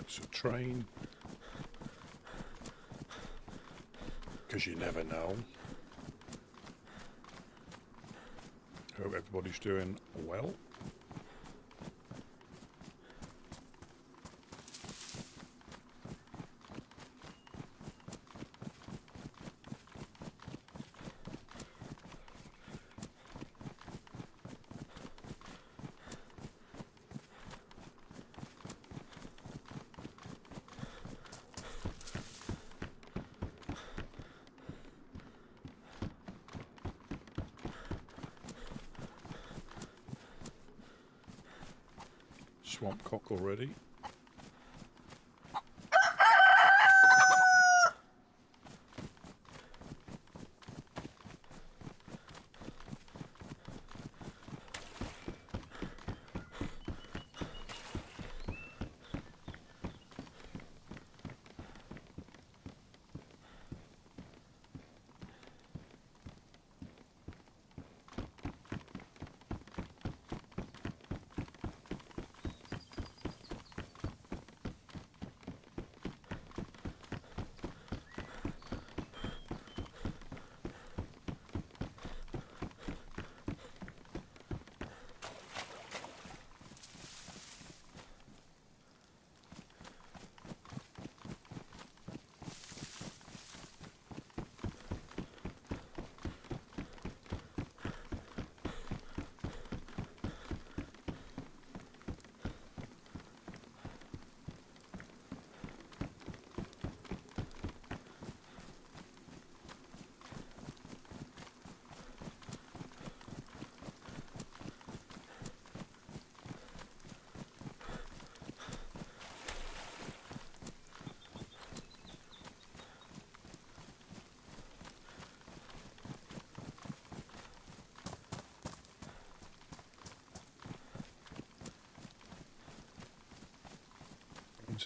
It's a train. Because you never know. Hope everybody's doing well. Swamp cock already.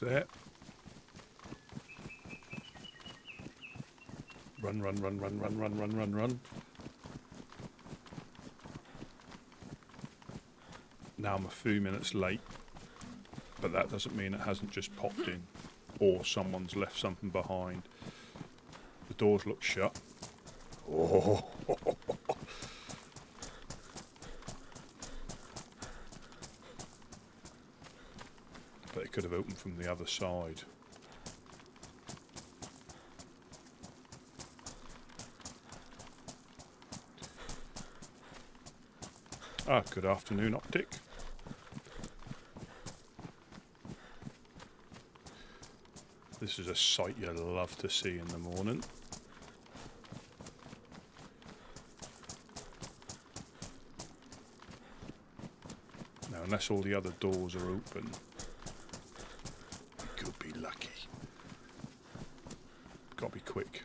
There. Run, run, run, run, run, run, run, run, run. Now I'm a few minutes late, but that doesn't mean it hasn't just popped in or someone's left something behind. The doors look shut. Oh. But it could have opened from the other side. Ah, good afternoon, Optic. This is a sight you'll love to see in the morning. Now, unless all the other doors are open, be lucky. Gotta be quick.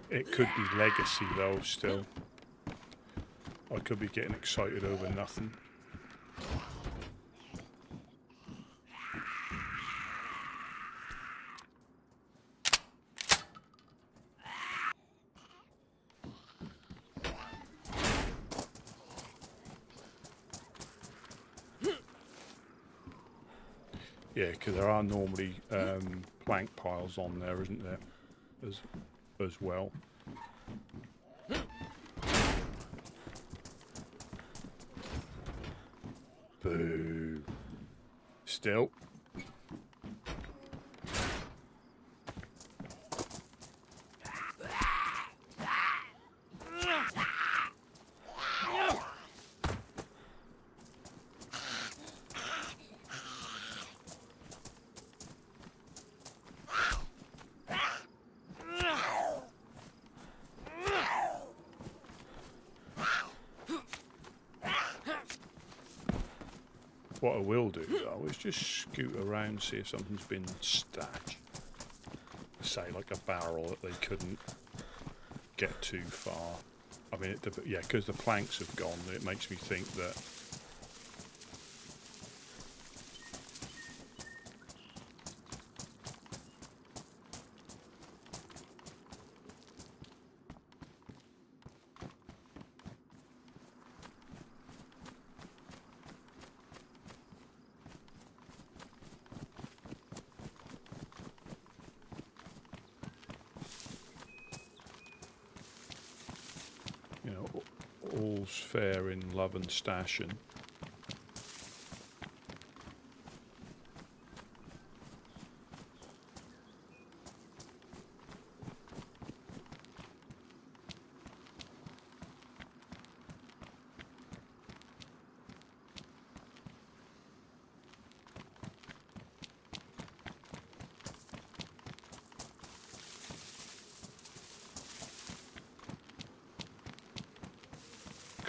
It could be legacy though, still. I could be getting excited over nothing. Yeah, because there are normally plank piles on there, isn't there? As well. Boo. Still. What I will do though is just scoot around, see if something's been stashed. Say like a barrel that they couldn't get too far. I mean, yeah, because the planks have gone, it makes me think that all's fair in love and stashing.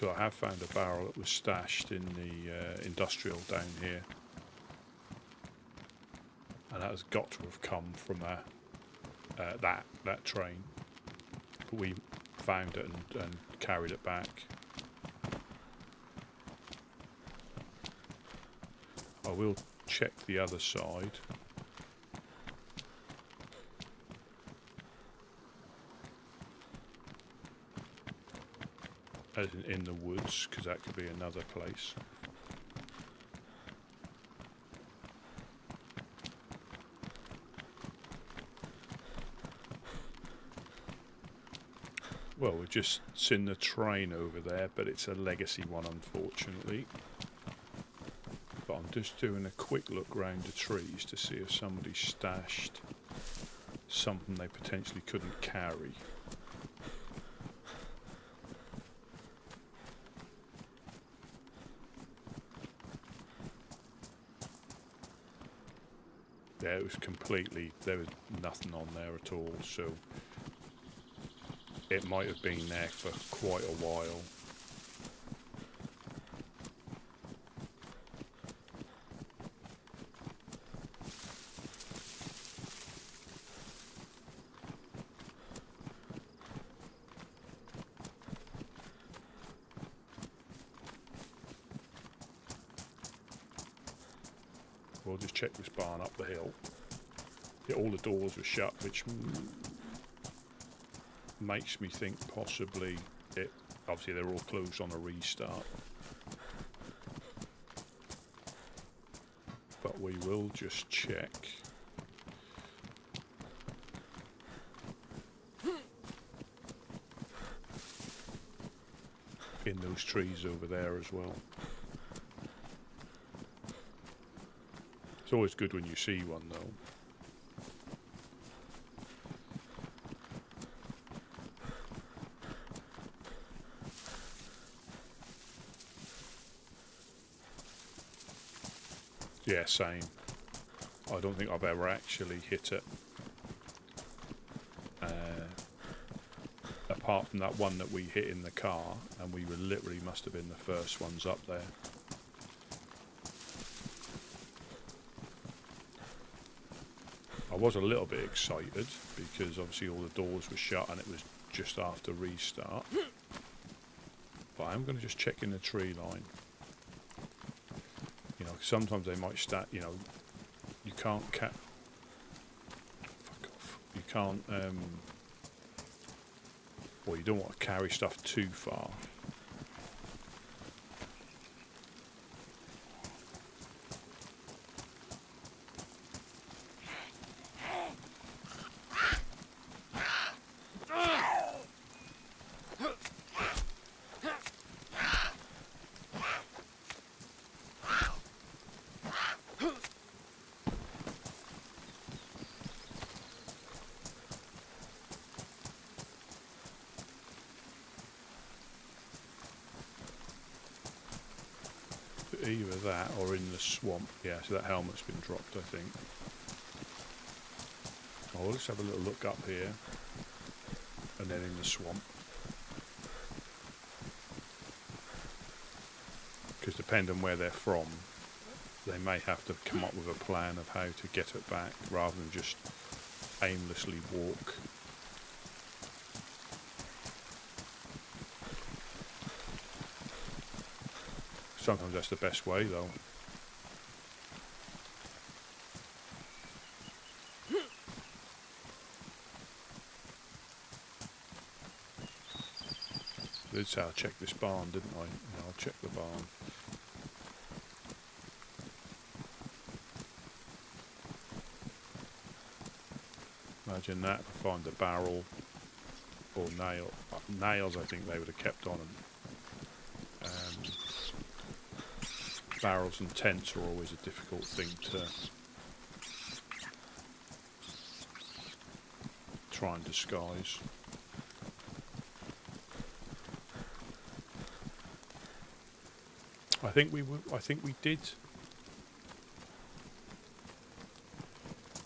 I have found a barrel that was stashed in the industrial down here, and that has got to have come from that train. But we found it and carried it back. I will check the other side. As in the woods, because that could be another place. Well, we've just seen the train over there, but it's a legacy one, unfortunately. But I'm just doing a quick look round the trees to see if somebody stashed something they potentially couldn't carry. Yeah, it was completely, there was nothing on there at all, so it might have been there for quite a while. We'll just check this barn up the hill. Yeah, all the doors were shut, which makes me think possibly obviously they're all closed on a restart. But we will just check. In those trees over there as well. It's always good when you see one, though. Yeah, same. I don't think I've ever actually hit it. Apart from that one that we hit in the car, and we were literally must have been the first ones up there. I was a little bit excited because obviously all the doors were shut and it was just after restart. But I'm going to just check in the tree line. You know, sometimes they might start, you know, you can't fuck off. You can't, well, you don't want to carry stuff too far. Either that or in the swamp. Yeah, so that helmet's been dropped, I think. Oh, let's have a little look up here. And then in the swamp. Because depending on where they're from, they may have to come up with a plan of how to get it back rather than just aimlessly walk. Sometimes that's the best way though. I did say I checked this barn, didn't I? Yeah, I'll check the barn. Imagine that, if I find a barrel or nail. Nails I think they would have kept on. And barrels and tents are always a difficult thing to try and disguise. I think we did.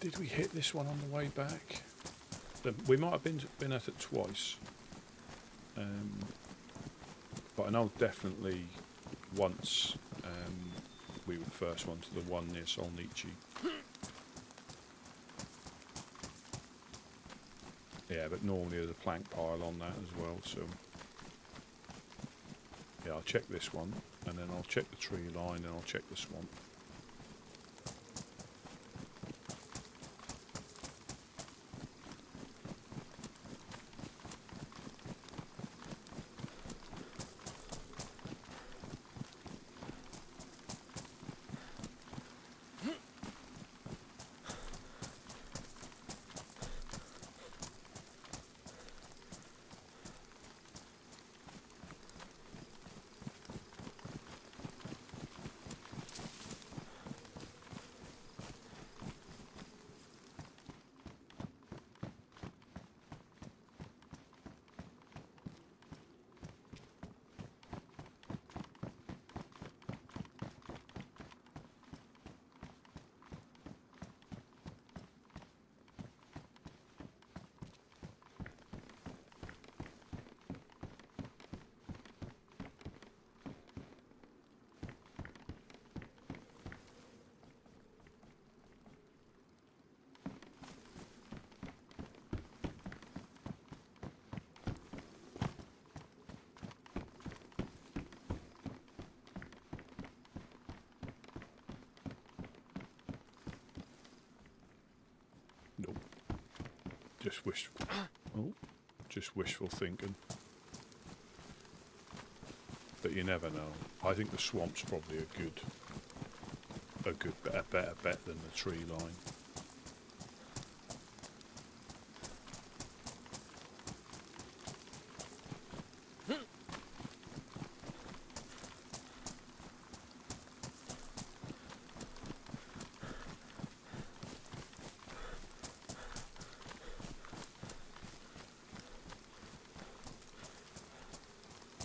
Did we hit this one on the way back? We might have been at it twice. But I know definitely once we were the first one to the one near Solnichi. Yeah, but normally there's a plank pile on that as well, so yeah, I'll check this one, and then I'll check the tree line, and I'll check the swamp. Nope. Just wishful thinking. But you never know. I think the swamp's probably a better bet than the tree line.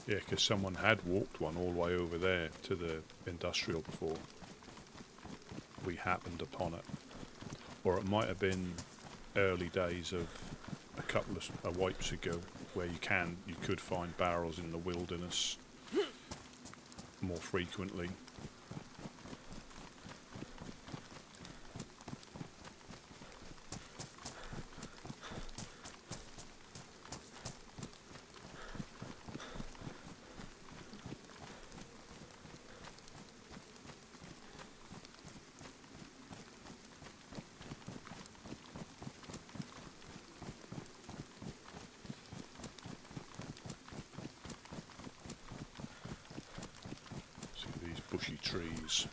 Yeah, because someone had walked one all the way over there to the industrial before we happened upon it. Or it might have been early days of a couple of wipes ago where you could find barrels in the wilderness more frequently. Bushy trees.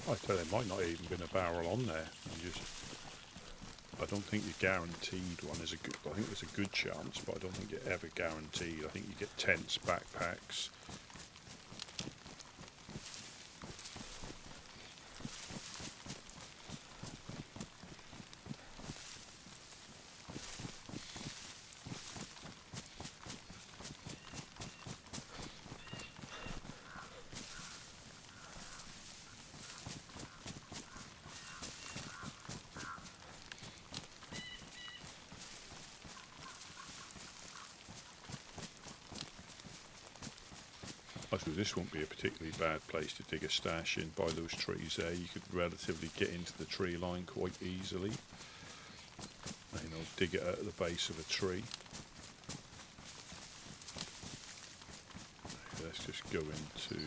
I tell you, there might not even been a barrel on there. Just a don't think your guaranteed one is a good. I think there's a good chance, but I don't think you're ever guaranteed. I think you get tents, backpacks. I suppose this won't be a particularly bad place to dig a stash in. By those trees there, you could relatively get into the tree line quite easily. You know, dig it at the base of a tree. Let's just go into...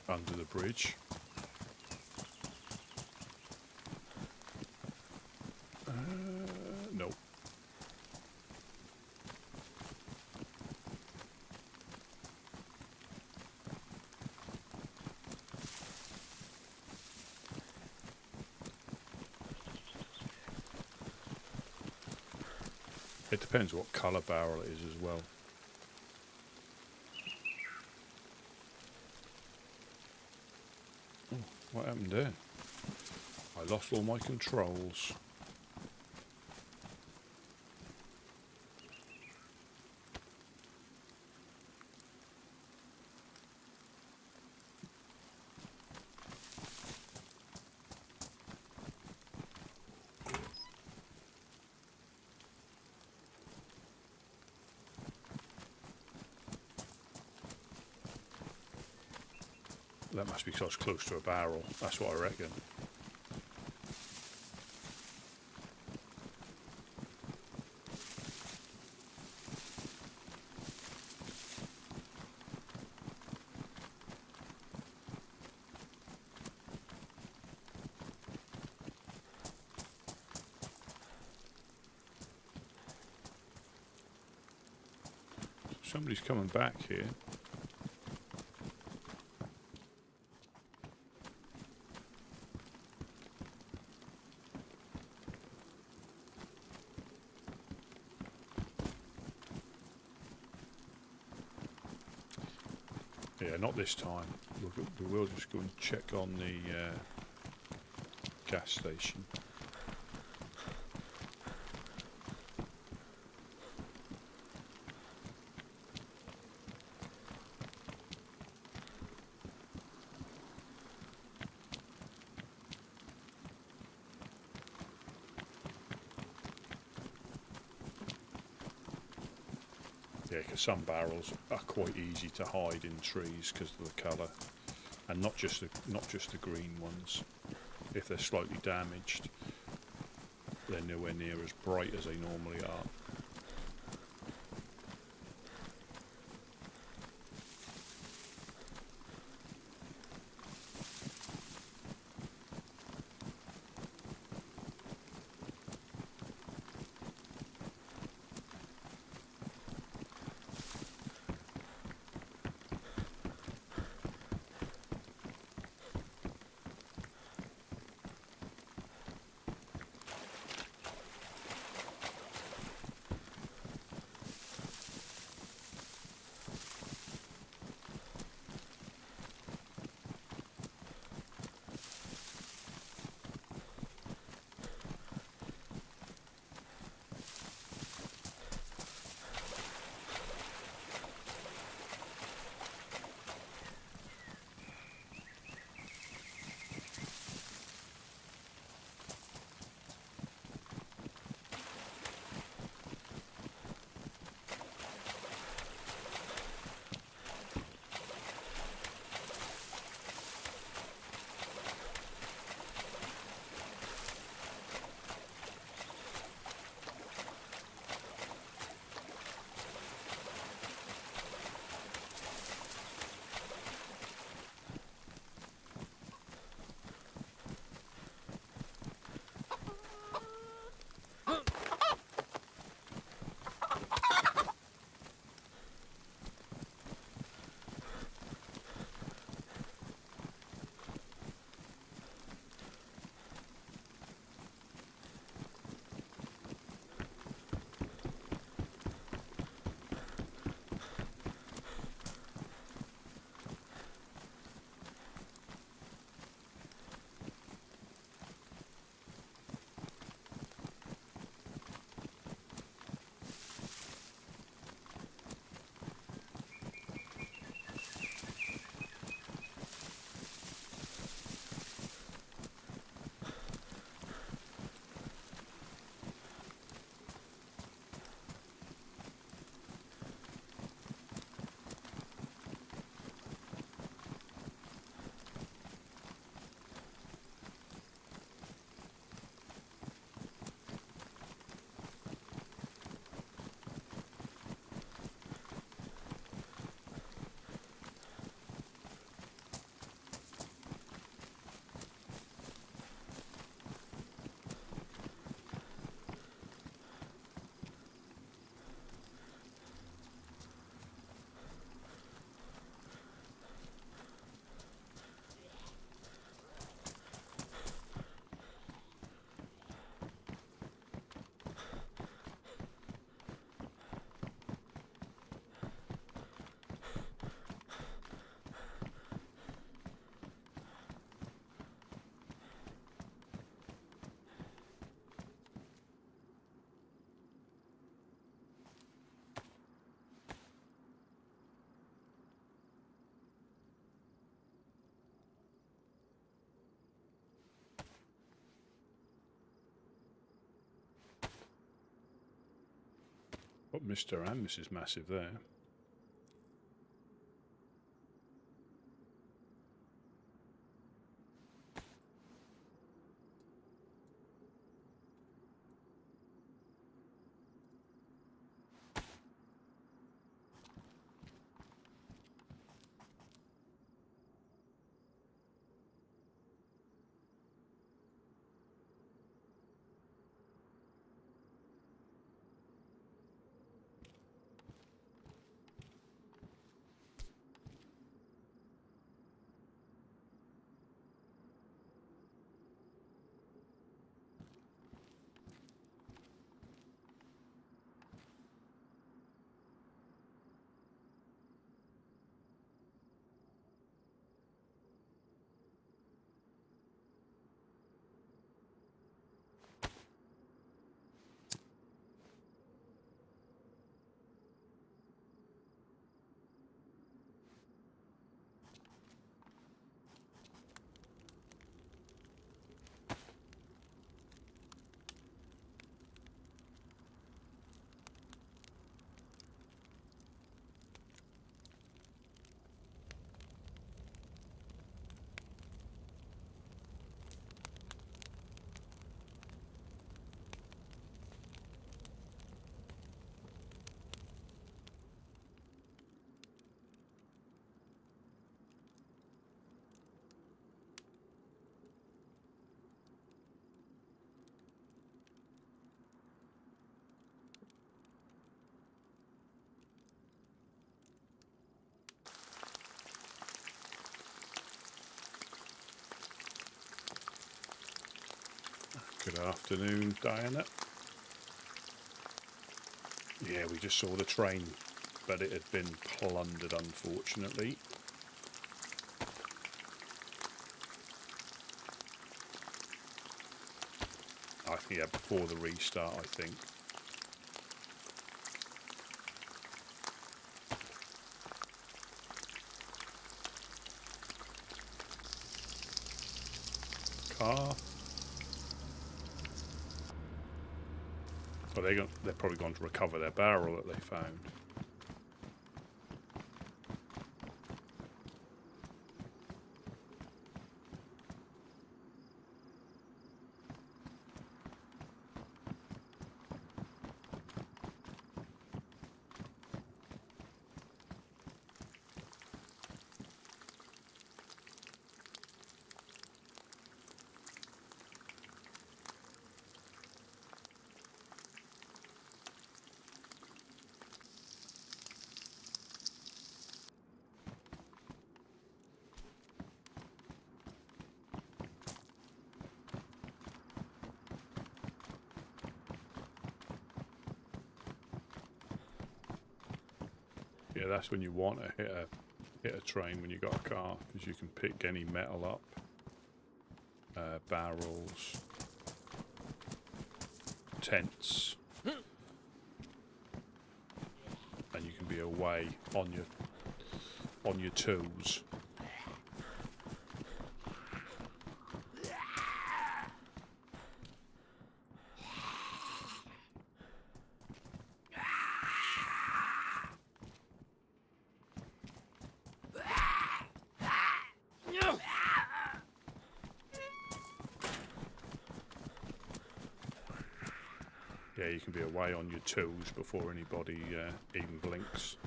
under the bridge. No. It depends what colour barrel it is as well. Oh, what happened there? I lost all my controls. That must be because I was close to a barrel. That's what I reckon. Somebody's coming back here. Yeah, not this time. We will just go and check on the gas station. Yeah, because some barrels are quite easy to hide in trees because of the colour, and not just the green ones. If they're slightly damaged, they're nowhere near as bright as they normally are. Got Mr. and Mrs. Massive there. Good afternoon, Diana. Yeah, we just saw the train, but it had been plundered, unfortunately. I think, yeah, before the restart, I think. Car. Well, they're probably gone to recover their barrel that they found. Yeah, that's when you want to hit a train when you got a car, because you can pick any metal up, barrels, tents, and you can be away on your tools. Yeah, you can be away on your tools before anybody even blinks.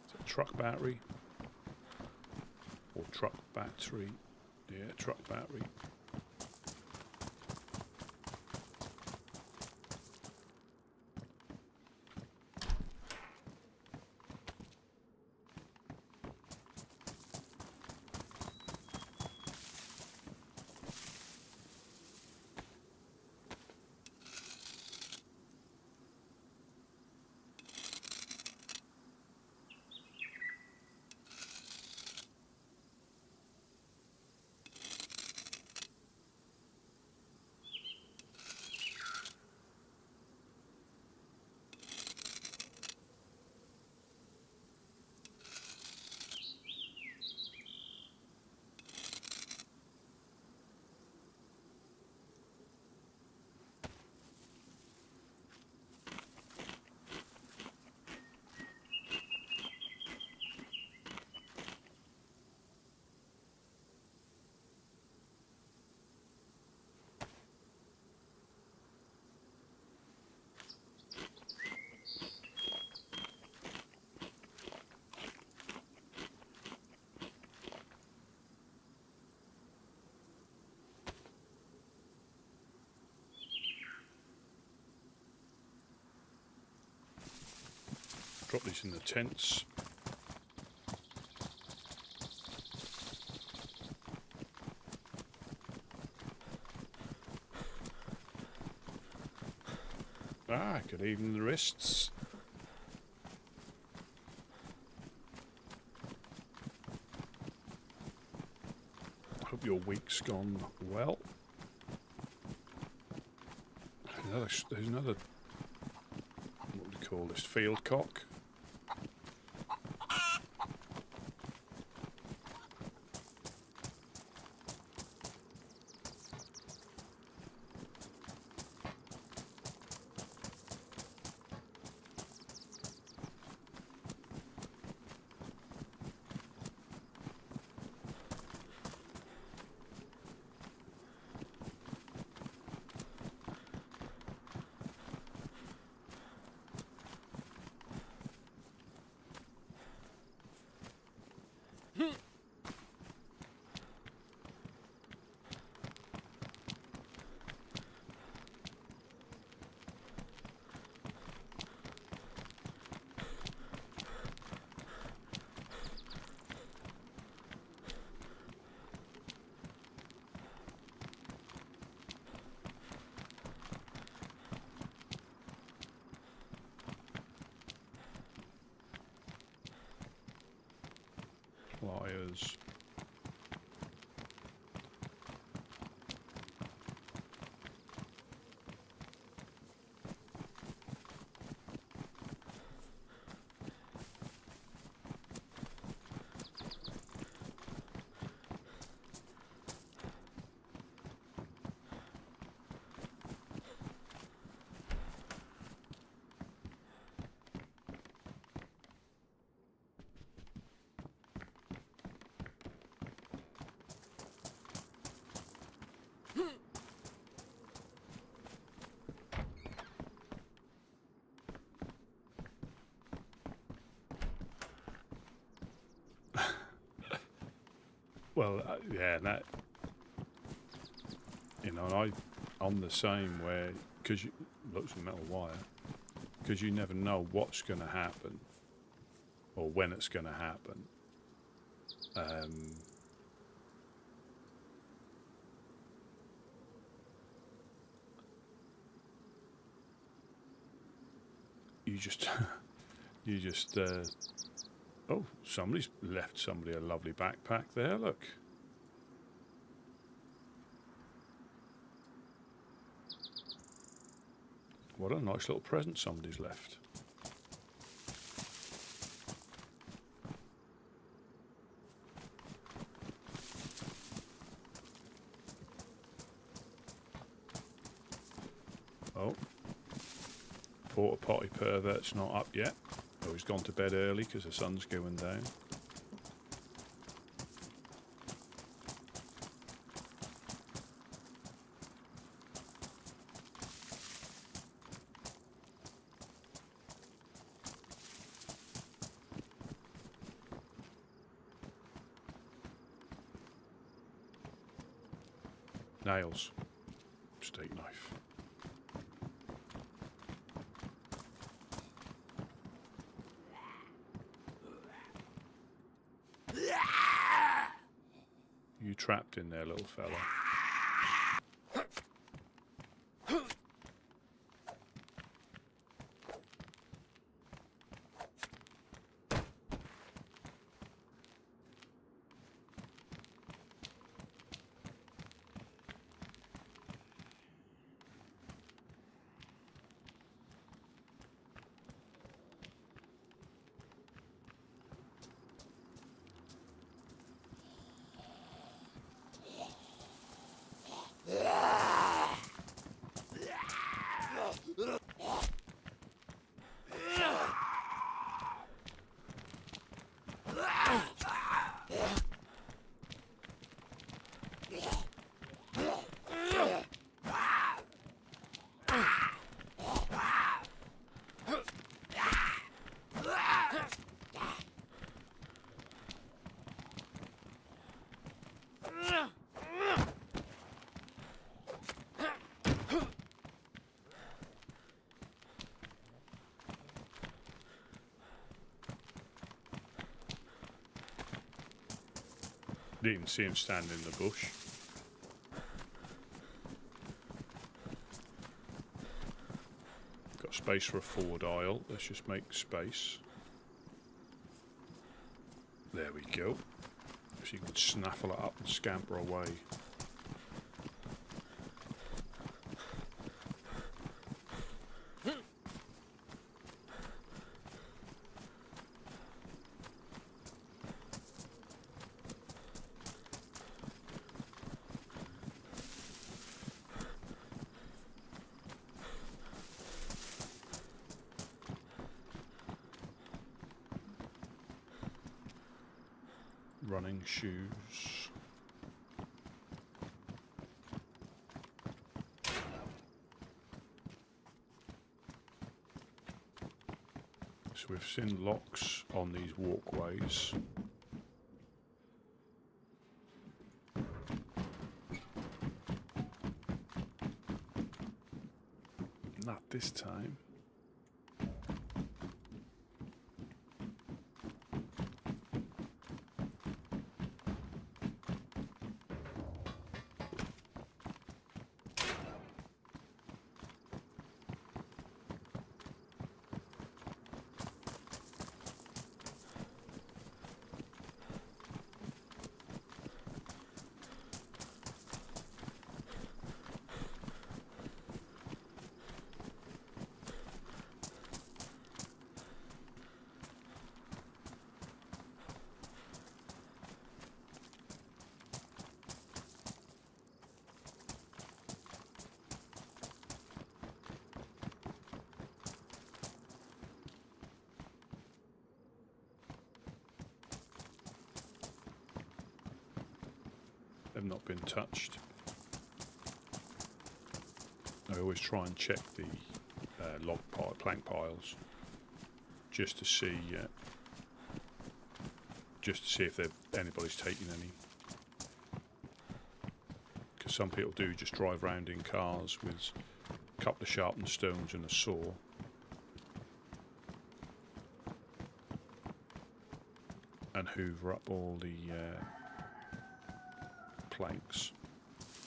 Is it truck battery? Or truck battery? Yeah, truck battery. Drop these in the tents. Ah, good evening, the wrists. Hope your week's gone well. There's another, what do you call this, field cock? Pliers. Well, yeah, that, you know, I'm the same where, because you, looks like metal wire, because you never know what's going to happen or when it's going to happen. You just, oh, somebody's left somebody a lovely backpack there, look. What a nice little present somebody's left. Oh, porta potty pervert's not up yet. Oh, he's gone to bed early because the sun's going down. Nails. Steak knife. You trapped in there, little fella. Didn't see him standing in the bush. Got space for a forward aisle. Let's just make space. There we go. So you can snaffle it up and scamper away. Running shoes. So we've seen locks on these walkways. Not this time. They've not been touched. I always try and check the plank piles just to see if anybody's taking any. Because some people do just drive around in cars with a couple of sharpened stones and a saw. And hoover up all the planks.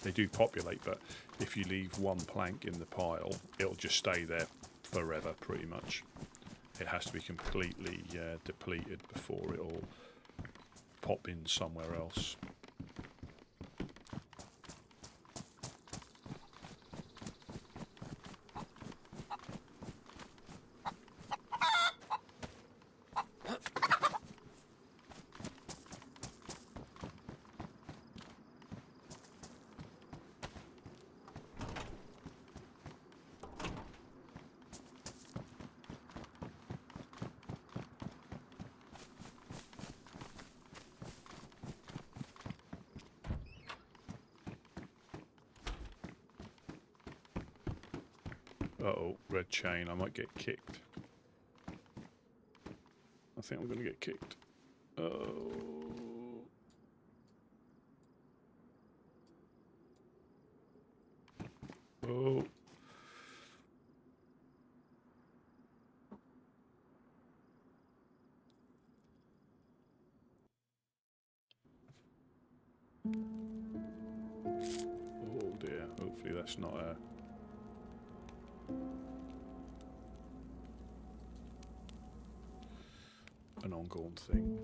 They do populate, but if you leave one plank in the pile, it'll just stay there forever, pretty much. It has to be completely depleted before it'll pop in somewhere else. Uh-oh, red chain. I might get kicked. I think I'm going to get kicked. Oh. Oh. Oh dear. Hopefully that's not an ongoing thing.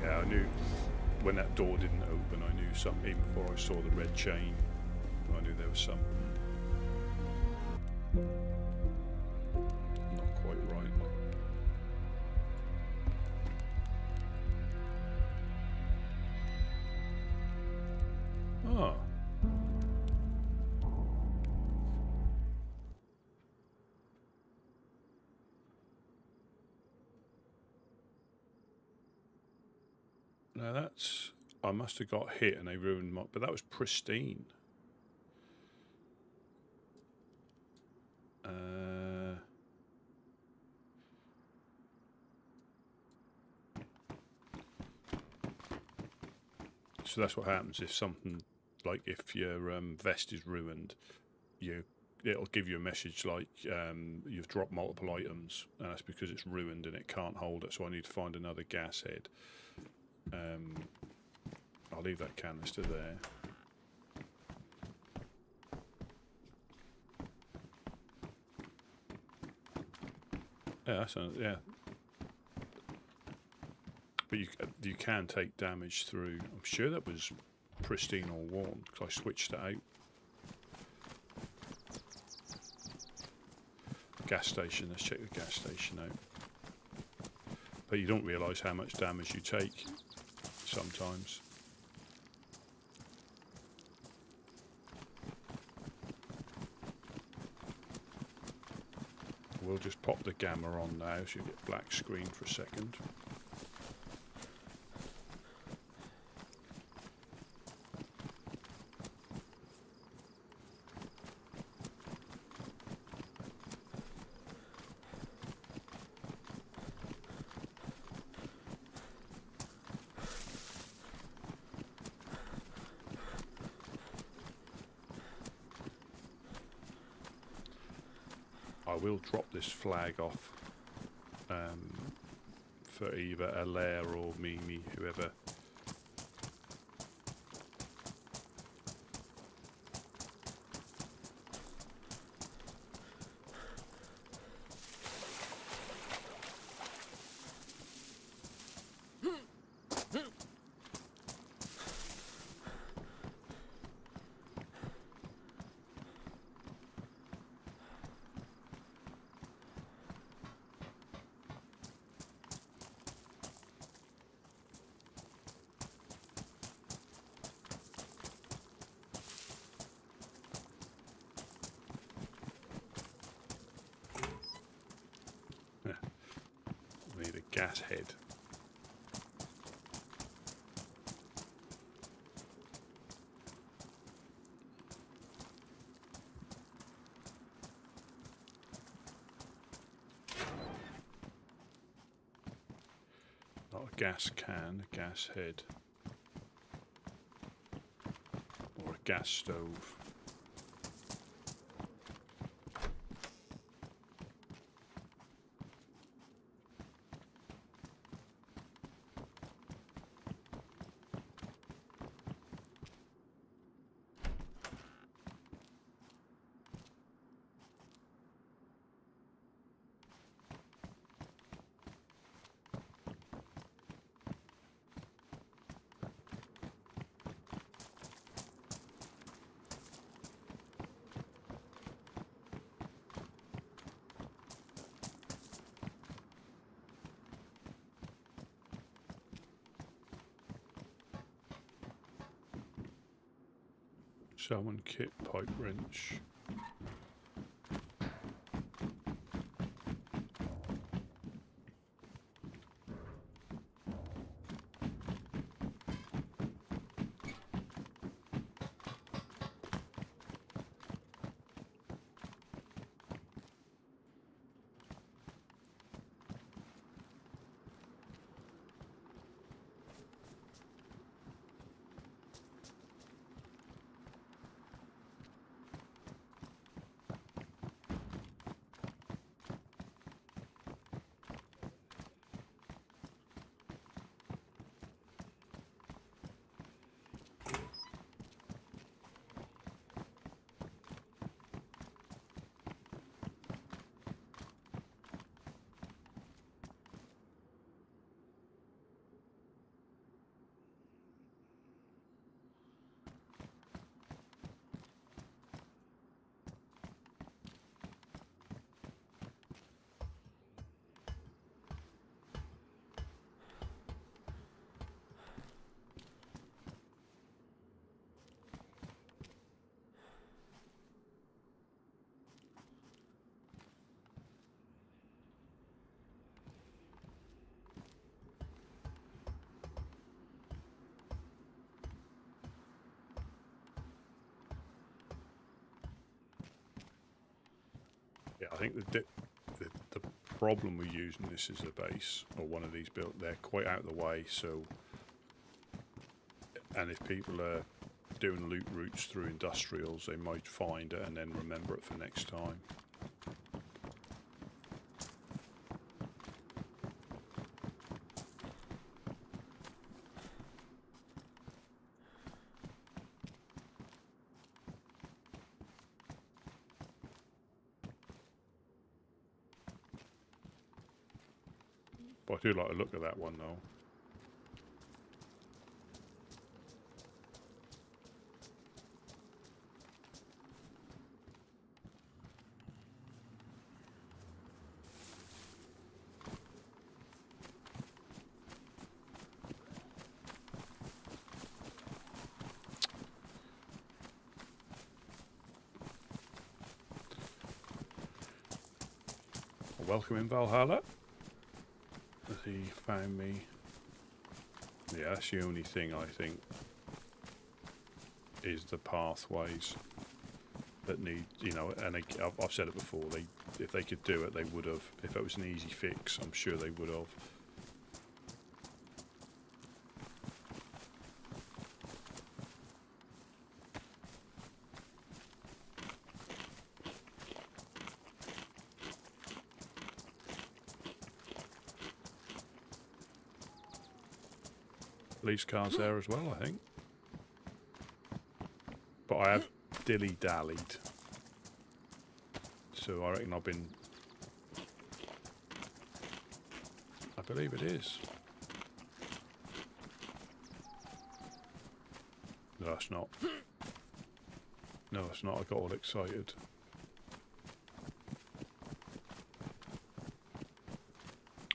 I knew when that door didn't open, I knew something. Even before I saw the red chain, I knew there was something not quite right. Now that's... I must have got hit and they ruined my... But that was pristine. So that's what happens if something... Like if your vest is ruined, it'll give you a message like you've dropped multiple items, and that's because it's ruined and it can't hold it, so I need to find another gas head. I'll leave that canister there. Yeah, that's yeah. But you can take damage through... I'm sure that was pristine or worn, because I switched it out. Gas station, let's check the gas station out. But you don't realise how much damage you take sometimes. We'll just pop the gamma on now so you get black screen for a second. I will drop this flag off for either Alaire or Mimi, whoever. Need a gas head. Not a gas can, a gas head. Or a gas stove. Salmon kit, pipe wrench. Yeah, I think the problem with using this as a base, or one of these built, they're quite out of the way, so... And if people are doing loot routes through industrials, they might find it and then remember it for next time. But I do like the look of that one though. Welcome in Valhalla. He found me. Yeah, that's the only thing I think is the pathways that need, you know, and I've said it before, if they could do it, they would have. If it was an easy fix, I'm sure they would have. Police cars there as well, I think. But I have dilly-dallied. So I reckon I've been... I believe it is. No, it's not. No, it's not. I got all excited.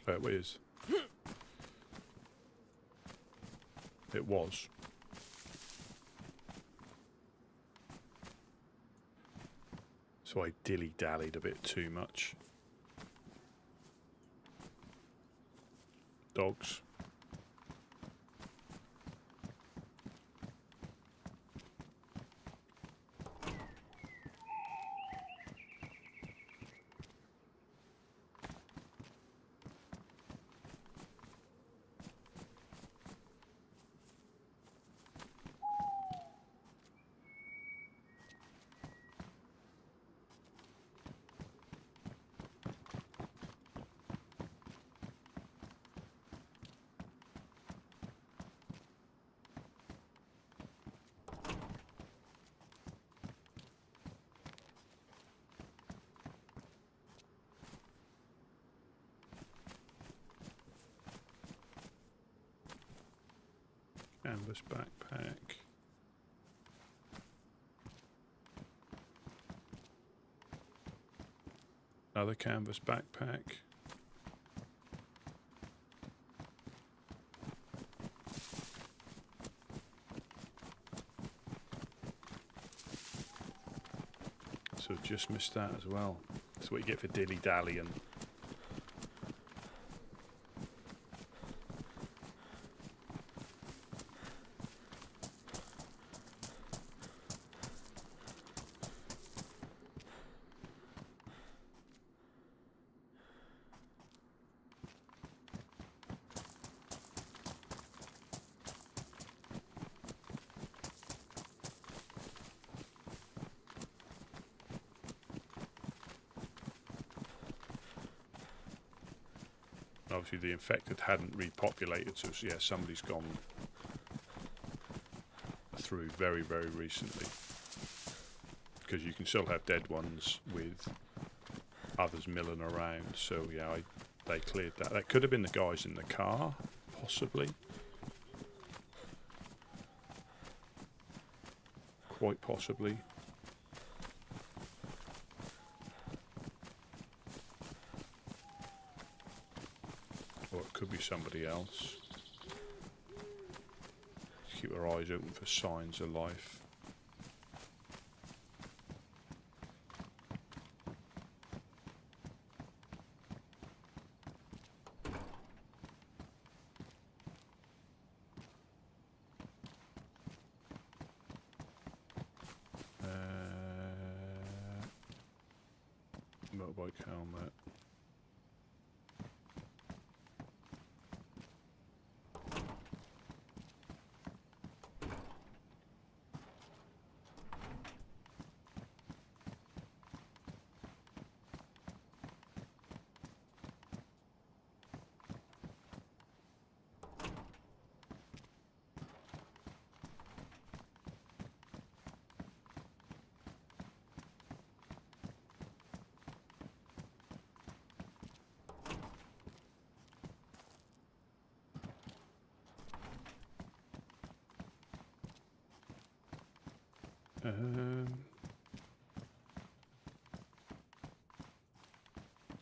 It is. It was. So I dilly-dallied a bit too much. Dogs. Canvas backpack. Another canvas backpack. So just missed that as well. That's what you get for dilly-dallying. Obviously the infected hadn't repopulated, so yeah, somebody's gone through very, very recently. Because you can still have dead ones with others milling around, so yeah, they cleared that. That could have been the guys in the car, possibly. Quite possibly. Or it could be somebody else. Just keep our eyes open for signs of life. motorbike helmet.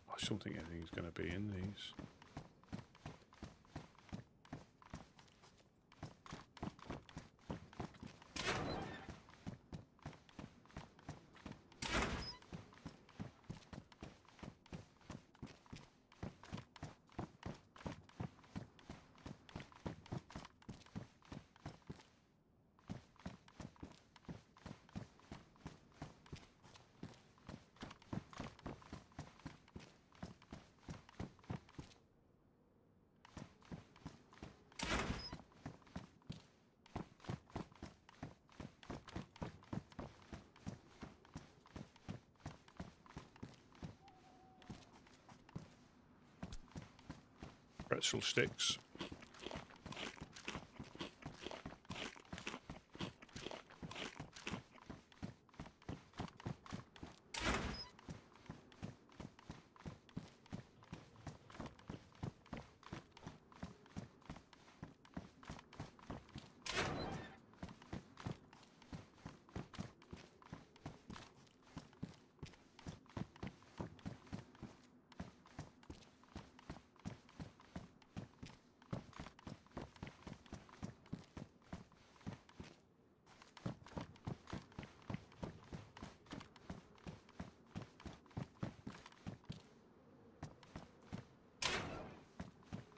I still think everything's going to be in these. Pretzel sticks.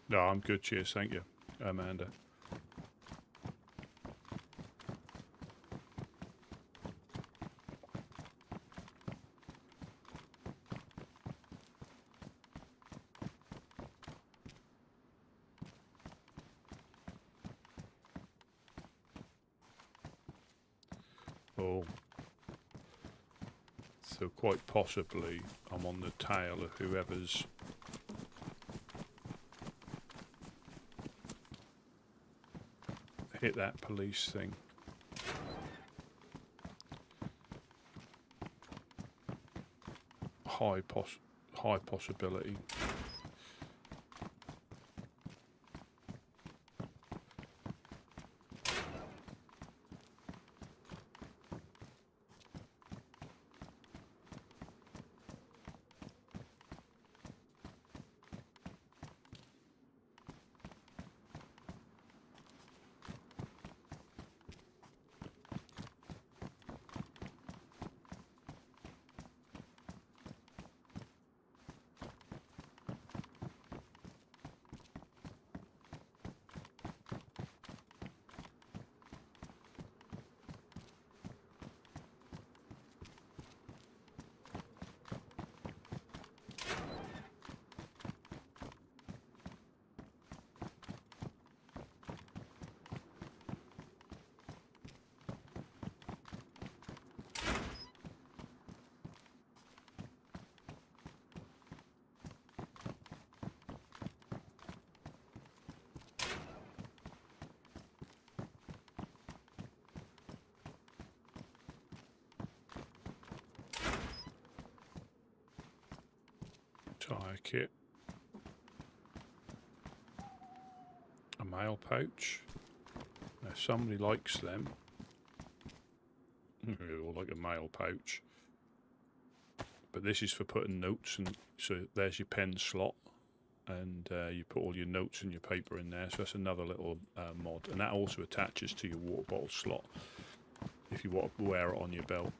No, I'm good, cheers, thank you, Amanda. Oh. So quite possibly I'm on the tail of whoever's hit that police thing. High possibility. Tire kit. A mail pouch. Now if somebody likes them, or like a mail pouch. But this is for putting notes, and so there's your pen slot, and you put all your notes and your paper in there. So that's another little mod, and that also attaches to your water bottle slot if you want to wear it on your belt.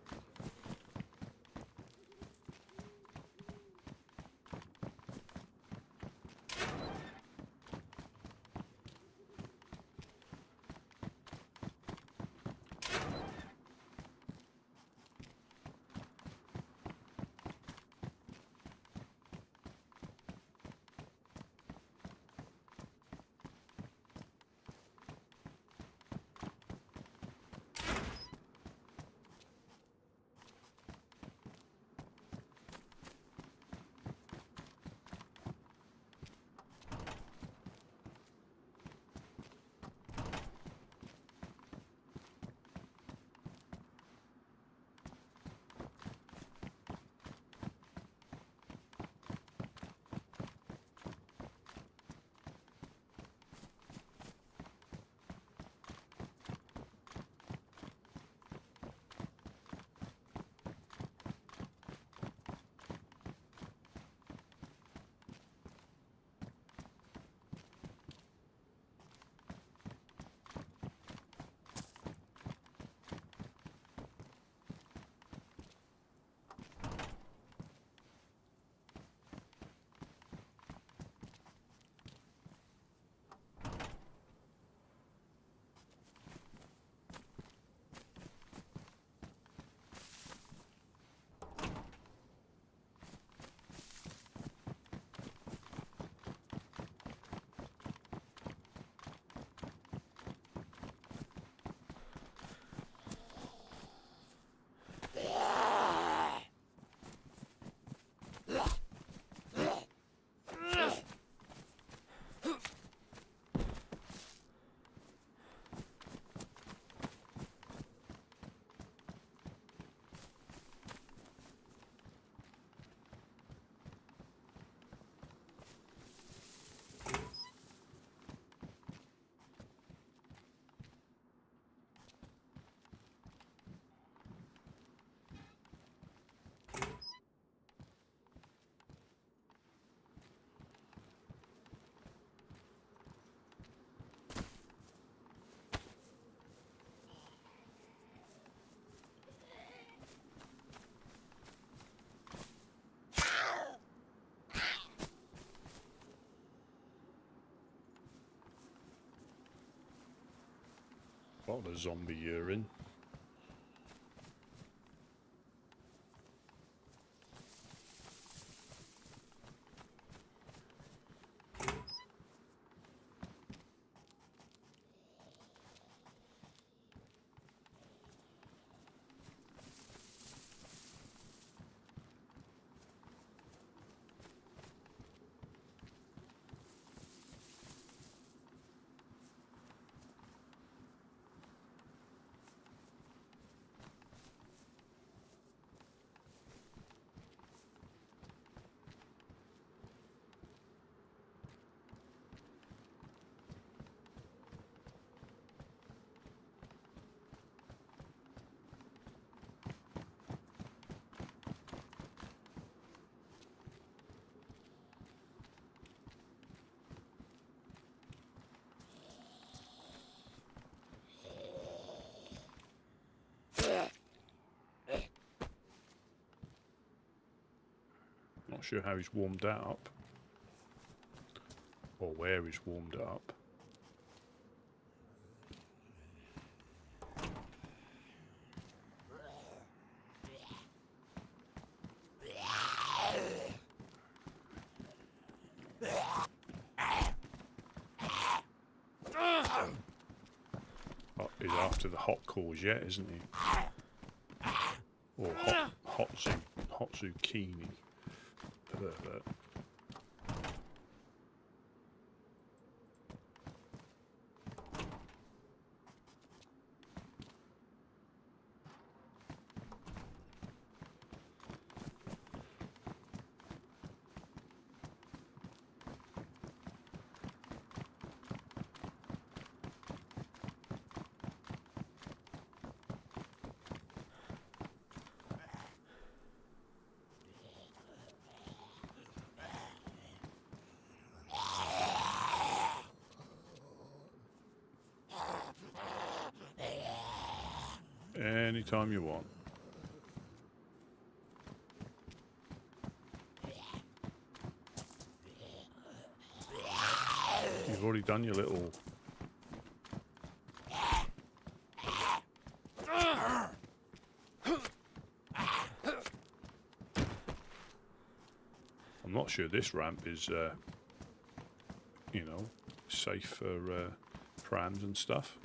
Bottle of zombie urine. Not sure how he's warmed that up, or where he's warmed it up. Oh, he's after the hot courgette, isn't he? Or hot zucchini. Pervert. Anytime you want. You've already done your little... I'm not sure this ramp is, you know, safe for prams and stuff.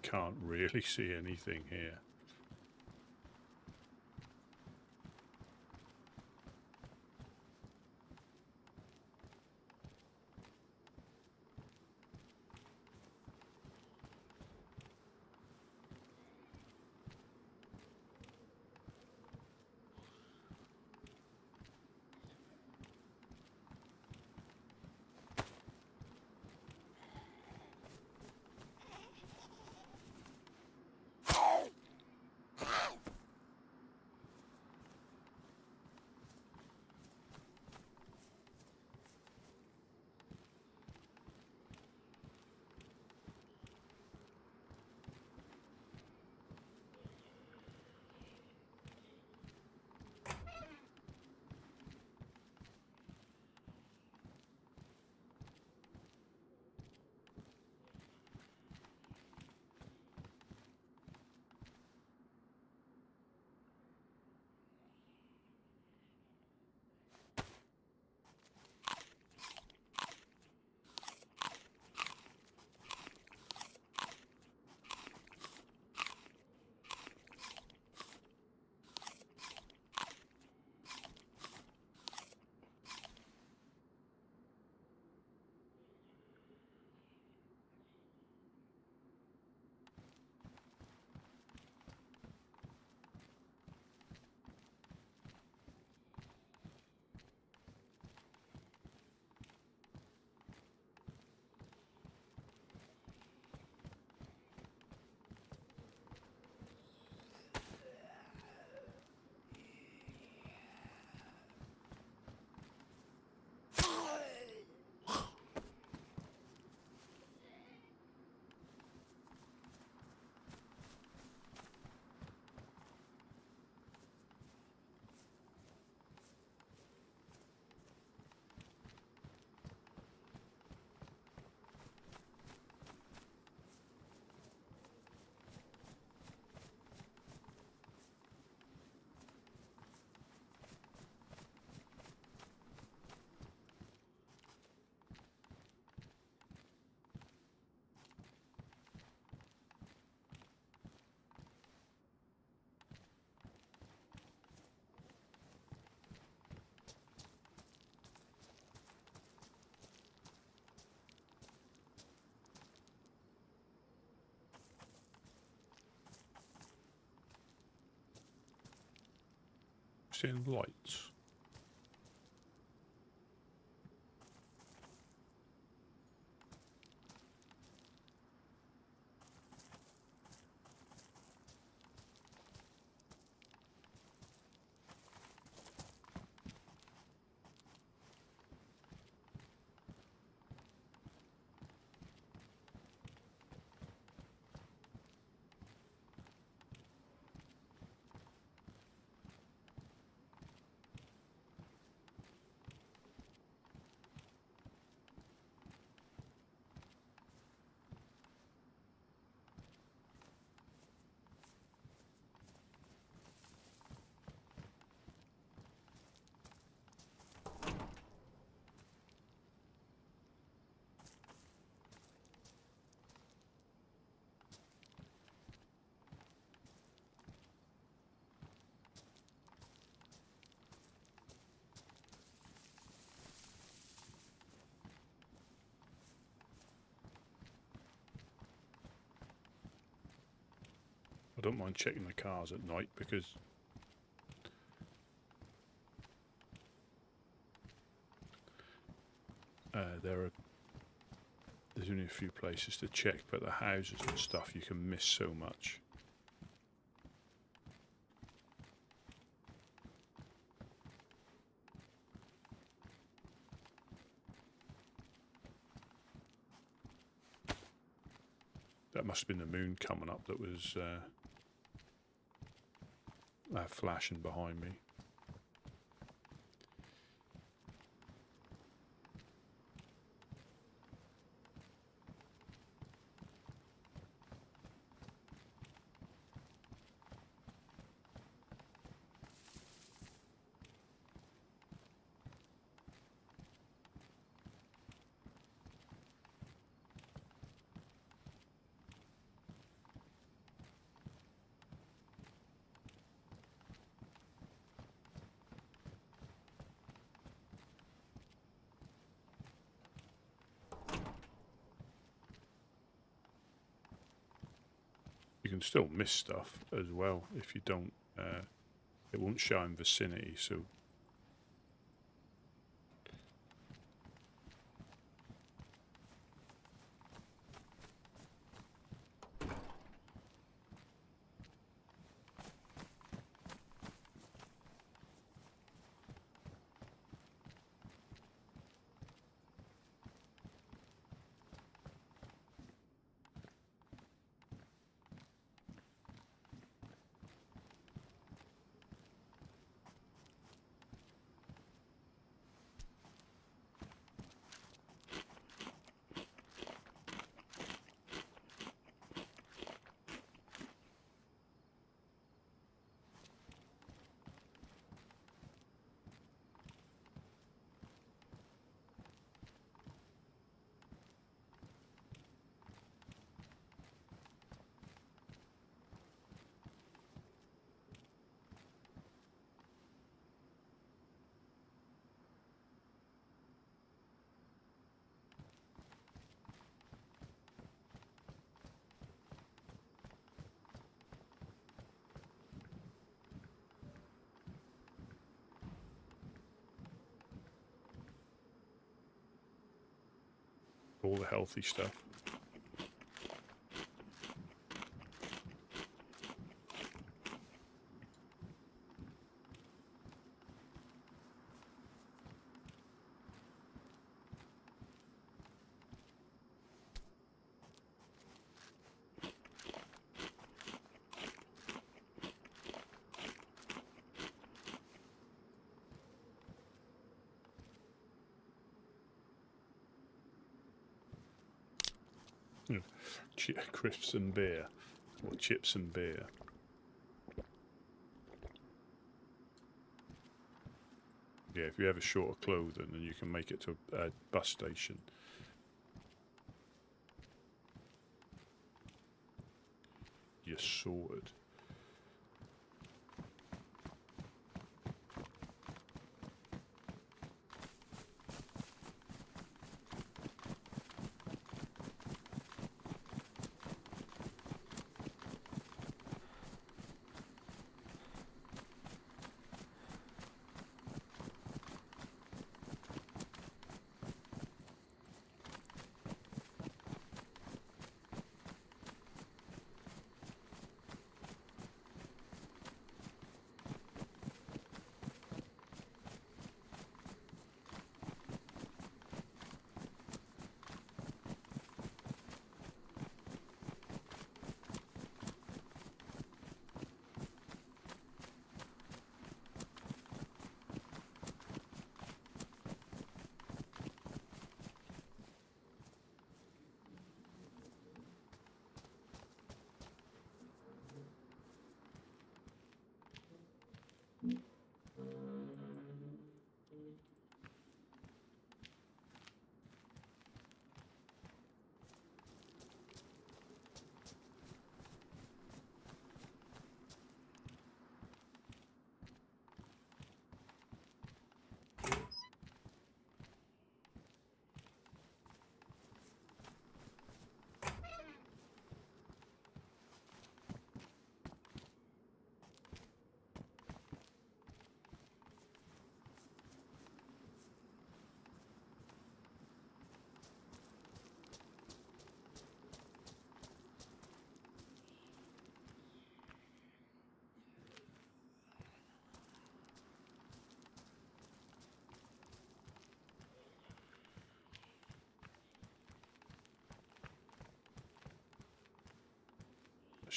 Can't really see anything here. seeing lights. I don't mind checking the cars at night because there's only a few places to check, but the houses and stuff you can miss so much. That must have been the moon coming up that was flashing behind me. You can still miss stuff as well if you don't. It won't show in vicinity, so. All the healthy stuff. Crisps and beer, or chips and beer. Yeah, if you have a short of clothing, then you can make it to a bus station. You're sorted.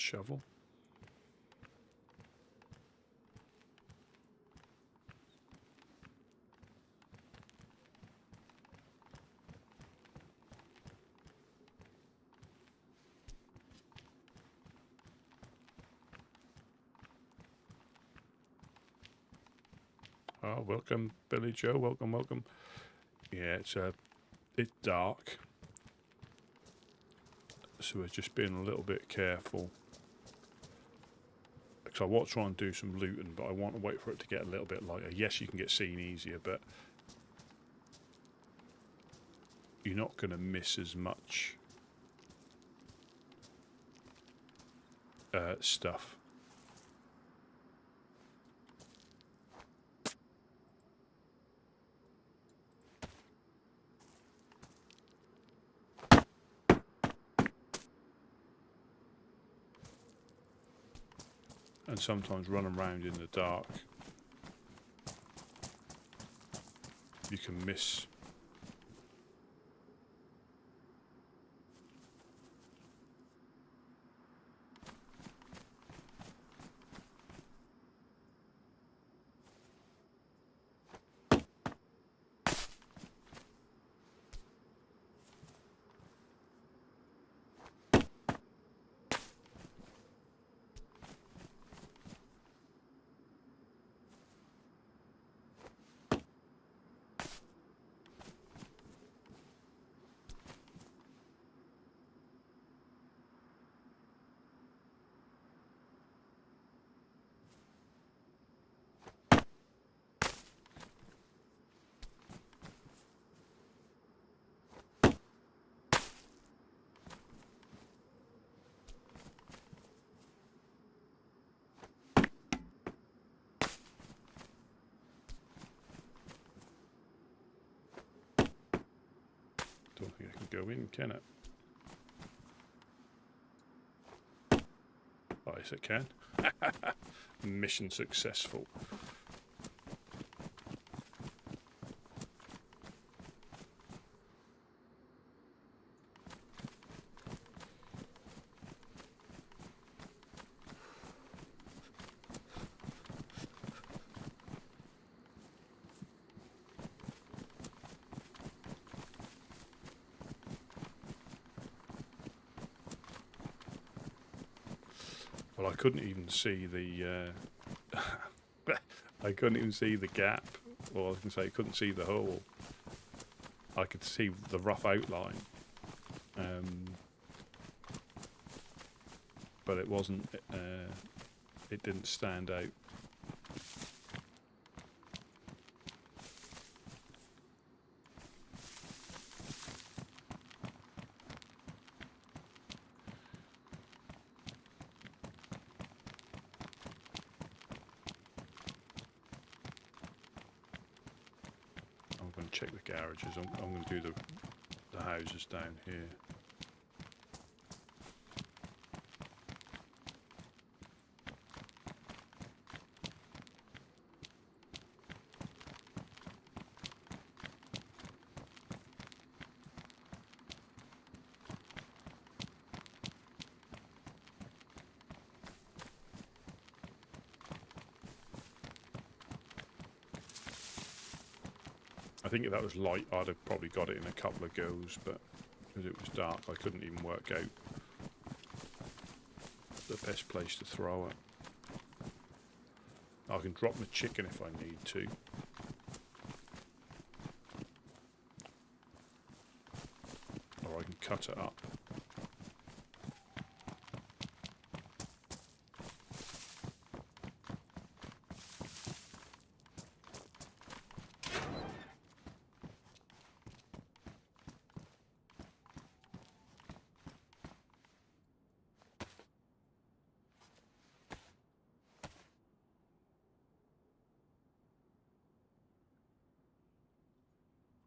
shovel. Oh, welcome, Billy Joe. Welcome, welcome. Yeah, it's dark, so we're just being a little bit careful. Because I want to try and do some looting, but I want to wait for it to get a little bit lighter. Yes, you can get seen easier, but you're not going to miss as much stuff. And sometimes running around in the dark, you can miss. Don't think I can go in, can it? Oh, yes, it can. Mission successful. Well, I couldn't even see the I couldn't even see the gap. Well, I was going to say I couldn't see the hole. I could see the rough outline, but it wasn't. It didn't stand out. I'm going to check the garages. I'm going to do the houses down here. I think if that was light, I'd have probably got it in a couple of goes, but because it was dark, I couldn't even work out the best place to throw it. I can drop my chicken if I need to. Or I can cut it up.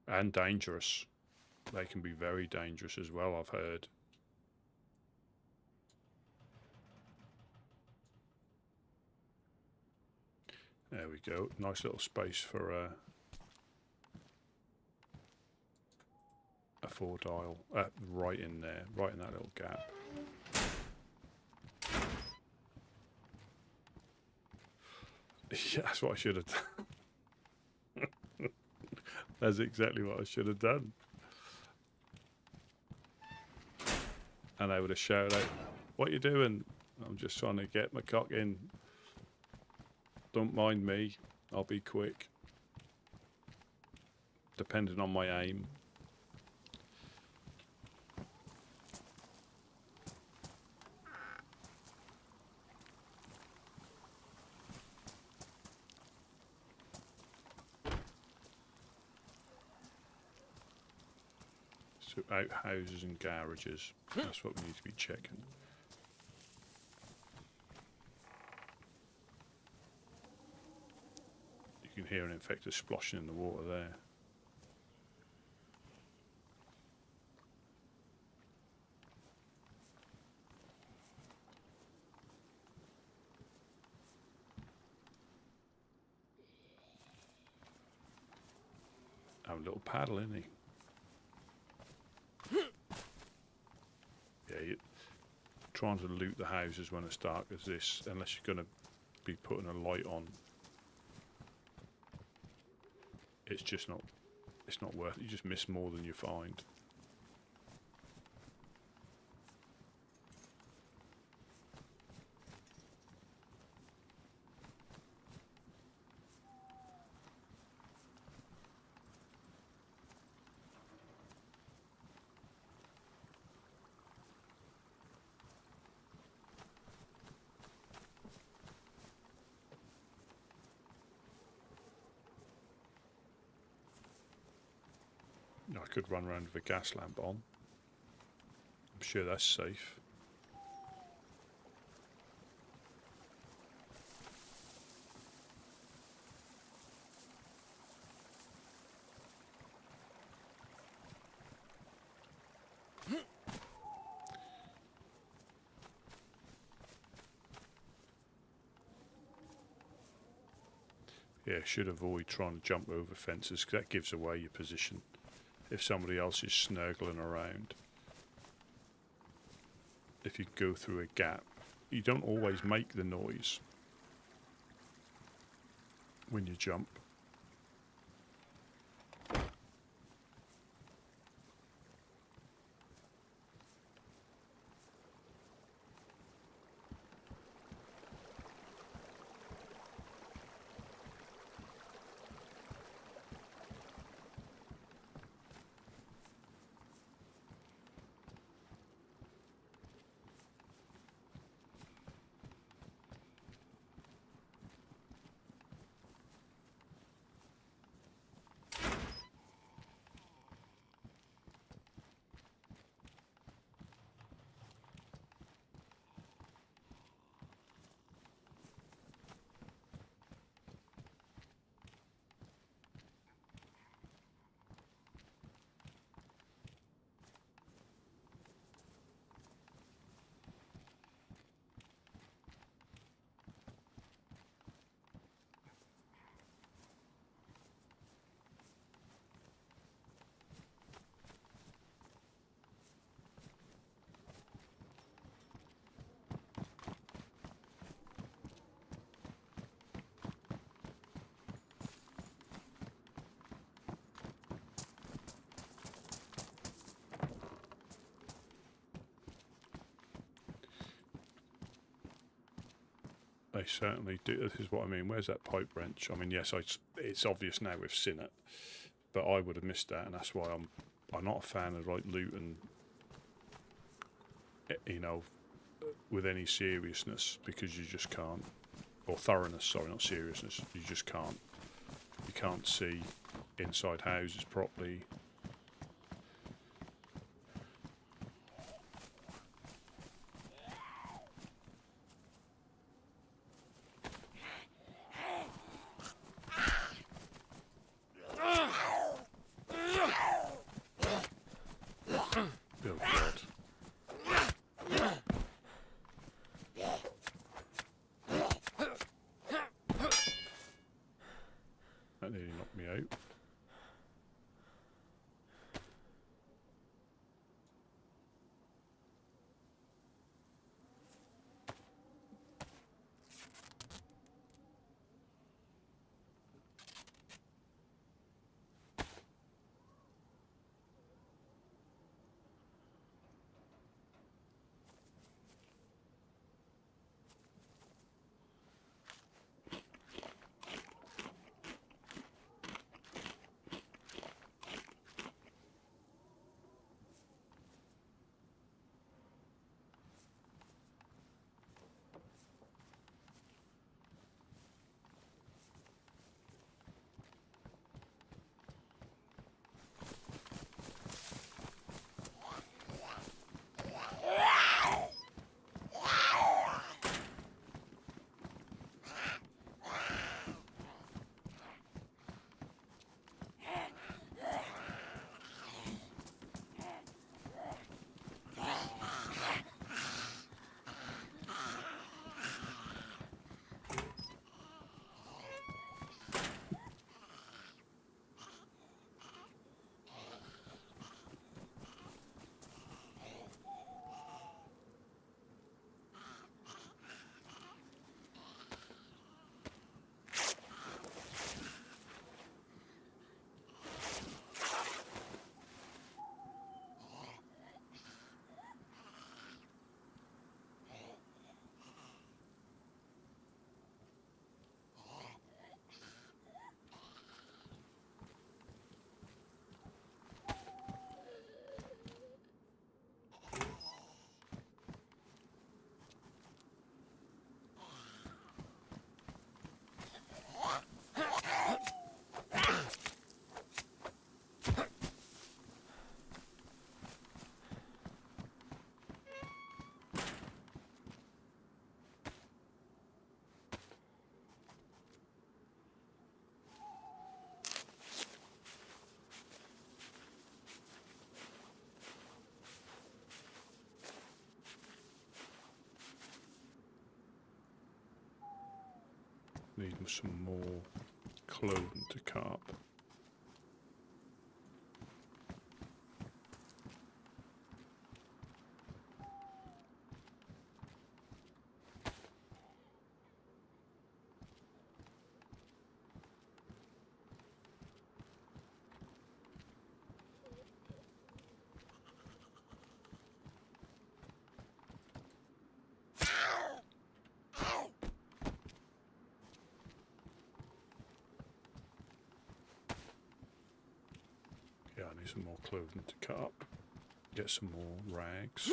And dangerous. They can be very dangerous as well, I've heard. There we go. Nice little space for a 4-dial. Right in there. Right in that little gap. Yeah, that's what I should have done. That's exactly what I should have done. And I would have shouted out, "What you doing?" I'm just trying to get my cock in. Don't mind me. I'll be quick. Depending on my aim. So outhouses and garages. That's what we need to be checking. You can hear an infected splashing in the water there. Have a little paddle, isn't he? Yeah, you're trying to loot the houses when it's dark as this, unless you're going to be putting a light on. It's just not. It's not worth it. You just miss more than you find. I could run around with a gas lamp on. I'm sure that's safe. Yeah, should avoid trying to jump over fences because that gives away your position. If somebody else is snurgling around, if you go through a gap, you don't always make the noise when you jump. They certainly do. This is what I mean. Where's that pipe wrench? I mean, yes, it's obvious now we've seen it, but I would have missed that, and that's why I'm not a fan of like looting, you know, with any seriousness, because you just can't, or thoroughness. Sorry, not seriousness. You just can't. You can't see inside houses properly. That nearly knocked me out. need some more clothing to cut up. Yeah, I need some more clothing to cut up. Get some more rags.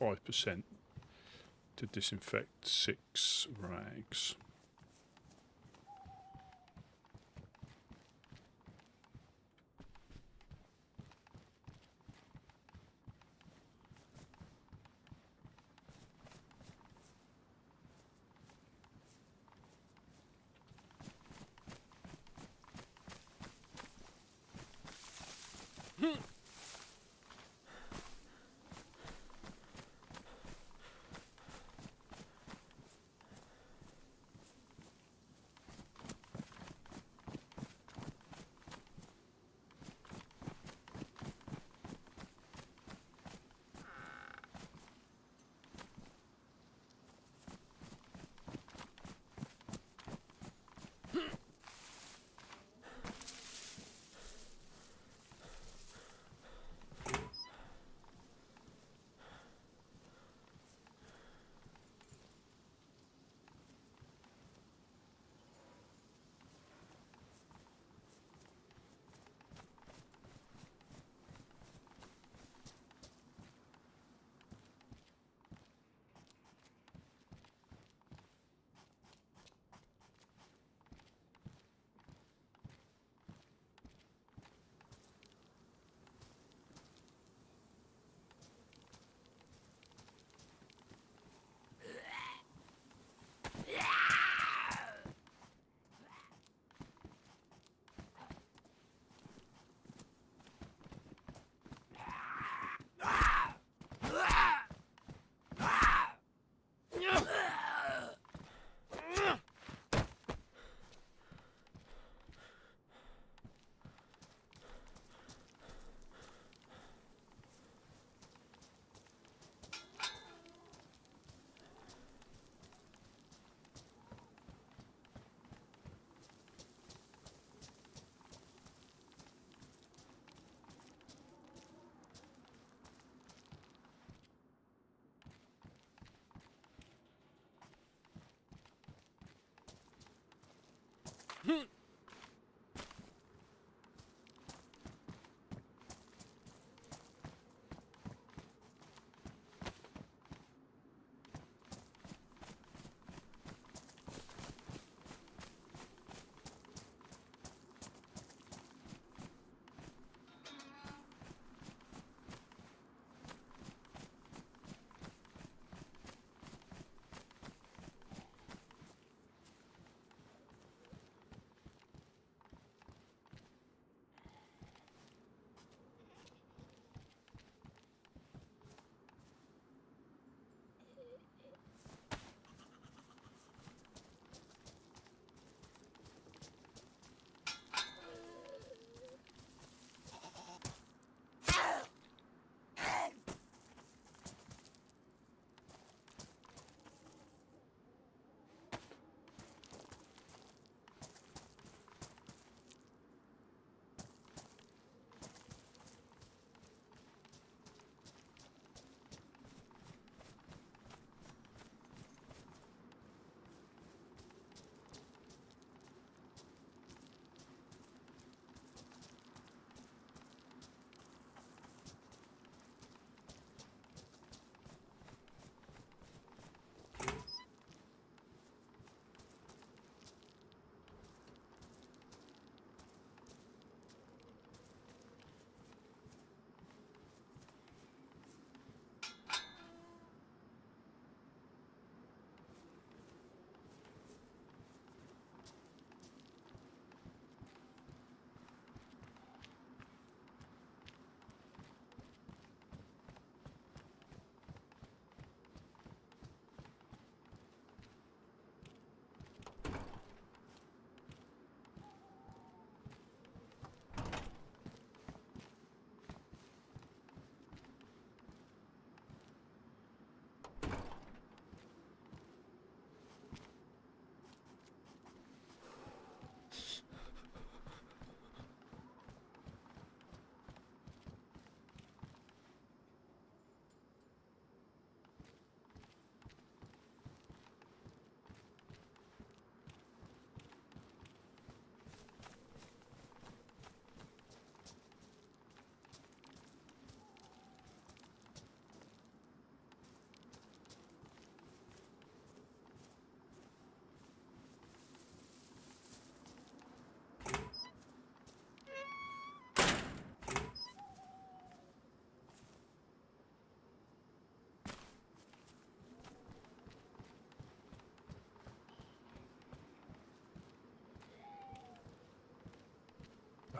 5% to disinfect 6 rags.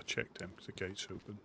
I checked them because the gate's open.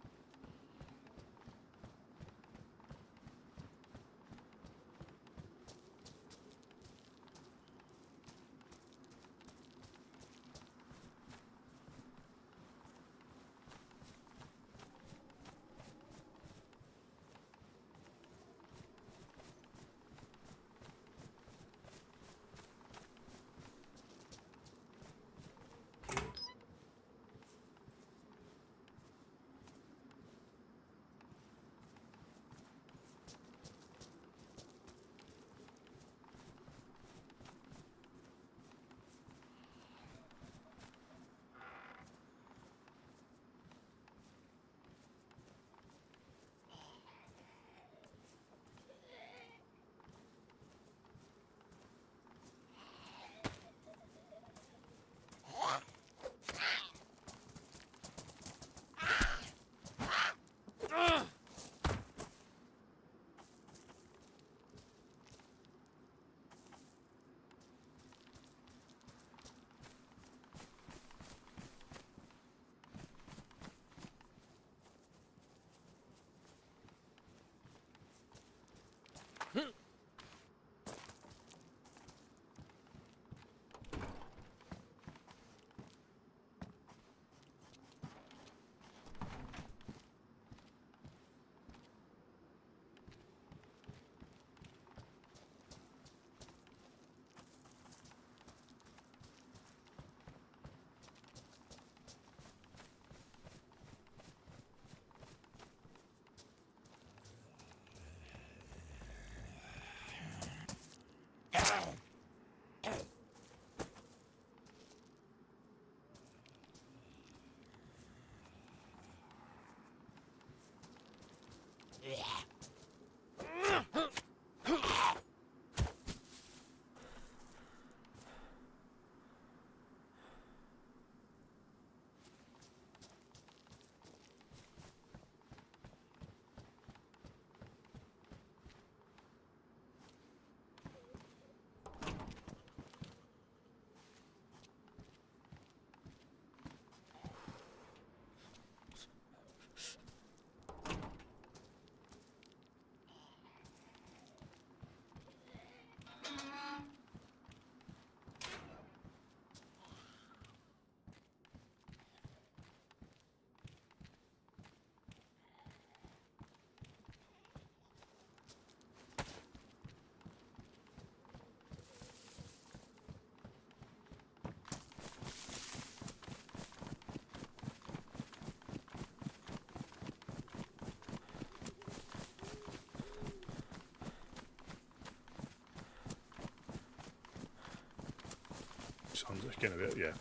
Sun's getting a bit, yeah.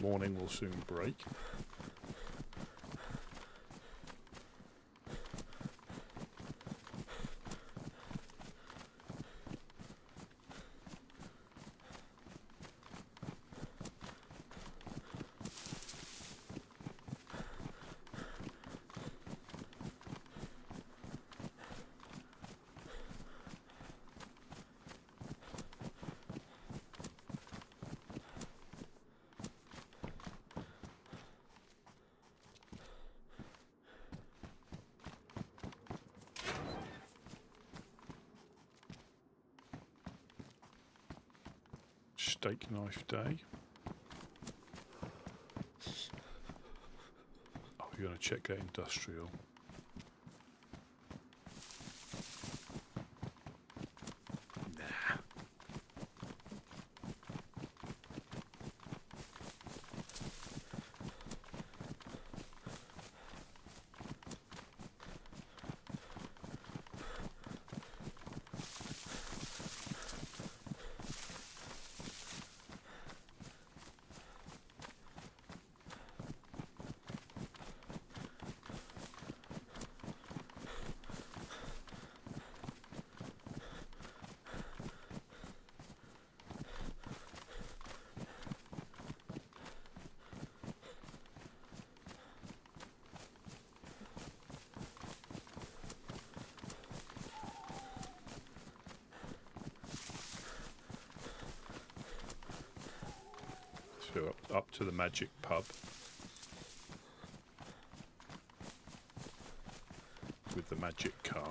Morning will soon break. Steak knife day. Oh, you're going to check that industrial. Nah. up to the magic pub with the magic car.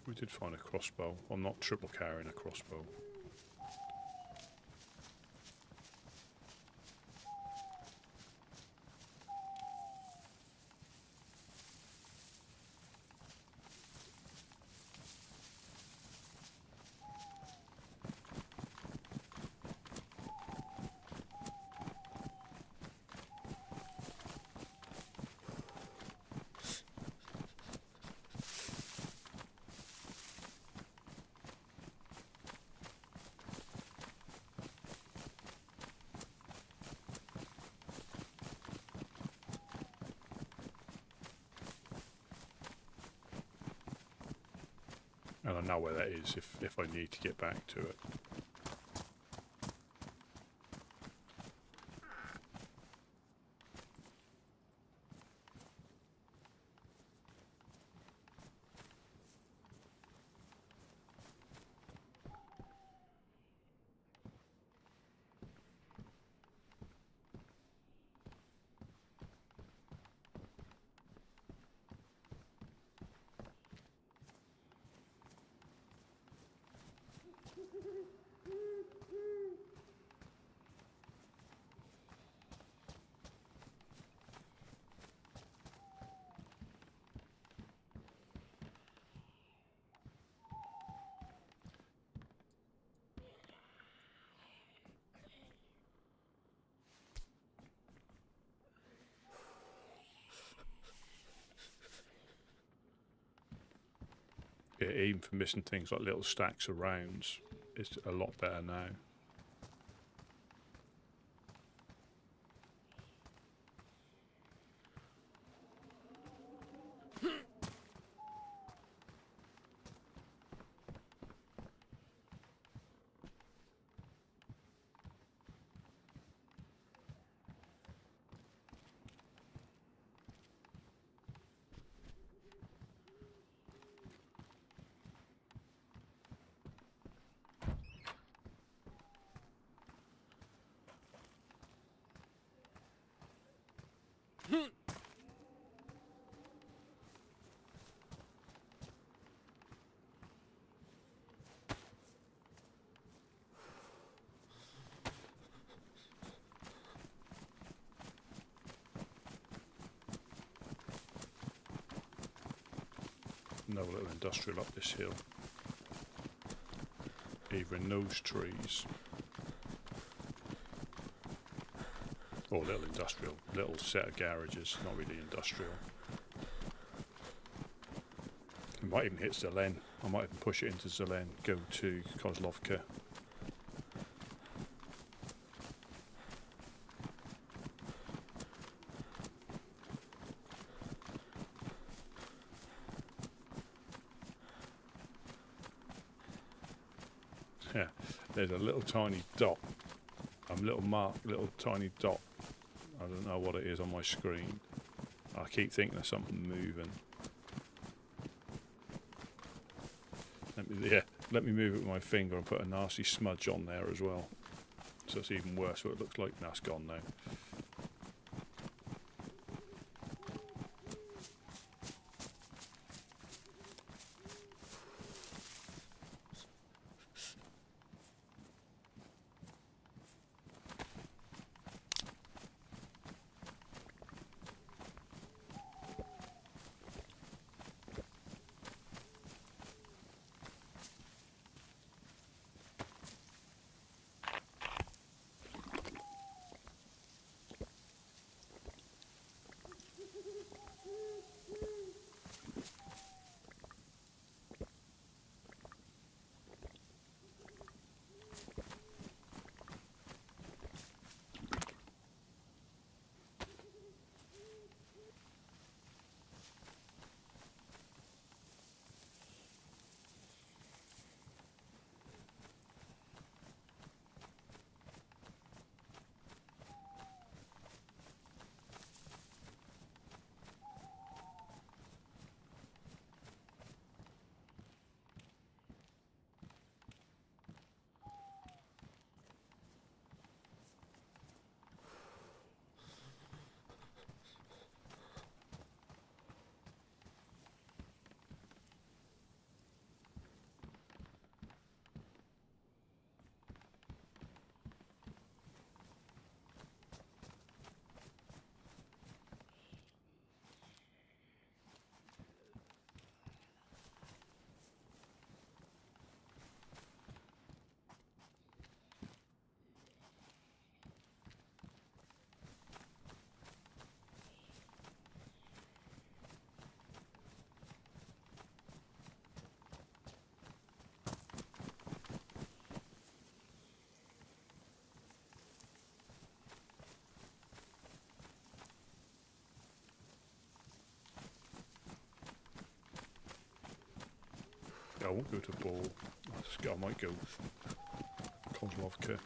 We did find a crossbow. I'm not triple carrying a crossbow. And I know where that is if I need to get back to it. even for missing things like little stacks of rounds, it's a lot better now. Another little industrial up this hill. Either in those trees or little industrial, little set of garages, not really industrial. We might even hit Zelen. I might even push it into Zelen, go to Kozlovka. Yeah, there's a little tiny dot. Little mark, little tiny dot. I don't know what it is on my screen. I keep thinking there's something moving. Let me move it with my finger and put a nasty smudge on there as well. So it's even worse what it looks like. Now it's gone now. I won't go to Ball. I might go Kozlovka.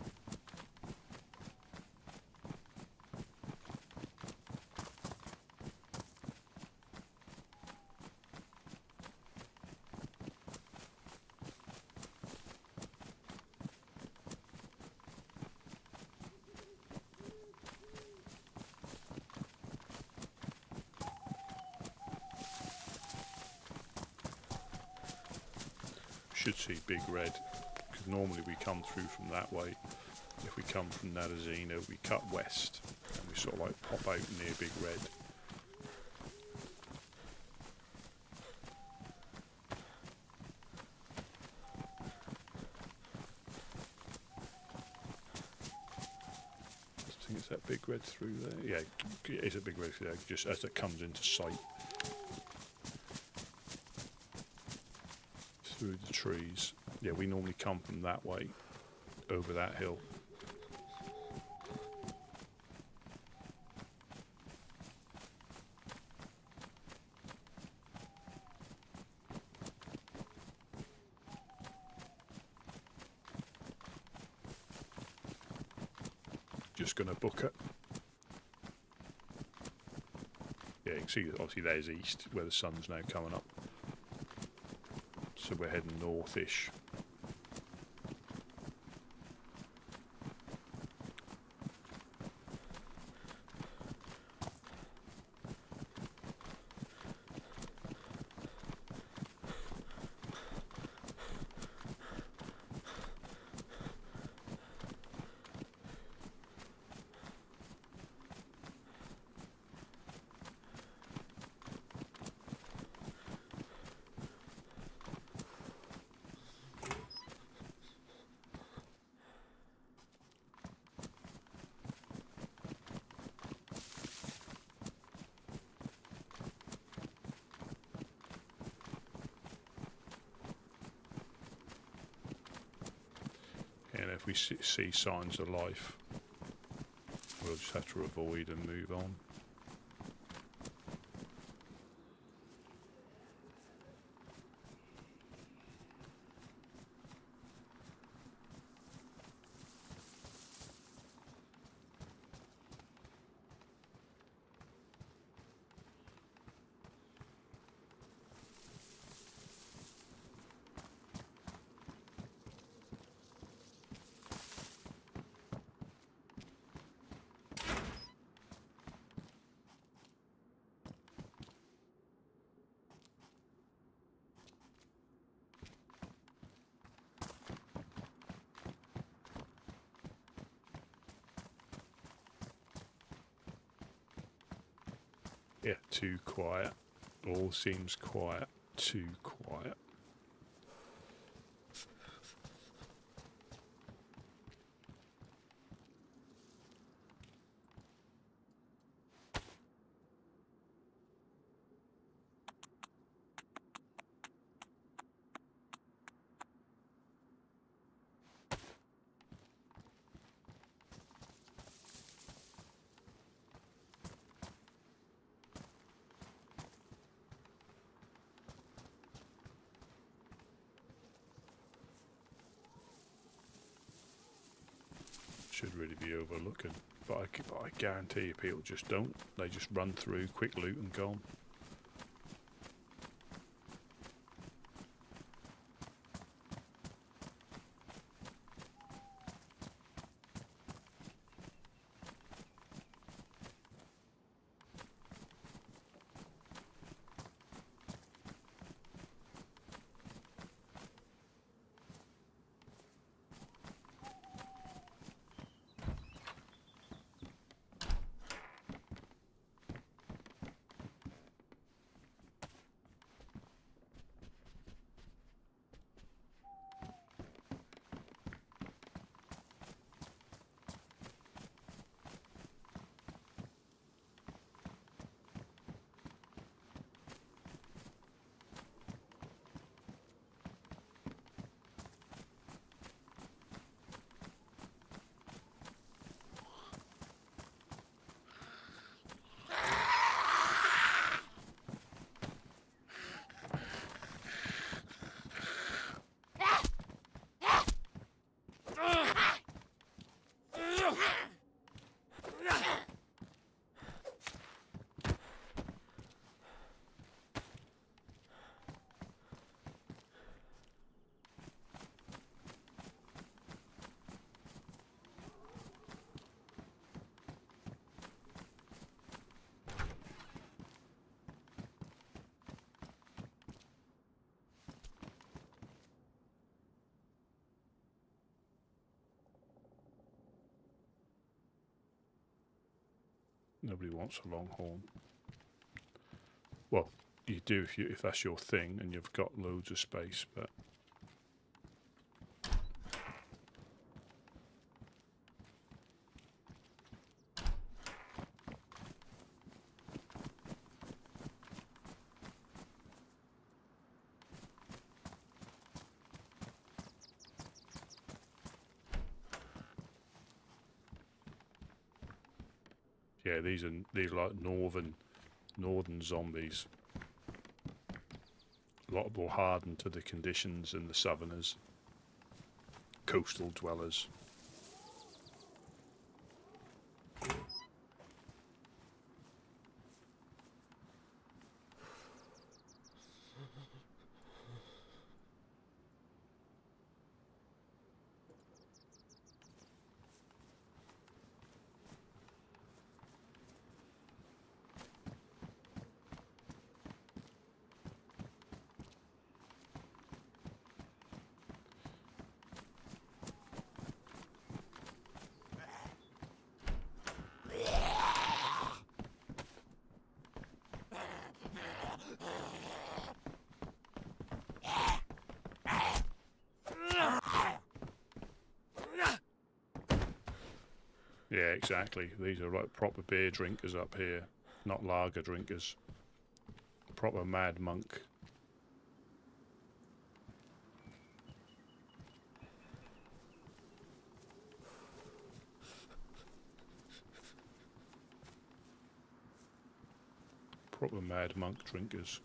Should see Big Red, because normally we come through from that way. If we come from Nadazina, we cut west and we sort of like pop out near Big Red. I think it's that Big Red through there. Yeah, it is a Big Red through there, just as it comes into sight. through the trees. Yeah, we normally come from that way, over that hill. Just going to book it. Yeah, you can see obviously there's east where the sun's now coming up. So we're heading northish. And if we see signs of life, we'll just have to avoid and move on. Yeah, too quiet. All seems quiet. Too quiet. Should really be overlooking, but I guarantee you people just don't. They just run through, quick loot and gone. Nobody wants a longhorn. Well, you do if that's your thing and you've got loads of space, but Yeah, these are like northern zombies. A lot more hardened to the conditions than the southerners, coastal dwellers. Yeah, exactly. These are like proper beer drinkers up here, not lager drinkers. Proper mad monk. Proper mad monk drinkers.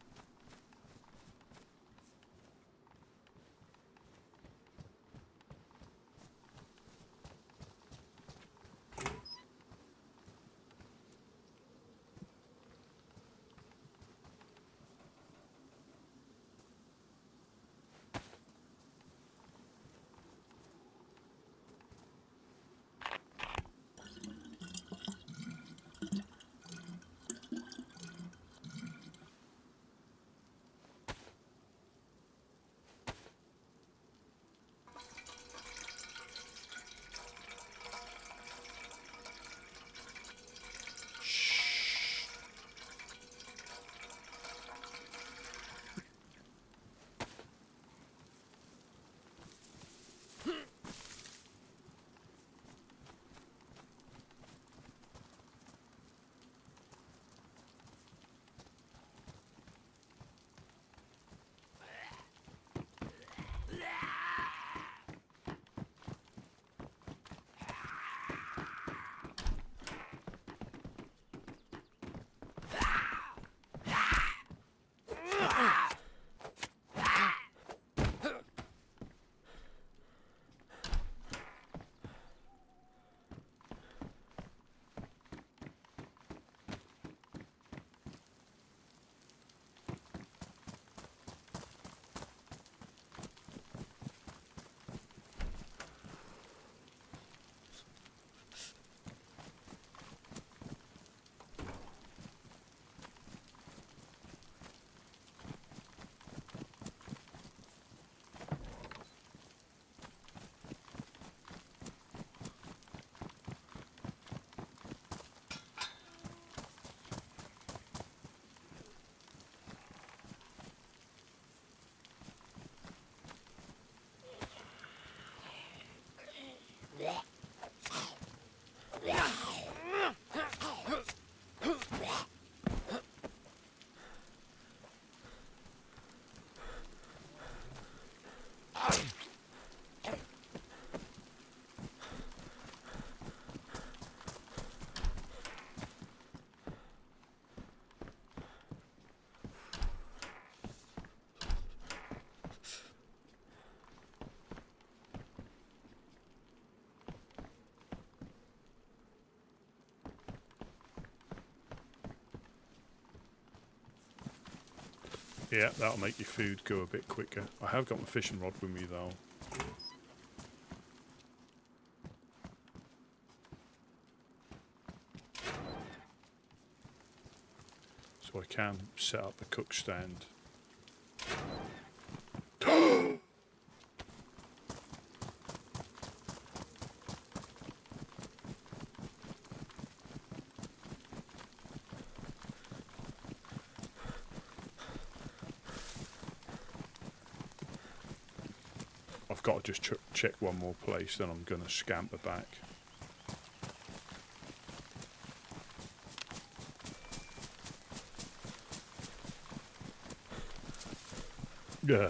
Yeah, that'll make your food go a bit quicker. I have got my fishing rod with me though. So I can set up the cook stand. I've got to just check one more place, then I'm going to scamper back. Yeah.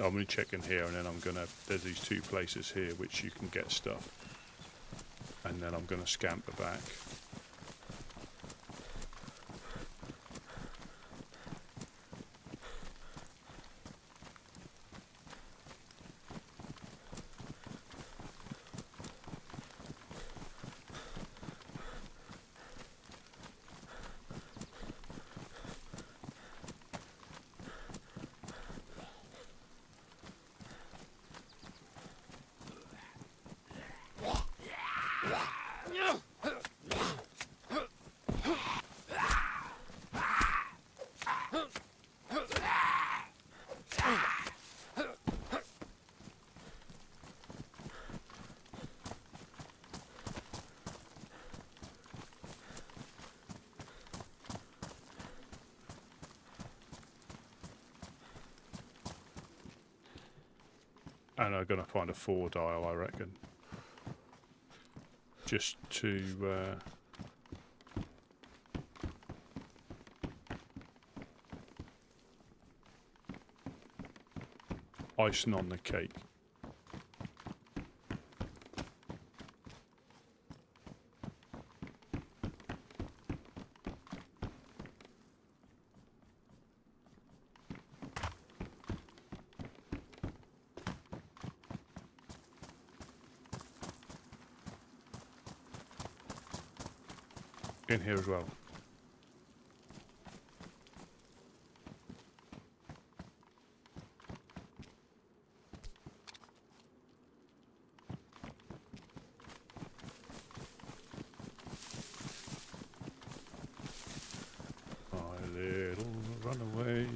I'm going to check in here, and then I'm going to, there's these two places here which you can get stuff, and then I'm going to scamper back. And I'm going to find a 4 dial, I reckon. Just to... icing on the cake. In here as well. My little runaway.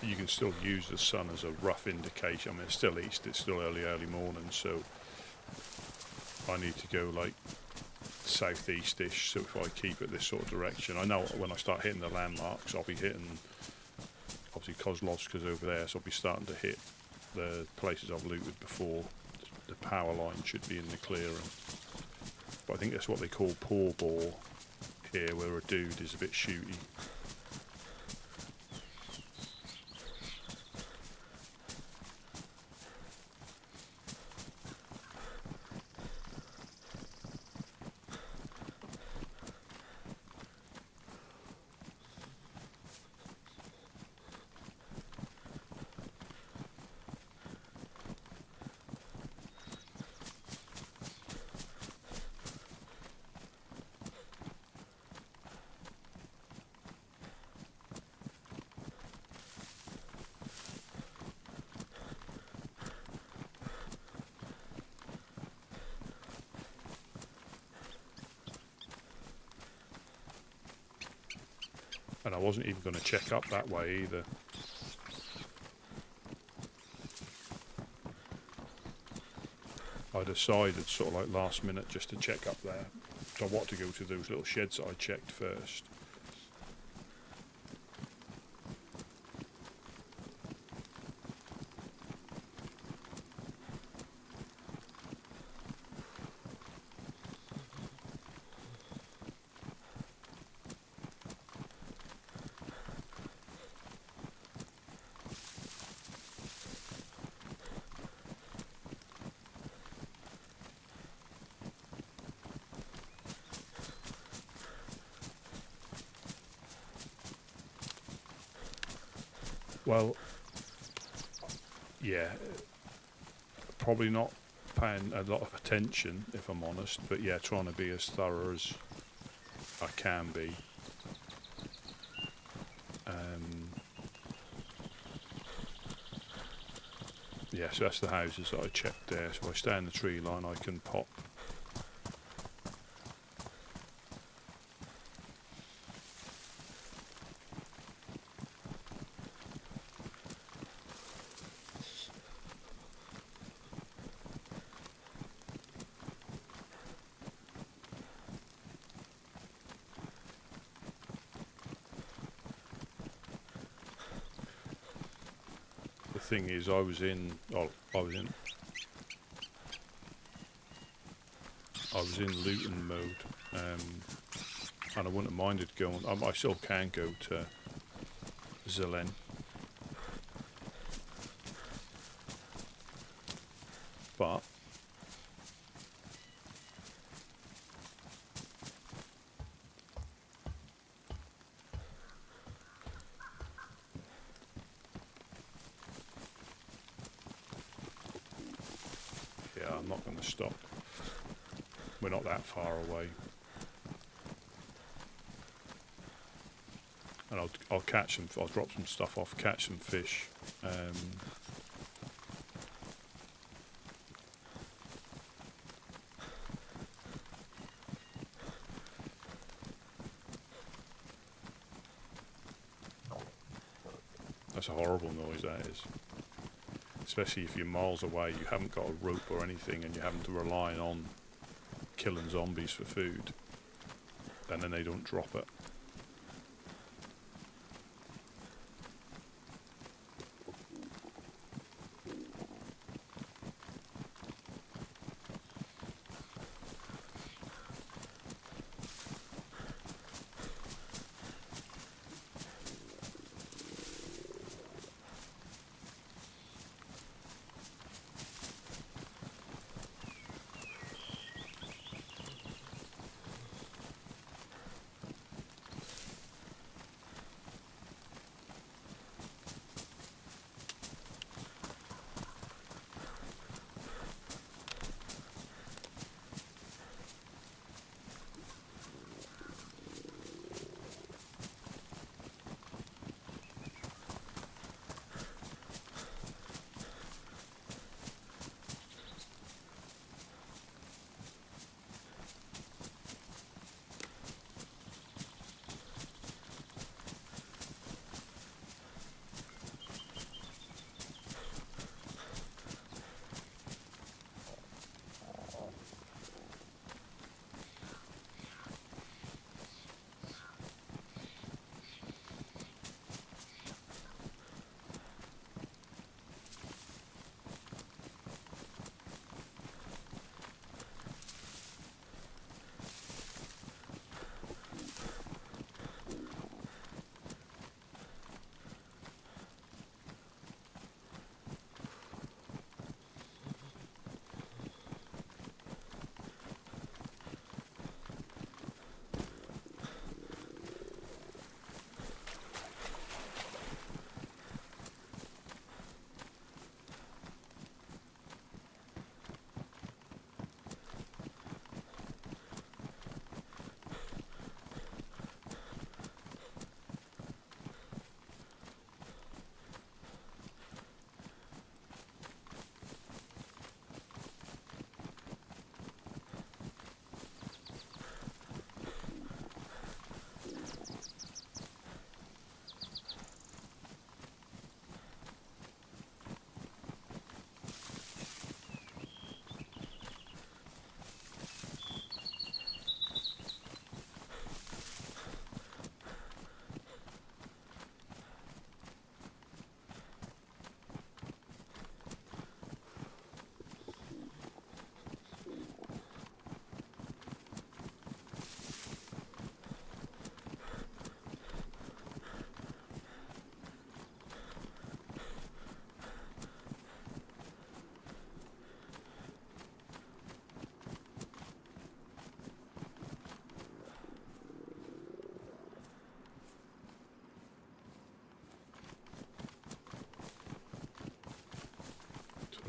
You can still use the sun as a rough indication. I mean, it's still east, it's still early morning, so I need to go like southeast-ish, so if I keep it this sort of direction. I know when I start hitting the landmarks, I'll be hitting, obviously Kozlovska's over there, so I'll be starting to hit the places I've looted before. The power line should be in the clearing. But I think that's what they call poor bore here, where a dude is a bit shooty. And I wasn't even going to check up that way either. I decided sort of like last minute just to check up there. So I want to go to those little sheds that I checked first. Well, yeah, probably not paying a lot of attention, if I'm honest, but yeah, trying to be as thorough as I can be. Yeah, so that's the houses that I checked there. So if I stay in the tree line, I can pop. The thing is, I was in looting mode, and I wouldn't have minded going. I still can go to Zelen, but yeah, I'm not going to stop. We're not that far away. And I'll catch some. I'll drop some stuff off, catch some fish. That's a horrible noise, that is. Especially if you're miles away, you haven't got a rope or anything, and you're having to rely on killing zombies for food, and then they don't drop it.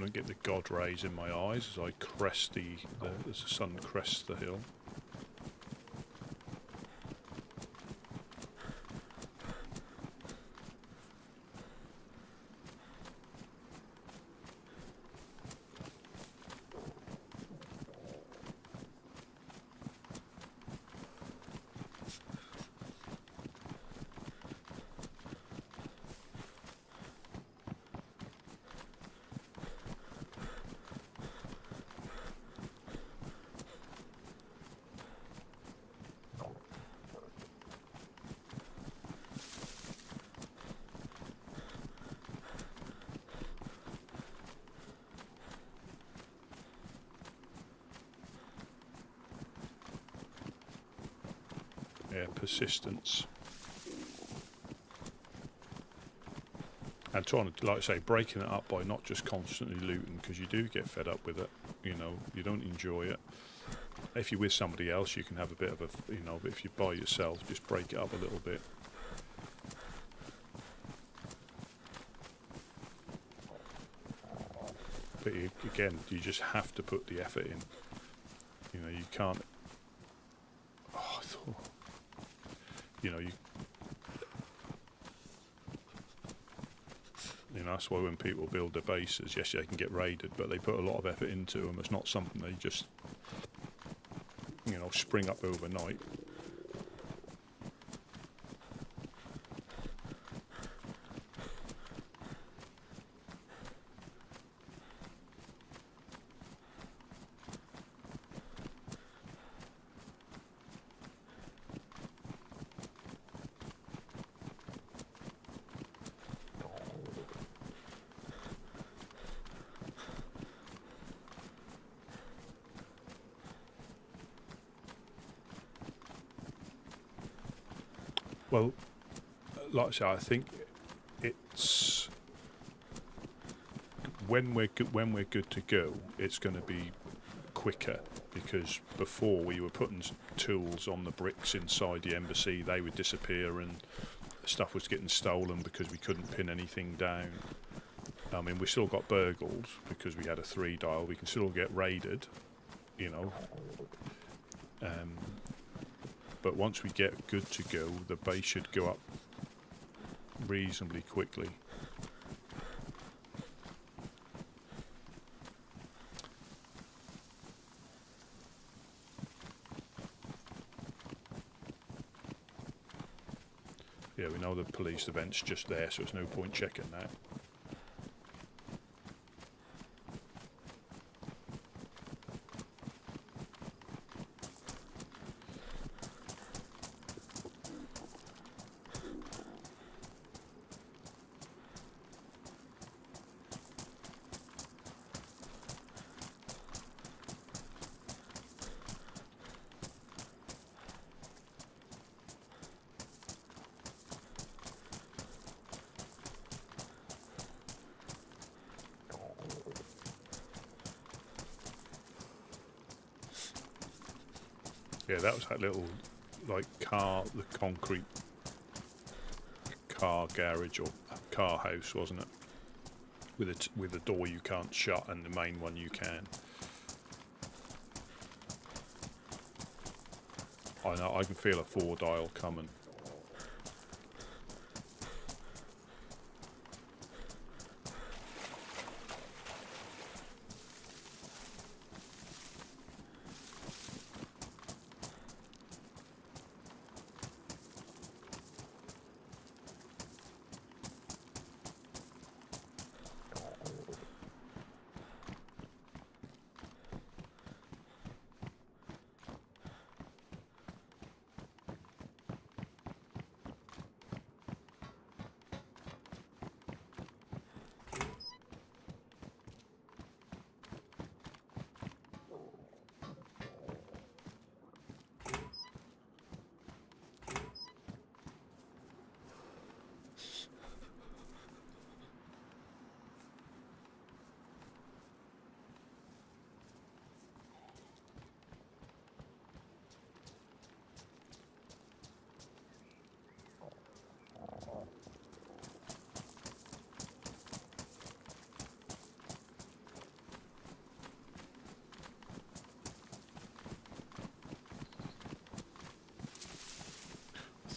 don't get the god rays in my eyes as I crest as the sun crests the hill. Yeah, persistence. And trying to, like I say, breaking it up by not just constantly looting, because you do get fed up with it. You know, you don't enjoy it. If you're with somebody else, you can have a bit of a, you know, but if you're by yourself, just break it up a little bit. But again, you just have to put the effort in. You know, you can't. Oh, I thought. You know, that's why when people build their bases, yes, they can get raided, but they put a lot of effort into them. It's not something they just, you know, spring up overnight. Well, like I say, I think it's when we're good to go, it's going to be quicker, because before we were putting tools on the bricks inside the embassy, they would disappear and stuff was getting stolen because we couldn't pin anything down. I mean, we still got burgled because we had a 3-dial. We can still get raided, you know. But once we get good to go, the base should go up reasonably quickly. Yeah, we know the police event's just there, so there's no point checking that. Yeah, that was that little, like, the concrete car garage or car house, wasn't it? With a door you can't shut and the main one you can. I know, I can feel a 4-dial coming.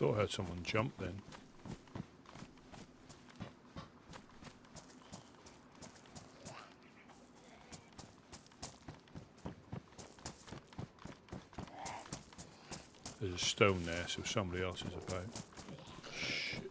thought I heard someone jump then. There's a stone there, so somebody else is about. Shit.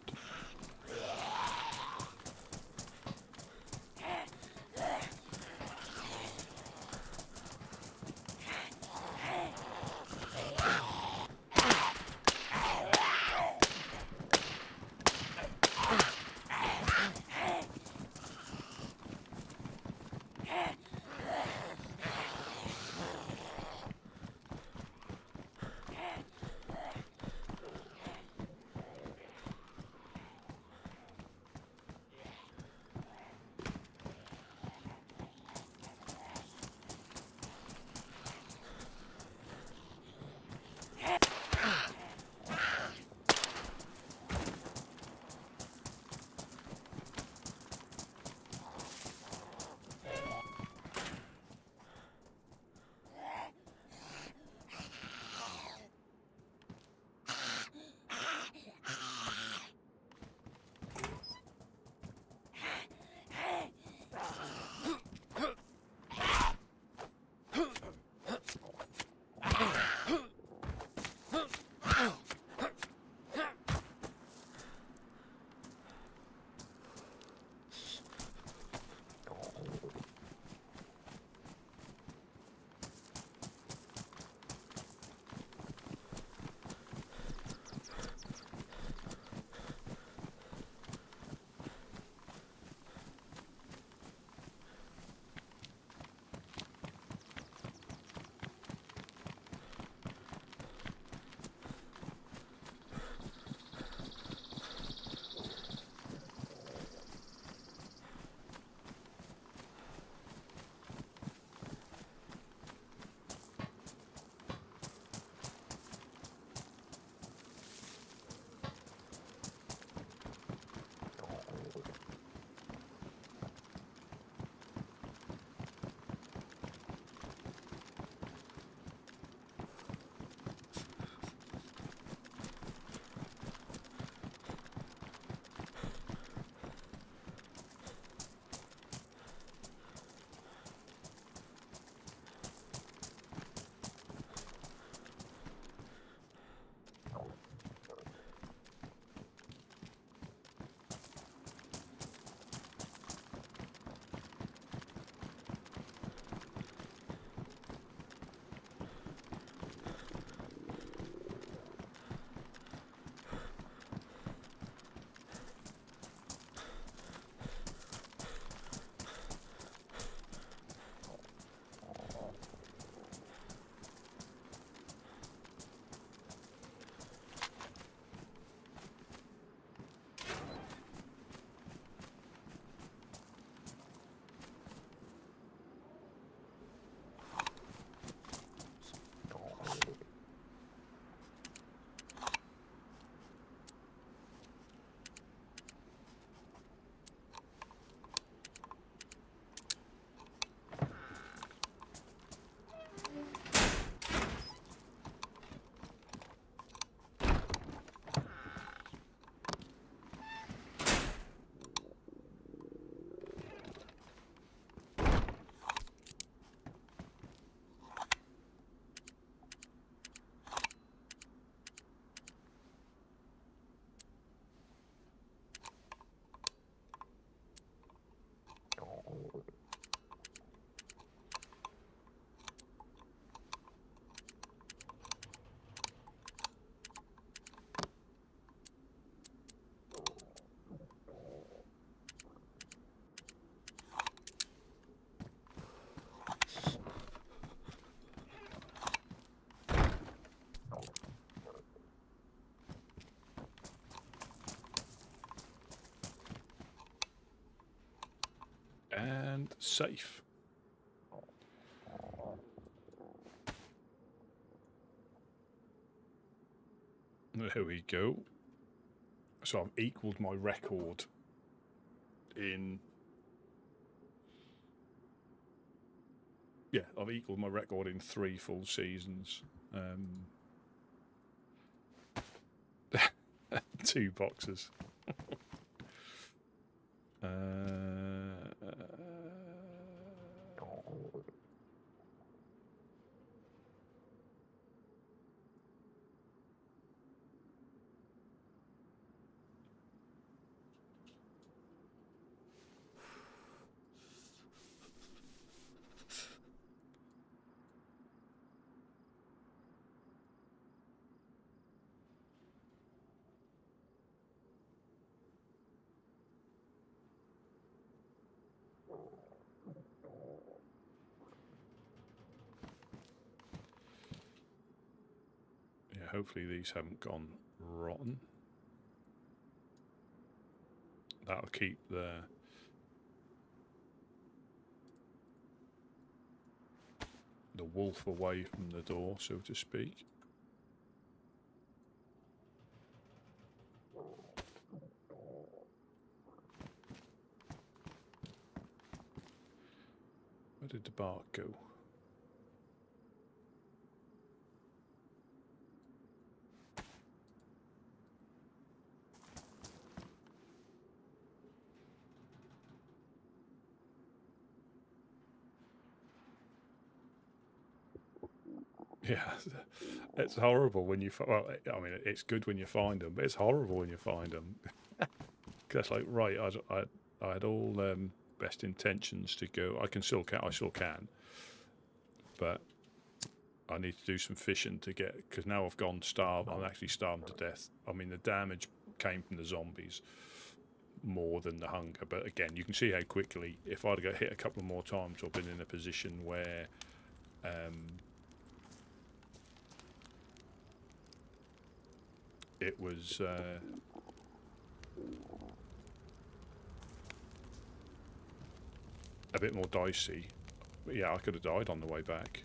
And safe. There we go. So I've equalled my record in... Yeah, I've equalled my record in 3 full seasons. 2 boxes. Yeah, hopefully these haven't gone rotten. That'll keep the wolf away from the door, so to speak. Where did the bark go? Yeah, it's horrible when you. Well, I mean, it's good when you find them, but it's horrible when you find them. That's like, right. I had all best intentions to go. I still can, but I need to do some fishing to get, because now I've gone starved. I'm actually starving to death. I mean, the damage came from the zombies more than the hunger, but again, you can see how quickly, if I'd got hit a couple more times or been in a position where it was a bit more dicey. But yeah, I could have died on the way back.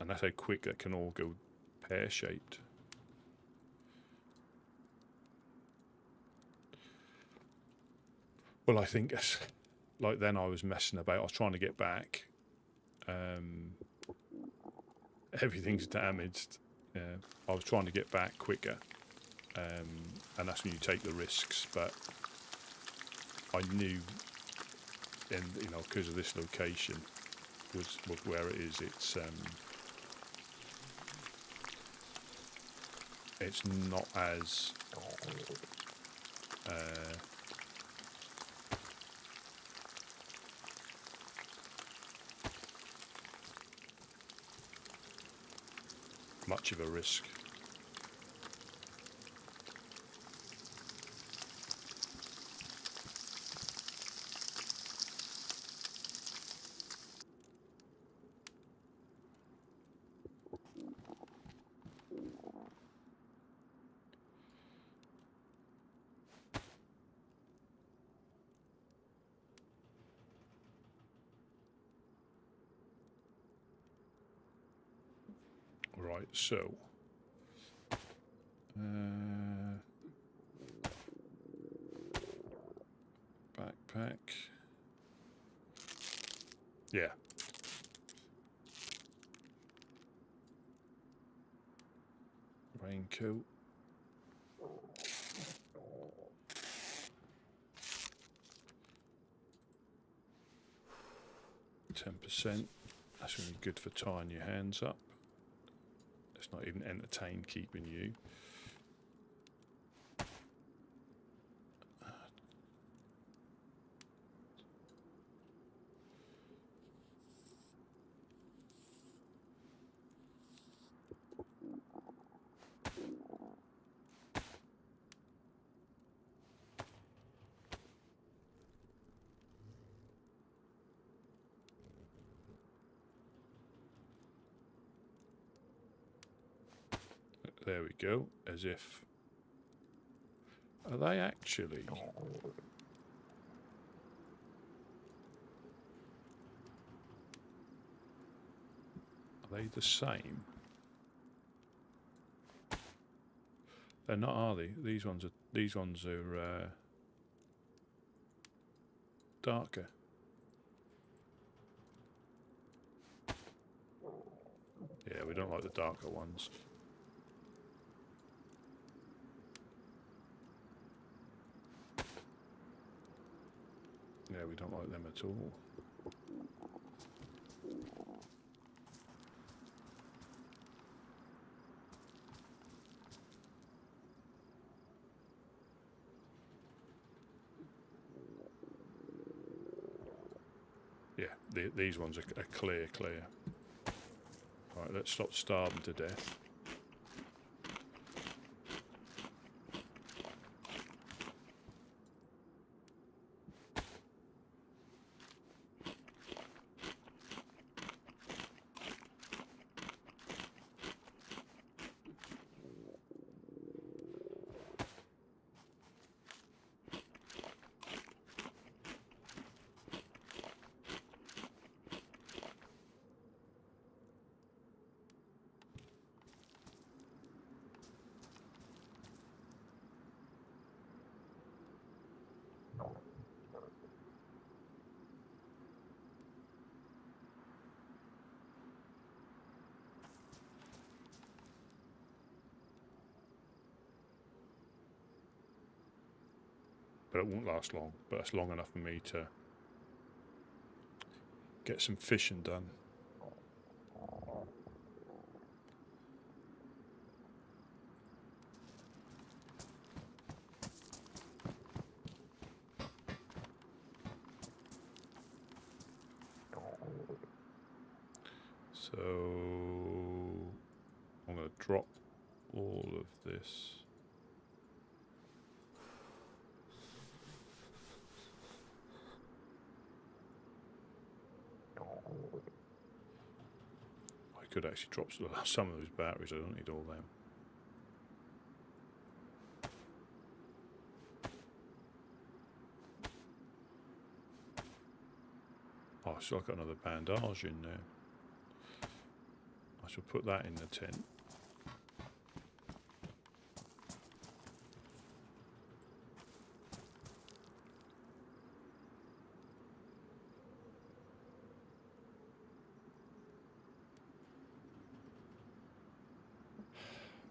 And that's how quick that can all go pear-shaped. Well, I think, like, then I was messing about. I was trying to get back. Everything's damaged. I was trying to get back quicker. And that's when you take the risks. But I knew, and you know, because of this location was where it is, it's not as much of a risk. Right, so backpack. Yeah. Raincoat. %. That's really good for tying your hands up. It's not even entertained keeping you. There we go, as if... Are they actually... Are they the same? They're not, are they? These ones are darker. we don't like the darker ones. Yeah, we don't like them at all. Yeah, these ones are clear. Right, let's stop starving to death. But it won't last long. But it's long enough for me to get some fishing done. So I'm going to drop all of this. I could actually drop some of those batteries. I don't need all them. Oh, so I've got another bandage in there. I shall put that in the tent.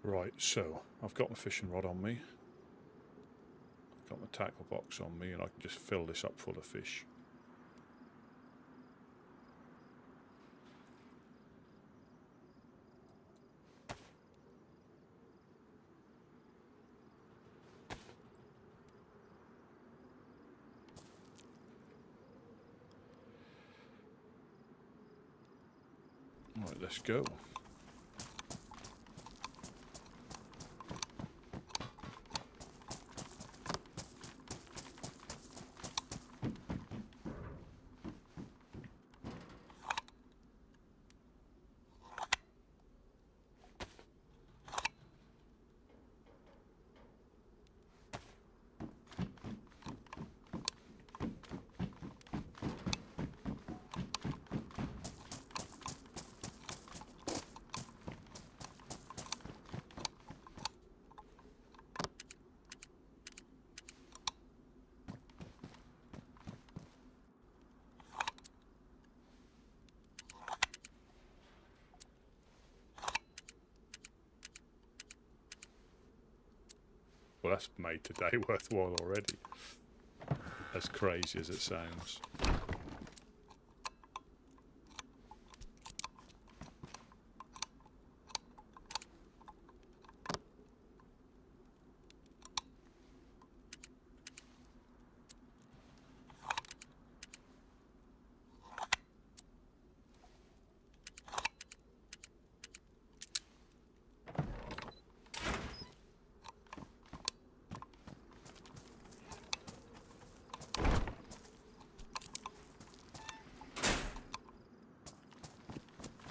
Right, so I've got my fishing rod on me. I've got my tackle box on me, and I can just fill this up full of fish. Right, let's go. Well, that's made today worthwhile already. As crazy as it sounds.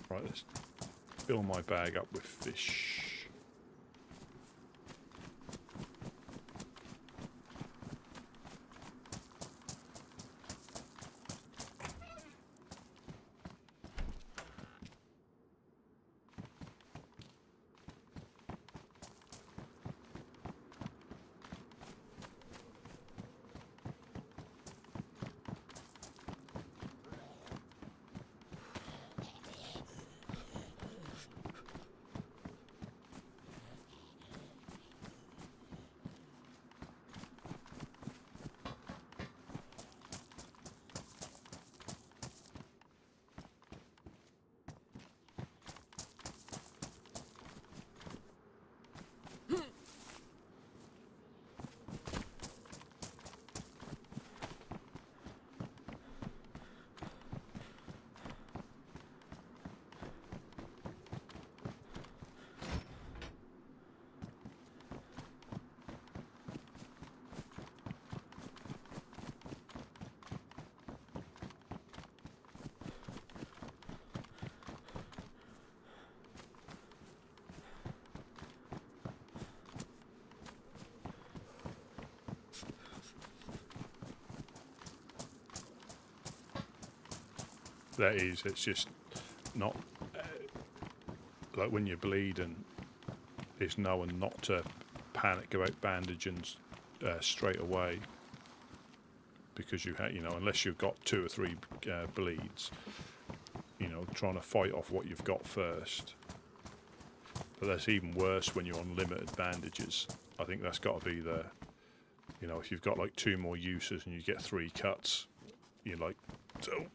Right, let's fill my bag up with fish. That is, it's just not like when you're bleeding, it's knowing not to panic about bandaging straight away, because you know, unless you've got 2 or 3 bleeds, you know, trying to fight off what you've got first. But that's even worse when you're on limited bandages. I think that's got to be the, you know, if you've got like 2 more uses and you get 3 cuts, you're like, oh.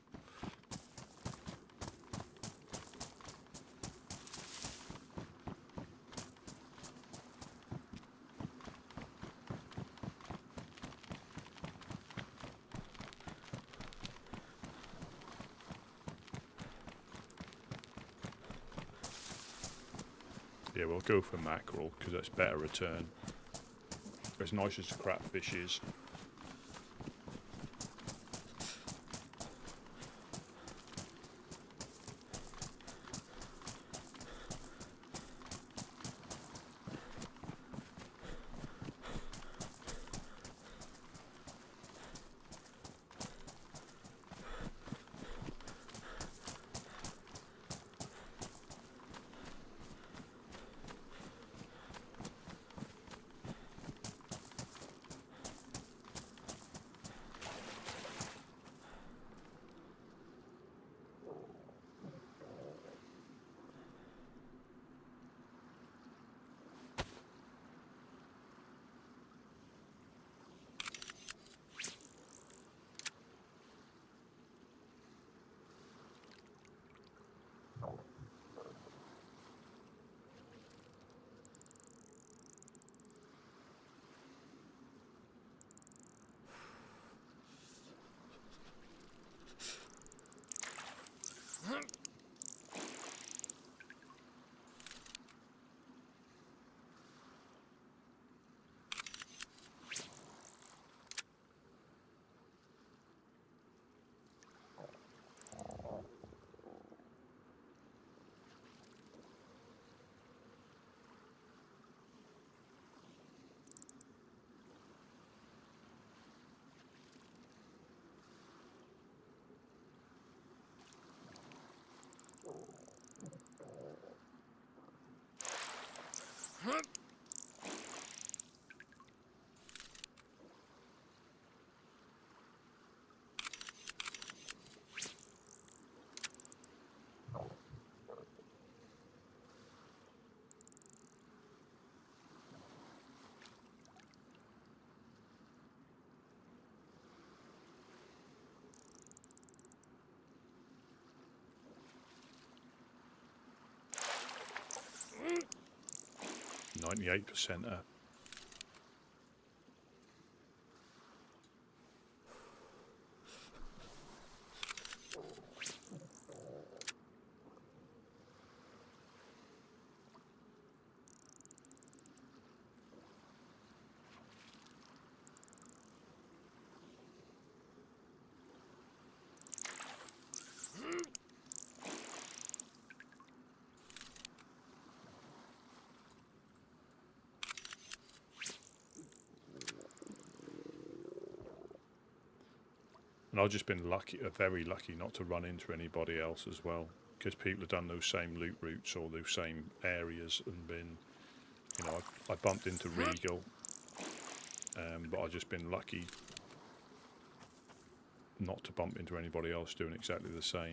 Yeah, we'll go for mackerel because that's better return. As nice as the crayfish is. Mm. 98% up. And I've just been lucky, very lucky, not to run into anybody else as well, because people have done those same loot routes or those same areas and been, you know, I bumped into Regal, but I've just been lucky not to bump into anybody else doing exactly the same.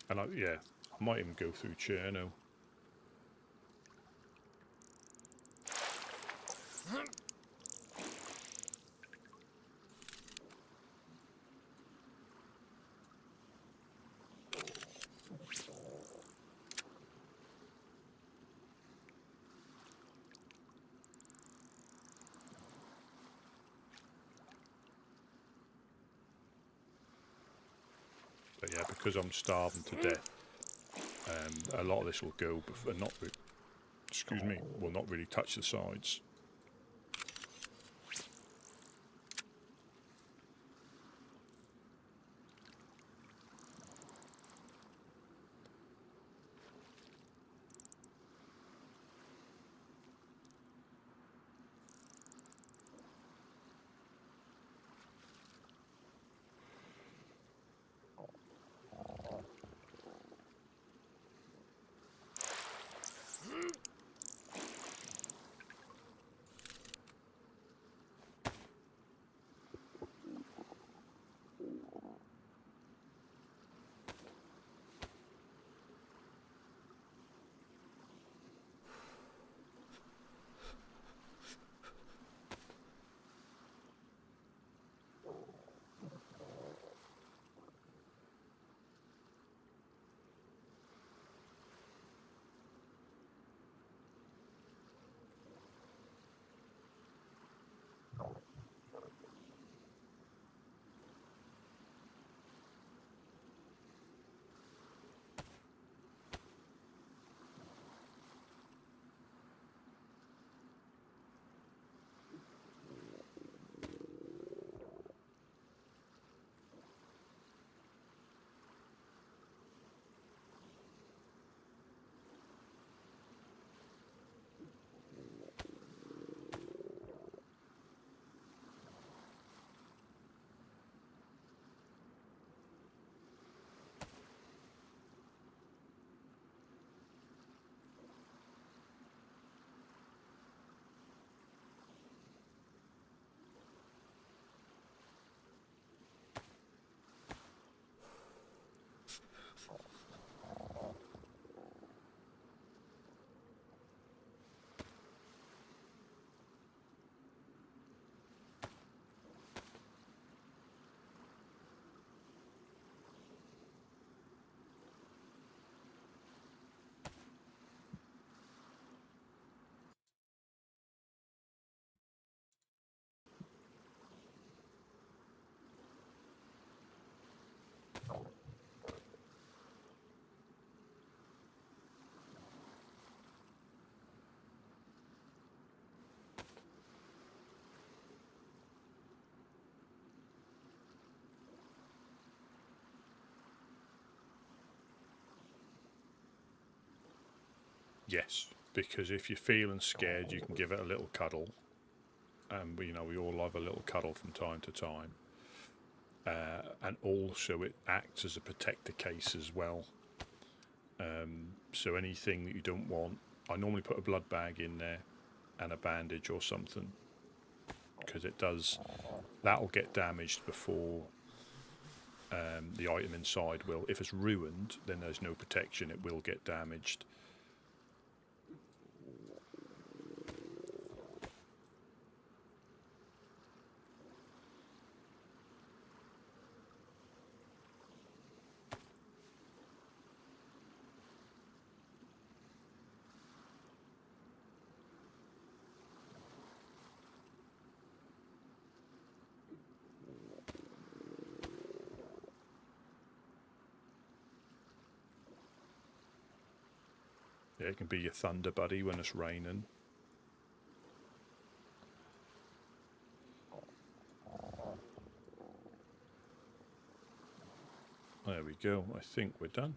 And yeah, I might even go through Chernarus. But yeah, because I'm starving to death, a lot of this will go before, will not really touch the sides. Yes, because if you're feeling scared, you can give it a little cuddle. And we all love a little cuddle from time to time. And also it acts as a protector case as well. So anything that you don't want, I normally put a blood bag in there and a bandage or something, because that'll get damaged before the item inside will. If it's ruined, then there's no protection, it will get damaged. Yeah, it can be your thunder buddy when it's raining. There we go. I think we're done.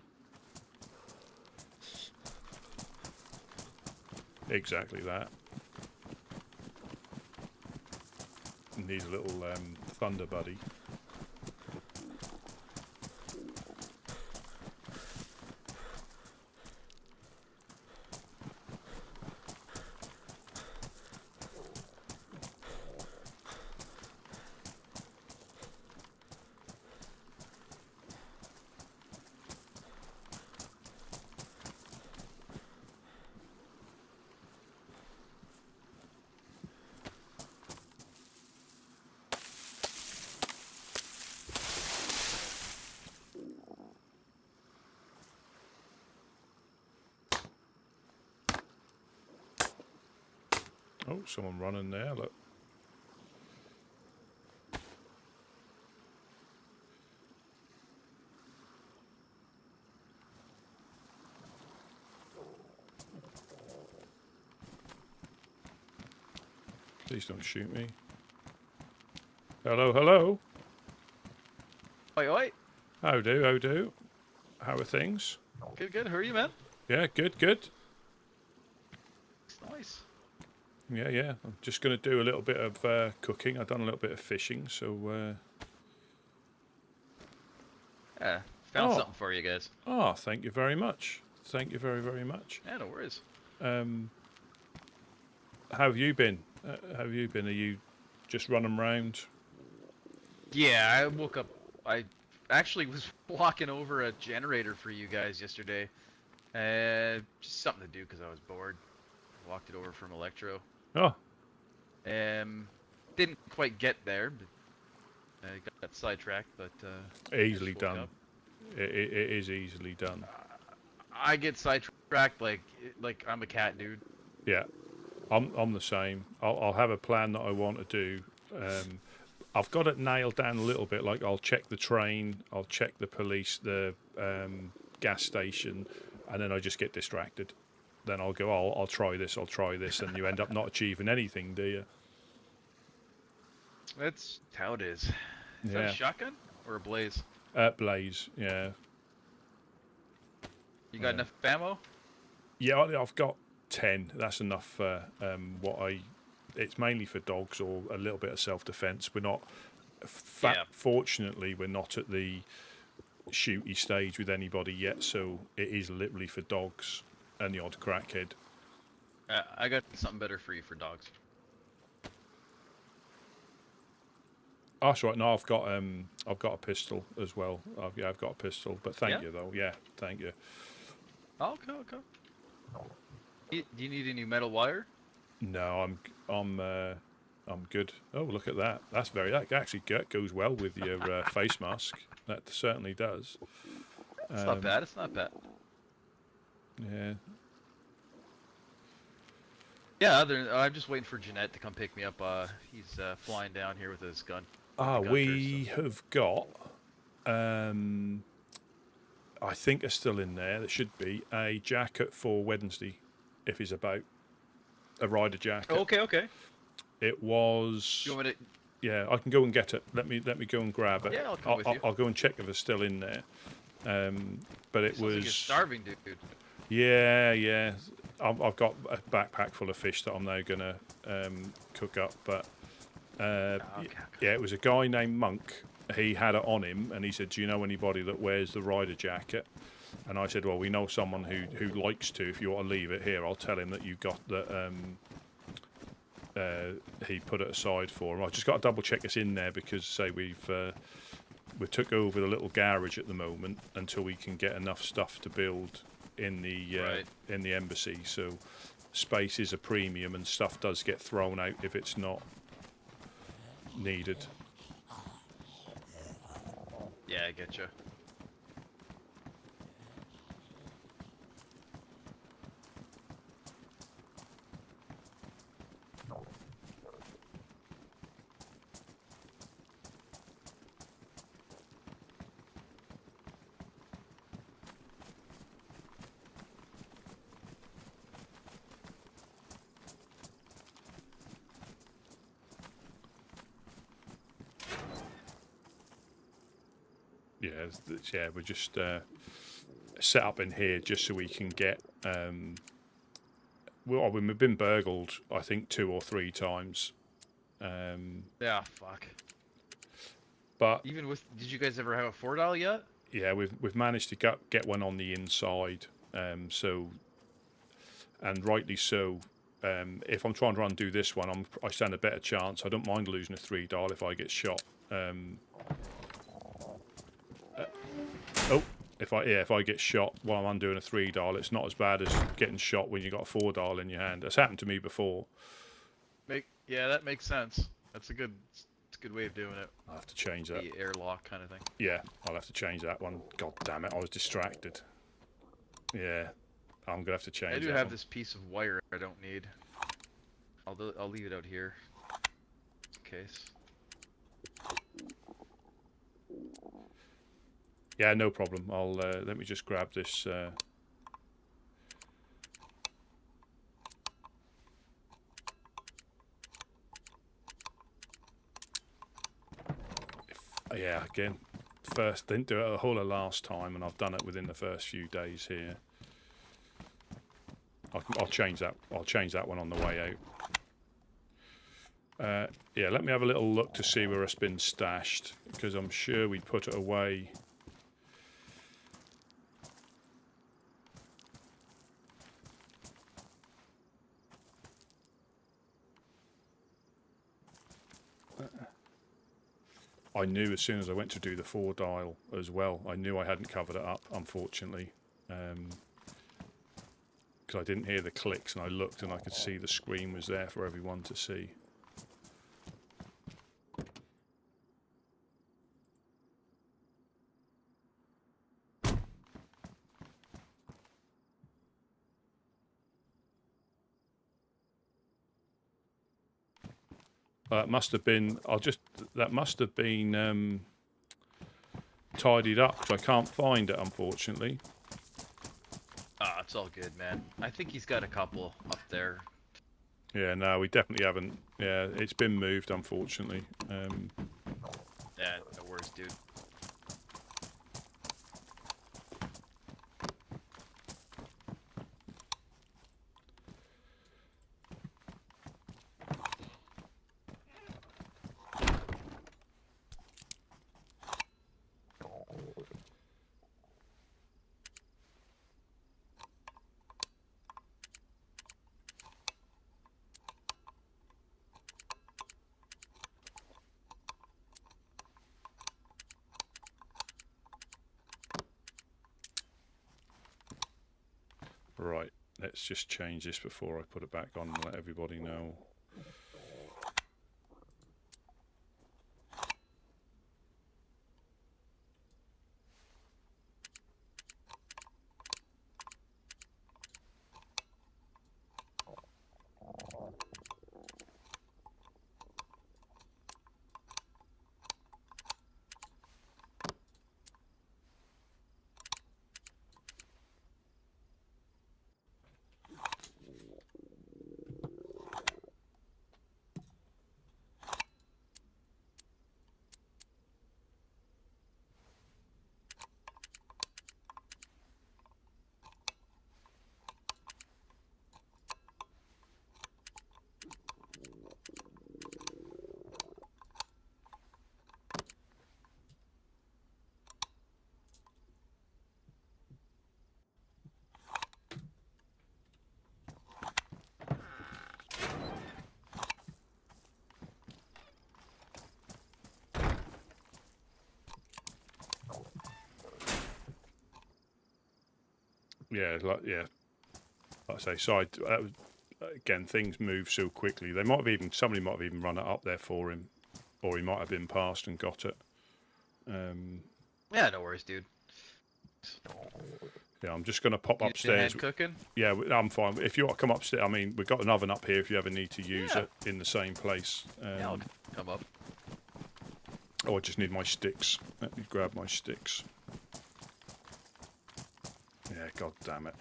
Exactly that. Needs a little thunder buddy. Oh, someone running there, look. Please don't shoot me. Hello, hello. Oi, oi. How do? How are things? Good, good. Who are you, man? Yeah, good, good. Nice. Yeah. I'm just going to do a little bit of cooking. I've done a little bit of fishing, so... Yeah, found something for you guys. Oh, thank you very much. Thank you very, very much. Yeah, no worries. How have you been? Are you just running around? Yeah, I woke up. I actually was walking over a generator for you guys yesterday. Just something to do because I was bored. Walked it over from Electro. Oh. Didn't quite get there, but I got sidetracked. But Easily done. It is easily done. I get sidetracked like I'm a cat, dude. Yeah, I'm the same. I'll have a plan that I want to do. I've got it nailed down a little bit. Like I'll check the train, I'll check the police, the gas station, and then I just get distracted. Then I'll go, oh, I'll try this, and you end up not achieving anything, do you? That's how it is. Is that a shotgun or a blaze? Blaze, yeah. You got enough ammo? Yeah, I've got 10. That's enough for it's mainly for dogs or a little bit of self-defense. We're not, fortunately, we're not at the shooty stage with anybody yet, so it is literally for dogs and the odd crackhead. I got something better for you for dogs. Oh, that's right. No, I've got a pistol as well. I've got a pistol. But thank you though. Yeah, thank you. Okay. Do you need any metal wire? No, I'm good. Oh, look at that. That actually goes well with your face mask. That certainly does. It's not bad. It's not bad. Yeah. Yeah. I'm just waiting for Jeanette to come pick me up. He's flying down here with his gun. We have got. I think they're still in there. There should be a jacket for Wednesday, if he's about. A rider jacket. Oh, okay. It was. You want me to... Yeah, I can go and get it. Let me go and grab it. Yeah, I'll come with you. I'll go and check if it's still in there. But it was. Like you're starving, dude. Yeah. I've got a backpack full of fish that I'm now gonna cook up. But yeah, it was a guy named Monk. He had it on him, and he said, "Do you know anybody that wears the rider jacket?" And I said, "Well, we know someone who likes to. If you want to leave it here, I'll tell him that you got that. He put it aside for him. I just got to double check it's in there because, say, we took over the little garage at the moment until we can get enough stuff to build in the embassy. So space is a premium, and stuff does get thrown out if it's not needed." Yeah, I get you. Yeah, we're just set up in here just so we can get. We've been burgled, I think, 2 or 3 times. Yeah, fuck. But even with, did you guys ever have a $4 yet? Yeah, we've managed to get one on the inside. So, and rightly so. If I'm trying to undo this one, I stand a better chance. I don't mind losing a $3 if I get shot. If I get shot while I'm undoing a $3, it's not as bad as getting shot when you got a $4 in your hand. That's happened to me before. Yeah, that makes sense. It's a good way of doing it. I'll have to change that. The airlock kind of thing. Yeah, I'll have to change that one. God damn it, I was distracted. Yeah, I'm gonna have to change. I do that have one. this piece of wire I don't need. I'll leave it out here. In case. Yeah, no problem. I'll let me just grab this. Yeah, again, first didn't do it a whole last time, and I've done it within the first few days here. I'll change that. I'll change that one on the way out. Yeah, let me have a little look to see where it's been stashed, because I'm sure we put it away. I knew as soon as I went to do the 4-dial as well, I knew I hadn't covered it up, unfortunately. Because I didn't hear the clicks, and I looked and I could see the screen was there for everyone to see. That must have been. That must have been tidied up, because I can't find it, unfortunately. Ah, it's all good, man. I think he's got a couple up there. Yeah, no, we definitely haven't. Yeah, it's been moved, unfortunately. Yeah, no worries, dude. Right, let's just change this before I put it back on and let everybody know. Yeah, like I say, again, things move so quickly. Somebody might have even run it up there for him, or he might have been past and got it. Yeah, no worries, dude. Yeah, I'm just going to pop You upstairs. hand cooking? Yeah, I'm fine. If you want to come upstairs, I mean, we've got an oven up here if you ever need to use it in the same place. Yeah, I'll come up. Oh, I just need my sticks. Let me grab my sticks. Yeah, god damn it.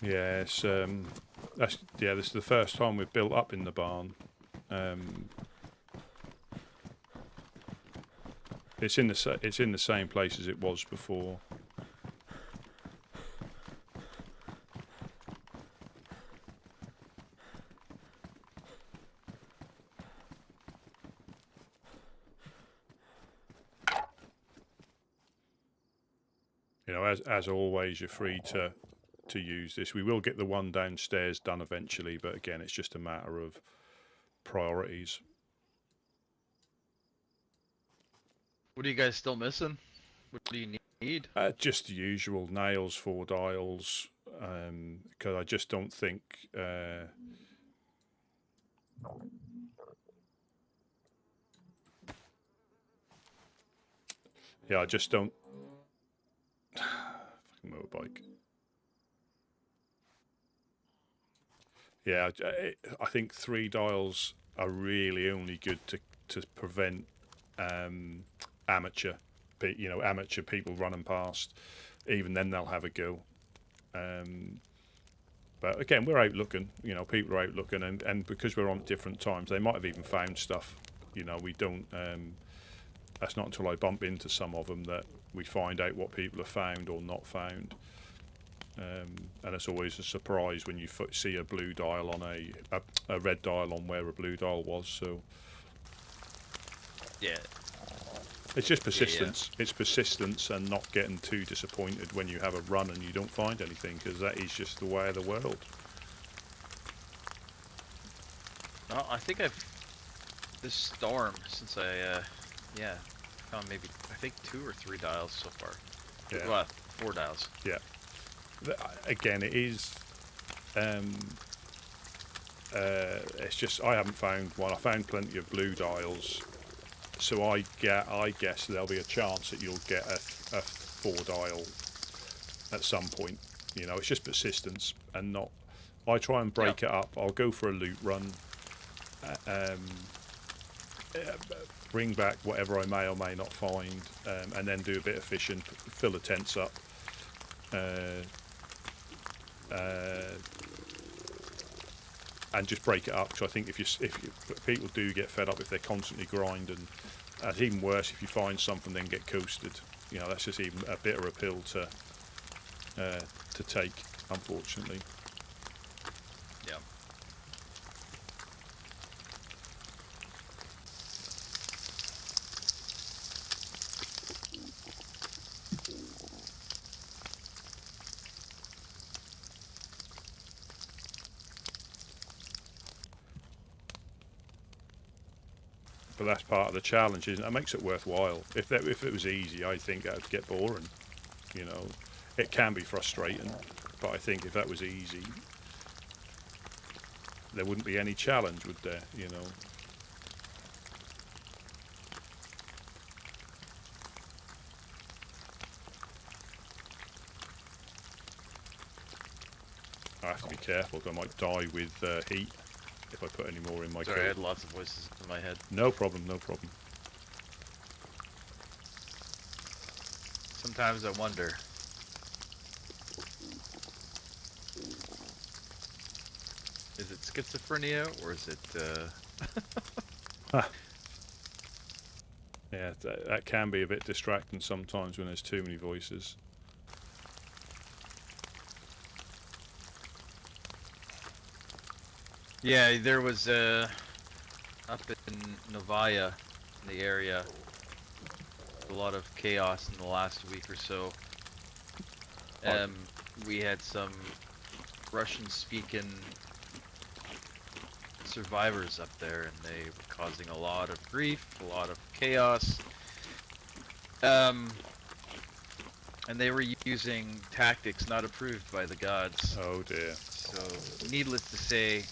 Yeah, this is the first time we've built up in the barn. It's in the same place as it was before. You know, as always, you're free to use this. We will get the one downstairs done eventually, but again, it's just a matter of priorities. What are you guys still missing? What do you need? Just the usual nails, 4 dials, because I just don't think. Yeah, I just don't. Fucking motorbike. Yeah, I think 3 dials are really only good to prevent amateur people running past. Even then, they'll have a go. But again, we're out looking. You know, people are out looking, and because we're on at different times, they might have even found stuff. You know, we don't. That's not until I bump into some of them that we find out what people have found or not found. And it's always a surprise when you see a blue dial on a red dial on where a blue dial was. So Yeah. it's just persistence. It's persistence and not getting too disappointed when you have a run and you don't find anything, because that is just the way of the world. No, I think this storm, since I found maybe, I think 2 or 3 dials so far. Yeah. Well, 4 dials. Yeah. Again, it is. It's just I haven't found one. I found plenty of blue dials, so I guess there'll be a chance that you'll get a 4 dial at some point. You know, it's just persistence and not. I try and break it up. I'll go for a loot run. Bring back whatever I may or may not find, and then do a bit of fishing, fill the tents up. And just break it up, because I think if people do get fed up if they're constantly grinding, it's even worse if you find something then get coasted. You know, that's just even a bitterer pill to take, unfortunately. Yeah. But that's part of the challenge, isn't it? It makes it worthwhile. If it was easy, I think that would get boring. You know, it can be frustrating, but I think if that was easy, there wouldn't be any challenge, would there? You know. I have to be careful, because I might die with heat if I put any more in my Sorry, I coat. had lots of voices in my head. No problem, no problem. Sometimes I wonder. Is it schizophrenia, or is it, Yeah, that can be a bit distracting sometimes when there's too many voices. Yeah, there was, up in Novaya, in the area, a lot of chaos in the last week or so. We had some Russian-speaking survivors up there, and they were causing a lot of grief, a lot of chaos. And they were using tactics not approved by the gods. Oh dear. So, needless to say,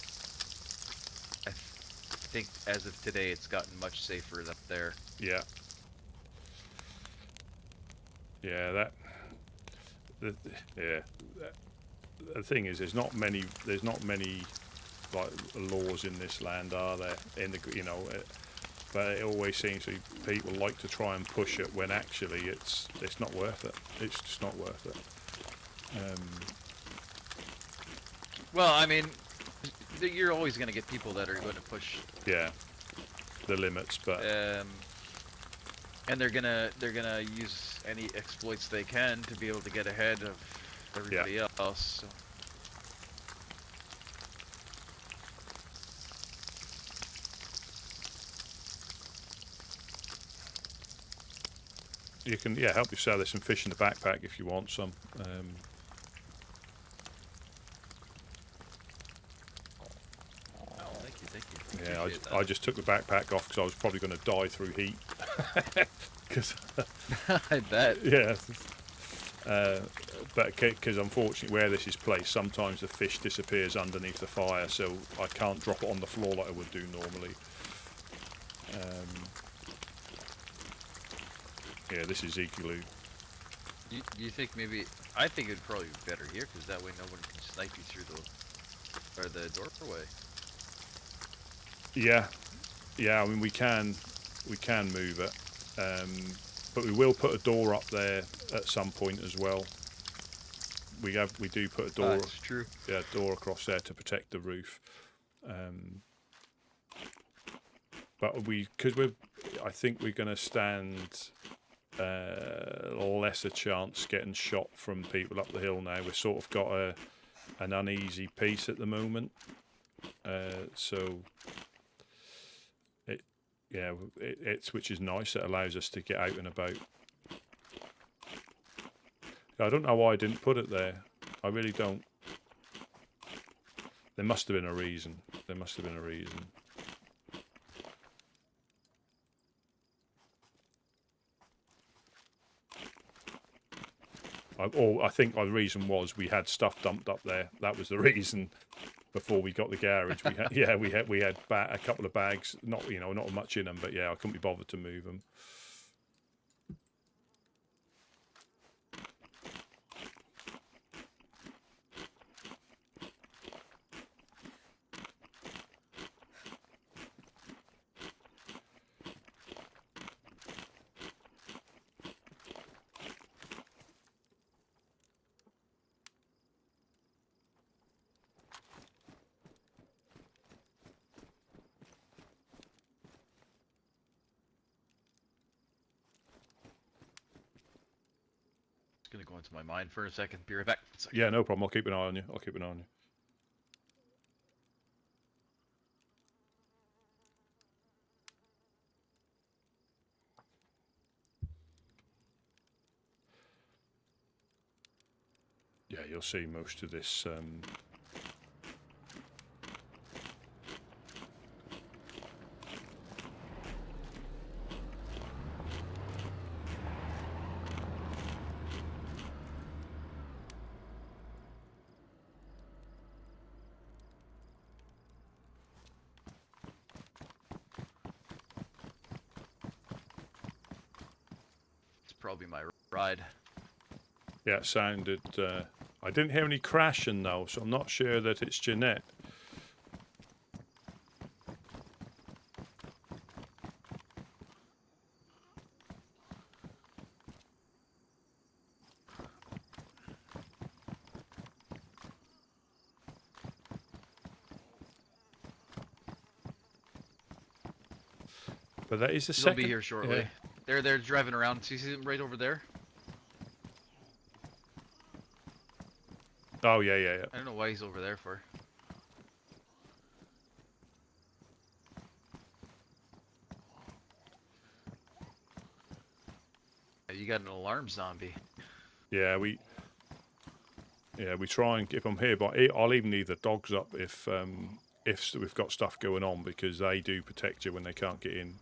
I think as of today, it's gotten much safer up there. Yeah. Yeah, the thing is, there's not many like laws in this land, are there? But it always seems to be people like to try and push it when actually it's not worth it. It's just not worth it. Well, I mean, you're always going to get people that are going to push. Yeah, the limits, but and they're gonna use any exploits they can to be able to get ahead of everybody else. So. you can help yourself. There's some fish in the backpack if you want some. Thank you. Yeah, Appreciate I just took the backpack off because I was probably going to die through heat. Cause, I bet. yeah. But because unfortunately where this is placed, sometimes the fish disappears underneath the fire, so I can't drop it on the floor like I would do normally. Yeah, this is Igloo. You think maybe? I think it'd probably be better here, because that way no one can snipe you through the doorway. Yeah, I mean we can move it, but we will put a door up there at some point as well. we do put a door. That's true. Yeah, door across there to protect the roof. But I think we're going to stand lesser chance getting shot from people up the hill now. We've sort of got an uneasy peace at the moment, so it's which is nice. It allows us to get out and about. I don't know why I didn't put it there. I really don't. There must have been a reason. There must have been a reason. I think the reason was we had stuff dumped up there. That was the reason. Before we got the garage, we had a couple of bags. Not not much in them, but yeah, I couldn't be bothered to move them. Gonna go into my mind for a second. Be right back. Yeah, no problem. I'll keep an eye on you. I'll keep an eye on you. Yeah, you'll see most of this. Probably my ride. Yeah, it sounded. I didn't hear any crashing though, so I'm not sure that it's Jeanette. But that is the second. They'll be here shortly. Yeah. They're driving around. See them right over there? Oh yeah. I don't know why he's over there for. You got an alarm zombie. Yeah, we try and if I'm here, but I'll even leave the dogs up if we've got stuff going on because they do protect you when they can't get in.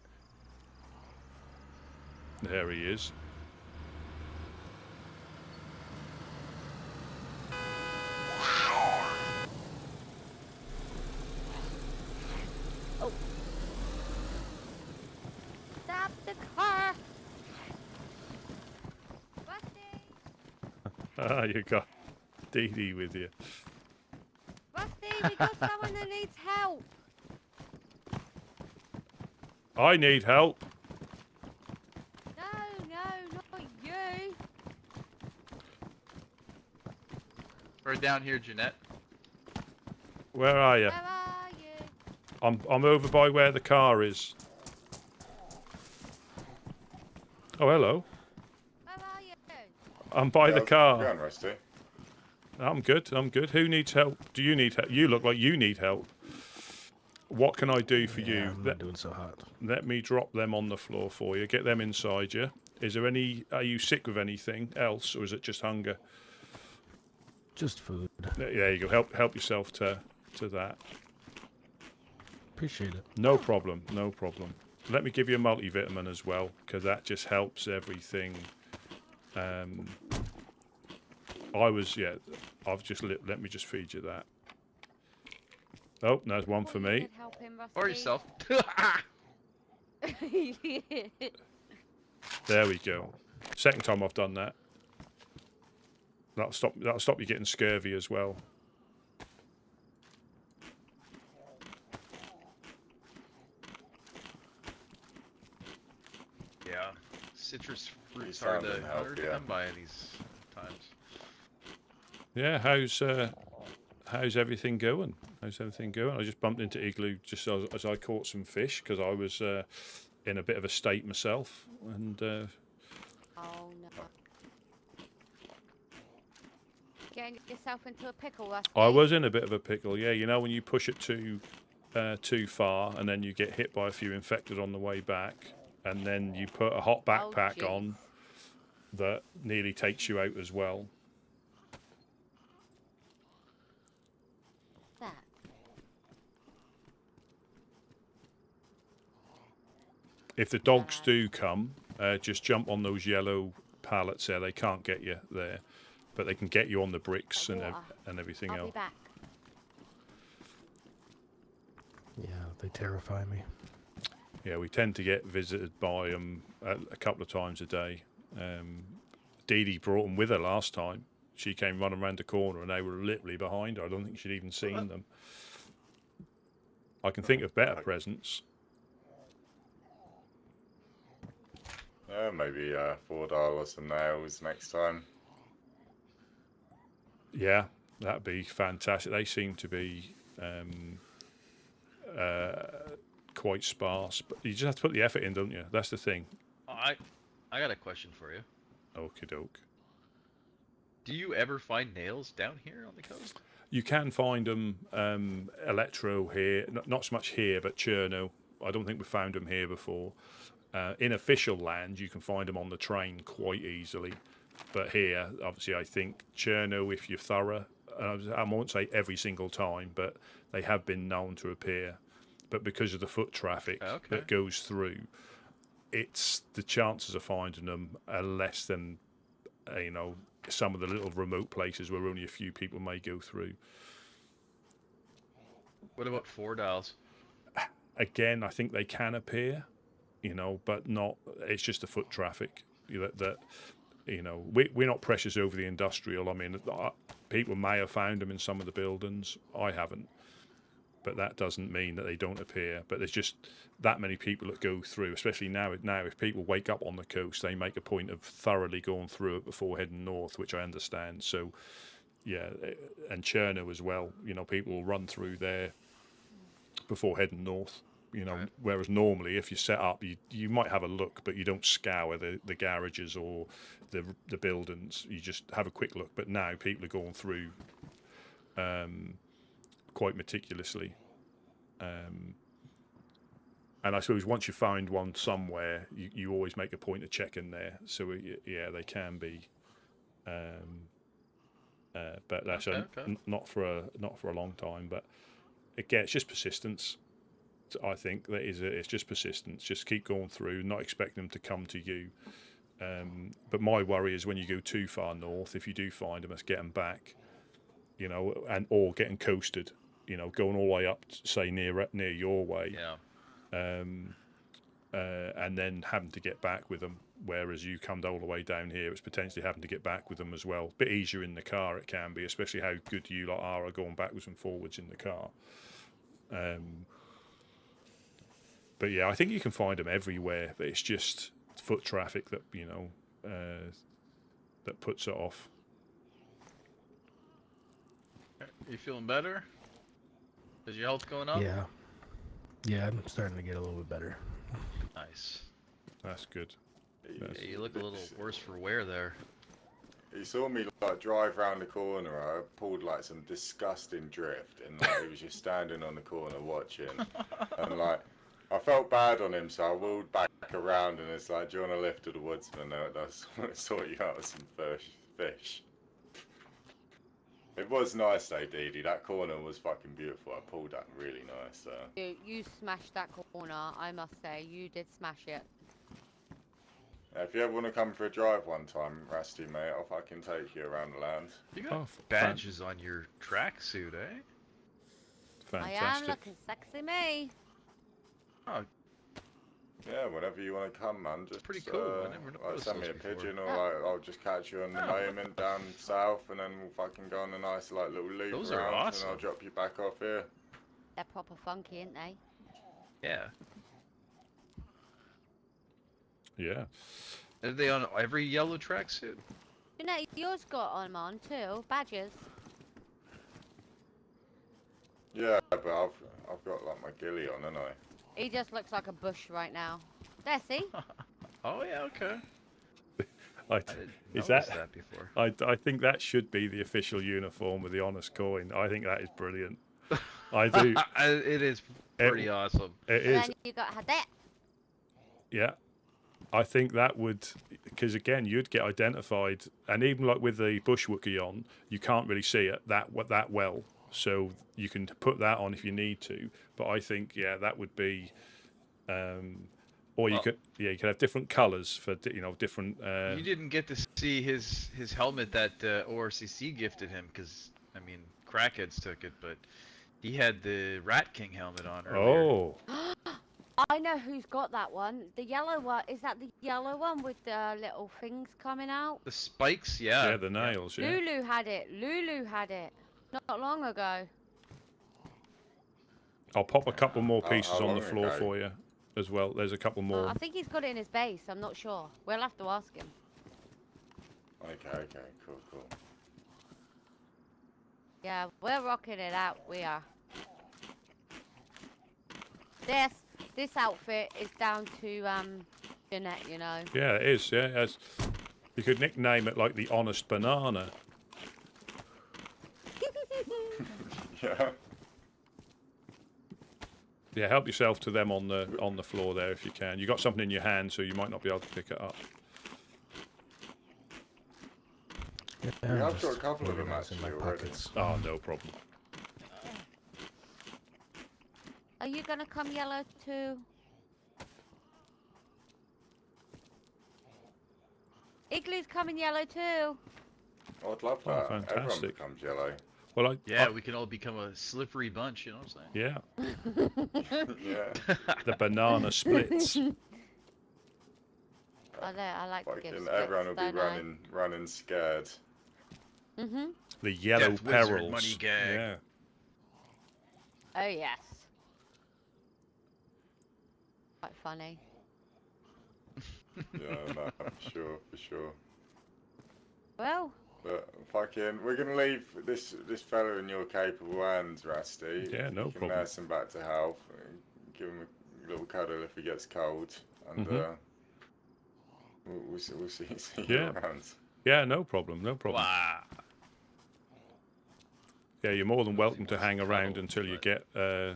There he is. Oh. Stop the car! Rusty! Ah, you got DayZ with you. Rusty, we got someone that needs help! I need help. Right down here, Jeanette. Where are you? Where are you? I'm over by where the car is. Oh, hello. Where are you? I'm by the car. How's it going, Rusty? I'm good. I'm good. Who needs help? Do you need help? You look like you need help. What can I do for you? I'm not doing so hot. Let me drop them on the floor for you. Get them inside you. Is there any? Are you sick with anything else, or is it just hunger? Just food. There you go. Help yourself to that. Appreciate it. No problem. No problem. Let me give you a multivitamin as well, because that just helps everything. I've just let me just feed you that. Oh, there's one for me. Help him, Or Rusty. yourself. There we go. Second time I've done that. That'll stop you getting scurvy as well. Yeah, citrus fruits You are sound the in harder health, to yeah. come by these times. Yeah, how's everything going? How's everything going? I just bumped into Igloo just as I caught some fish because I was in a bit of a state myself, and Oh no. Getting yourself into a pickle, Rusty. I was in a bit of a pickle. Yeah, you know when you push it too far, and then you get hit by a few infected on the way back, and then you put a hot backpack jeez. on that nearly takes you out as well. That. If the dogs do come, just jump on those yellow pallets there. They can't get you there, but they can get you on the bricks and everything I'll else. be back. Yeah, they terrify me. Yeah, we tend to get visited by them a couple of times a day. Dee Dee brought them with her last time. She came running around the corner and they were literally behind her. I don't think she'd even seen them. I can think of better presents. Maybe $4 or some nails next time. Yeah, that'd be fantastic. They seem to be quite sparse, but you just have to put the effort in, don't you? That's the thing. I got a question for you. Okie doke. Do you ever find nails down here on the coast? You can find them electro here, not so much here, but Cherno. I don't think we found them here before. In official land, you can find them on the train quite easily. But here, obviously, I think Cherno, if you're thorough, I won't say every single time, but they have been known to appear. But because of the foot traffic that goes through, the chances of finding them are less than, some of the little remote places where only a few people may go through. What about $4? Again, I think they can appear, but not. It's just the foot traffic that we're not precious over the industrial. I mean, people may have found them in some of the buildings. I haven't, but that doesn't mean that they don't appear. But there's just that many people that go through, especially now. If people wake up on the coast, they make a point of thoroughly going through it before heading north, which I understand. So, yeah, and Cherno as well. People will run through there before heading north. Right. Whereas normally, if you set up, you might have a look, but you don't scour the garages or the buildings. You just have a quick look. But now people are going through quite meticulously. And I suppose once you find one somewhere, you always make a point of checking there. So yeah, they can be. But that's not for a long time. But again, it's just persistence. I think that is it. It's just persistence. Just keep going through, not expecting them to come to you. But my worry is when you go too far north, if you do find them, let's get them back, or getting coasted, going all the way up, say near your way, and then having to get back with them. Whereas you come all the way down here, it's potentially having to get back with them as well. Bit easier in the car, it can be, especially how good you lot are at going backwards and forwards in the car. But yeah, I think you can find them everywhere, but it's just foot traffic that that puts it off. You feeling better? Is your health going up? Yeah, I'm starting to get a little bit better. Nice. That's good. Yeah, you look a little worse for wear there. He saw me drive round the corner. I pulled some disgusting drift, and he was just standing on the corner watching, and I felt bad on him, so I wheeled back around, and it's like, do you want to lift to the Woodsmen? That's sort you out with some fish. It was nice though, Dee Dee. That corner was fucking beautiful. I pulled that really nice. You smashed that corner, I must say. You did smash it. If you ever want to come for a drive one time, Rusty, mate, I'll fucking take you around the land. You got badges on your tracksuit, eh? Fantastic. I am looking sexy, me. Oh, Yeah, whenever you want to come, man. Just pretty cool. I never noticed send me a those before. pigeon, or I'll just catch you on the moment down south, and then we'll fucking go on a nice little loop Those around, are awesome. and I'll drop you back off here. They're proper funky, aren't they? yeah. Yeah. Are they on every yellow tracksuit? Jeanette, yours got them on too. Badges. Yeah, but I've got like my ghillie on, haven't I? He just looks like a bush right now. There, see? Oh yeah, okay. I I didn't is notice that? that before. I think that should be the official uniform with the honest coin. I think that is brilliant. I do. It is pretty awesome. It And is. then you got that. Yeah. I think that would, because again, you'd get identified, and even like with the bush Wookiee on, you can't really see it that well. So you can put that on if you need to. But I think, yeah, that would be, or you could have different colours for different. You didn't get to see his helmet that ORCC gifted him, because I mean, crackheads took it, but he had the Rat King helmet on earlier. Oh. I know who's got that one. The yellow one. Is that the yellow one with the little things coming out? The spikes, yeah. Yeah, the nails. Yeah. Lulu had it. Lulu had it. Not long ago. I'll pop a couple more How pieces on long the floor ago? for you as well. There's a couple more. I think he's got it in his base. I'm not sure. We'll have to ask him. Okay, cool. Yeah, we're rocking it out. We are. This outfit is down to Jeanette, you know. Yeah, it is. Yeah, yes. You could nickname it like the honest banana. Yeah. Yeah, help yourself to them on the floor there if you can. You got something in your hand, so you might not be able to pick it up. Yeah, I've got a couple of them organizing actually my already. pockets. Oh, no problem. Are you gonna come yellow too? Igloo's coming yellow too. I'd love Oh, that. Everyone fantastic. becomes yellow. Well, Yeah, we can all become a slippery bunch, you know what I'm saying? yeah, Yeah. the banana splits. I like to give Fucking splits, everyone will be don't I? running scared. The yellow Death Wizard perils. money gag. Yeah. Oh yes. Quite funny. Yeah, no, for sure. Well, But fucking, we're gonna leave this fella in your capable hands, Rusty. Yeah, no you can problem. nurse him back to health. Give him a little cuddle if he gets cold, and we'll see you Yeah. around. Yeah, no problem. No problem. Wow. Yeah, you're more than welcome to wants hang to around cuddle, until you but- get a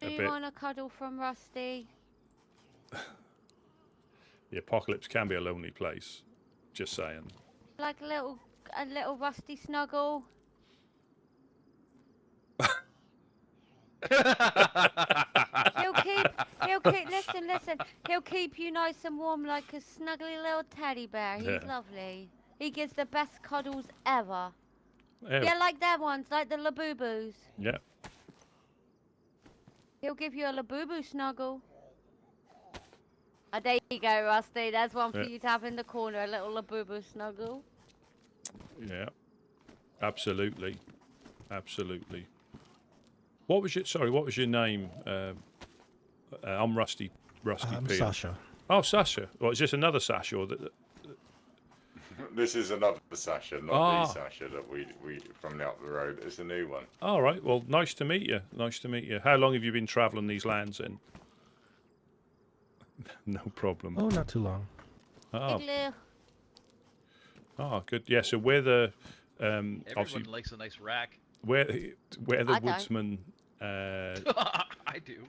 do you bit. want a cuddle from Rusty? The apocalypse can be a lonely place. Just saying. Like a little Rusty snuggle? Listen. He'll keep you nice and warm like a snuggly little teddy bear. He's Yeah. lovely. He gives the best cuddles ever. Yeah. Yeah, like them ones, like the Labubus. Yeah. He'll give you a Labubu snuggle. Oh, there you go, Rusty. There's one for Yeah. you to have in the corner, a little Labubu snuggle. Yeah. Absolutely. Absolutely. What was your name? I'm Rusty I'm Peel. Sasha. Oh, Sasha. Well, is this another Sasha? Or This is another Sasha, not Ah. the Sasha that we from the up the road. It's a new one. All right. Well, nice to meet you. Nice to meet you. How long have you been travelling these lands in? No problem. Oh, not too long. Oh, Igloo. good. Yeah. So we're the Everyone obviously likes a nice rack. we're the I don't. Woodsmen. I do.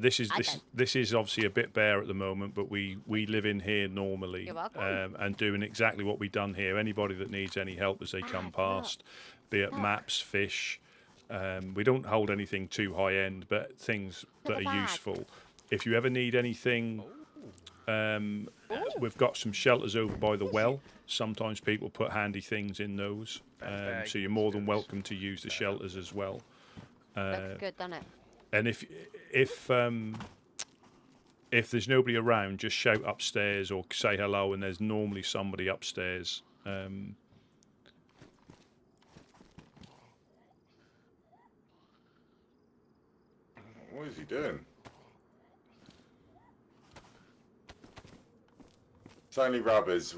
This is I this is obviously a bit bare at the moment, but we live in here normally, You're welcome. and doing exactly what we've done here. Anybody that needs any help as they come look. past, be it maps, fish, we don't hold anything too high end, but things that Look at are that. useful. If you ever need anything, we've got some shelters over by the well. Sometimes people put handy things in those, bag, so you're more than goes. welcome to use the shelters as well. Looks good, doesn't it? And if there's nobody around, just shout upstairs or say hello, and there's normally somebody upstairs. What is he doing? It's only rubbers,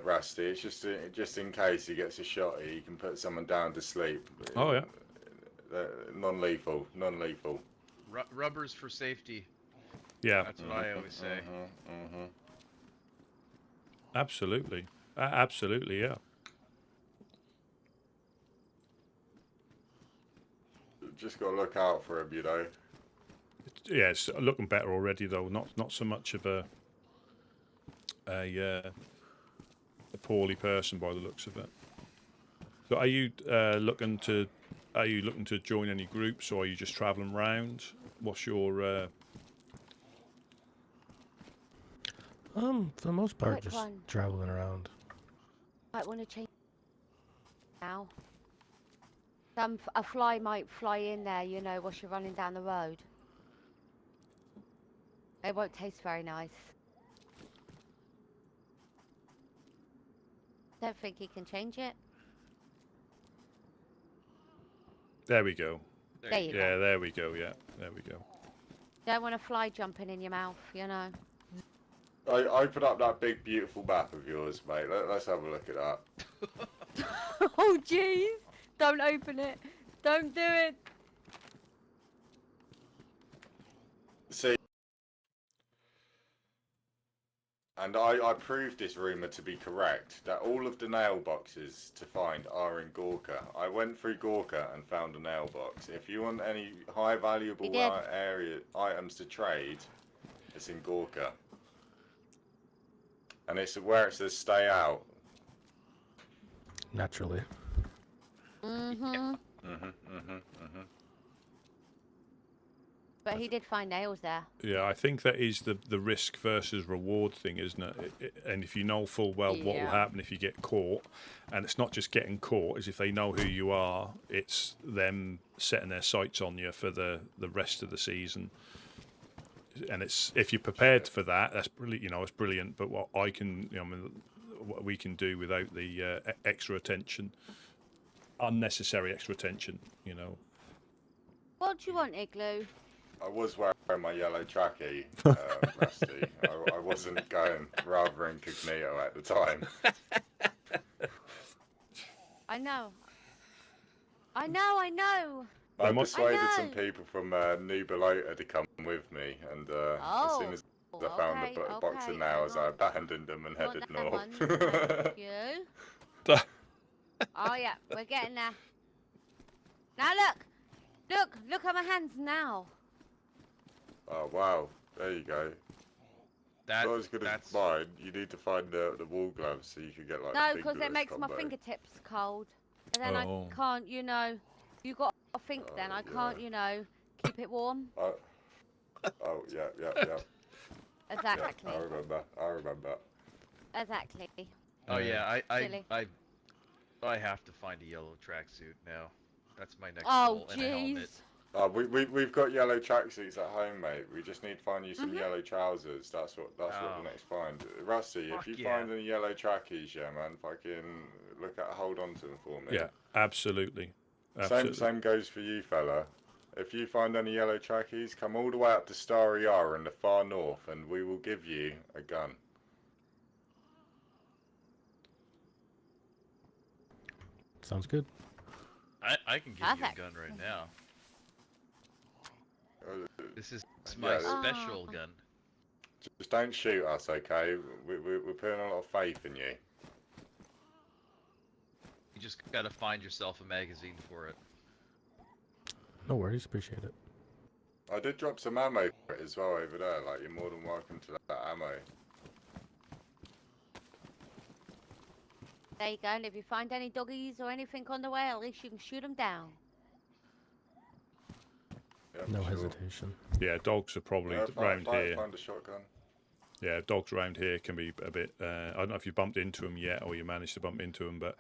Rusty. It's just in case he gets a shot, he can put someone down to sleep. Oh yeah. Non-lethal, non-lethal. Rubbers for safety. Yeah. That's what I always say. Absolutely. Absolutely. Yeah. Just got to look out for him, you know. Yeah, it's looking better already though. Not so much of a poorly person by the looks of it. So are you looking to join any groups, or are you just travelling around? What's your For the most part, Which just one? traveling around. Might want to change now. A fly might fly in there, you know, whilst you're running down the road. It won't taste very nice. Don't think you can change it. There we go. There you Yeah, go. there we go. Yeah, there we go. Don't want a fly jumping in your mouth, you know. Open up that big, beautiful map of yours, mate. Let's have a look at that. Oh, jeez. Don't open it. Don't do it. See, and I proved this rumour to be correct, that all of the nail boxes to find are in Gorka. I went through Gorka and found a nail box. If you want any high valuable area items to trade, it's in Gorka. And it's where it says stay out. Naturally. But he did find nails there. Yeah, I think that is the risk versus reward thing, isn't it? And if you know full well what will Yeah. happen if you get caught, and it's not just getting caught, is if they know who you are, it's them setting their sights on you for the rest of the season. And it's if you're prepared for that, that's brilliant. You know, it's brilliant. But what I can, you know, I mean, what we can do without the extra attention, unnecessary extra attention, you know. What do you want, Igloo? I was wearing my yellow trackie, Rusty. I wasn't going rather incognito at the time. I know. I know. I Am I- persuaded some know. people from New Balota to come with me, and as soon as I found the box of nails, I abandoned them and headed Want north. that one? Thank you. Oh yeah, we're getting there. Now look at my hands now. Oh wow, there you go. Not as good as mine. You need to find the wool gloves so you can get like. No, the because it makes my combo. fingertips cold, and then Oh. I can't, you know. You got to think then. I can't, you know, keep it warm. Oh yeah. Exactly. Yeah, I remember. Exactly. Oh yeah, Silly. I have to find a yellow tracksuit now. That's my next Oh goal, and a helmet. jeez. We've got yellow tracksuits at home, mate. We just need to find you some Mm-hmm. yellow trousers. That's what the next find. Rusty, if Fuck you yeah. find any yellow trackies, yeah, man, fucking hold on to them for me. Yeah, absolutely. Absolutely. Same goes for you, fella. If you find any yellow trackies, come all the way up to Starry Yara in the far north, and we will give you a gun. Sounds good. I can give Perfect. you a gun right now. This is Yeah, my special gun. Just don't shoot us, okay? We're putting a lot of faith in you. You just gotta find yourself a magazine for it. No worries. Appreciate it. I did drop some ammo for it as well over there. Like, you're more than welcome to that ammo. There you go. And if you find any doggies or anything on the way, at least you can shoot them down. Yeah, No sure. hesitation. Yeah, dogs are probably Yeah, round here. Find a shotgun. Yeah, dogs around here can be a bit. I don't know if you bumped into them yet, or you managed to bump into them, but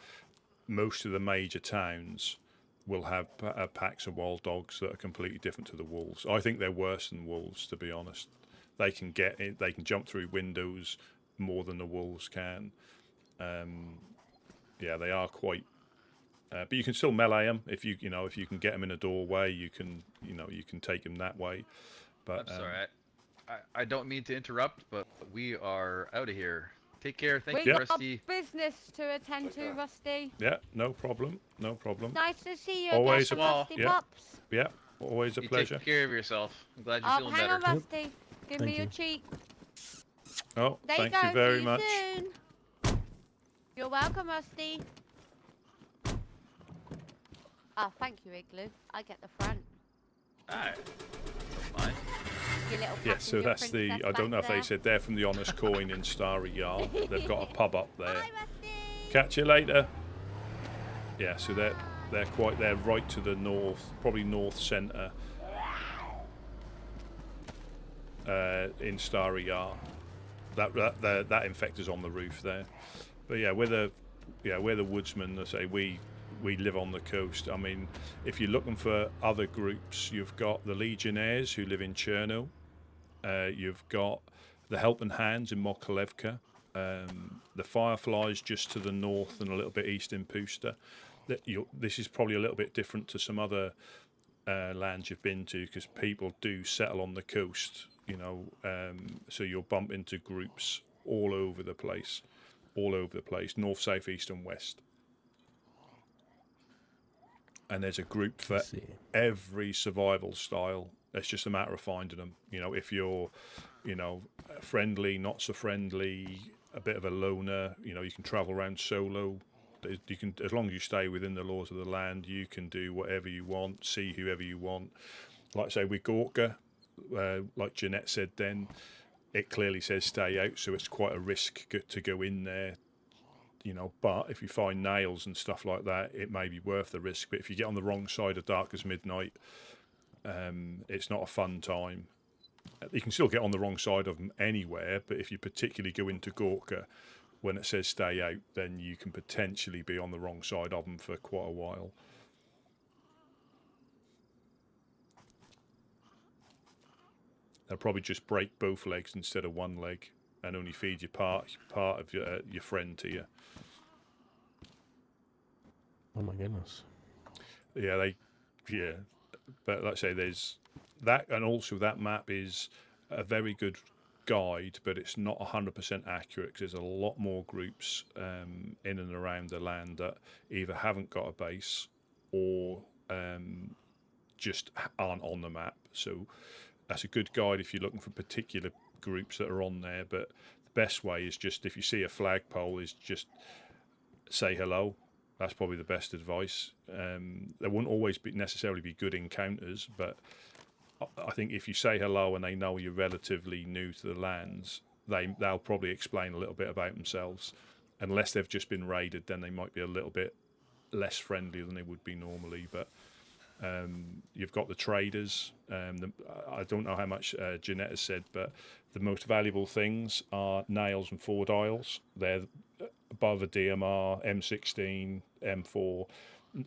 most of the major towns will have packs of wild dogs that are completely different to the wolves. I think they're worse than wolves, to be honest. They can get in, they can jump through windows more than the wolves can. Yeah, they are quite. But you can still melee them if you can get them in a doorway. You can take them that way. But I'm sorry, I don't mean to interrupt, but we are out of here. Take care. Thank We you, got Rusty. business to attend to, Rusty. Yeah, no problem. No problem. Nice to see you Always again, a- Rusty yeah. Pops. Yeah, always a You pleasure. take care of yourself. I'm glad you're Oh, feeling hang better. on, Rusty. Give Thank me your you. cheek. Oh, There thank you go. you very See you much. soon. You're welcome, Rusty. Oh, thank you, Igloo. I get the front. Alright. Fine. Your little Yeah, so passenger that's the. princess I don't know back if they there. said they're from the Honest Coin in Starry Yard. They've got a pub up there. Bye, Rusty. Catch you later. Yeah, so they're right to the north, probably north centre. In Starry Yard. That infector's on the roof there. But yeah, we're the Woodsmen. I say we live on the coast. I mean, if you're looking for other groups, you've got the Legionnaires who live in Cherno. You've got the Helping Hands in Mokolevka. The Fireflies just to the north and a little bit east in Pusta. This is probably a little bit different to some other lands you've been to, because people do settle on the coast, so you'll bump into groups all over the place, north, south, east and west. And there's a group for See. every survival style. It's just a matter of finding them. If you're, friendly, not so friendly, a bit of a loner, you can travel around solo. You can, as long as you stay within the laws of the land, you can do whatever you want, see whoever you want. Like I say, with Gorka, like Jeanette said then, it clearly says stay out, so it's quite a risk to go in there. But if you find nails and stuff like that, it may be worth the risk. But if you get on the wrong side of dark as midnight, it's not a fun time. You can still get on the wrong side of them anywhere, but if you particularly go into Gorka, when it says stay out, then you can potentially be on the wrong side of them for quite a while. They'll probably just break both legs instead of one leg, and only feed you part of your friend to you. Oh my goodness. Yeah, but like I say, there's that, and also that map is a very good guide, but it's not 100% accurate, because there's a lot more groups in and around the land that either haven't got a base or just aren't on the map. So that's a good guide if you're looking for particular groups that are on there. But the best way is just, if you see a flagpole, is just say hello. That's probably the best advice. There won't always necessarily be good encounters, but I think if you say hello and they know you're relatively new to the lands, they'll probably explain a little bit about themselves. Unless they've just been raided, then they might be a little bit less friendly than they would be normally. But you've got the traders. I don't know how much Jeanette has said, but the most valuable things are nails and 4 dials. They're above a DMR, M16, M4.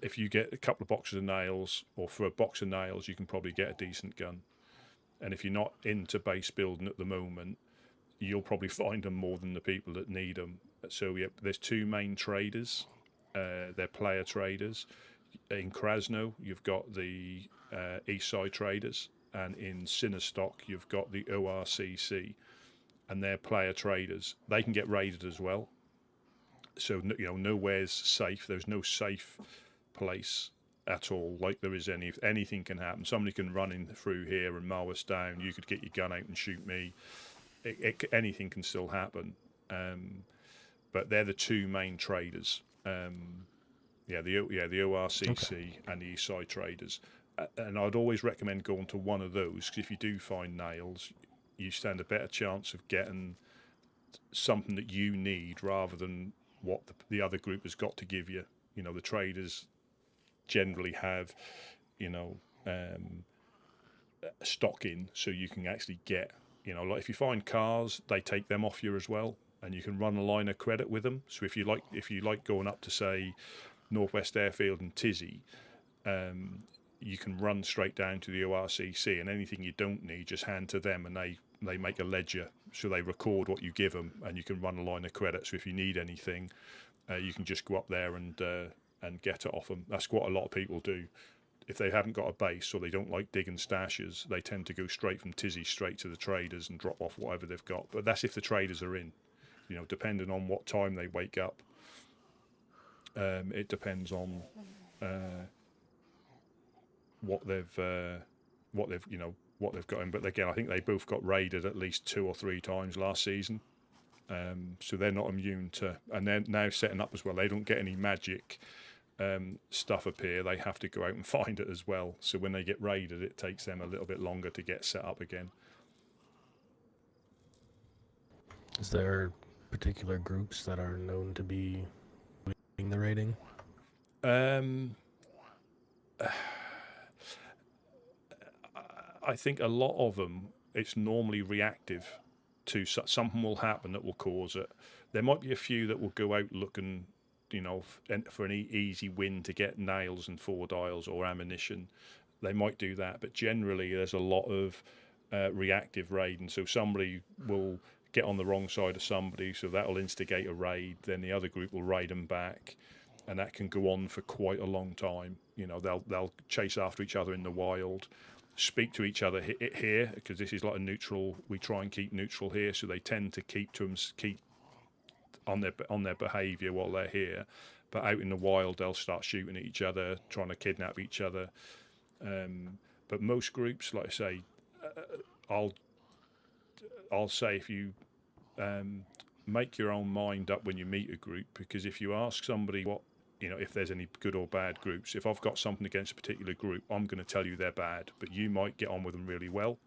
If you get a couple of boxes of nails, or for a box of nails, you can probably get a decent gun. And if you're not into base building at the moment, you'll probably find them more than the people that need them. So yeah, there's 2 main traders. They're player traders. In Krasno, you've got the East Side traders, and in Sinistock, you've got the ORCC, and they're player traders. They can get raided as well. So nowhere's safe. There's no safe place at all. Like there is anything can happen. Somebody can run in through here and mow us down. You could get your gun out and shoot me. Anything can still happen. But they're the 2 main traders. The ORCC and the East Side traders. And I'd always recommend going to one of those, because if you do find nails, you stand a better chance of getting something that you need rather than what the other group has got to give you. The traders generally have, stock in, so you can actually get, like if you find cars, they take them off you as well, and you can run a line of credit with them. So if you like going up to, say, Northwest Airfield and Tizzy, you can run straight down to the ORCC, and anything you don't need, just hand to them, and they make a ledger, so they record what you give them, and you can run a line of credit. So if you need anything, you can just go up there and get it off them. That's what a lot of people do. If they haven't got a base, or they don't like digging stashes, they tend to go straight from Tizzy straight to the traders and drop off whatever they've got. But that's if the traders are in. you know, depending on what time they wake up. It depends on what they've got in. But again, I think they both got raided at least 2 or 3 times last season. So they're not immune to, and they're now setting up as well. They don't get any magic stuff appear. They have to go out and find it as well. So when they get raided, it takes them a little bit longer to get set up again. Is there particular groups that are known to be leading the raiding? I think a lot of them, it's normally reactive to something will happen that will cause it. There might be a few that will go out looking, you know, for an easy win to get nails and 4 dials or ammunition. They might do that, but generally there's a lot of reactive raiding. So somebody will get on the wrong side of somebody, so that will instigate a raid. Then the other group will raid them back, and that can go on for quite a long time. You know, they'll chase after each other in the wild, speak to each other here, because this is like a neutral. We try and keep neutral here, so they tend to keep on their behaviour while they're here. But out in the wild, they'll start shooting at each other, trying to kidnap each other. But most groups, like I say, I'll say if you make your own mind up when you meet a group, because if you ask somebody what, you know, if there's any good or bad groups, if I've got something against a particular group, I'm going to tell you they're bad, but you might get on with them really well.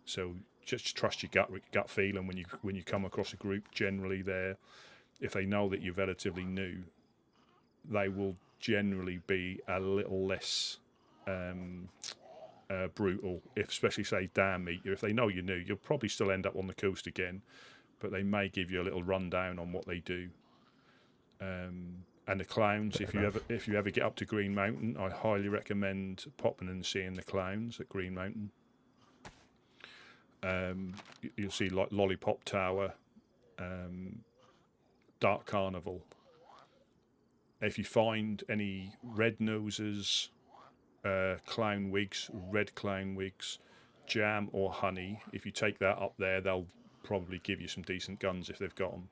So just trust your gut feeling when you come across a group. Generally, if they know that you're relatively new, they will generally be a little less brutal. Especially say damn meet you, if they know you're new, you'll probably still end up on the coast again, but they may give you a little rundown on what they do. And the clowns, if you ever get up to Green Mountain, I highly recommend popping and seeing the clowns at Green Mountain. You'll see like Lollipop Tower, Dark Carnival. If you find any red noses, clown wigs, red clown wigs, jam or honey, if you take that up there, they'll probably give you some decent guns if they've got them.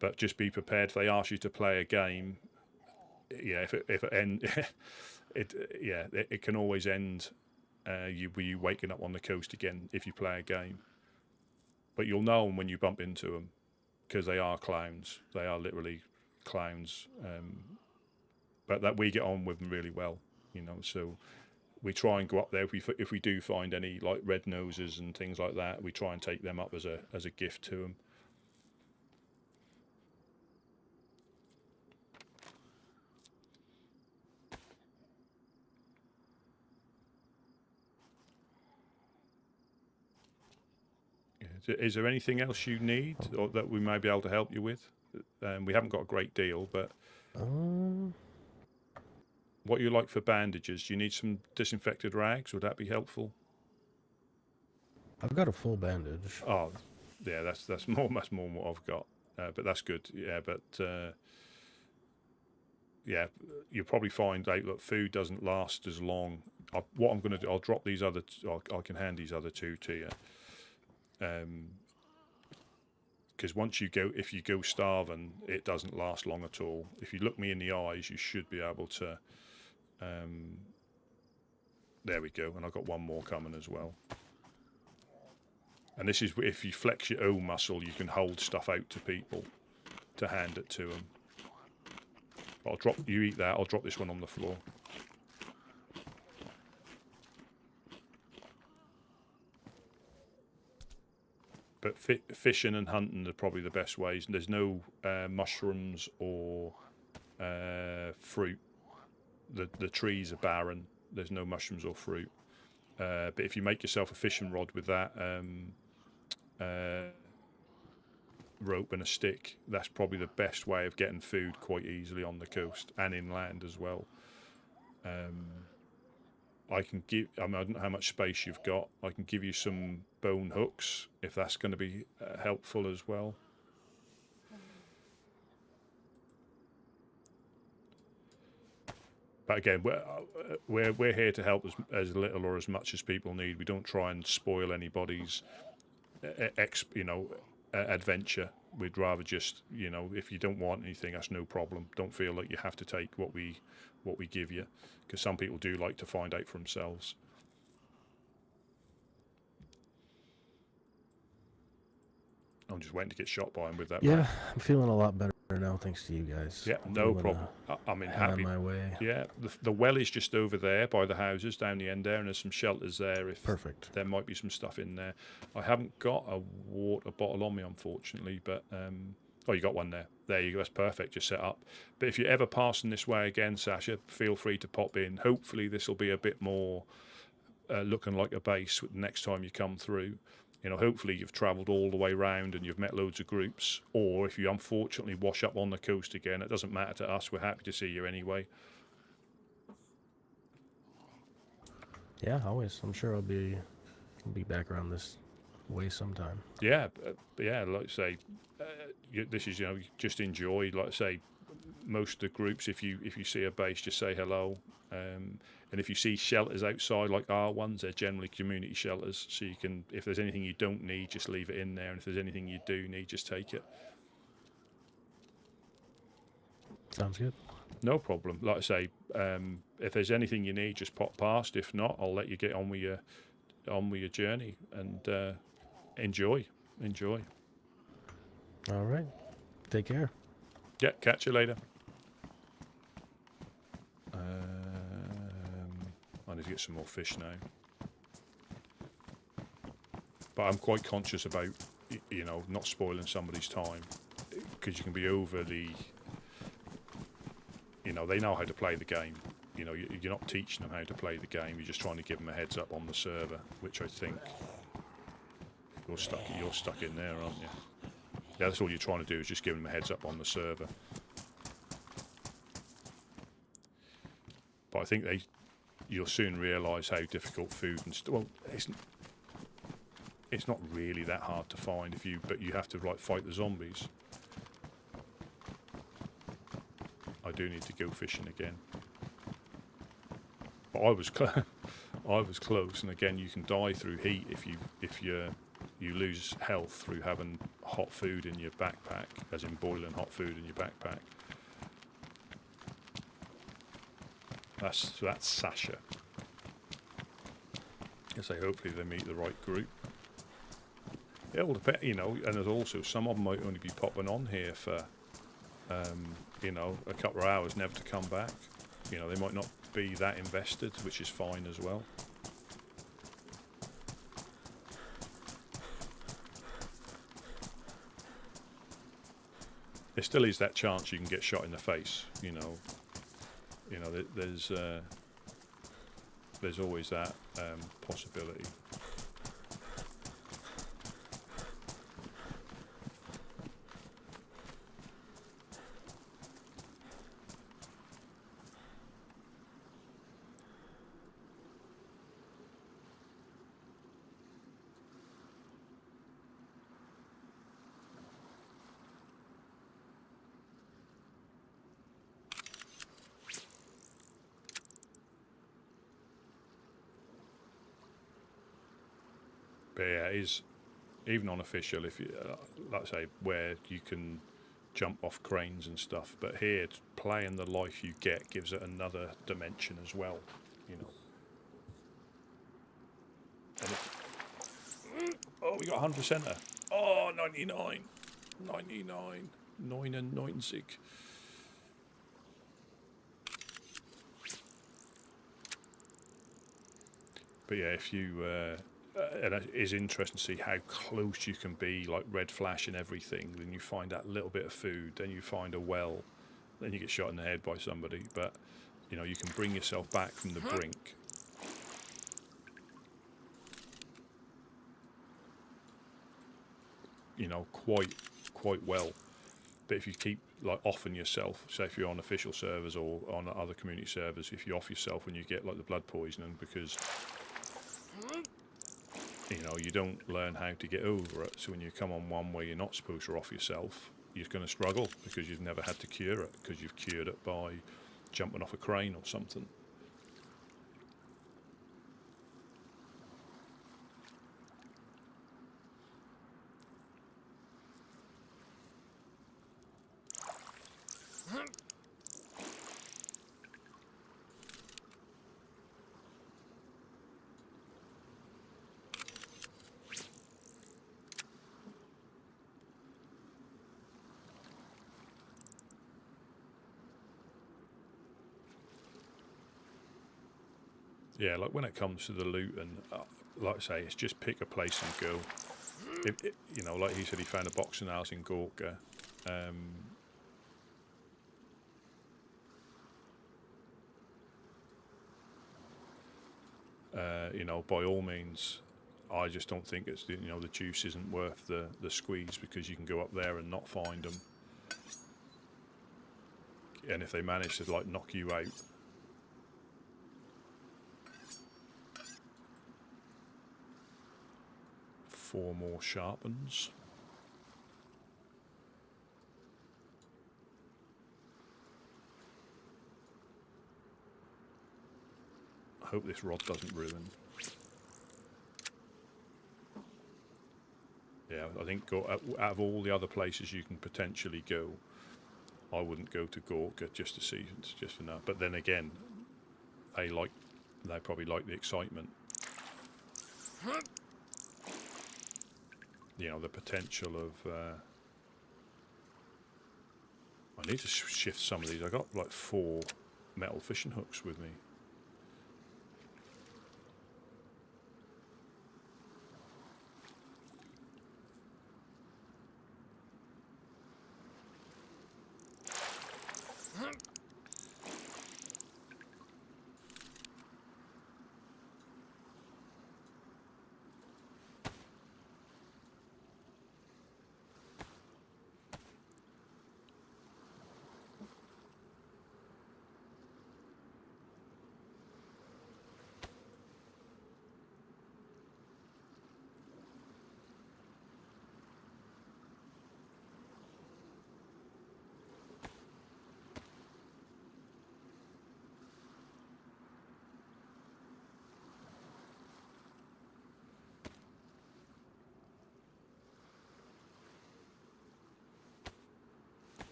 But just be prepared if they ask you to play a game. Yeah, if it end, it can always end. You waking up on the coast again if you play a game. But you'll know them when you bump into them, because they are clowns. They are literally clowns. But that we get on with them really well, you know. So we try and go up there if we do find any like red noses and things like that. We try and take them up as a gift to them. Is there anything else you need or that we may be able to help you with? We haven't got a great deal, but what you like for bandages? Do you need some disinfected rags? Would that be helpful? I've got a full bandage. Oh, yeah, that's more than what I've got, but that's good. Yeah, but yeah, you'll probably find out that food doesn't last as long. What I'm going to do, I'll drop these other. I can hand these other 2 to you. Because if you go starving, it doesn't last long at all. If you look me in the eyes, you should be able to. There we go, and I've got one more coming as well. And this is if you flex your own muscle, you can hold stuff out to people to hand it to them. But you eat that. I'll drop this one on the floor. But fishing and hunting are probably the best ways. And there's no mushrooms or fruit. The trees are barren. There's no mushrooms or fruit. But if you make yourself a fishing rod with that rope and a stick, that's probably the best way of getting food quite easily on the coast and inland as well. I don't know how much space you've got. I can give you some bone hooks if that's going to be helpful as well. But again, we're here to help as little or as much as people need. We don't try and spoil anybody's adventure. We'd rather just, you know, if you don't want anything, that's no problem. Don't feel like you have to take what we give you, because some people do like to find out for themselves. I'm just waiting to get shot by him with that. Yeah, rat. I'm feeling a lot better now, thanks to you guys. Yeah, I'm no feeling, problem. I'm in on happy. my way. Yeah, the well is just over there by the houses down the end there, and there's some shelters there. If Perfect. there might be some stuff in there. I haven't got a water bottle on me, unfortunately, but oh, you got one there. There you go. That's perfect. Just set up. But if you're ever passing this way again, Sasha, feel free to pop in. Hopefully, this will be a bit more looking like a base next time you come through. You know, hopefully you've travelled all the way round and you've met loads of groups. Or if you unfortunately wash up on the coast again, it doesn't matter to us. We're happy to see you anyway. Yeah, always. I'm sure I'll be back around this way sometime. Yeah, yeah. Like I say, this is, you know, just enjoy. Like I say, most of the groups, if you see a base, just say hello. And if you see shelters outside, like our ones, they're generally community shelters. So you can, if there's anything you don't need, just leave it in there. And if there's anything you do need, just take it. Sounds good. No problem. Like I say, if there's anything you need, just pop past. If not, I'll let you get on with your journey and enjoy. All right. Take care. Yeah, catch you later. I need to get some more fish now. But I'm quite conscious about, you know, not spoiling somebody's time, because you can be overly, you know, they know how to play the game. You know, you're not teaching them how to play the game. You're just trying to give them a heads up on the server, which I think you're stuck in there, aren't you? Yeah, that's all you're trying to do, is just give them a heads up on the server. But I think you'll soon realise how difficult food and well, it's not really that hard to find but you have to like fight the zombies. I do need to go fishing again. But I was close, and again, you can die through heat if you lose health through having hot food in your backpack, as in boiling hot food in your backpack. That's Sasha. I say hopefully they meet the right group. It all depends, you know, and there's also some of them might only be popping on here for, you know, a couple of hours, never to come back. You know, they might not be that invested, which is fine as well. There still is that chance you can get shot in the face, you know. You know, there's always that possibility. But yeah, it is, even unofficial, if you, like I say, where you can jump off cranes and stuff. But here, playing the life you get gives it another dimension as well, you know. Oh, we got 100%er. Oh, 99. 99. 99. But yeah, if you... and it is interesting to see how close you can be, like red flash and everything. Then you find that little bit of food, then you find a well, then you get shot in the head by somebody. But, you know, you can bring yourself back from the brink. You know, quite well. But if you keep, like, offing yourself, say if you're on official servers or on other community servers, if you off yourself when you get, like, the blood poisoning, because... you know, you don't learn how to get over it. So when you come on one where you're not supposed to off yourself, you're going to struggle because you've never had to cure it, because you've cured it by jumping off a crane or something. Yeah, like when it comes to the loot, and like I say, it's just pick a place and go. You know, like he said, he found a box of nails in Gorka. You know, by all means, I just don't think it's the juice isn't worth the squeeze, because you can go up there and not find them, and if they manage to like knock you out. Four more sharpens. I hope this rod doesn't ruin. Yeah, I think out of all the other places you can potentially go, I wouldn't go to Gorka just to see, just for now. But then again, they probably like the excitement. You know, the potential of. I need to shift some of these. I got like 4 metal fishing hooks with me.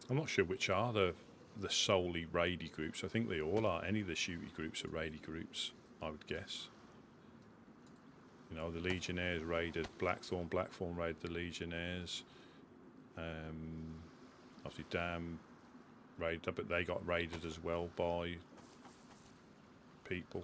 I'm not sure which are the solely raidy groups. I think they all are. Any of the shooty groups are raidy groups, I would guess. You know, the Legionnaires raided Blackthorn raided the Legionnaires. Obviously Dam raided, but they got raided as well by people.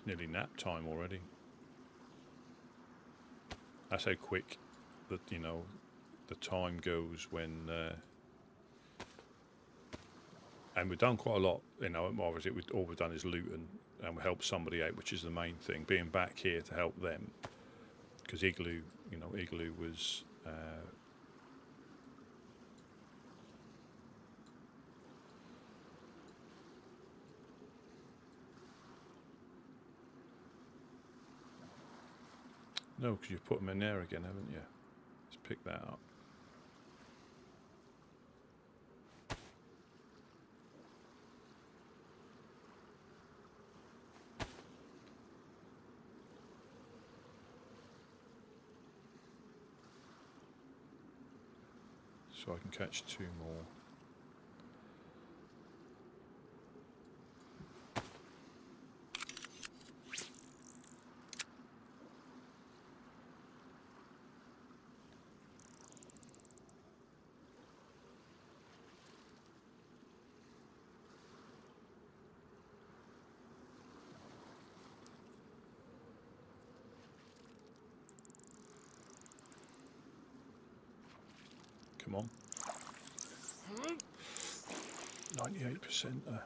Nearly nap time already. That's how quick that the time goes when. And we've done quite a lot. Obviously all we've done is loot and we help somebody out, which is the main thing. Being back here to help them, because Igloo was. No, because you've put them in there again, haven't you? Let's pick that up. So I can catch 2 more. Come on. 98% there.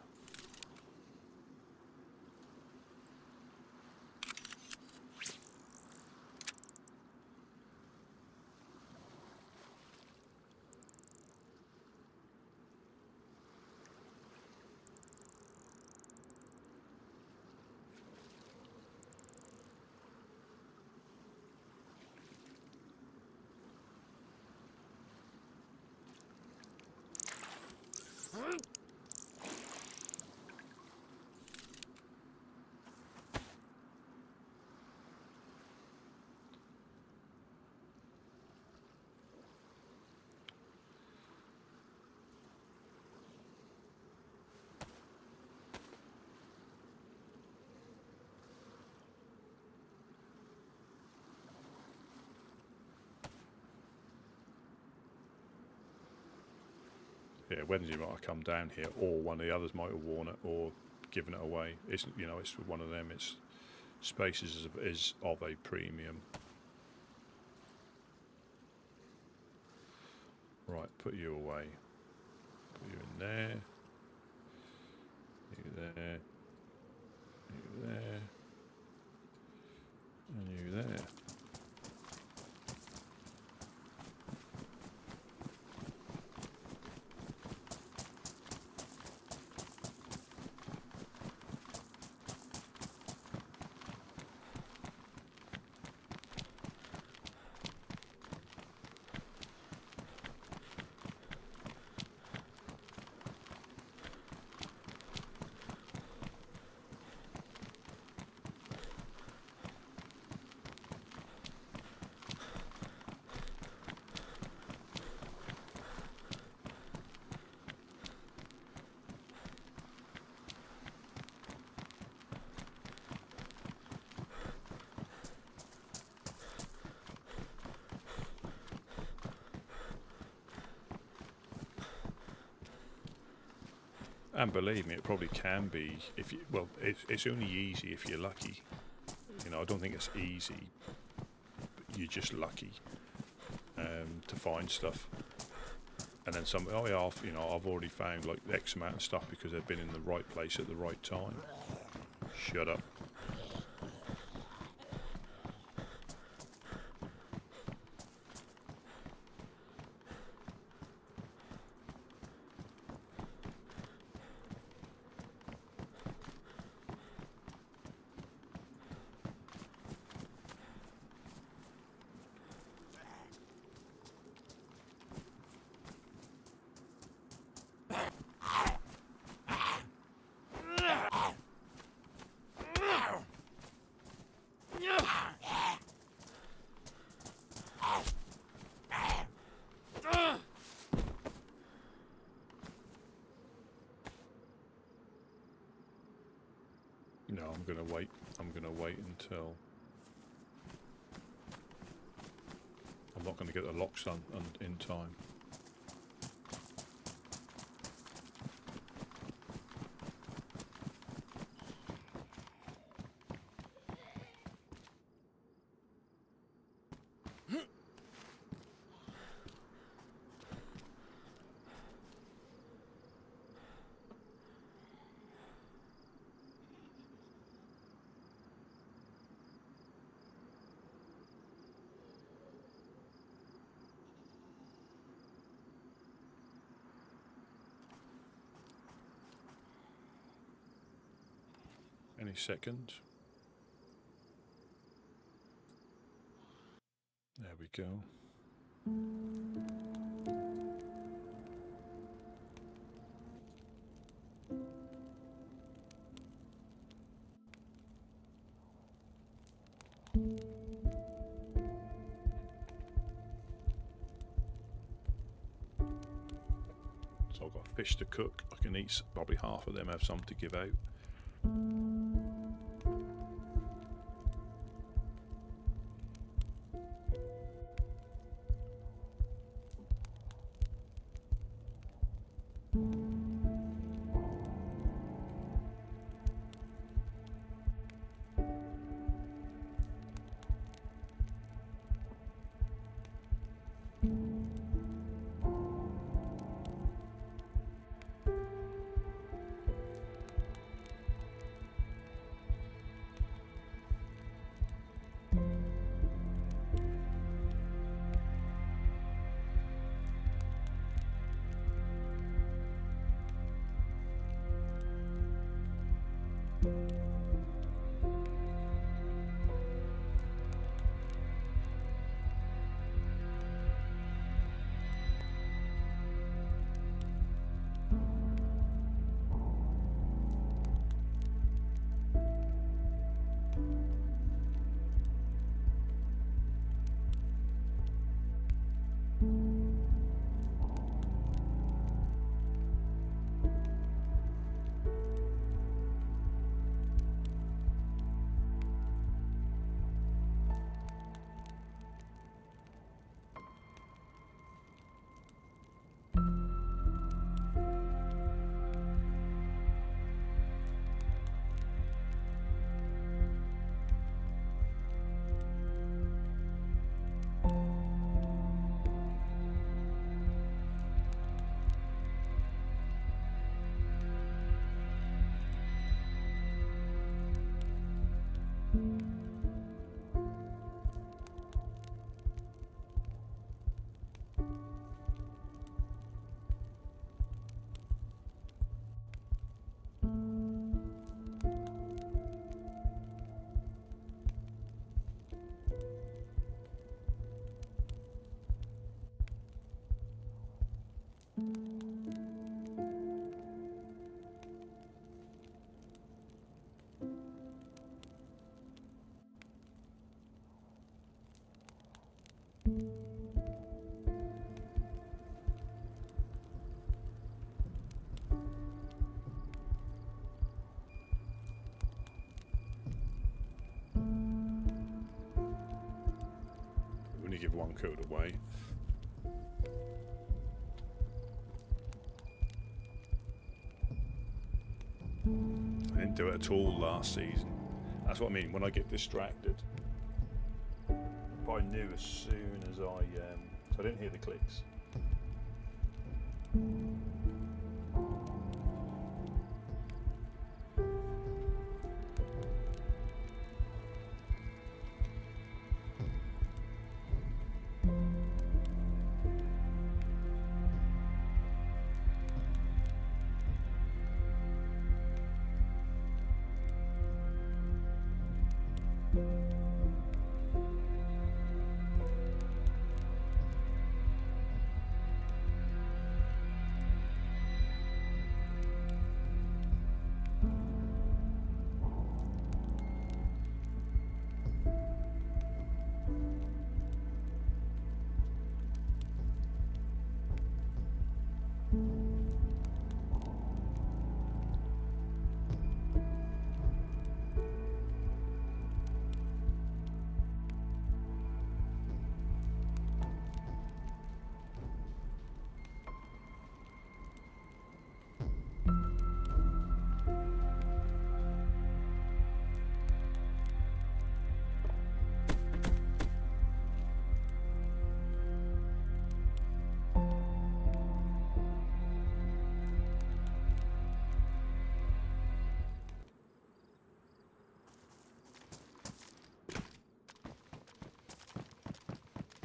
Yeah, Wednesday might have come down here, or one of the others might have worn it or given it away. It's, you know, it's one of them. It's spaces is of a premium. Right, put you away. Put you in there. You there. You there. And you there. And believe me, it probably can be if you. Well, it's only easy if you're lucky. You know, I don't think it's easy. But you're just lucky to find stuff. And then some. Oh yeah, I've already found like X amount of stuff because they've been in the right place at the right time. Shut up. No, I'm gonna wait. I'm gonna wait until. I'm not gonna get the locks done in time. Any second. There we go. So I've got fish to cook. I can eat probably half of them, have some to give out. Only give one coat away. I didn't do it at all last season. That's what I mean when I get distracted. If I knew as soon as so I didn't hear the clicks.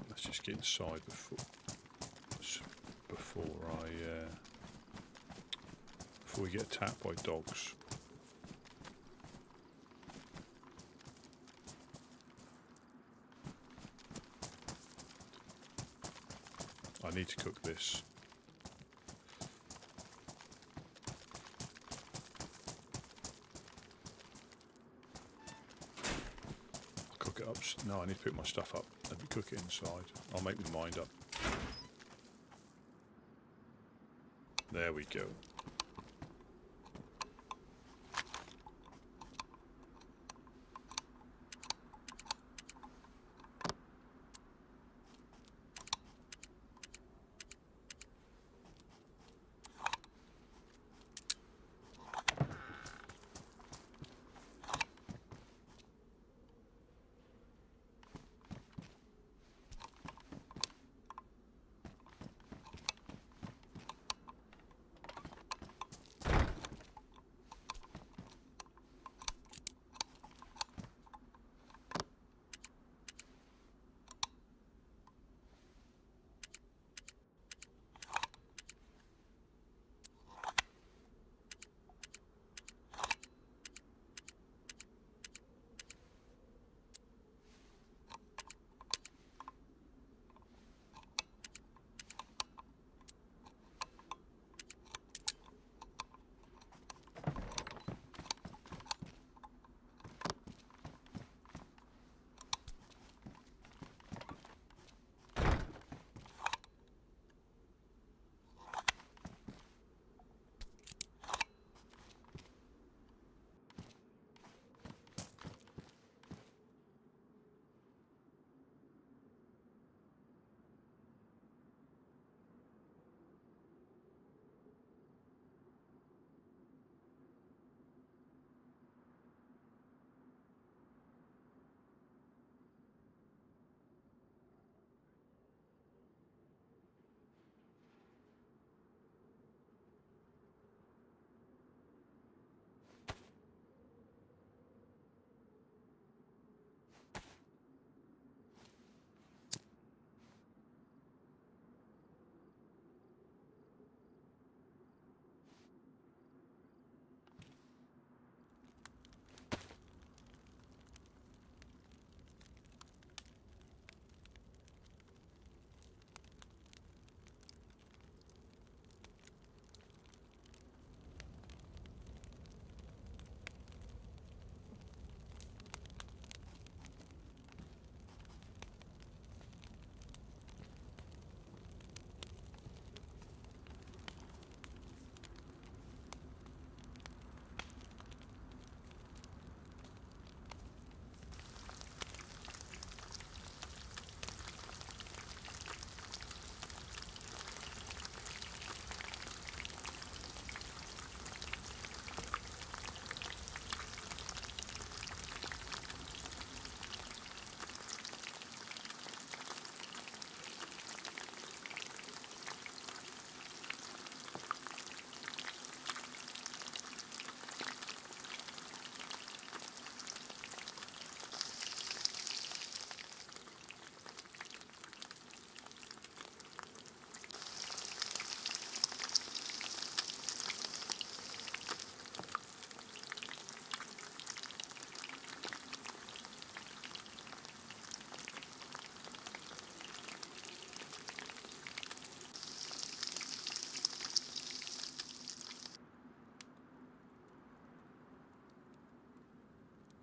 Let's just get inside before we get attacked by dogs. I need to cook this. Cook it up. No, I need to pick my stuff up. Let me cook it inside. I'll make my mind up. There we go.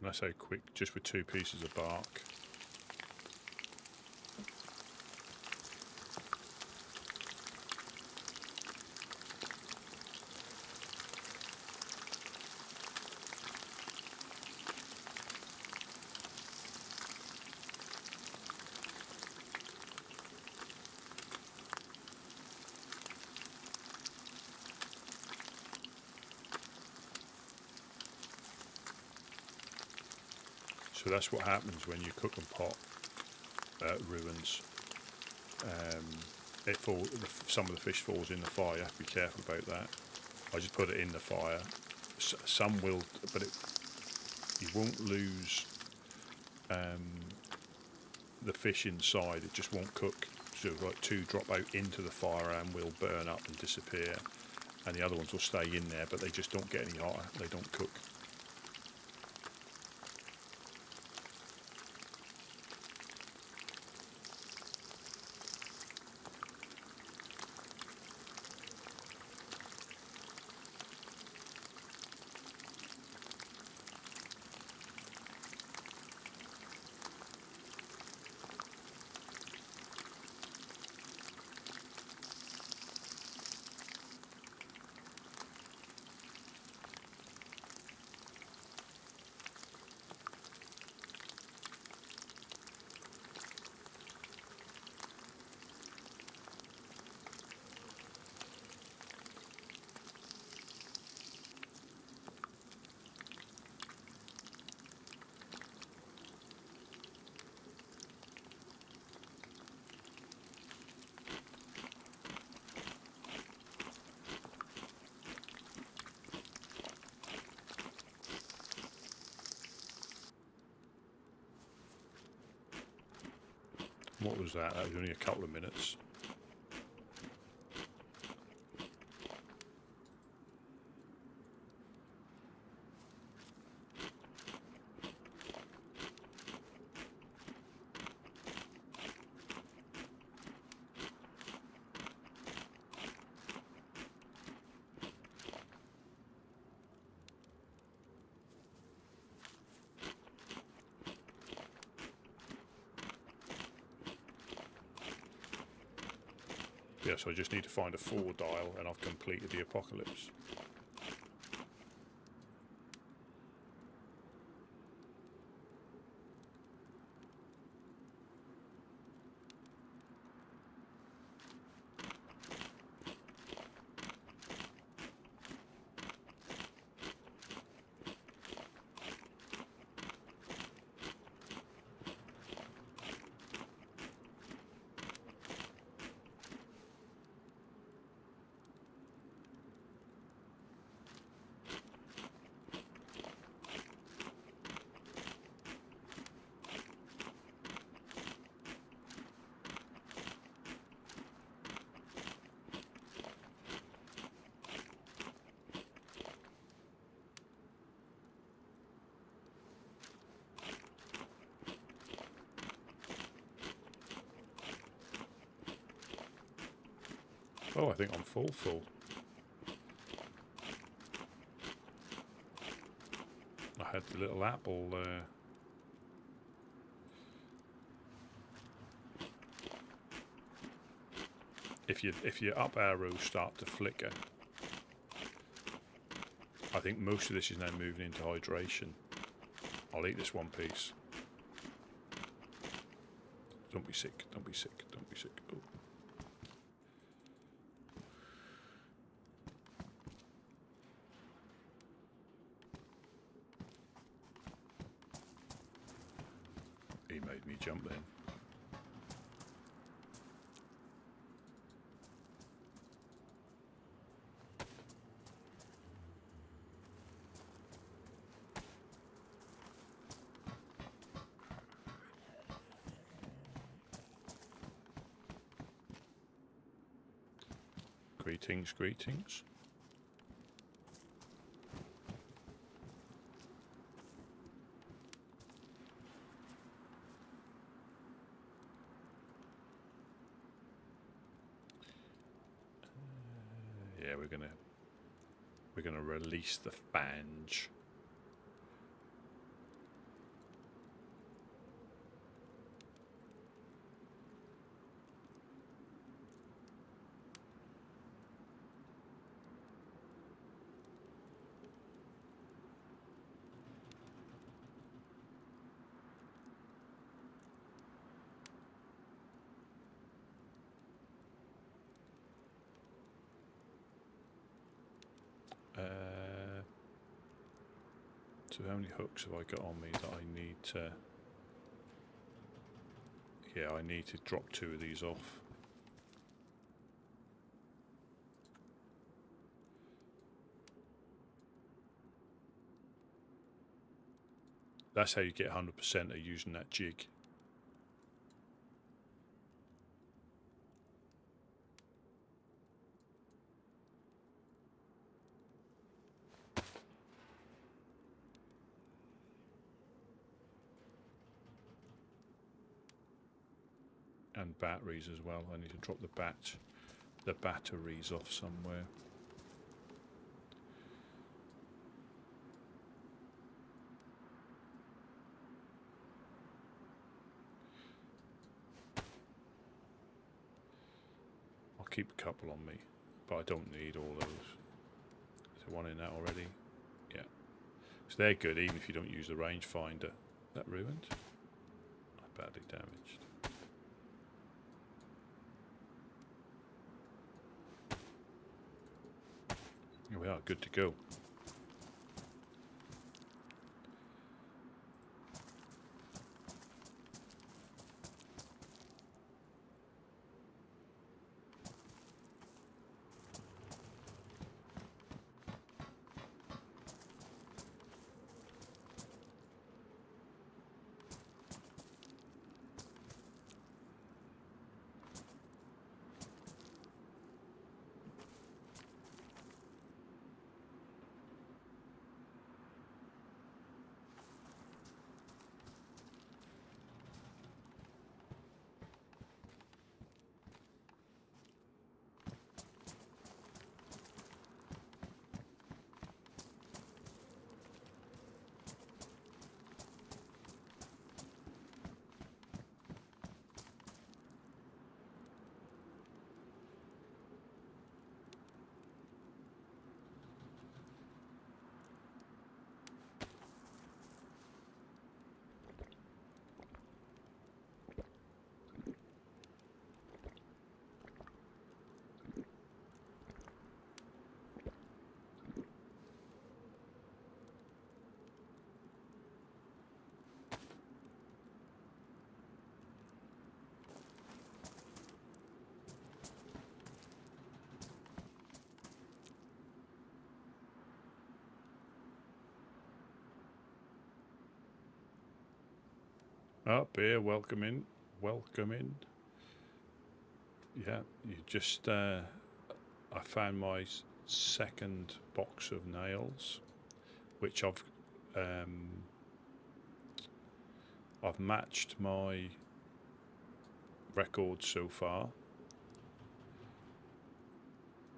And that's how quick, just with 2 pieces of bark. So that's what happens when you cook and pot ruins. Some of the fish falls in the fire. You have to be careful about that. I just put it in the fire. Some will, but you won't lose the fish inside. It just won't cook. So like 2 drop out into the fire and will burn up and disappear, and the other ones will stay in there, but they just don't get any hotter. They don't cook. What was that? That was only a couple of minutes. Yeah, so I just need to find a 4 dial and I've completed the apocalypse. Oh, I think I'm full. I had the little apple there. If your up arrows start to flicker, I think most of this is now moving into hydration. I'll eat this 1 piece. Don't be sick, don't be sick, don't be sick. Oh. He made me jump then. Greetings, greetings. Yeah, we're gonna release the fange. So how many hooks have I got on me that I need to... Yeah, I need to drop 2 of these off. That's how you get 100% of using that jig. And batteries as well. I need to drop the batteries off somewhere. I'll keep a couple on me, but I don't need all those. Is there one in that already? Yeah. So they're good even if you don't use the rangefinder. That ruined? Badly damaged. Here we are, good to go. Up here, welcome in, welcome in. Yeah, you just, I found my second box of nails, which I've matched my record so far.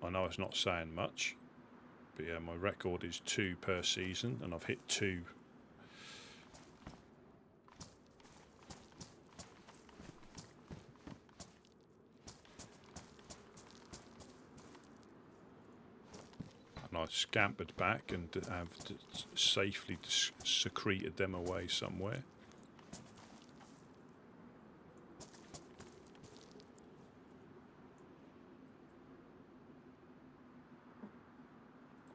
I know it's not saying much, but yeah, my record is 2 per season, and I've hit 2. And I scampered back and have safely secreted them away somewhere.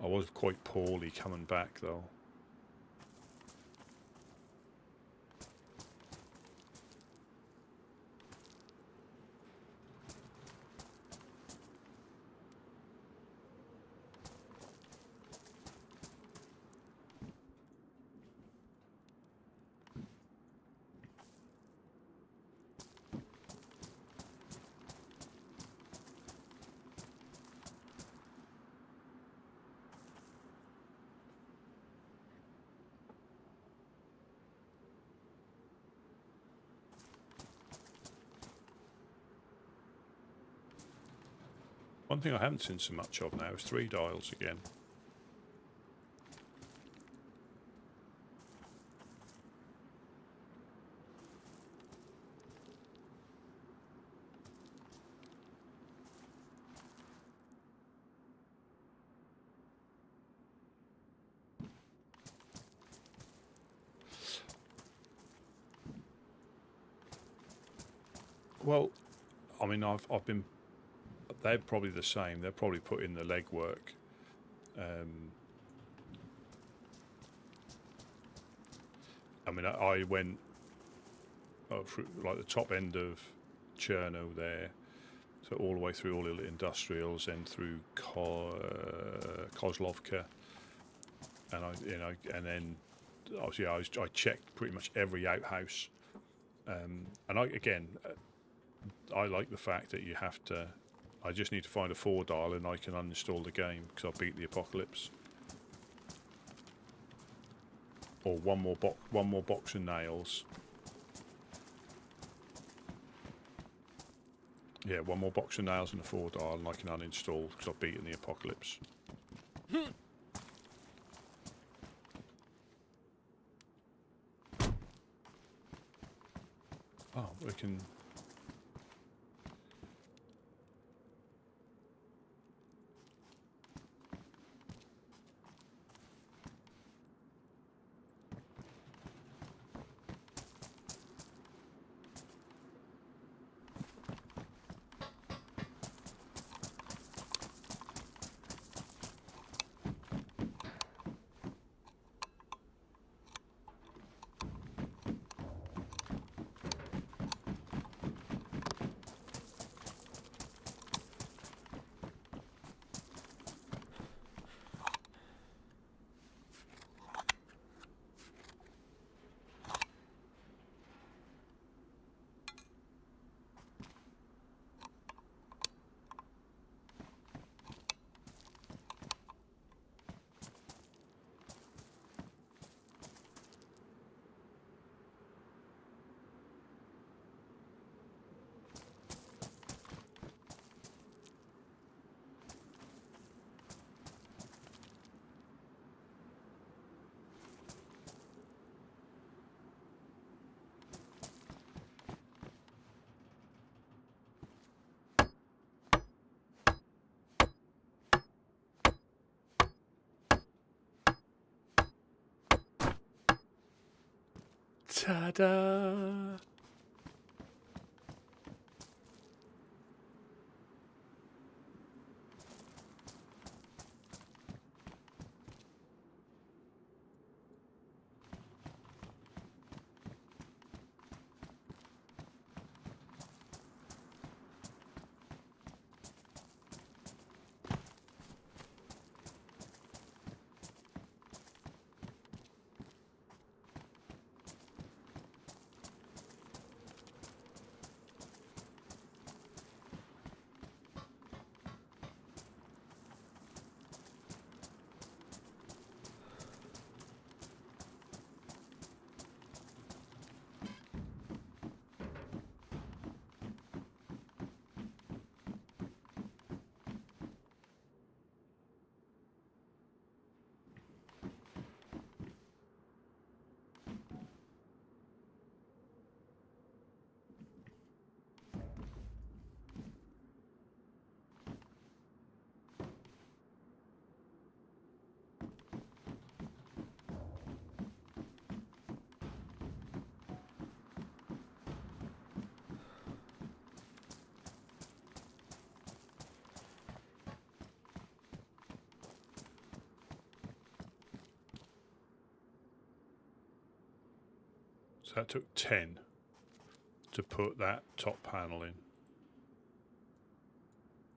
I was quite poorly coming back though. One thing I haven't seen so much of now is 3 dials again. Well, I mean, I've been. They're probably the same. They're probably putting the legwork. I mean, I went through, like the top end of Cherno there, so all the way through all the industrials and through Kozlovka, and and then obviously I checked pretty much every outhouse, and I like the fact that you have to. I just need to find a 4-dial and I can uninstall the game because I'll beat the apocalypse. Or one more box of nails. Yeah, one more box of nails and a 4-dial and I can uninstall because I've beaten the apocalypse. Oh, we can... Ta-da! So that took 10 to put that top panel in.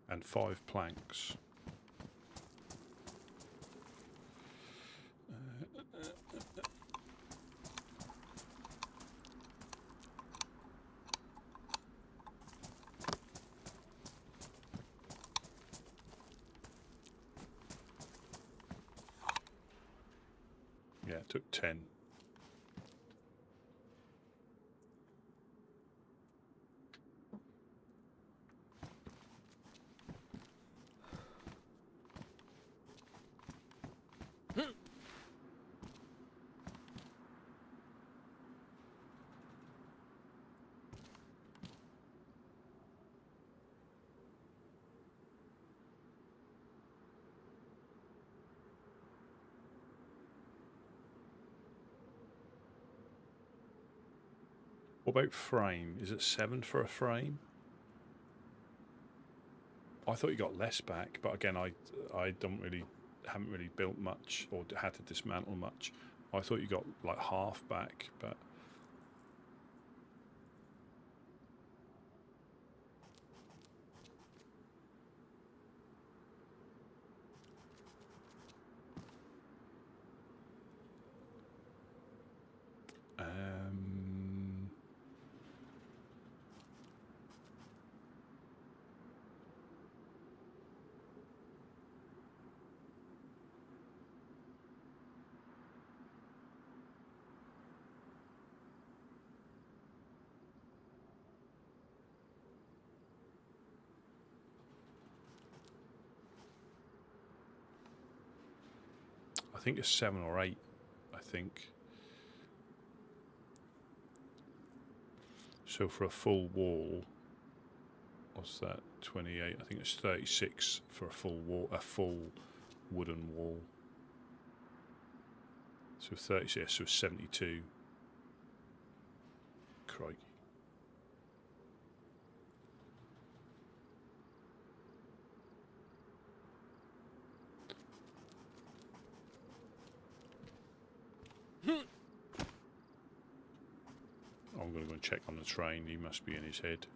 And 5 planks. Yeah, it took 10. What about frame? Is it 7 for a frame? I thought you got less back, but again, I haven't really built much or had to dismantle much I thought you got like half back, but I think it's 7 or 8. I think. So for a full wall, what's that? 28. I think it's 36 for a full wall, a full wooden wall. So 36, so 72. Crikey. I'm going to go and check on the train. He must be in his head.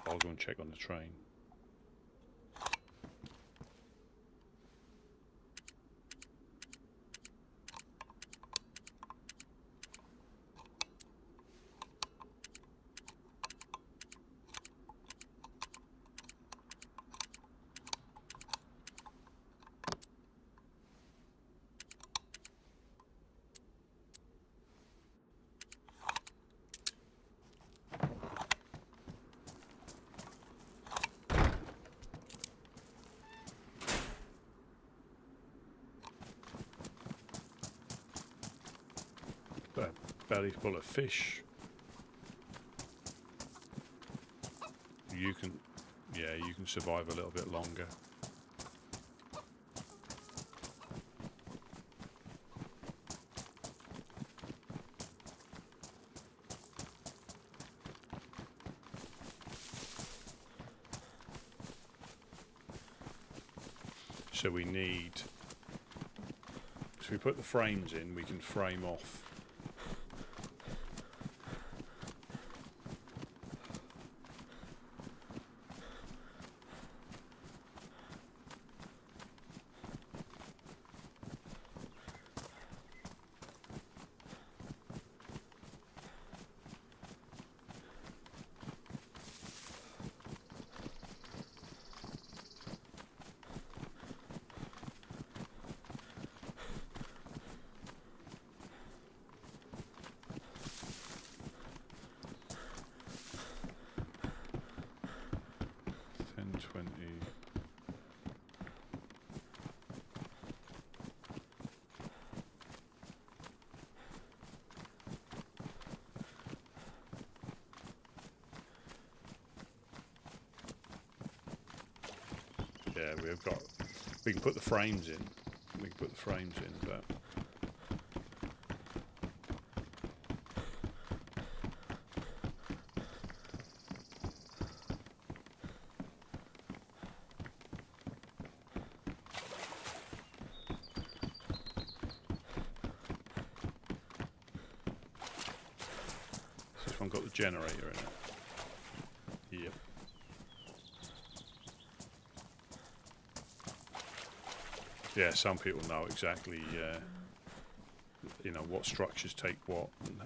I'll go and check on the train. Belly full of fish. You can, yeah, you can survive a little bit longer. So we need, so we put the frames in, we can frame off yeah, we can put the frames in. We can put the frames in, but this one got the generator in it. Yep. Yeah, some people know exactly, you know, what structures take what. And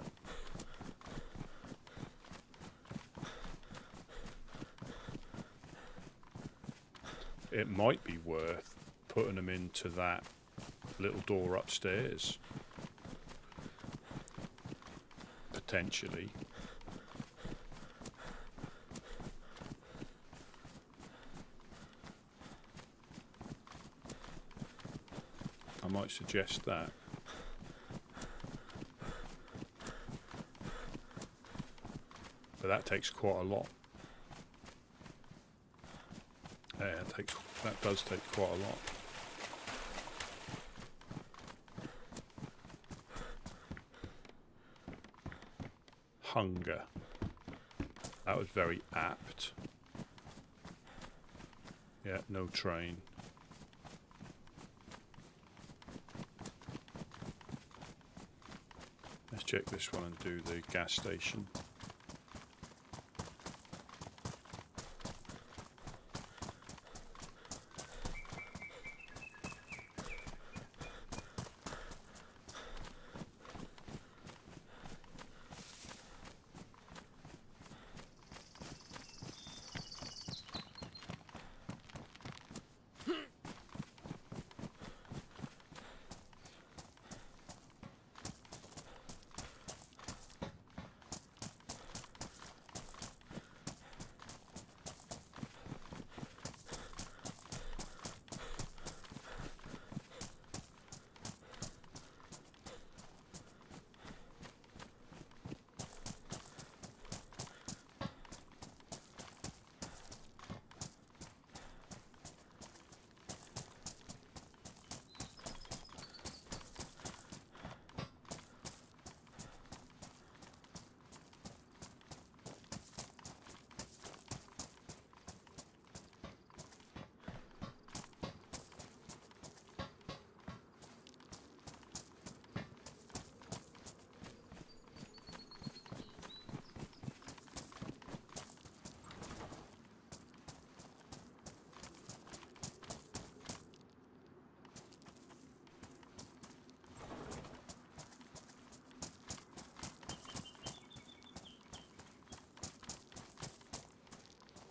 it might be worth putting them into that little door upstairs, potentially. I might suggest that. But that takes quite a lot. Yeah, that does take quite a lot. hunger. That was very apt. Yeah, no train. Let's check this one and do the gas station.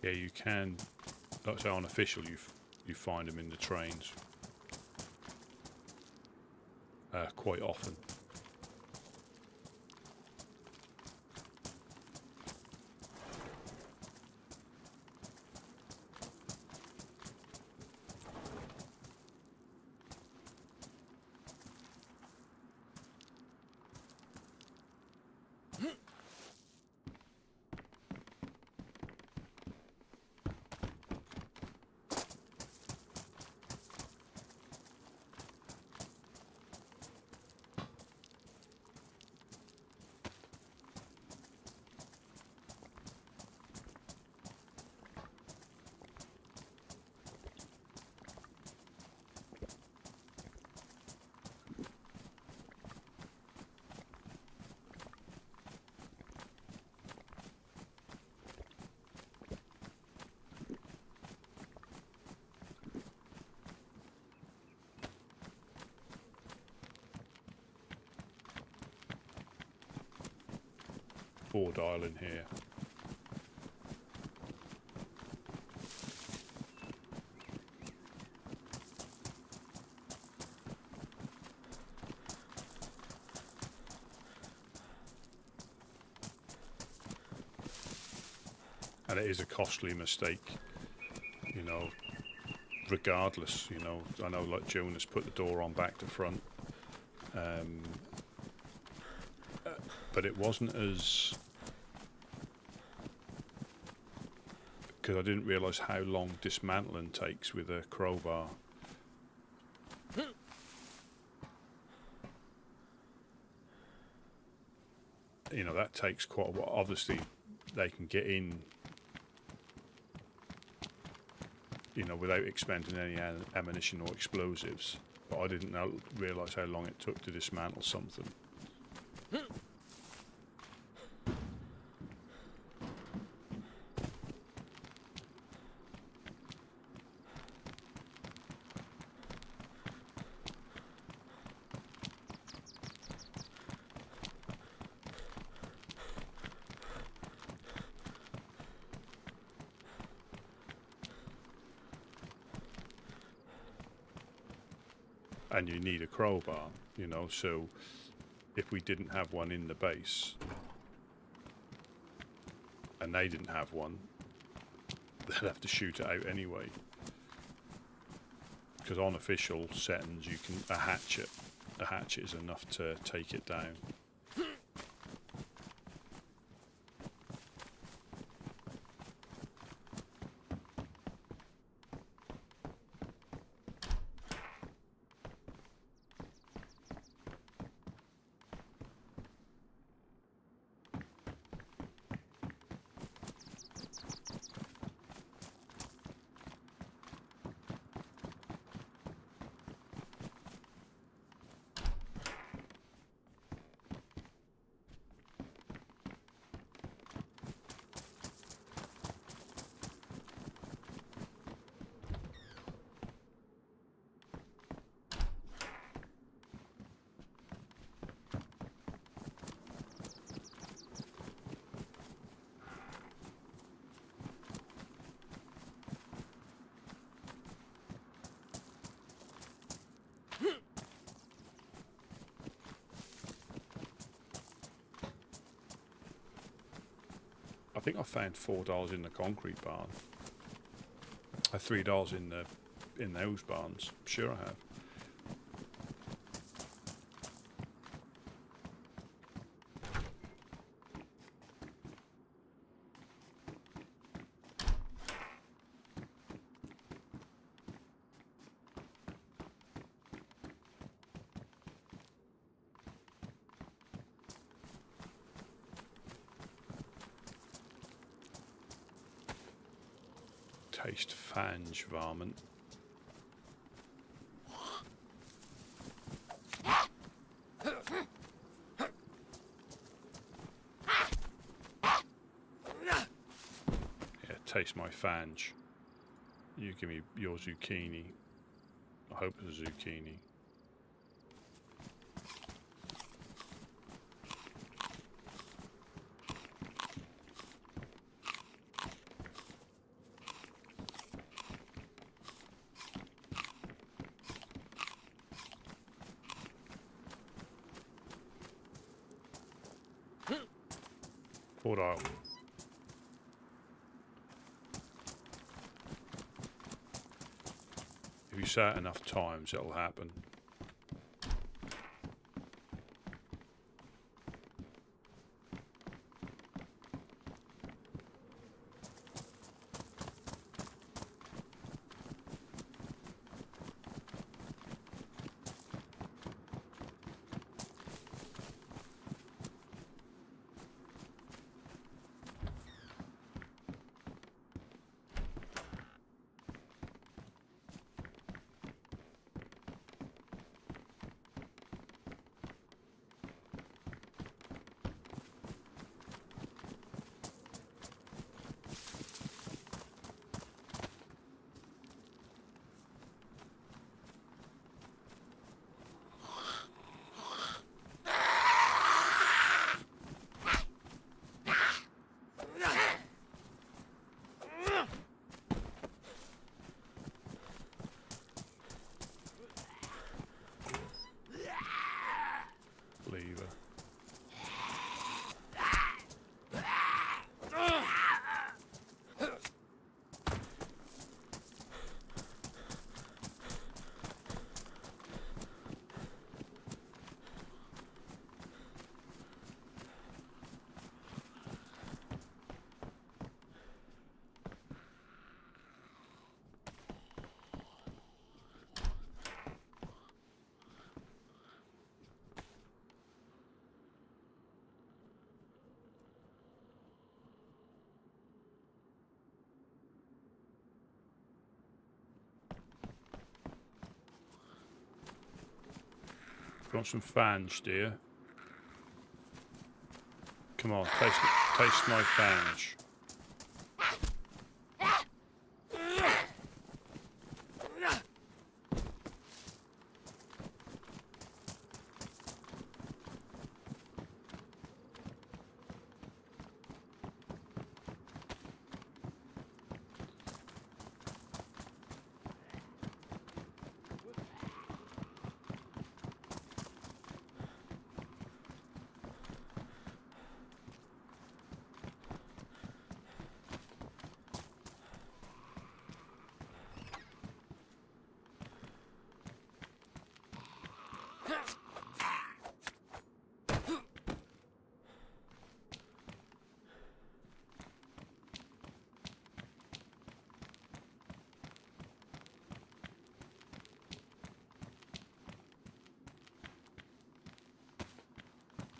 Yeah, you can. Like I say, on official, you find them in the trains quite often. Four dial in here. And it is a costly mistake, you know, regardless, you know. I know, like, Jonas put the door on back to front, but it wasn't as... because I didn't realise how long dismantling takes with a crowbar. You know, that takes quite a while. Obviously, they can get in, you know, without expending any ammunition or explosives. But I didn't realise how long it took to dismantle something. And you need a crowbar, you know, so if we didn't have one in the base and they didn't have one, they'd have to shoot it out anyway. Because on official settings, you can a hatchet is enough to take it down. think I found $4 in the concrete barn. $3 in those barns. Sure I have. Taste fange varmint. Yeah, taste my fange. You give me your zucchini. I hope it's a zucchini. $4. If you say it enough times, it'll happen. Lever. Want some fange, dear? Come on, taste my fange.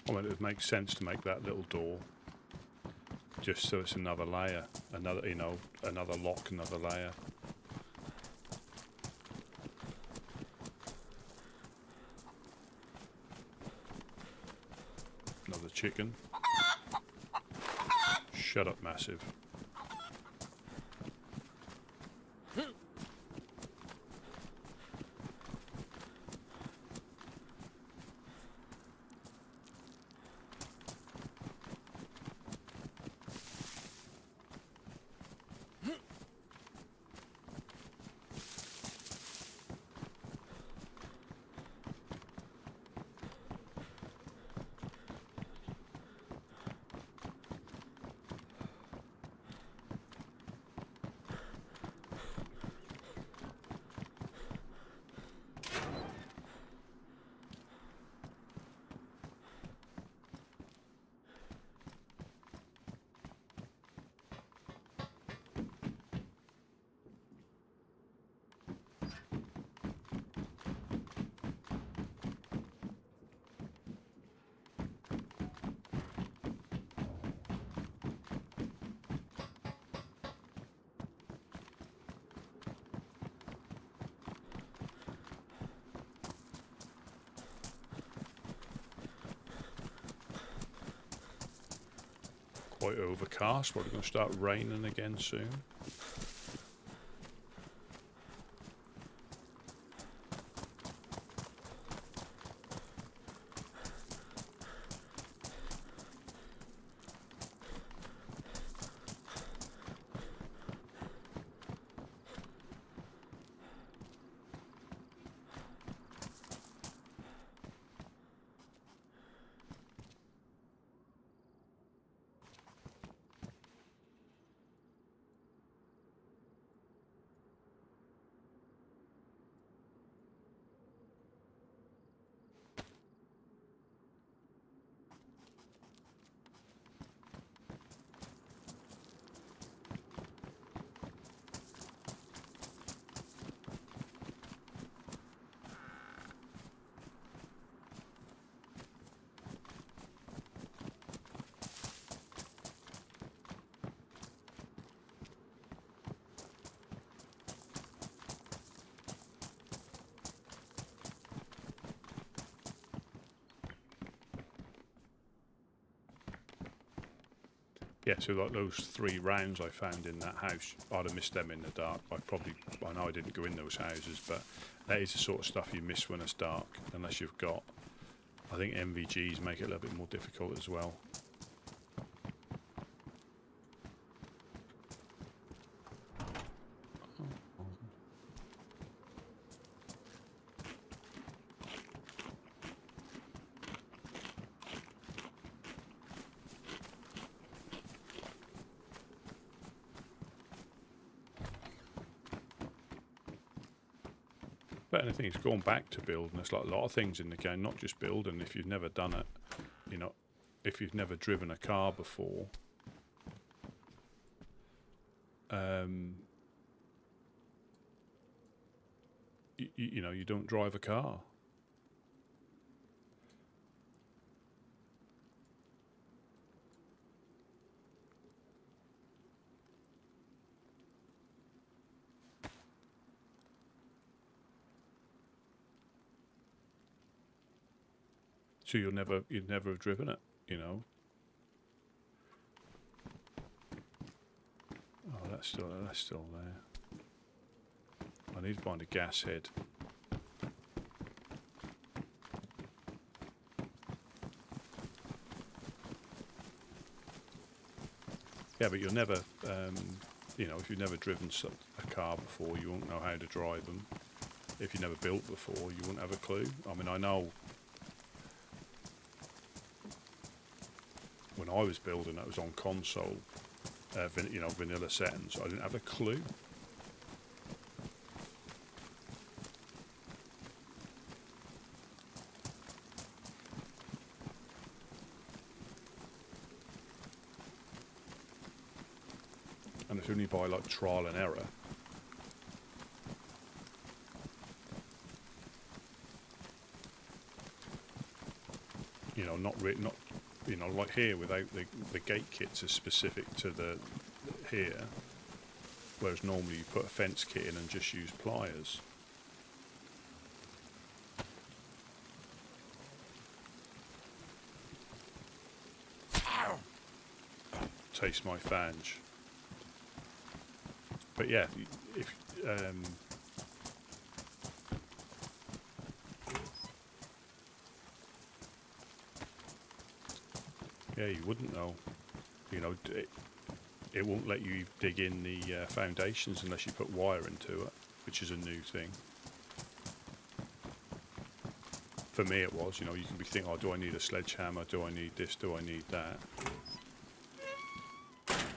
I mean, it would make sense to make that little door just so it's another layer, another, you know, another lock, another layer. Another chicken. Shut up, massive. quite overcast. Probably going to start raining again soon. Yeah, so like those 3 rounds I found in that house, I'd have missed them in the dark. I know I didn't go in those houses, but that is the sort of stuff you miss when it's dark, unless you've got, I think MVGs make it a little bit more difficult as well. But anything, it's going back to building. There's like a lot of things in the game, not just building. If you've never done it, you know, if you've never driven a car before, you know, you don't drive a car. So you'd never have driven it, you know. Oh, that's still there. I need to find a gas head. Yeah, but you'll never, you know, if you've never driven a car before, you won't know how to drive them. If you've never built before, you won't have a clue. I mean, I know when I was building, it was on console, you know, vanilla settings. I didn't have a clue. And it's only by like trial and error. You know, not you know, like here, without the gate kits are specific to the here, whereas normally you put a fence kit in and just use pliers. Ow. Taste my fange. But yeah, if yeah, you wouldn't know. You know, it won't let you dig in the foundations unless you put wire into it, which is a new thing. For me it was, you know, you can be thinking, oh, do I need a sledgehammer? Do I need this? Do I need that?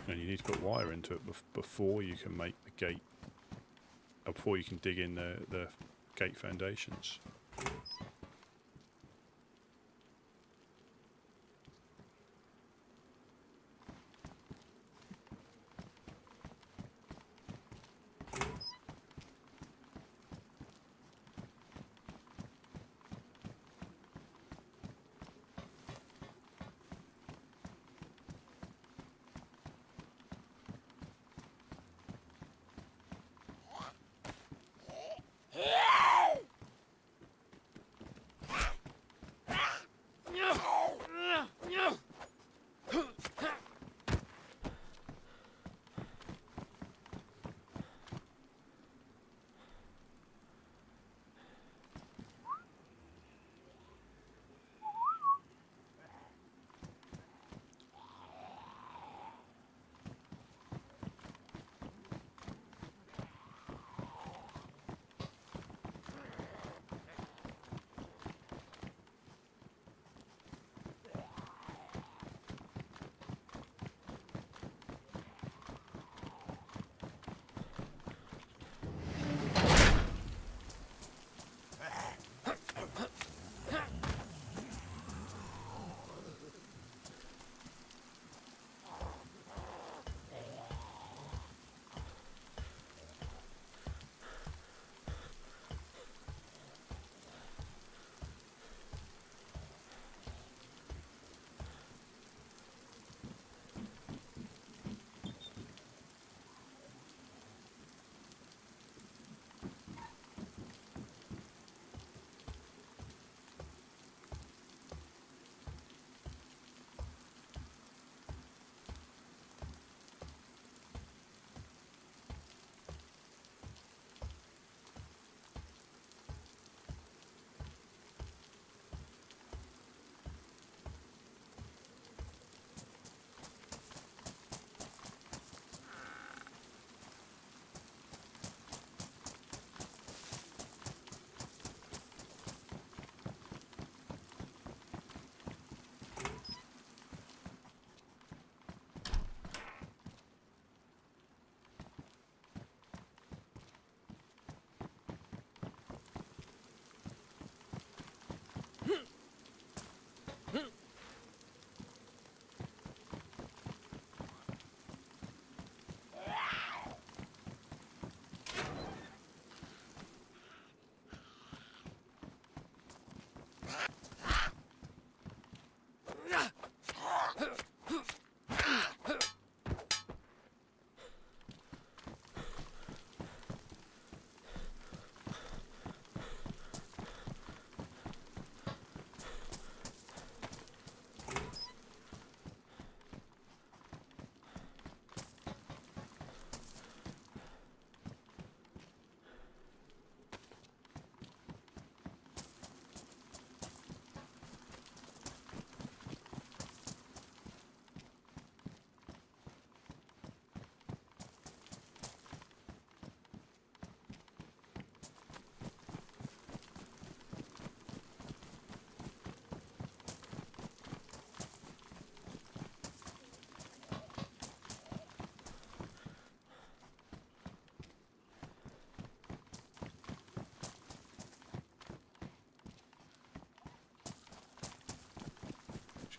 And you need to put wire into it before you can make the gate, or before you can dig in the gate foundations.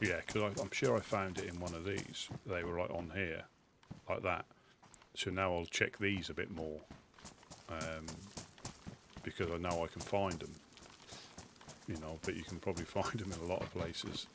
Yeah, because I'm sure I found it in one of these. They were like on here, like that. So now I'll check these a bit more, because I know I can find them. You know, but you can probably find them in a lot of places.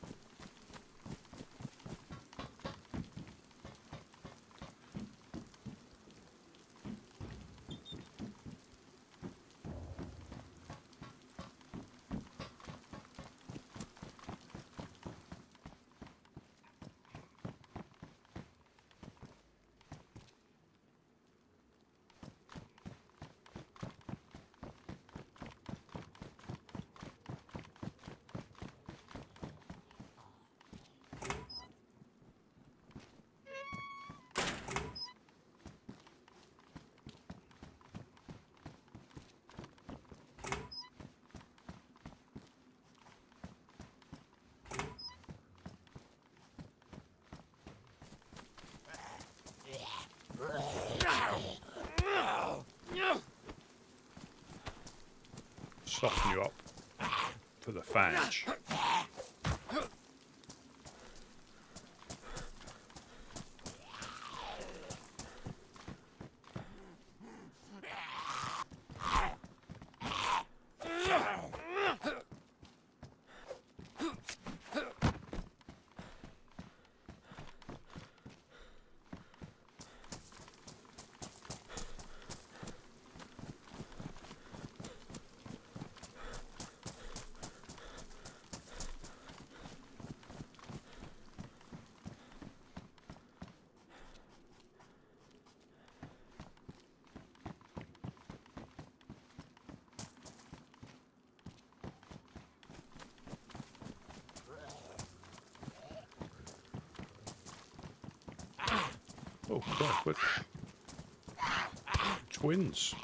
Soften you up for the fang. Oh, God, but twins.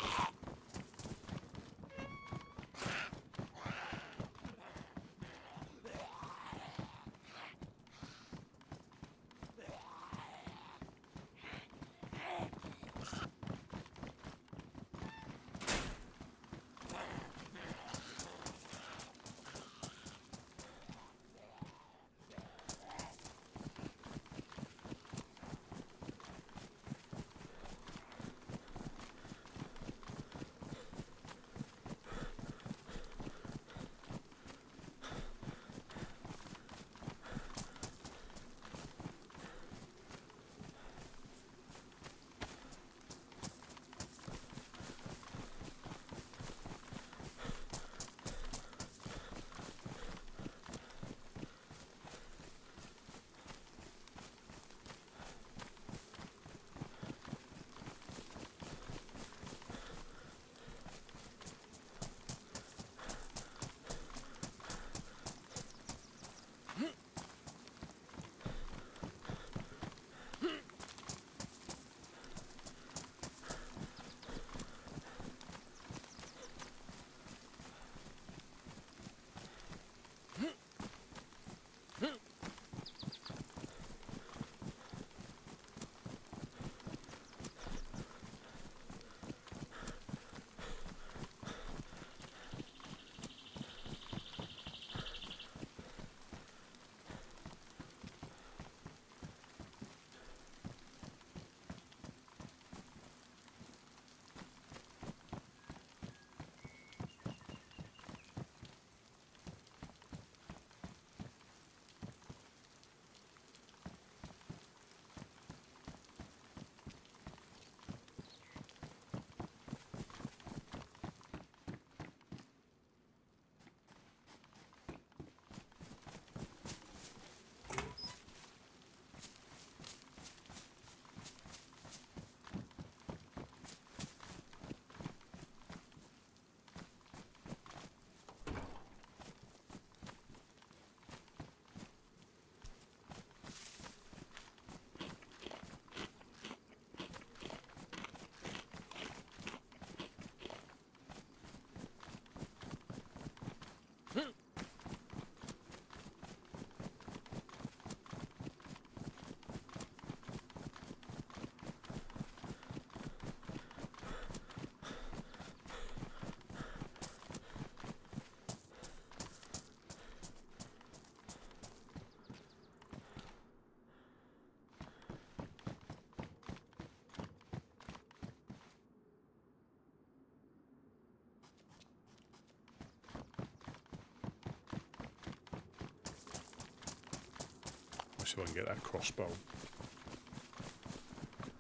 so I can get that crossbow.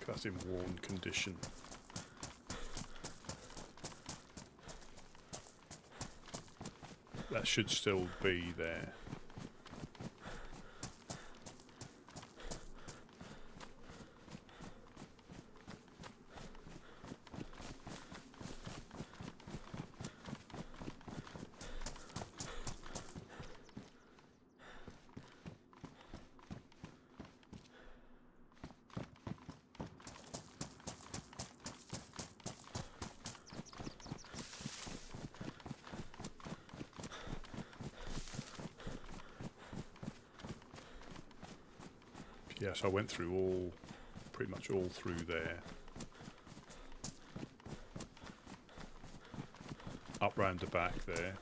That's in worn condition. That should still be there. Yes, I went through pretty much all through there. Up round the back there.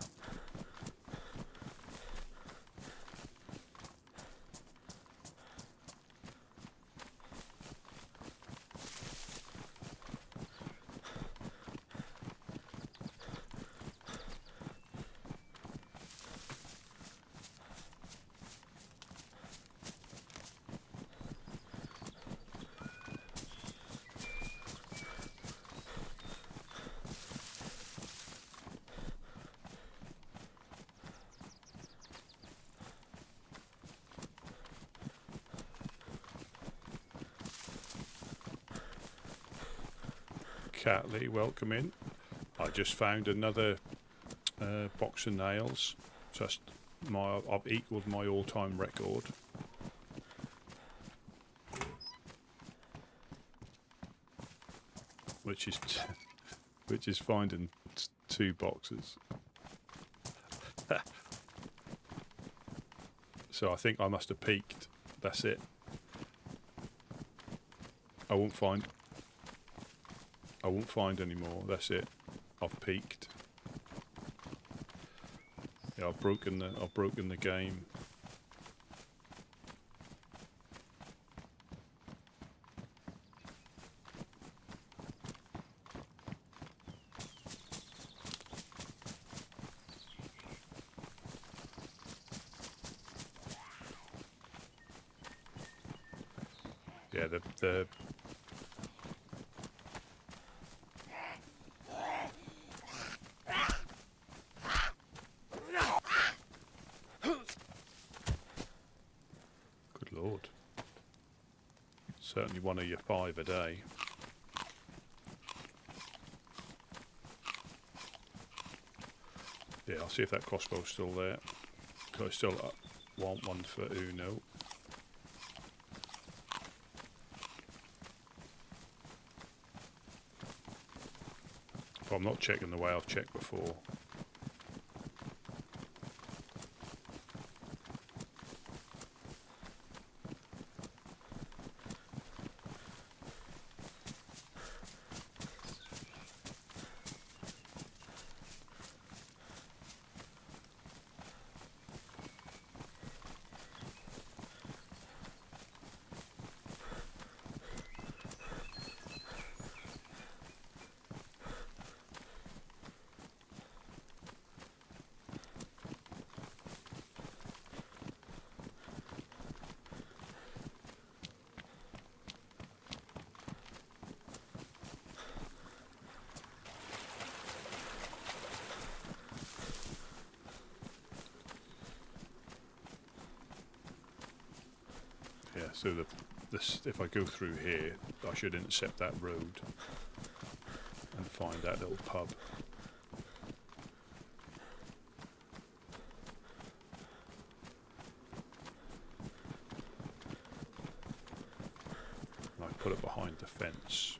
Catley, welcome in. I just found another box of nails. Just I've equalled my all-time record. Which is finding 2 boxes. So I think I must have peaked. That's it. I won't find any more. That's it. I've peaked. Yeah, I've broken the game. Yeah, the certainly one of your 5 a day. Yeah, I'll see if that crossbow's still there. Because I still want one for Uno. But I'm not checking the way I've checked before. Yeah, so this if I go through here, I should intercept that road and find that little pub. And I put it behind the fence.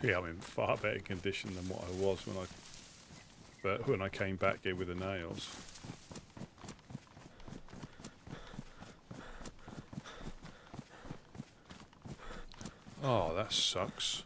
Yeah, I'm in far better condition than what I was when I came back here with the nails. Oh, that sucks.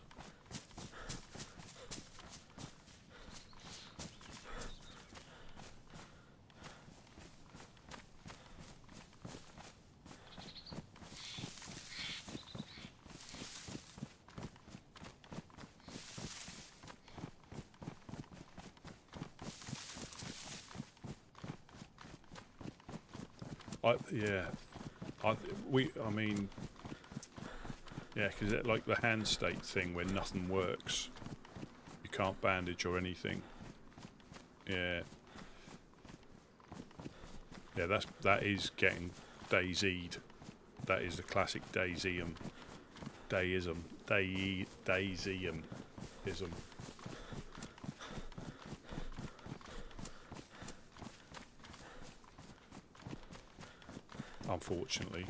I mean, yeah, because it's like the hand state thing where nothing works. You can't bandage or anything. Yeah. Yeah, that is getting DayZ'd. That is the classic DayZism. DayZism. Unfortunately.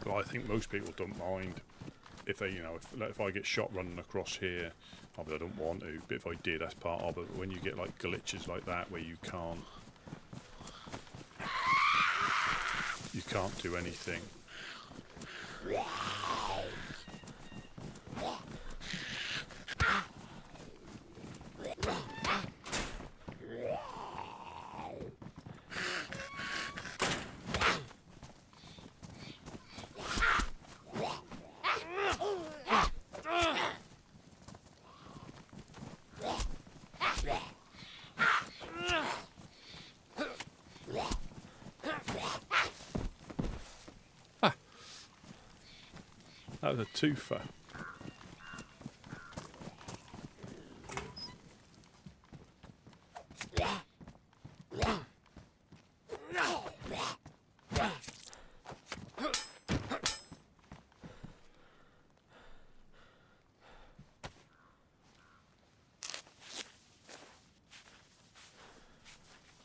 But I think most people don't mind if they, if I get shot running across here. I don't want to, but if I did, that's part of it. But when you get like glitches like that where you can't do anything. That was a twofer.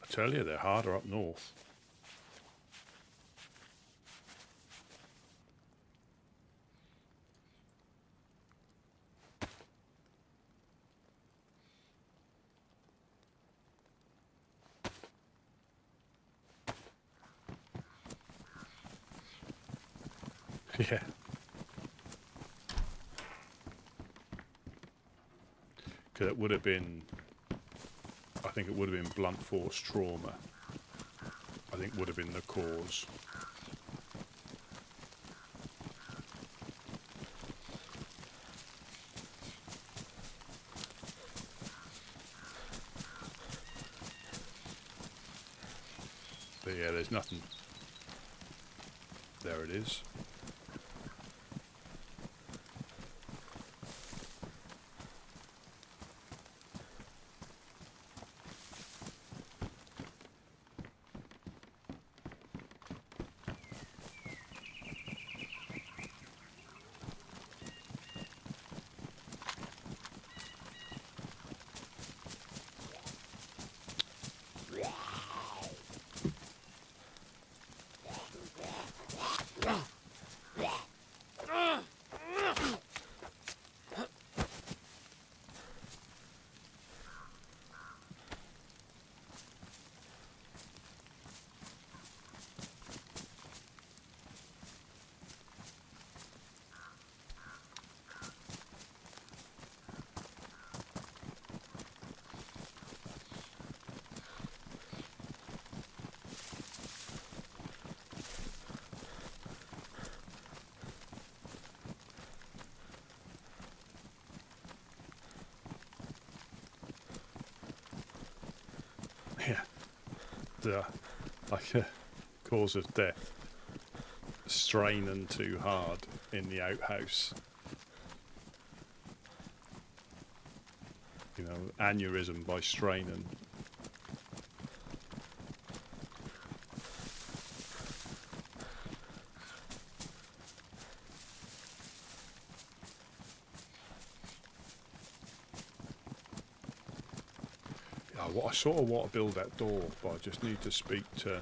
I tell you, they're harder up north. Yeah. Because it would have been, I think it would have been blunt force trauma. I think would have been the cause. But yeah, there's nothing. There it is. Yeah, like a cause of death, straining too hard in the outhouse. Aneurysm by straining. I sort of want to build that door, but I just need to speak to...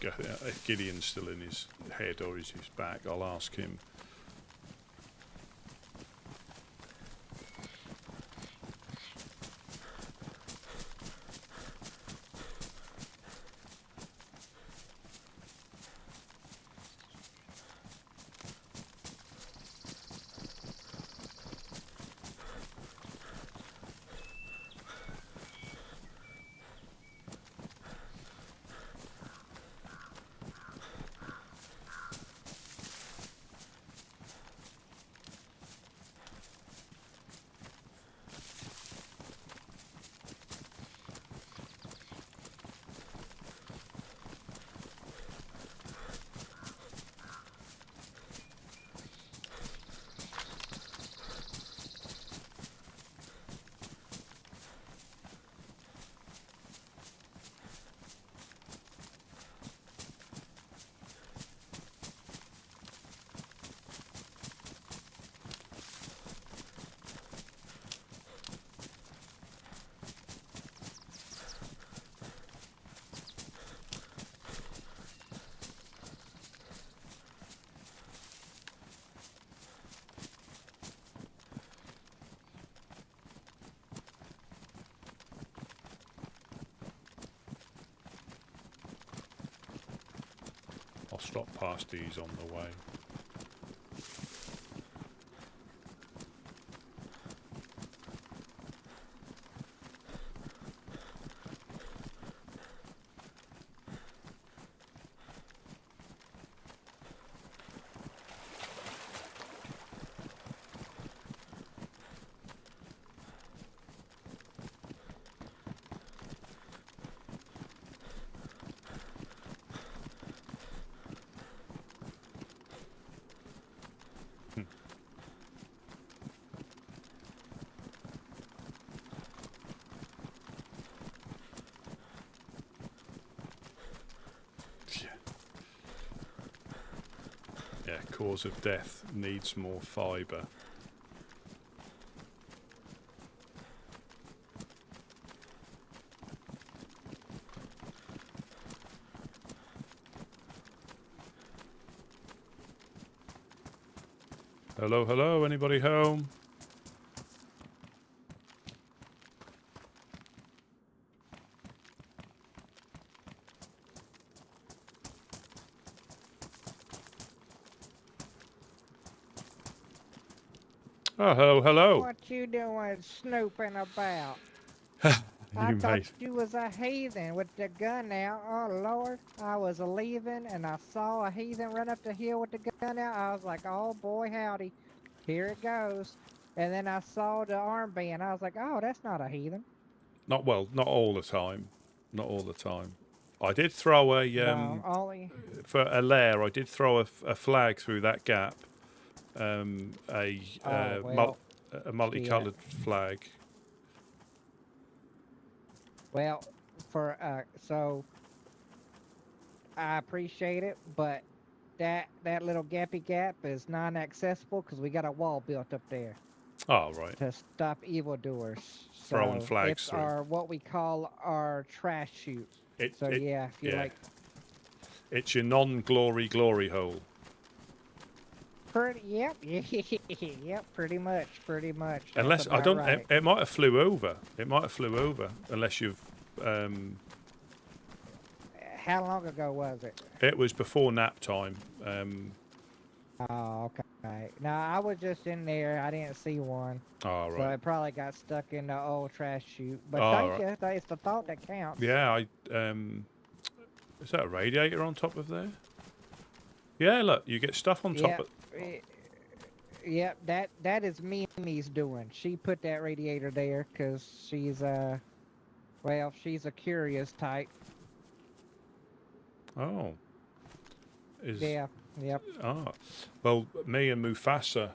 If Gideon's still in his head or is his back, I'll ask him. I'll stop past these on the way. Yeah, cause of death needs more fibre. Hello, hello, anybody home? Oh, hello, hello. What you doing snooping about? You I thought mate. you was a heathen with the gun out. Oh, Lord. I was leaving and I saw a heathen run up the hill with the gun out. I was like, oh, boy, howdy. Here it goes. And then I saw the armband. I was like, oh, that's not a heathen. Not all the time. Not all the time. I did throw a No, only... for a lair. I did throw a flag through that gap. A multicoloured flag. Well, so I appreciate it, but that little gappy gap is non-accessible because we got a wall built up there. Oh, right. To stop evildoers. Throwing So flags it's through. our what we call our trash chute. So yeah, if you like. It's your non-glory glory hole. Yep, yep, pretty much. Unless I don't, right. it might have flew over. It might have flew over. Unless you've. How long ago was it? It was before nap time. Oh, okay. No, I was just in there. I didn't see one. Oh, right. So it probably got stuck in the old trash chute. But thank you. It's the thought that counts. Yeah, is that a radiator on top of there? Yeah, look, you get stuff on top of. Yep, that is Mimi's doing. She put that radiator there because she's she's a curious type. Oh. Yeah. Yep. Ah, well, me and Mufasa,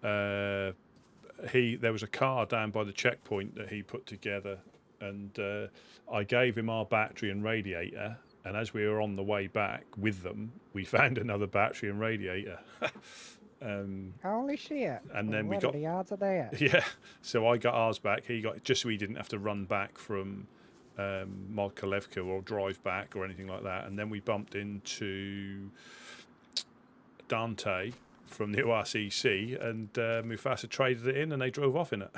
there was a car down by the checkpoint that he put together, and I gave him our battery and radiator, and as we were on the way back with them, we found another battery and radiator. Holy shit! And then we what got are the odds of that? yeah. So I got ours back. He got just so he didn't have to run back from Modkalevka or drive back or anything like that. And then we bumped into Dante from the ORCC, and Mufasa traded it in, and they drove off in it.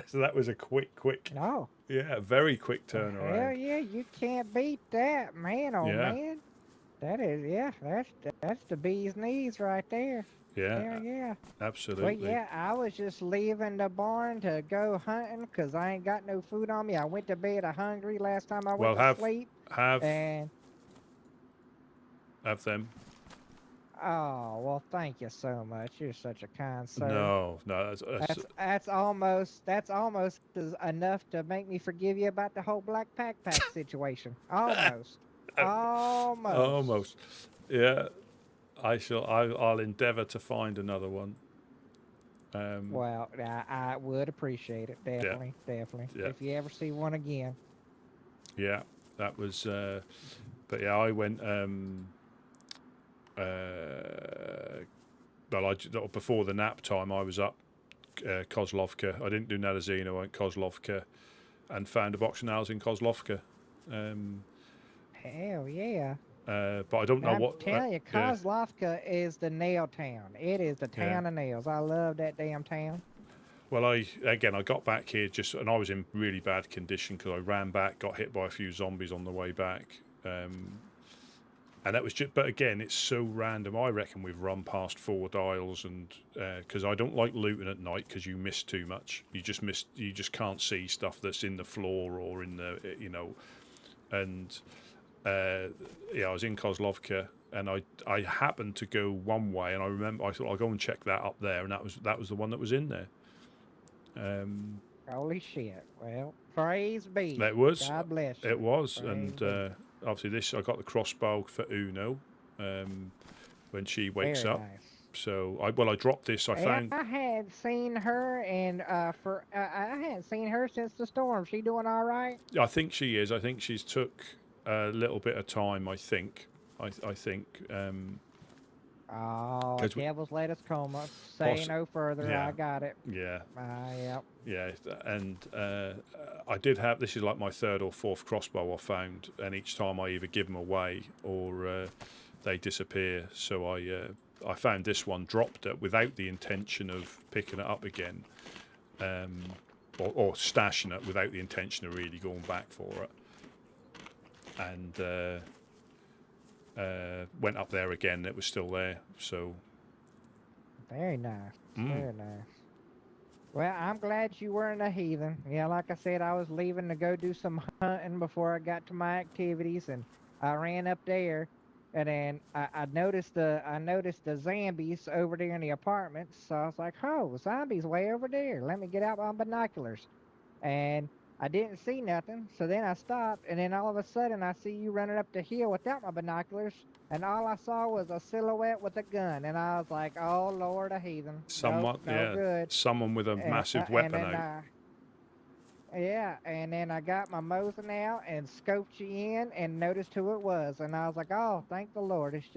So that was a quick, No. yeah, very quick Hell turnaround. yeah, you can't beat that, man. Oh Yeah. man, that is that's the bee's knees right there. Yeah, Hell yeah. absolutely. Well, yeah, I was just leaving the barn to go hunting because I ain't got no food on me. I went to bed hungry last time I went to sleep. And Have them. oh well, thank you so much. You're such a kind sir. No, That's almost enough to make me forgive you about the whole black backpack situation. Almost. Almost. Yeah. I'll endeavour to find another one. Well, I would appreciate it. Definitely. Yeah. If you ever see one again. Yeah, that was. But yeah, I went. Before the nap time, I was up Kozlovka. I didn't do Nadazina. I went Kozlovka, and found a box of nails in Kozlovka. Hell yeah. But I don't know what. I'm telling you, Kozlovka is the nail town. It is the town of nails. I love that damn town. Well, I got back here and I was in really bad condition because I ran back, got hit by a few zombies on the way back, and that was just. But again, it's so random. I reckon we've run past 4 dials, and because I don't like looting at night because you miss too much. You just can't see stuff that's in the floor or in the and. I was in Kozlovka, and I happened to go one way, and I remember I thought I'll go and check that up there, and that was the one that was in there. Holy shit! Well, praise be. It was. God bless you. It was, Praise and obviously I got the crossbow for Uno when she wakes Very up. nice. So I dropped this. I found. I had seen her, and I hadn't seen her since the storm. She doing all right? I think she is. I think she's took a little bit of time. I think. Oh, 'Cause devil's lettuce coma. Say no further. Yeah. I got it. Yeah. Yep. Yeah, and I did have. This is like my 3rd or 4th crossbow I found, and each time I either give them away or they disappear. So I found this one, dropped it without the intention of picking it up again, or stashing it without the intention of really going back for it, and went up there again. It was still there. So Very nice. Very nice. Well, I'm glad you weren't a heathen. Yeah, like I said, I was leaving to go do some hunting before I got to my activities, and I ran up there, and then I noticed the zombies over there in the apartments. So I was like, "Oh, zombies way over there. Let me get out my binoculars," and I didn't see nothing. So then I stopped, and then all of a sudden I see you running up the hill without my binoculars, and all I saw was a silhouette with a gun, and I was like, "Oh Lord, a heathen! someone, no good." someone with a massive weapon out. And then I got my Mosin out and scoped you in and noticed who it was, and I was like, "Oh, thank the Lord! It's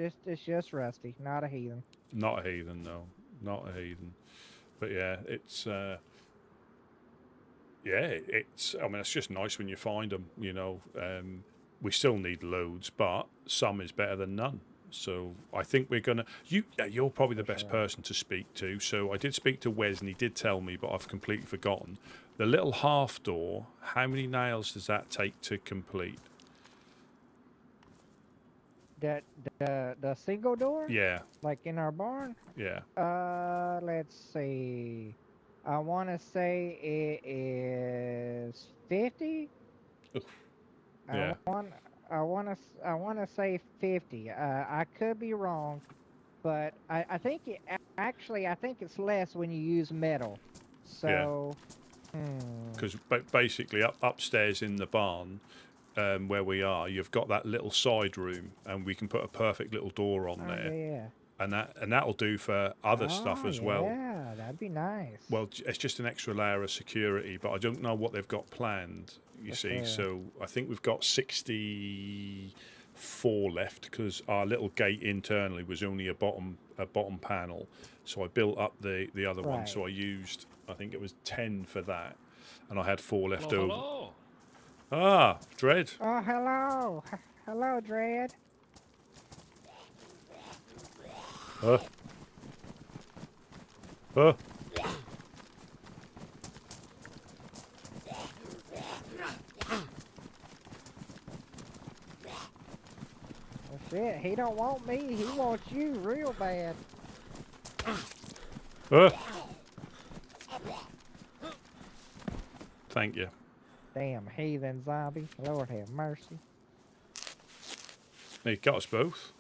just Rusty, not a heathen." Not a heathen, no, not a heathen. But yeah, it's. I mean, it's just nice when you find them. We still need loads, but some is better than none. So I think we're gonna. You're probably the best person to speak to. So I did speak to Wes, and he did tell me, but I've completely forgotten. The little half door. How many nails does that take to complete? The single door? Yeah, Like in our barn? yeah. Let's see. I want to say it is 50. Yeah. I want to say 50. I could be wrong, but I think I think it's less when you use metal. So. Because basically upstairs in the barn, where we are, you've got that little side room, and we can put a perfect little door on there. Yeah. And that'll do for other stuff as well. Yeah, that'd be nice. Well, it's just an extra layer of security, but I don't know what they've got planned, you see. So I think we've got 64 left, because our little gate internally was only a bottom a bottom panel, so I built up the other one. Right. So I used, I think it was 10 for that, and I had 4 left Hello, over. hello. Ah, Dread. Oh, hello. Hello, Dread. Uh. Uh. Well, shit, he don't want me. He wants you real bad. Thank you. Damn heathen zombie. Lord have mercy. He got us both.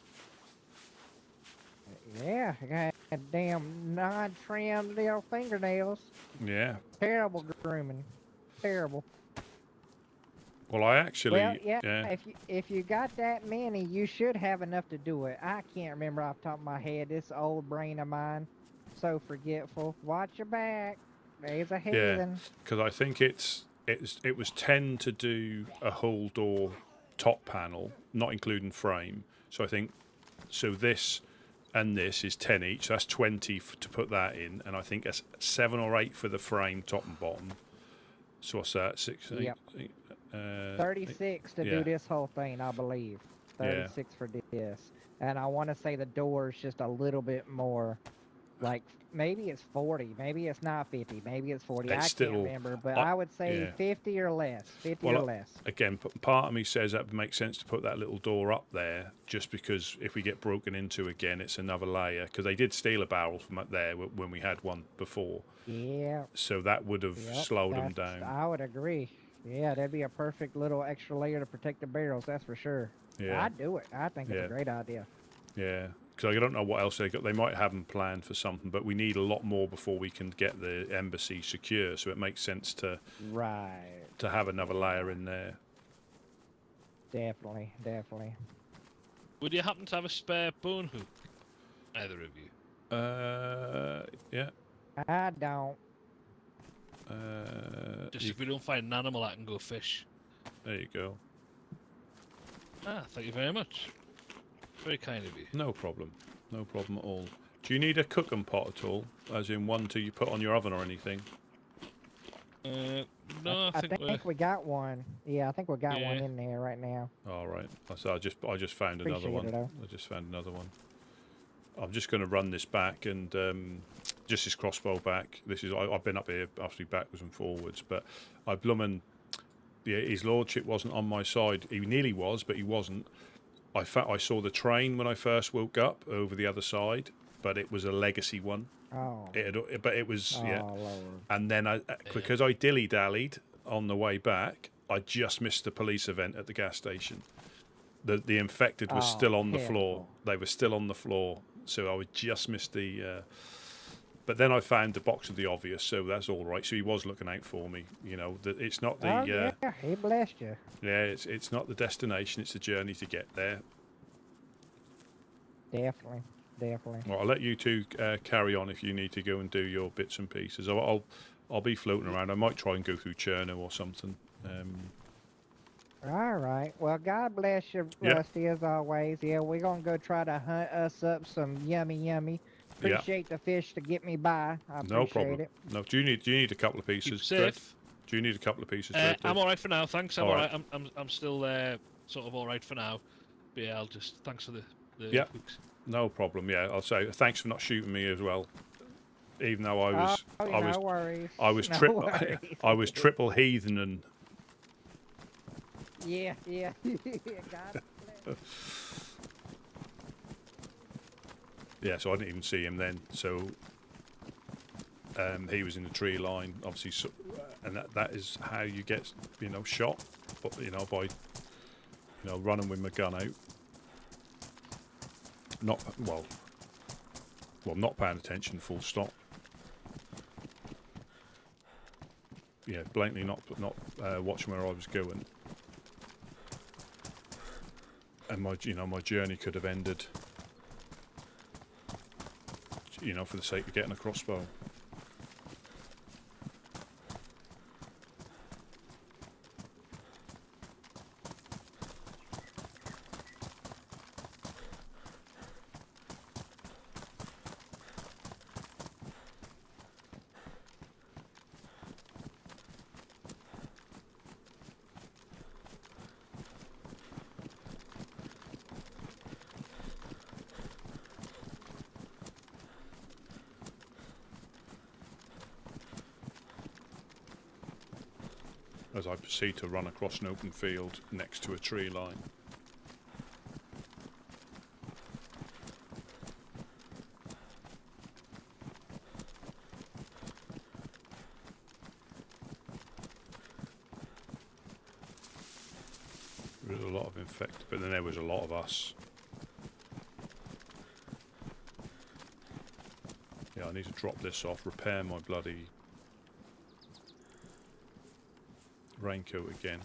Yeah, I got damn non-trimmed little fingernails. Yeah. Terrible grooming. Terrible. Well, I actually. Well, yeah, if you got that many, you should have enough to do it. I can't remember off the top of my head. This old brain of mine, so forgetful. Watch your back. There's a heathen. Because I think it was 10 to do a whole door top panel, not including frame. So I think this and this is 10 each. That's 20 to put that in, and I think that's 7 or 8 for the frame, top and bottom. So what's that? 6, 8, Yep. 8, 36 to yeah. do this whole thing, I believe. 36 for this. And I want to say the door's just a little bit more. Like, maybe it's 40. Maybe it's not 50. Maybe it's 40. It's I still- can't remember, but I would say yeah. 50 or less. 50 Well, or less. Again, part of me says that makes sense to put that little door up there, just because if we get broken into again, it's another layer. Because they did steal a barrel from up there when we had one before. Yeah. So that would have Yep, slowed them that's- down. I would agree. Yeah, that'd be a perfect little extra layer to protect the barrels, that's for sure. Yeah. I'd do it. I think it's Yeah. a great idea. Yeah, because I don't know what else they got. They might have them planned for something, but we need a lot more before we can get the embassy secure. So it makes sense to Right. have another layer in there. Definitely, definitely. Would you happen to have a spare bone hook? Either of you? Yeah. I don't. Just if we don't find an animal, I can go fish. There you go. Ah, thank you very much. Very kind of you. No problem. No problem at all. Do you need a cooking pot at all? As in one to you put on your oven or anything? No, I think we got one. Yeah, I think we got one Yeah. in there right now. All right. So I just found another Appreciate one. it, though. I just found another one. I'm just going to run this back and just this crossbow back. I've been up here obviously backwards and forwards, but I bloomin'. Yeah, his lordship wasn't on my side. He nearly was, but he wasn't. I saw the train when I first woke up over the other side, but it was a legacy one. Oh. But it was yeah. Lord. And then because I dilly-dallied on the way back, I just missed the police event at the gas station. The infected was still on the floor. terrible. They were still on the floor, so I would just missed the. But then I found the box of the obvious, so that's all right. So he was looking out for me. You know, it's not the. Oh, yeah, he blessed you. Yeah, it's not the destination; it's the journey to get there. Definitely, definitely. Well, I'll let you two carry on if you need to go and do your bits and pieces. I'll be floating around. I might try and go through Chernarus or something. All right. Well, God bless you, Yeah. Rusty, as always. Yeah, we're going to go try to hunt us up some yummy. Yeah. Appreciate the fish to get me by. I appreciate No problem. it. No, do you need a couple of Keep pieces? safe. Dred? Do you need a couple of pieces? Dred? I'm all right for now. Thanks. I'm All all right. right. I'm still sort of all right for now. But yeah, I'll just thanks for the Yeah. hooks. No problem. Yeah, I'll say thanks for not shooting me as well. Even though I was, no worries. I was No triple, worries. I was triple heathen and Yeah. God bless. yeah. So I didn't even see him then. So he was in the tree line, obviously, and that is how you get shot, but by running with my gun out. Not not paying attention. Full stop. Yeah, blatantly not watching where I was going, and my journey could have ended. For the sake of getting a crossbow. as I proceed to run across an open field next to a tree line. There was a lot of infected, but then there was a lot of us. Yeah, I need to drop this off, repair my bloody raincoat again.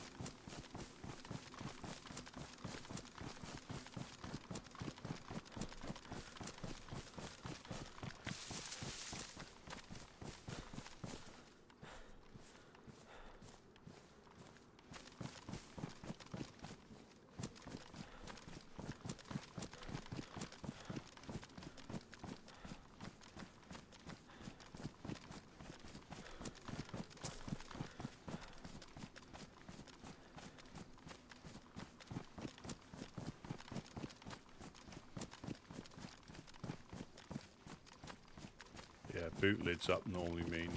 Yeah, boot lids up normally mean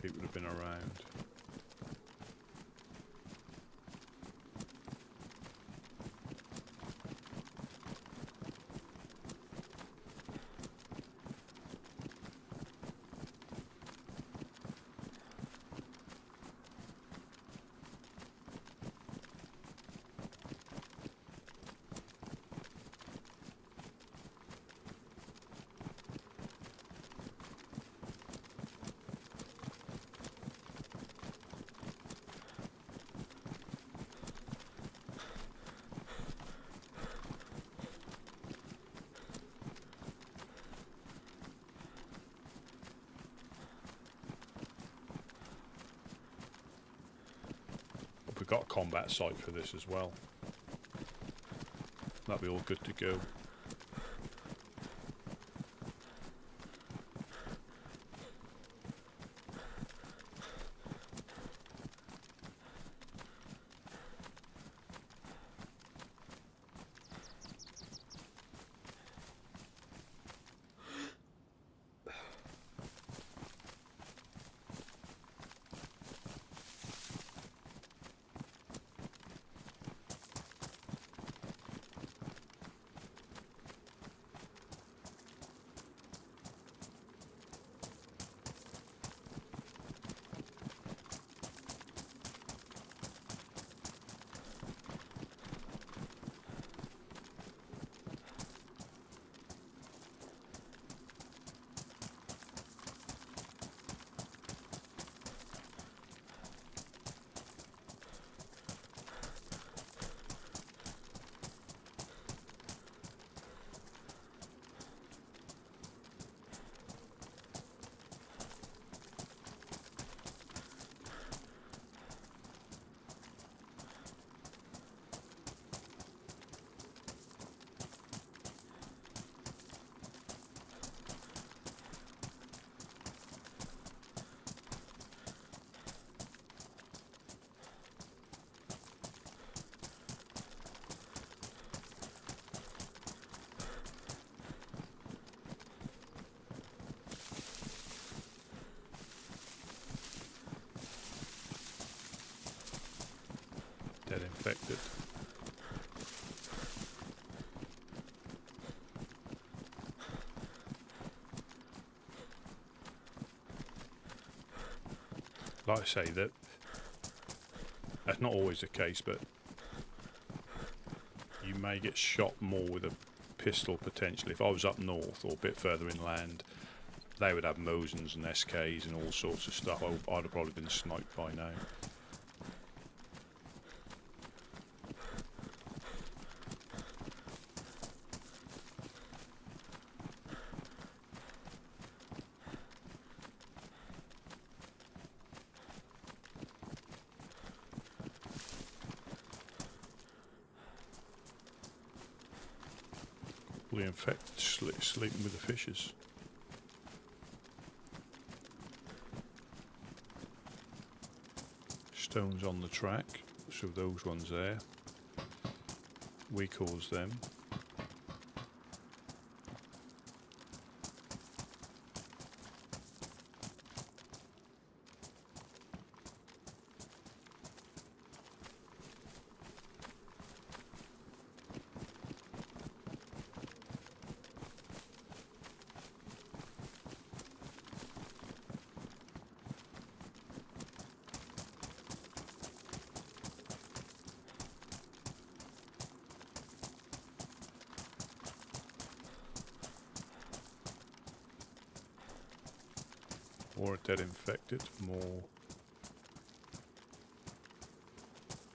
people have been around. We've got a combat site for this as well. That'll be all good to go. Dead infected. Like I say, that's not always the case, but you may get shot more with a pistol potentially. If I was up north or a bit further inland, they would have Mosins and SKs and all sorts of stuff. I'd have probably been sniped by now. Fully infected, sleeping with the fishes. Stones on the track, so those ones there. We cause them. Or a dead infected. More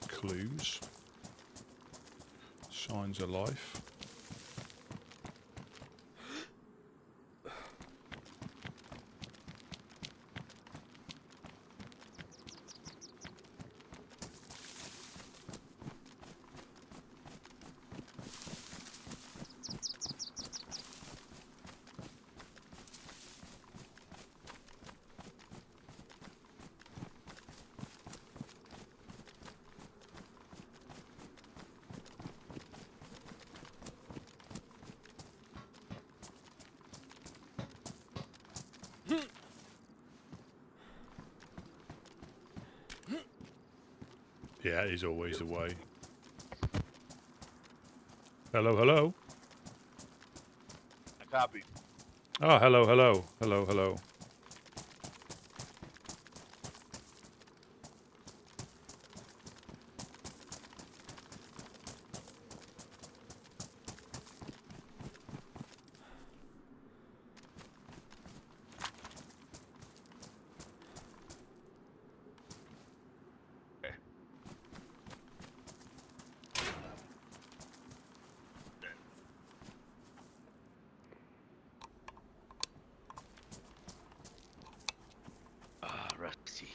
clues. Signs of life. Yeah, he's always away. Hello, hello. I copy. Ah, hello, hello, hello, hello. Ah, Rusty.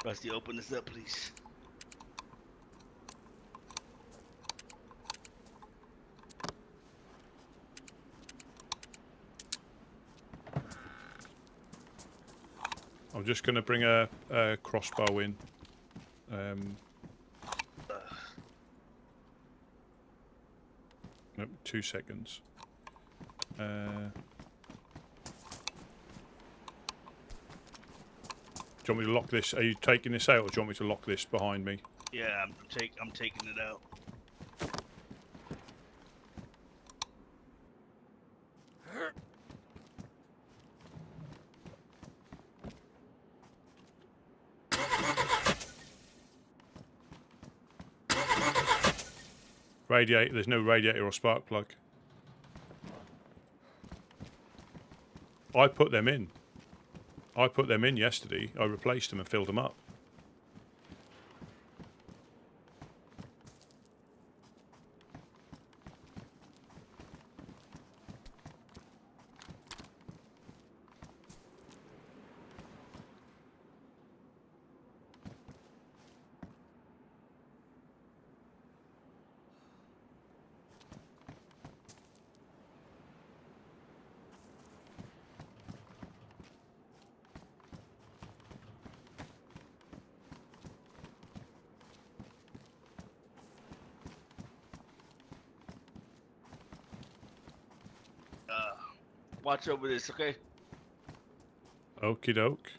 Rusty, open this up, please. I'm just going to bring a crossbow in. Nope, 2 seconds. Do you want me to lock this? Are you taking this out, or do you want me to lock this behind me? Yeah, I'm taking it out. Radiator. There's no radiator or spark plug. I put them in. I put them in yesterday. I replaced them and filled them up. Watch over this, okay? Okie doke.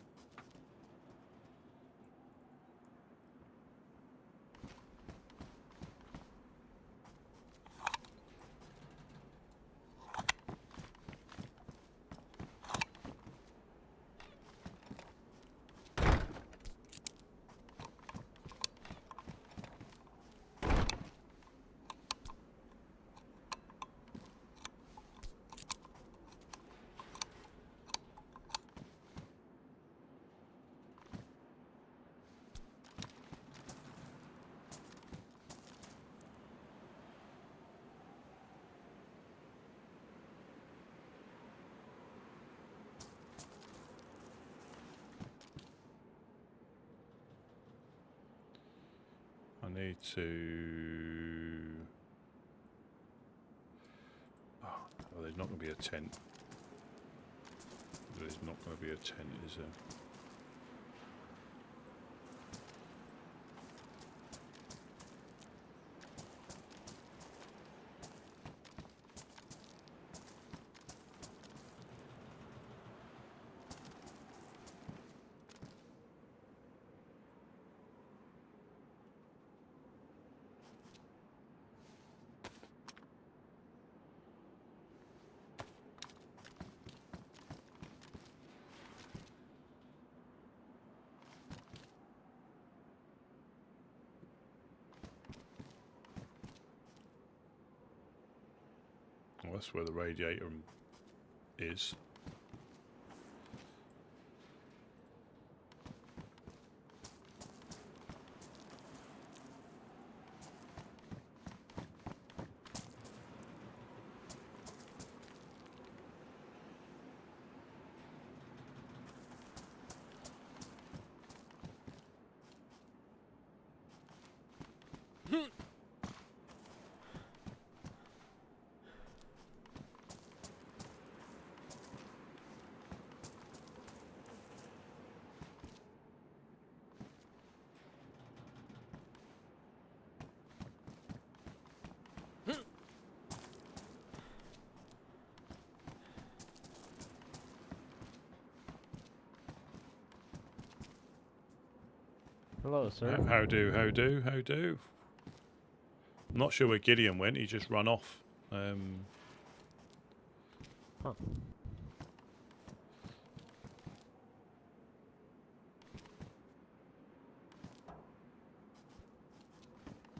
I need to... Oh, there's not going to be a tent. There's not going to be a tent, is there? Well, that's where the radiator is. Hello, sir. How do? I'm not sure where Gideon went. He just run off. Huh.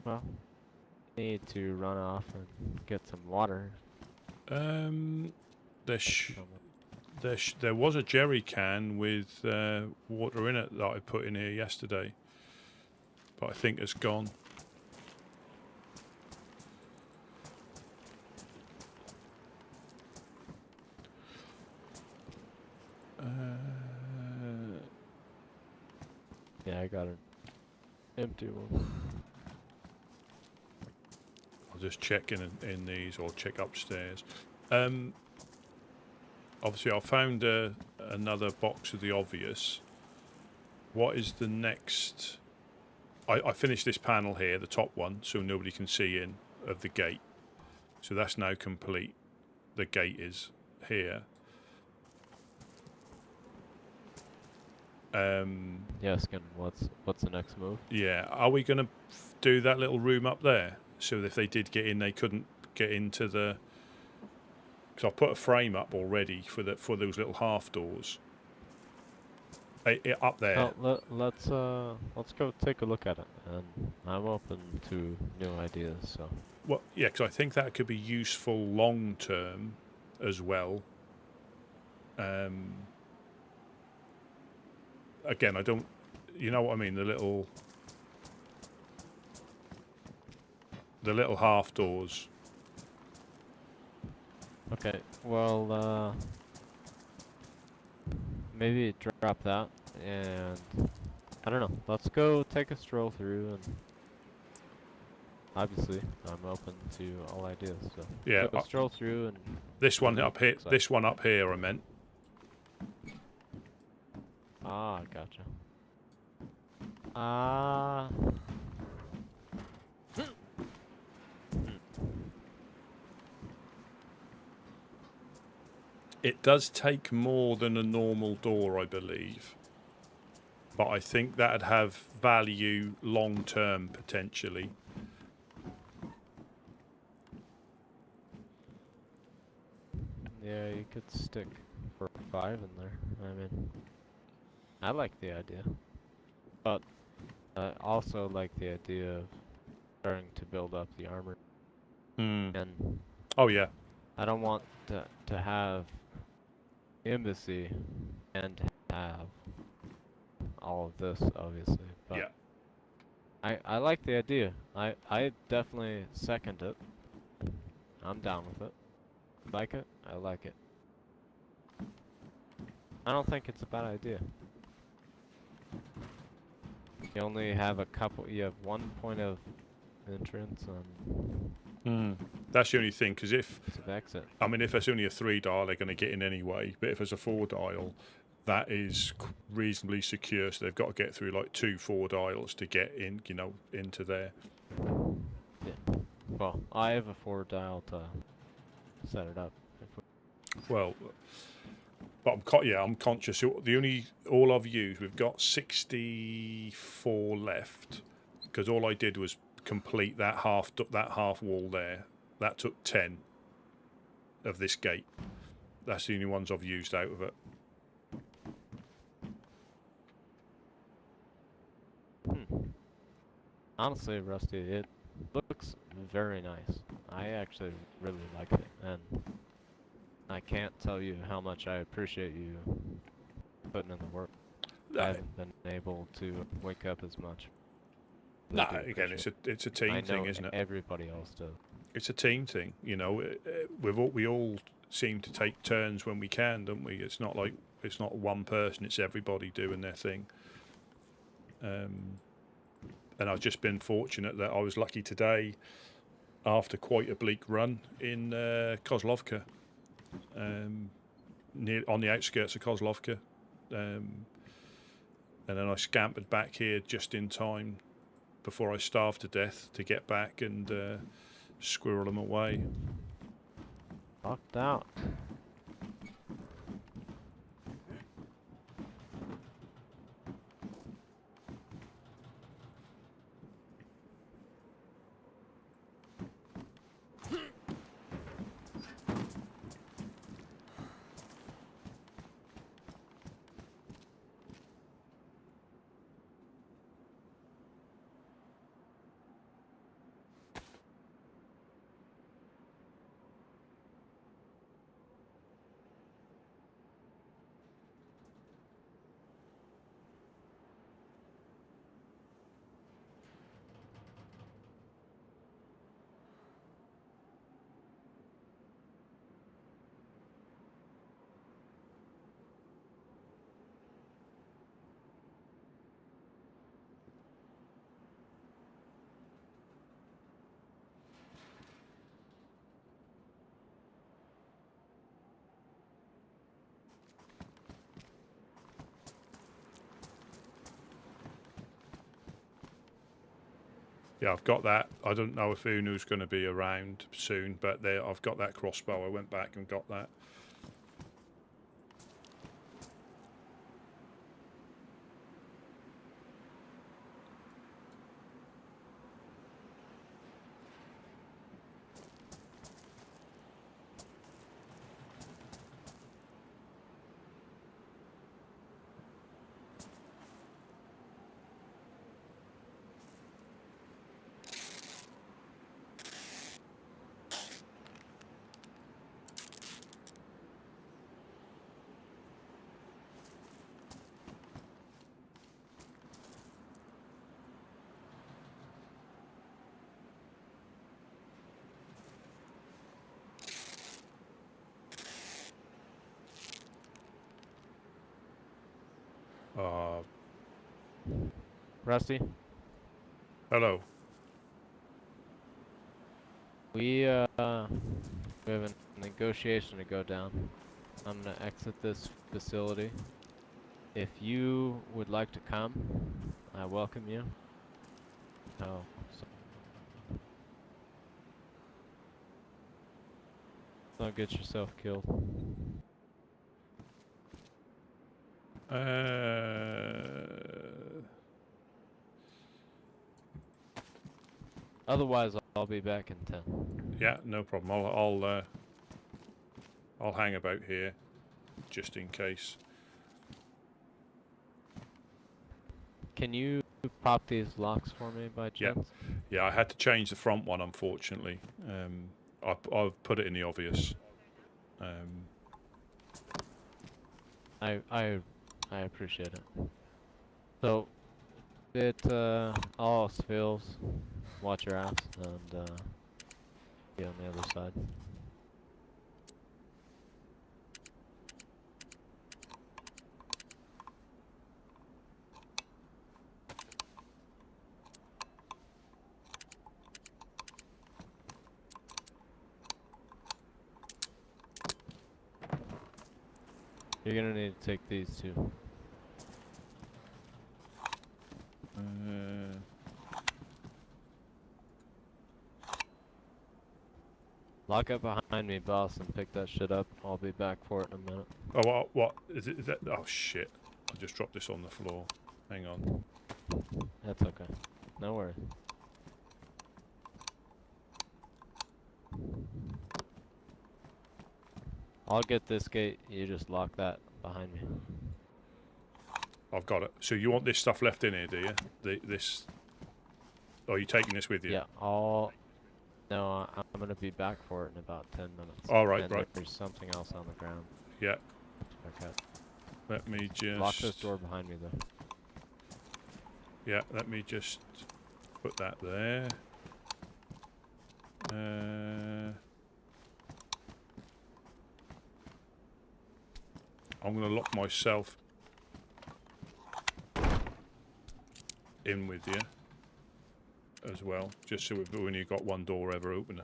Well, need to run off and get some water. There was a jerry can with water in it that I put in here yesterday, but I think it's gone. Yeah, I got an empty one. I'll just check in these or check upstairs. Obviously, I found another box of the obvious. What is the next? I finished this panel here, the top one, so nobody can see in of the gate. So that's now complete. The gate is here. Yes, Ken, what's the next move? Yeah, are we going to do that little room up there? So that if they did get in, they couldn't get into the... Because I've put a frame up already for those little half doors. Up there. Oh, let's go take a look at it, and I'm open to new ideas. So. Well, yeah, because I think that could be useful long term as well. Again, I don't... You know what I mean? The little half doors. Okay, well, maybe drop that, and I don't know. Let's go take a stroll through, and obviously, I'm open to all ideas. So Yeah, go stroll through, and this one up here. This one up here, I meant. Ah, gotcha. It does take more than a normal door, I believe. But I think that'd have value long term, potentially. Yeah, you could stick 4 or 5 in there. I mean, I like the idea. But I also like the idea of starting to build up the armor. And oh yeah, I don't want to have embassy and have all of this, obviously. But yeah. I like the idea. I definitely second it. I'm down with it. Like it? I like it. I don't think it's a bad idea. You only have you have 1 point of entrance and... That's the only thing, because if... exit. I mean, if it's only a 3 dial, they're going to get in anyway. But if it's a 4 dial, that is reasonably secure, so they've got to get through like 2 4 dials to get in, you know, into there. Yeah. Well, I have a 4 dial to set it up. Well, but I'm conscious. All I've used, we've got 64 left, because all I did was complete that half wall there. That took 10 of this gate. That's the only ones I've used out of it. Honestly, Rusty, it looks very nice. I actually really like it, and I can't tell you how much I appreciate you putting in the work. I haven't been able to wake up as much. No, again, it's a team thing, isn't it? Everybody else does. It's a team thing, you know. We all seem to take turns when we can, don't we? It's not like it's not one person; it's everybody doing their thing. And I've just been fortunate that I was lucky today, after quite a bleak run in Kozlovka, on the outskirts of Kozlovka, and then I scampered back here just in time before I starved to death to get back and squirrel them away. Locked out. Yeah, I've got that. I don't know if Unu's going to be around soon, but there, I've got that crossbow. I went back and got that. Rusty, Hello. we have a negotiation to go down. I'm gonna exit this facility. If you would like to come, I welcome you. Oh, so don't get yourself killed. Otherwise, I'll be back in 10. Yeah, no problem. I'll hang about here, just in case. Can you pop these locks for me by Yeah. chance? Yeah, I had to change the front one, unfortunately. I've put it in the obvious. I appreciate it. So, all else fails, watch your ass and be on the other side. You're gonna need to take these too. Lock up behind me, boss, and pick that shit up. I'll be back for it in a minute. Oh, what? Is that? Oh, shit. I just dropped this on the floor. Hang on. That's okay. No worries. I'll get this gate. You just lock that behind me. I've got it. So you want this stuff left in here, do you? This... Oh, are you taking this with you? Yeah, No, I'm gonna be back for it in about 10 minutes. All right, and right. There's something else on the ground. Yeah. Okay. Let me just... Lock this door behind me, though. Yeah, let me just put that there. I'm going to lock myself in with you as well, just so we've only got one door ever opener.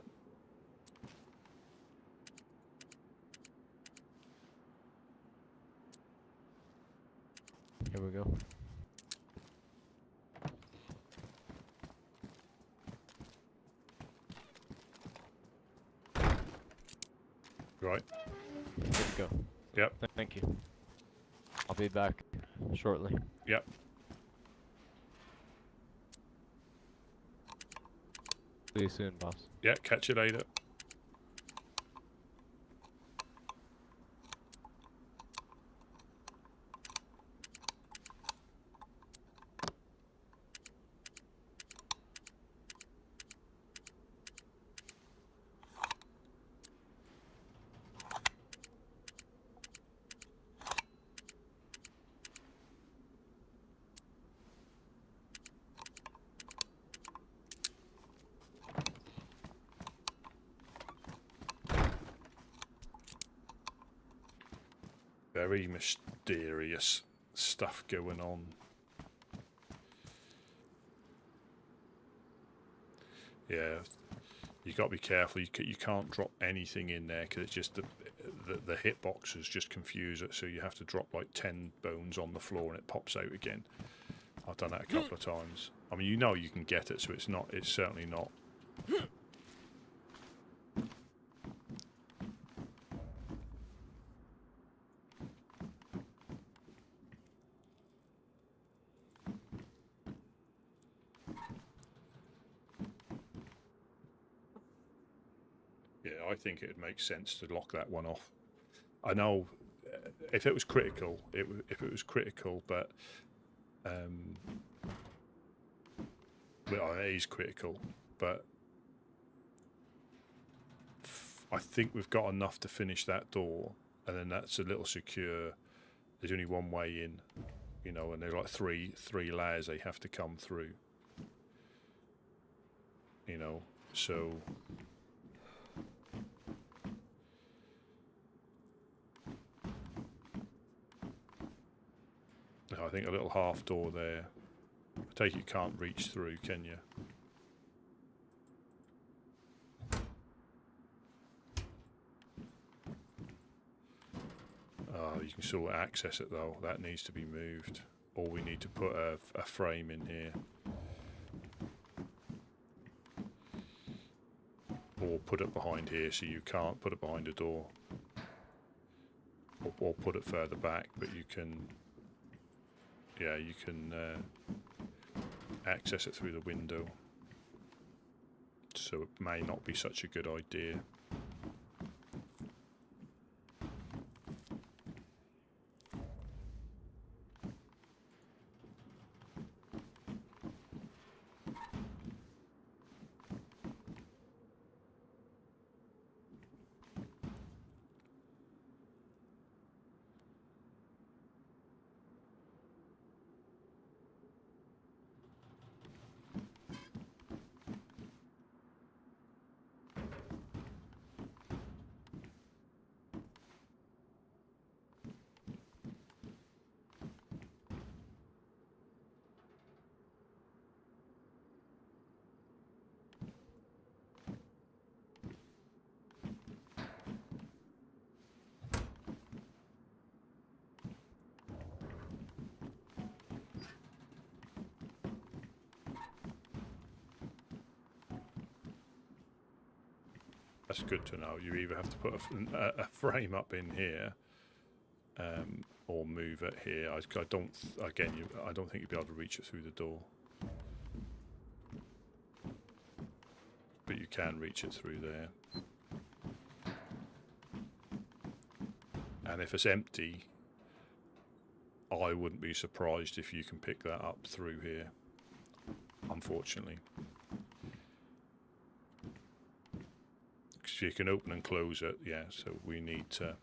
Here we go. Right. Good to go. Yep. Thank you. I'll be back shortly. Yep. See you soon, boss. Yeah, catch you later. Very mysterious stuff going on. Yeah, you got to be careful. You can't drop anything in there because it's just the hitboxes just confuse it. So you have to drop like 10 bones on the floor and it pops out again. I've done that a couple of times. I mean, you know you can get it, so it's not. It's certainly not. Yeah, I think it would make sense to lock that one off. I know if it was critical, if it was critical, but well, it is critical, but I think we've got enough to finish that door, and then that's a little secure. There's only one way in, you know, and there's like three layers they have to come through, you know, so. I think a little half door there. I take it you can't reach through, can you? Oh, you can still access it though. That needs to be moved. Or we need to put a frame in here. Or put it behind here so you can't put it behind a door. Or put it further back, but you can... Yeah, you can access it through the window. So it may not be such a good idea. That's good to know. You either have to put a frame up in here, or move it here. I don't. Again, I don't think you'd be able to reach it through the door, but you can reach it through there. And if it's empty, I wouldn't be surprised if you can pick that up through here. Unfortunately. You can open and close it, yeah, so we need to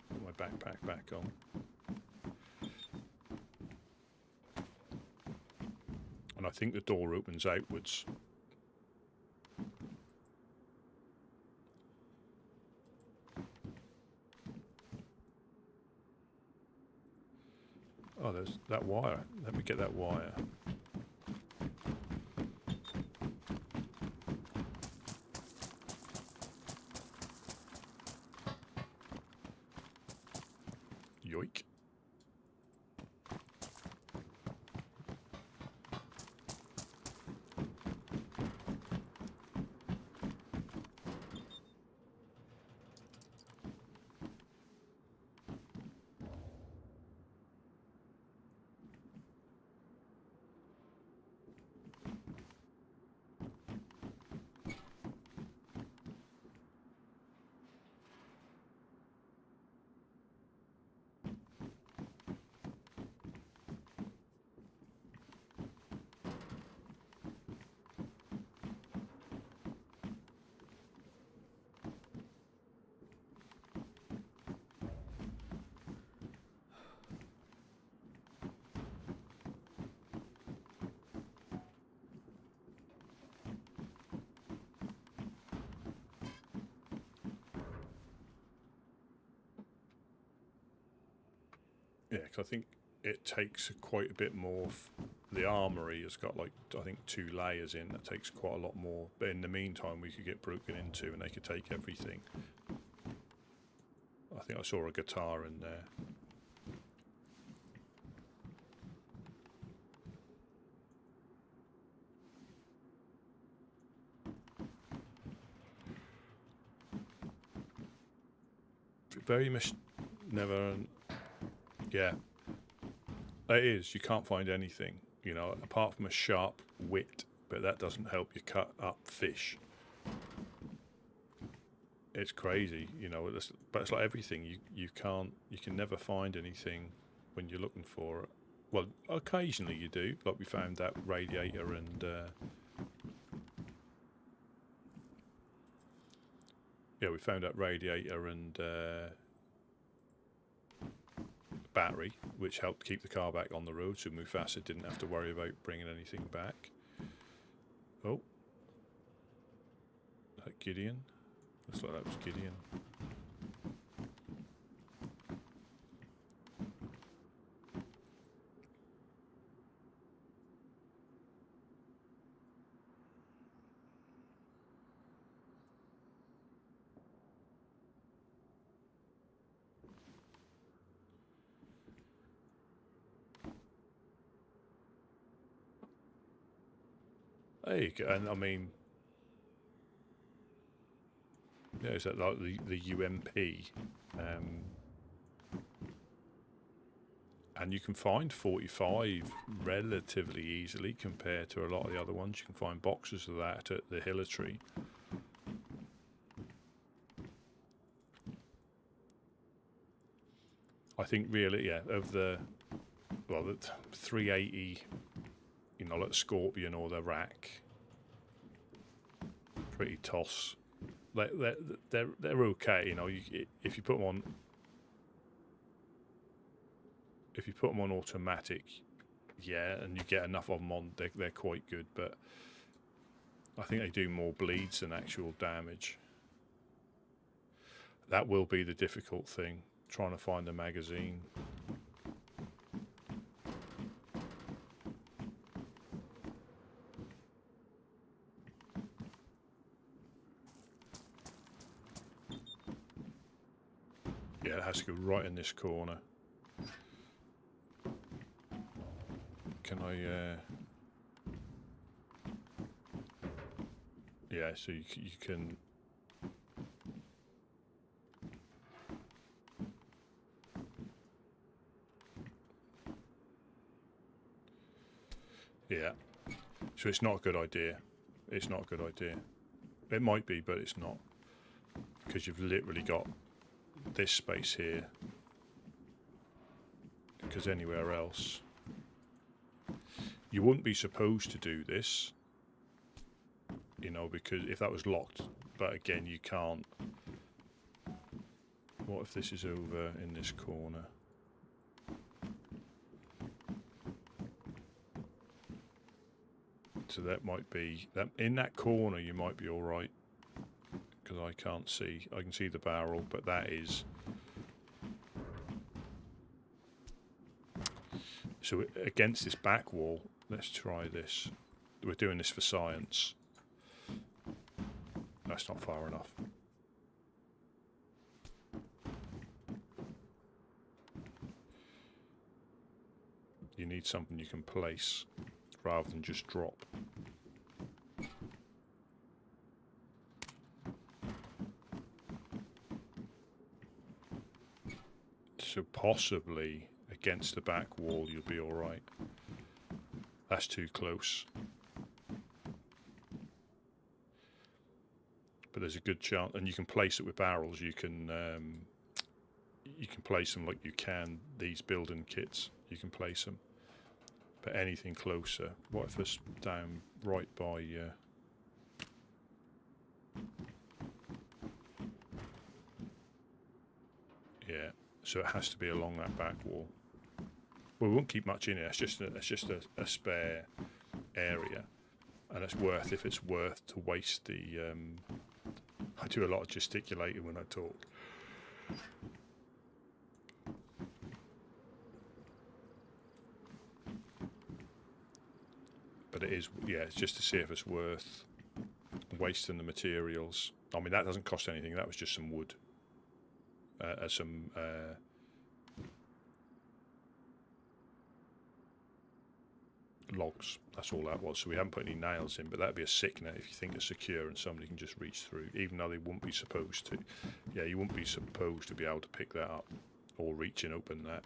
put my backpack back on. And I think the door opens outwards. Oh, there's that wire. Let me get that wire. Yoink. Yeah, 'cause I think it takes quite a bit more. The armory has got like, I think 2 layers in. That takes quite a lot more. But in the meantime, we could get broken into and they could take everything. I think I saw a guitar in there. Very much never. Yeah, it is. You can't find anything, you know, apart from a sharp wit, but that doesn't help you cut up fish. It's crazy, you know. But it's like everything. You can never find anything when you're looking for it. Well, occasionally you do. Like we found that radiator and. Yeah, we found that radiator and battery, which helped keep the car back on the road, so Mufasa didn't have to worry about bringing anything back. Oh. Is that Gideon? Looks like that was Gideon. There you go. And I mean, yeah, is that like the UMP? And you can find 45 relatively easily compared to a lot of the other ones. You can find boxes of that at the Hillary. I think really, yeah, of the 380, you know, like Scorpion or the Rack, pretty toss. They're okay, you know. If you put them on. If you put them on automatic, yeah, and you get enough of them on, they're quite good, but I think they do more bleeds than actual damage. That will be the difficult thing, trying to find a magazine. Yeah, it has to go right in this corner. Can I, yeah, so you can, yeah, so it's not a good idea. It's not a good idea. It might be, but it's not, because you've literally got this space here, because anywhere else, you wouldn't be supposed to do this, you know, because if that was locked, but again, you can't. What if this is over in this corner? So that might be, that in that corner you might be alright, because I can't see. I can see the barrel, but that is. So against this back wall, let's try this. We're doing this for science. That's not far enough. You need something you can place rather than just drop. So possibly against the back wall you'll be alright. That's too close. But there's a good chance, and you can place it with barrels. You can place them like you can these building kits. You can place them, but anything closer. What if it's down right by? Yeah, so it has to be along that back wall. Well, we won't keep much in it. It's just a spare area, and it's worth, if it's worth to waste the. I do a lot of gesticulating when I talk. But it is, yeah, it's just to see if it's worth wasting the materials. I mean, that doesn't cost anything. That was just some wood. Some logs. That's all that was. So we haven't put any nails in, but that'd be a sick net if you think it's secure and somebody can just reach through, even though they wouldn't be supposed to. Yeah, you wouldn't be supposed to be able to pick that up or reach and open that.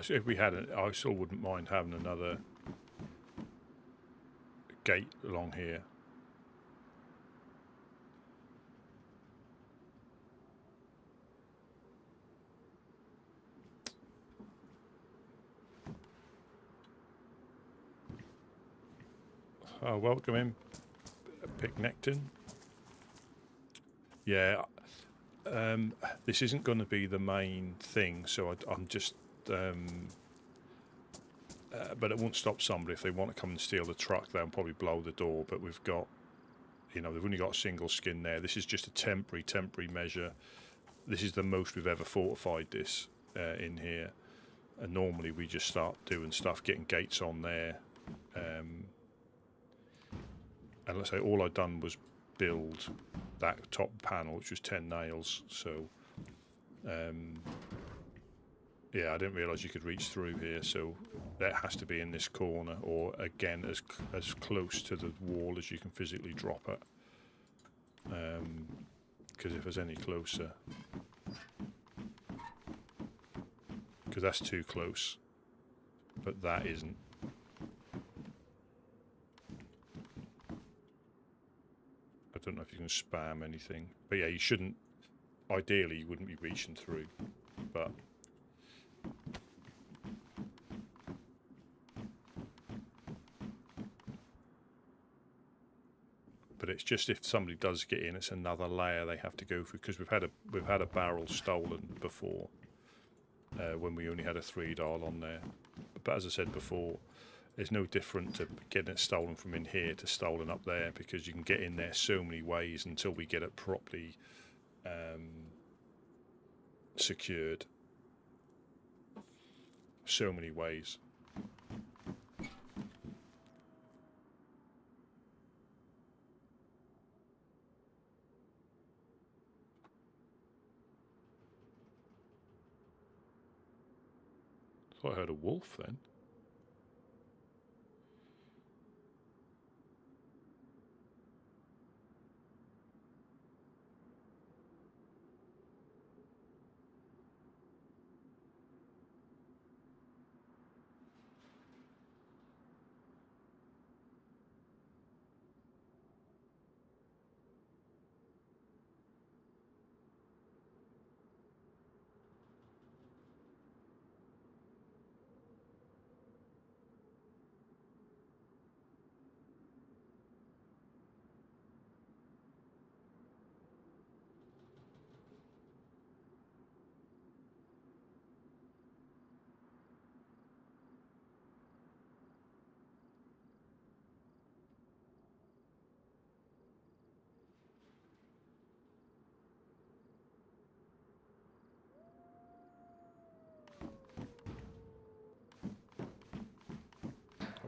If we had it, I still wouldn't mind having another gate along here. Oh, welcome in, Picnectin. Yeah, this isn't going to be the main thing, so I'm just. But it won't stop somebody if they want to come and steal the truck. They'll probably blow the door. But we've got, you know, they've only got a single skin there. This is just a temporary measure. This is the most we've ever fortified this in here. And normally we just start doing stuff, getting gates on there. And let's say all I'd done was build that top panel, which was 10 nails. So. Yeah, I didn't realise you could reach through here, so that has to be in this corner, or again, as close to the wall as you can physically drop it. Because if it's any closer, because that's too close, but that isn't. I don't know if you can spam anything, but yeah, you shouldn't. Ideally, you wouldn't be reaching through, but. But it's just if somebody does get in, it's another layer they have to go through, because we've had a barrel stolen before when we only had a 3-dial on there. But as I said before, it's no different to getting it stolen from in here to stolen up there, because you can get in there so many ways until we get it properly secured. So many ways. I heard a wolf then.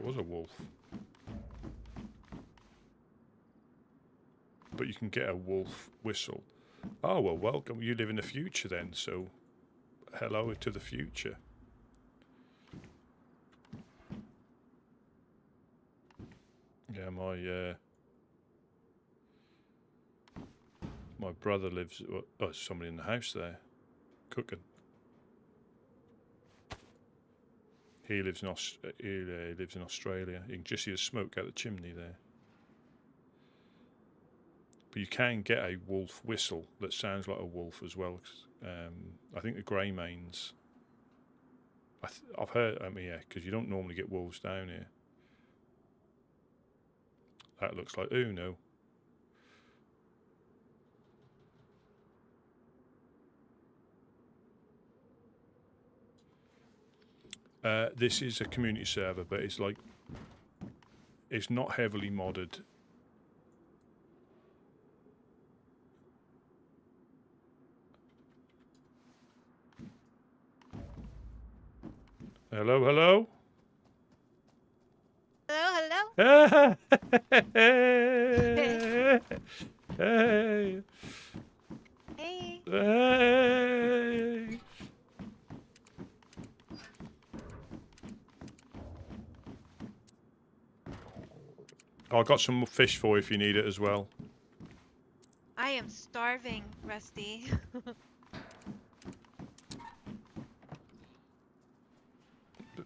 was a wolf. But you can get a wolf whistle. Oh, well, welcome. You live in the future then, so hello to the future. Yeah, my brother lives... Oh, somebody in the house there, cooking. He lives in Australia. You can just see the smoke out the chimney there. But you can get a wolf whistle that sounds like a wolf as well. I think the Greymanes. I've heard. I mean, yeah, because you don't normally get wolves down here. That looks like Uno. This is a community server, but it's like it's not heavily modded. Hello, hello. Hello, hello. Hey. Hey. Hey. Hey. I got some fish for you if you need it as well. I am starving, Rusty.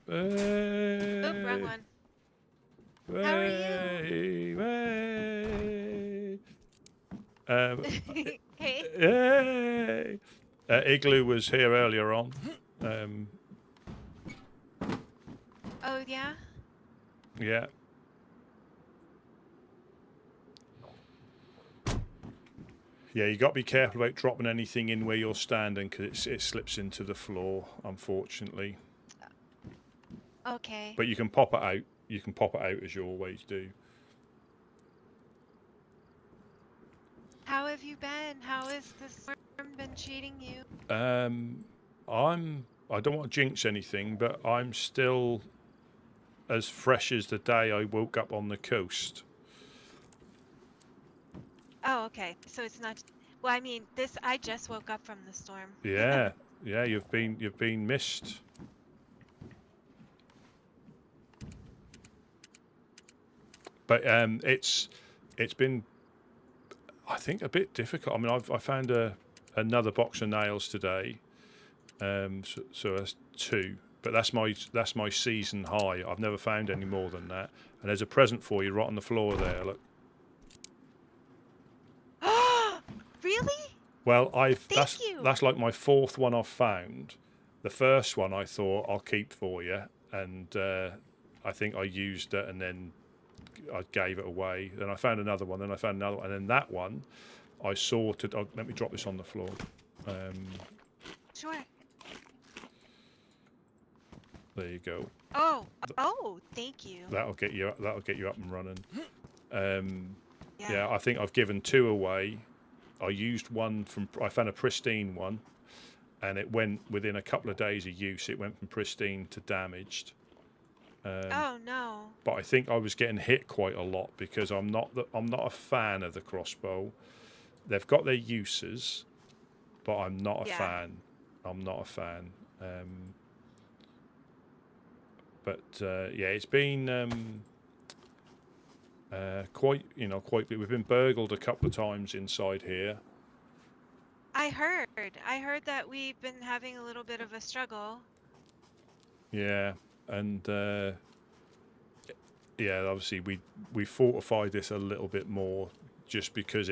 Hey. Oop, wrong one. Hey. How are you? Hey. Hey. Hey. Igloo was here earlier on. Oh, yeah? Yeah. Yeah, you got to be careful about dropping anything in where you're standing because it slips into the floor, unfortunately. Okay. But you can pop it out. You can pop it out as you always do. How have you been? How has the storm been treating you? I don't want to jinx anything, but I'm still as fresh as the day I woke up on the coast. Oh, okay. So it's not. Well, I mean, I just woke up from the storm. Yeah, yeah, you've been missed. But it's been, I think, a bit difficult. I mean, I found another box of nails today, so that's 2. But that's my season high. I've never found any more than that. And there's a present for you right on the floor there. Look. Really? Well, Thank you. that's like my 4th one I've found. The first one I thought I'll keep for you, and I think I used it and then I gave it away. Then I found another one. Then I found another one, and then that one I sorted. Oh, let me drop this on the floor. Sure. There you go. Oh, thank you. That'll get you up and running. Yeah. Yeah, I think I've given 2 away. I used one I found a pristine one, and it went within a couple of days of use. It went from pristine to damaged. Oh no. But I think I was getting hit quite a lot because I'm not a fan of the crossbow. They've got their uses, but I'm not a fan. I'm not a fan. But yeah, it's been quite we've been burgled a couple of times inside here. I heard that we've been having a little bit of a struggle. Yeah, and yeah, obviously we fortified this a little bit more just because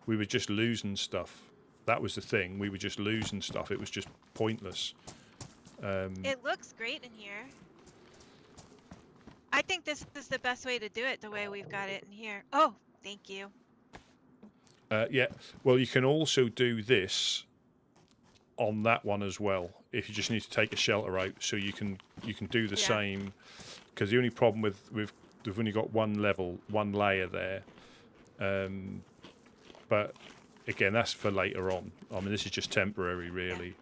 we were just losing stuff. That was the thing. We were just losing stuff. It was just pointless. It looks great in here. I think this is the best way to do it, the way we've got it in here. Oh, thank you. Yeah, well, you can also do this on that one as well. If you just need to take a shelter out, so you can do the same. Because the only problem with we've only got one layer there. But again, that's for later on. I mean, this is just temporary, really.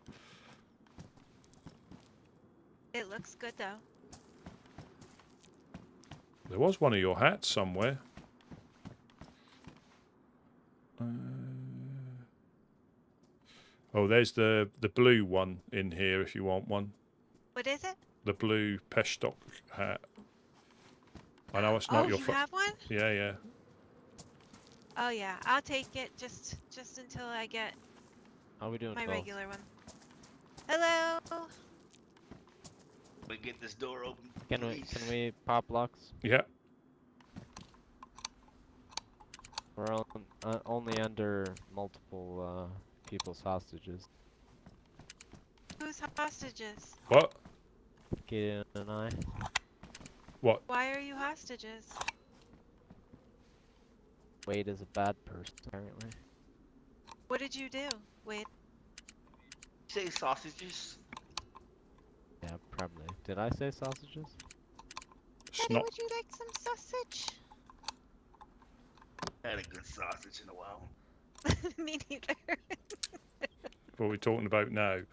It looks good though. There was one of your hats somewhere. Oh, there's the blue one in here if you want one. What is it? The blue Peshtok hat. I know it's not your. You have one? Yeah, yeah. Oh yeah, I'll take it just until I get How we doing, my fellas? regular one. Hello. We get this door open. Can we pop locks? Yeah. We're only under multiple people's hostages. Who's hostages? What? Gideon and I. What? Why are you hostages? Wade is a bad person, apparently. What did you do, Wade? Say sausages. Yeah, probably. Did I say sausages? Daddy, would you like some sausage? Had a good sausage in a while. Me neither. What are we talking about now?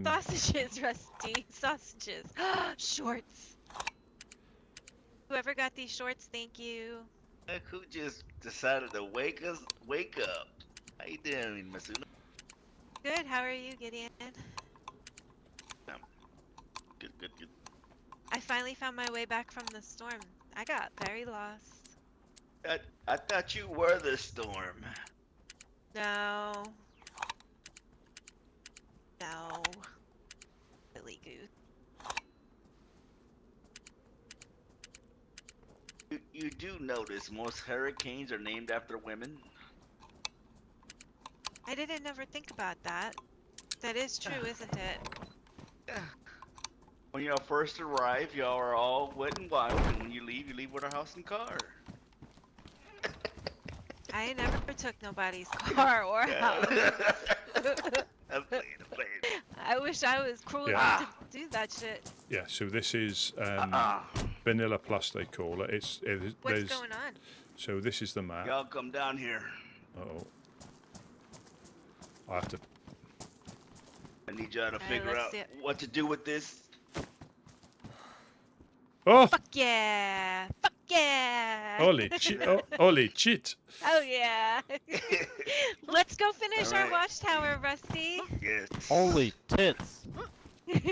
Sausages, Rusty. Sausages. Shorts. Whoever got these shorts, thank you. Look who just decided to wake up. How you doing, Masuna? Good, how are you, Gideon? Good. I finally found my way back from the storm. I got very lost. I thought you were the storm. No. No. Silly goose. You do notice most hurricanes are named after women? I didn't ever think about that. That is true, isn't it? When y'all first arrive, y'all are all wet and wild, and when you leave with a house and car. I never took nobody's car or house. I'm playing. I wish I was cruel enough to do that shit. Yeah. So this is Vanilla Plus, they call it. What's going on? So this is the map. Y'all come down here. Uh-oh. I have to. I need y'all to figure out what to do with this. Oh! Fuck yeah! Fuck yeah! Holy shit! Holy shit! Oh yeah! Let's go finish our watchtower, Rusty. Yes. Holy tits! Found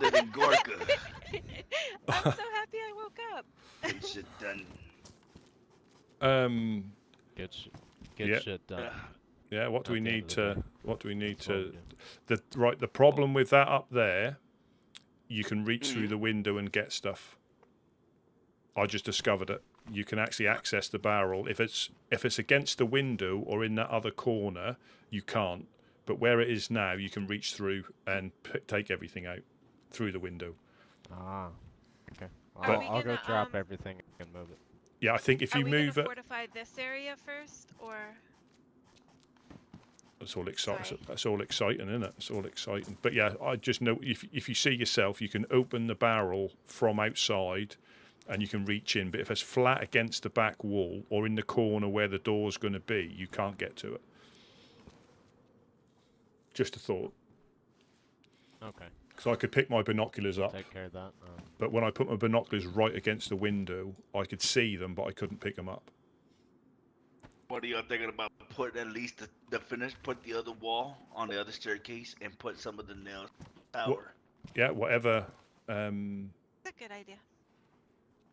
it in Gorka. I'm so happy I woke up. Get shit done. Get Yeah. shit done. Yeah. What do we At the end need of the to? day. What do we need Oh, to? The problem with that up there, you can reach through the window and get stuff. I just discovered it. You can actually access the barrel if it's against the window or in that other corner. You can't. But where it is now, you can reach through and take everything out through the window. Ah. Okay. Are we I'll go gonna, drop everything and move it. Yeah, I think if you move Are we it, gonna fortify this area first, or? it's all exciting. That's all exciting, isn't it? It's all exciting. But yeah, I just know if you see yourself, you can open the barrel from outside, and you can reach in. But if it's flat against the back wall or in the corner where the door's going to be, you can't get to it. Just a thought. Okay. Because I could pick my binoculars up, Take care of that. but when I put my binoculars right against the window, I could see them, but I couldn't pick them up. What are y'all thinking about putting at least the finish, put the other wall on the other staircase and put some of the nails tower? Yeah, whatever. That's a good idea.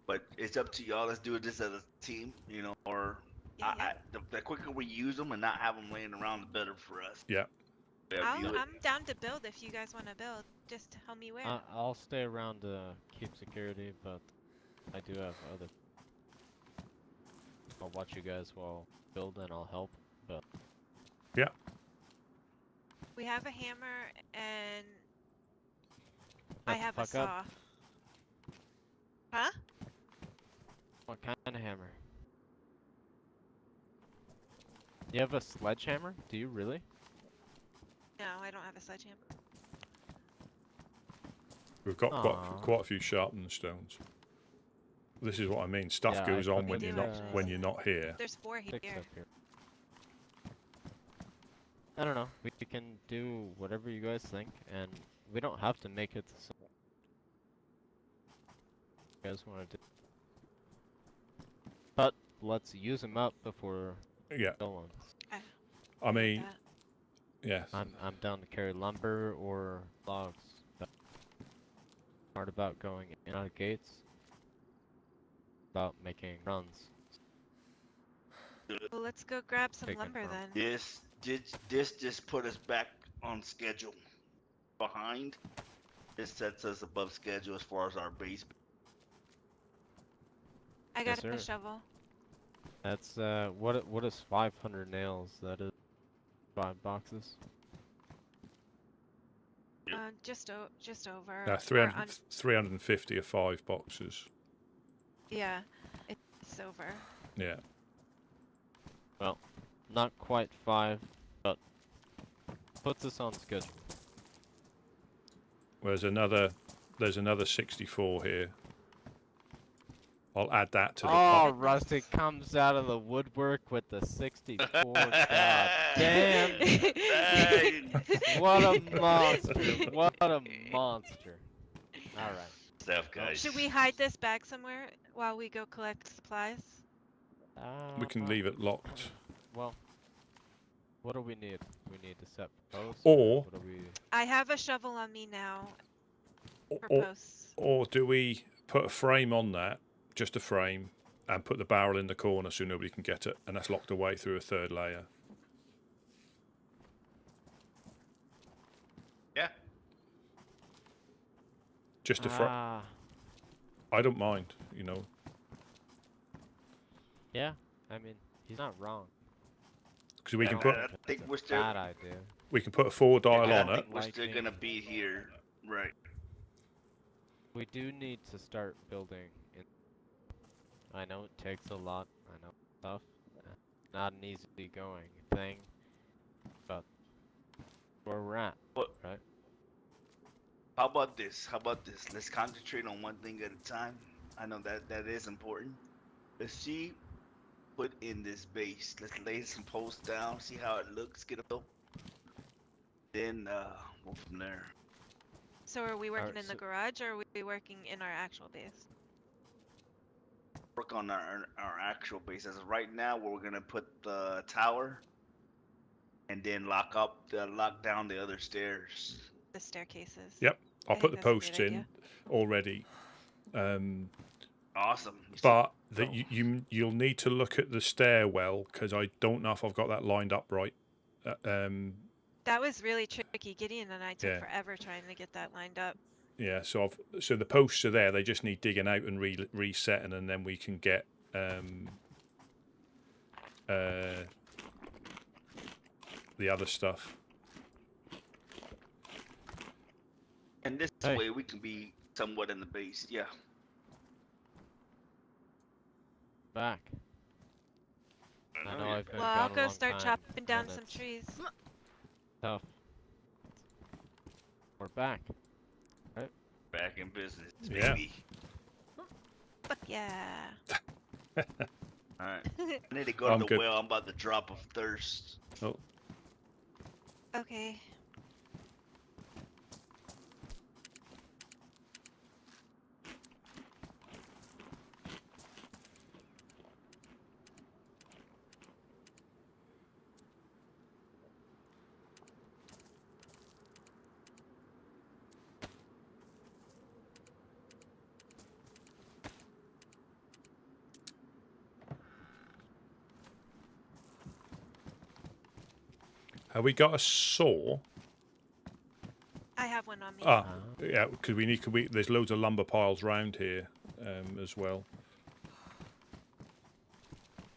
But it's up to y'all. Let's do this as a team, or the quicker we use them and not have them laying around, the better for us. Yeah. I'm down to build if you guys want to build. Just tell me where. I'll stay around to keep security, but I do have other. I'll watch you guys while build and I'll help. But yeah. We have a hammer and Shut I the have a fuck saw. up. Huh? What kind of hammer? You have a sledgehammer? Do you really? No, I don't have a sledgehammer. We've got quite a few sharpened stones. This is what I mean. Stuff goes on when you're not here. There's 4 here. I don't know. We can do whatever you guys think, and we don't have to make it the same. You guys want to do? But let's use them up before Yeah. going. I mean, yes. I'm down to carry lumber or logs. But hard about going in and out of gates. About making runs. Well, let's go grab some Taking lumber from- then. This just put us back on schedule. Behind. This sets us above schedule as far as our base. I got Yes, a sir. shovel. That's what is 500 nails? That is 5 boxes. Just over. No, or 300, 350 are 5 boxes. Yeah, it's over. Yeah. Well, not quite 5, but puts us on schedule. There's another 64 here. I'll add that to the Oh, Rusty comes out of the woodwork with the 64. God damn! What a monster! What a monster! All right. Stuff, guys. Should we hide this bag somewhere while we go collect supplies? We can leave it locked. Well, what do we need? We need to set posts. Or- what do we? I have a shovel on me now for Or, posts. or do we put a frame on that, just a frame, and put the barrel in the corner so nobody can get it, and that's locked away through a 3rd layer? Yeah. Just a frame. I don't mind, you know. Yeah, I mean, he's not wrong. Because we Yeah, can put I think It's we're a still. bad idea. we can put a 4 dial I on it. think we're still Lighting. gonna be here, right? We do need to start building. I know it takes a lot. I know it's tough. Not an easy going thing, but where we're at, What? right? How about this? Let's concentrate on one thing at a time. I know that is important. Let's see. Put in this base. Let's lay some posts down. See how it looks. Get a feel. Then we'll from there. So are we working Alright, in the so- garage or are we working in our actual base? Work on our actual base. As of right now, we're gonna put the tower, and then lock down the other stairs. The staircases. Yep, I'll I put the think that's a posts great in idea. already. Awesome. But you'll need to look at the stairwell because I don't know if I've got that lined up right. That was really tricky. Gideon and I took Yeah. forever trying to get that lined up. Yeah, so the posts are there. They just need digging out and resetting, and then we can get the other stuff. And this Hey. way we can be somewhat in the base. Yeah. Back. I know I've been Well, I'll gone a go long start time, chopping down and some it's trees. Tough. We're back. Back in business, Yeah. baby. Fuck yeah. Alright. I need to go I'm to the good. well. I'm about to drop of thirst. Oh, Okay. have we got a saw? I have one on me. Ah, yeah, because there's loads of lumber piles round here as well.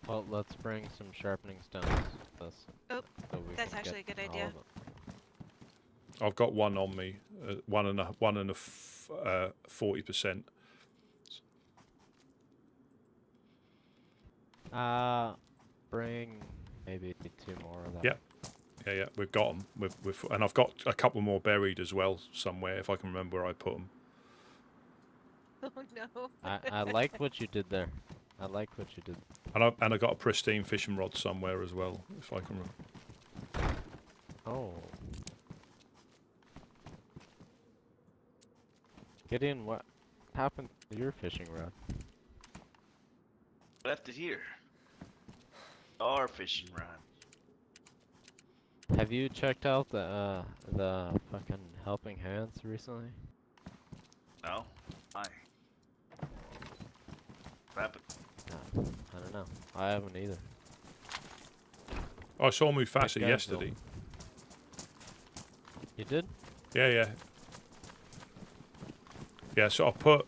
Well, let's bring some sharpening stones with us. Oh, so we that's can actually get a good all idea. of it. I've got one on me, 40%. Bring maybe 2 more of that. Yep. Yeah, we've got them. And I've got a couple more buried as well somewhere if I can remember where I put them. Oh no. I like what you did there. I like what you did. And I got a pristine fishing rod somewhere as well if I can remember. Oh. Gideon, what happened to your fishing rod? Left it here. Our fishing rod. Have you checked out the fucking helping hands recently? No. Why? What happened? I don't know. I haven't either. I saw Mufasa Guys, yesterday. You did? Yeah, yeah. Yeah, so I put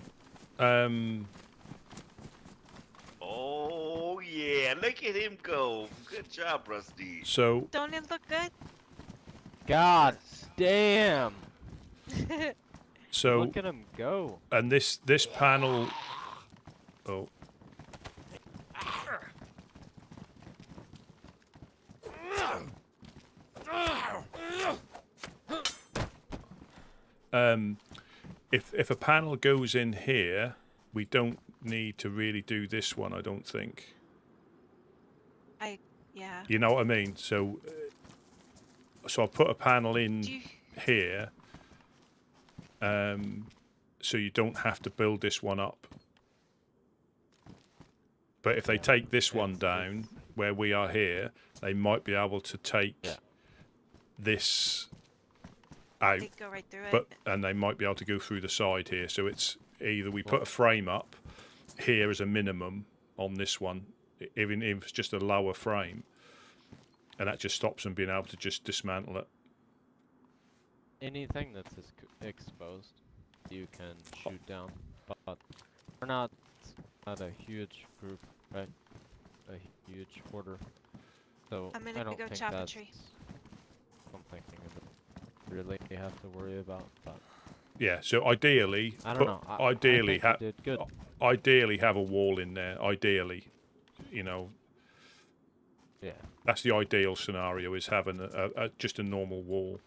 Oh yeah, look at him go. Good job, Rusty. so Don't it look good? God damn! so Look at him go. and this panel. Oh. If a panel goes in here, we don't need to really do this one, I don't think. Yeah. You know what I mean? So I put a panel in Do you, here, so you don't have to build this one up. But if they take this one down, where we are here, they might be able to take this out, they go right through but it. and they might be able to go through the side here. So it's either we put a frame up here as a minimum on this one, even if it's just a lower frame, and that just stops them being able to just dismantle it. Anything that's exposed, you can shoot down. But we're not a huge group, right? A huge order. So I'm I gonna don't go think chop a that's tree. something that really have to worry about. But Yeah. So ideally, I don't know. ideally, I think you did good. Ideally, have a wall in there. Ideally, you know. Yeah. That's the ideal scenario: is having just a normal wall,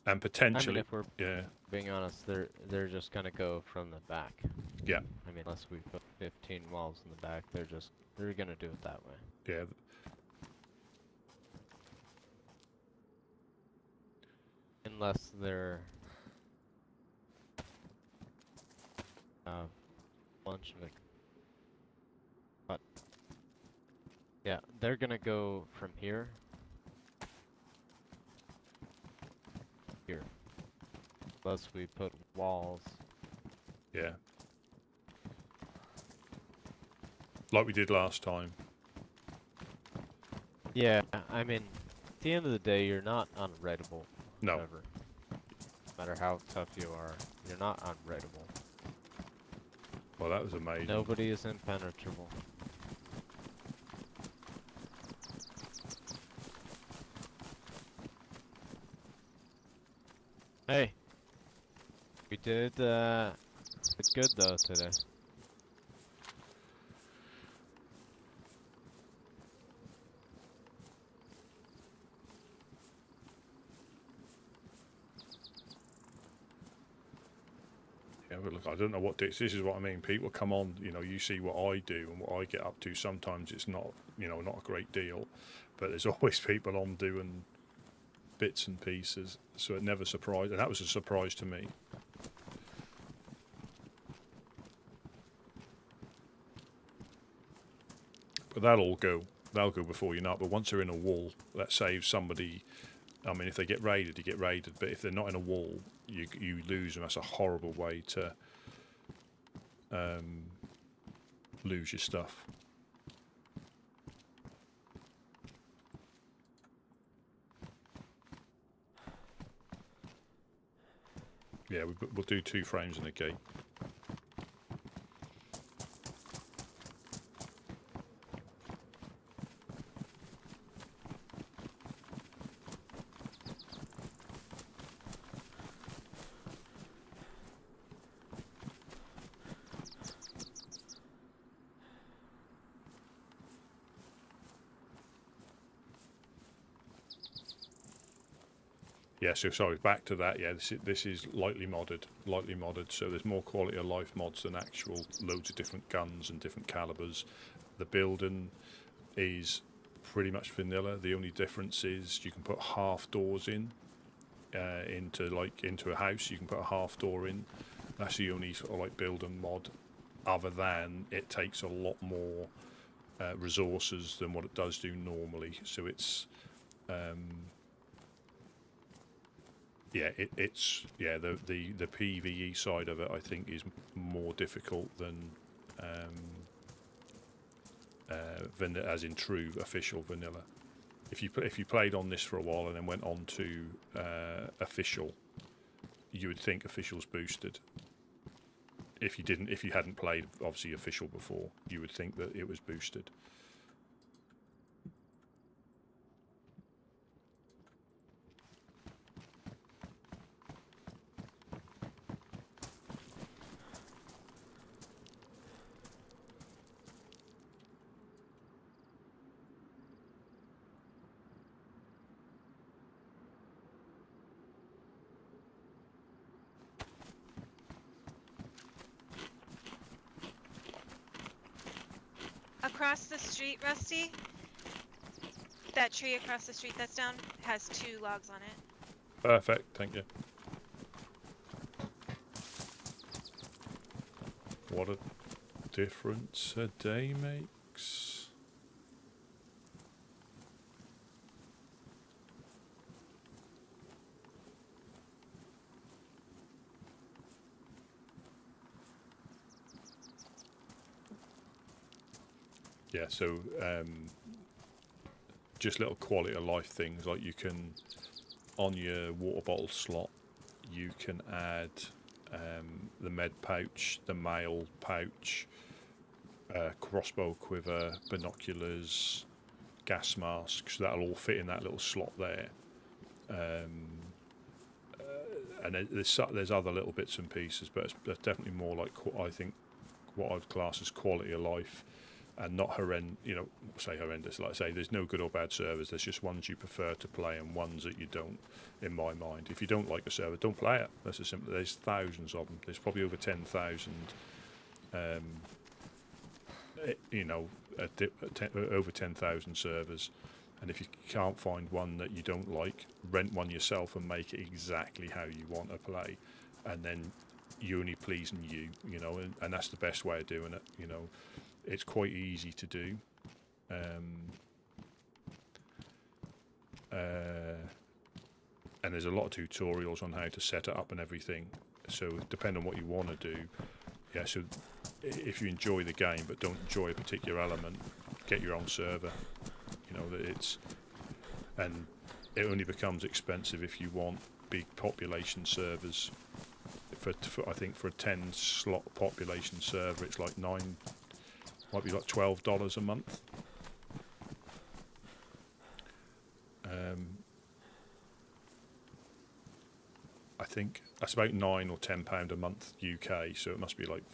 and potentially, I mean, if we're being honest, they're just gonna go from the back. Yeah. I mean, unless we put 15 walls in the back, they're gonna do it that way. Yeah. Unless they're a bunch of it. But yeah, they're gonna go from here. Here. Unless we put walls. Yeah. Like we did last time. Yeah, I mean, at the end of the day, you're not unreadable. No. Ever. No matter how tough you are, you're not unreadable. Well, that was amazing. Nobody is impenetrable. Hey, we did good though today. Yeah, but look, I don't know what this is what I mean. People come on, you know, you see what I do and what I get up to. Sometimes it's not, you know, not a great deal, but there's always people on doing bits and pieces. So it never surprised, and that was a surprise to me. But that'll go before you know it. But once they're in a wall, that saves somebody. I mean, if they get raided, you get raided. But if they're not in a wall, you lose them. That's a horrible way to lose your stuff. Yeah, we'll do 2 frames in a gate. Yeah, so sorry, back to that. Yeah, this is lightly modded, so there's more quality of life mods than actual loads of different guns and different calibers. The building is pretty much vanilla. The only difference is you can put half doors in into a house. You can put a half door in. That's the only sort of like building mod, other than it takes a lot more resources than what it does do normally. So it's the PvE side of it I think is more difficult than as in true official vanilla. If you played on this for a while and then went on to official, you would think official's boosted. If you hadn't played obviously official before, you would think that it was boosted. Across the street, Rusty, that tree across the street that's down has 2 logs on it. Perfect, thank you. What a difference a day makes. Yeah, so just little quality of life things, like you can, on your water bottle slot, you can add the med pouch, the mail pouch, crossbow quiver, binoculars, gas masks. That'll all fit in that little slot there. And there's other little bits and pieces, but it's definitely more like, I think, what I'd class as quality of life. And not horrendous. Like I say, there's no good or bad servers. There's just ones you prefer to play and ones that you don't, in my mind. If you don't like a server, don't play it. That's as simple. There's thousands of them. There's probably over 10,000, over 10,000 servers. And if you can't find one that you don't like, rent one yourself and make it exactly how you want to play. And then you're only pleasing you, and that's the best way of doing it, It's quite easy to do. And there's a lot of tutorials on how to set it up and everything. So depending on what you want to do, so if you enjoy the game but don't enjoy a particular element, get your own server. And it only becomes expensive if you want big population servers. I think for a 10 slot population server, it's like might be like $12 a month. I think that's about £9 or £10 a month UK, so it must be like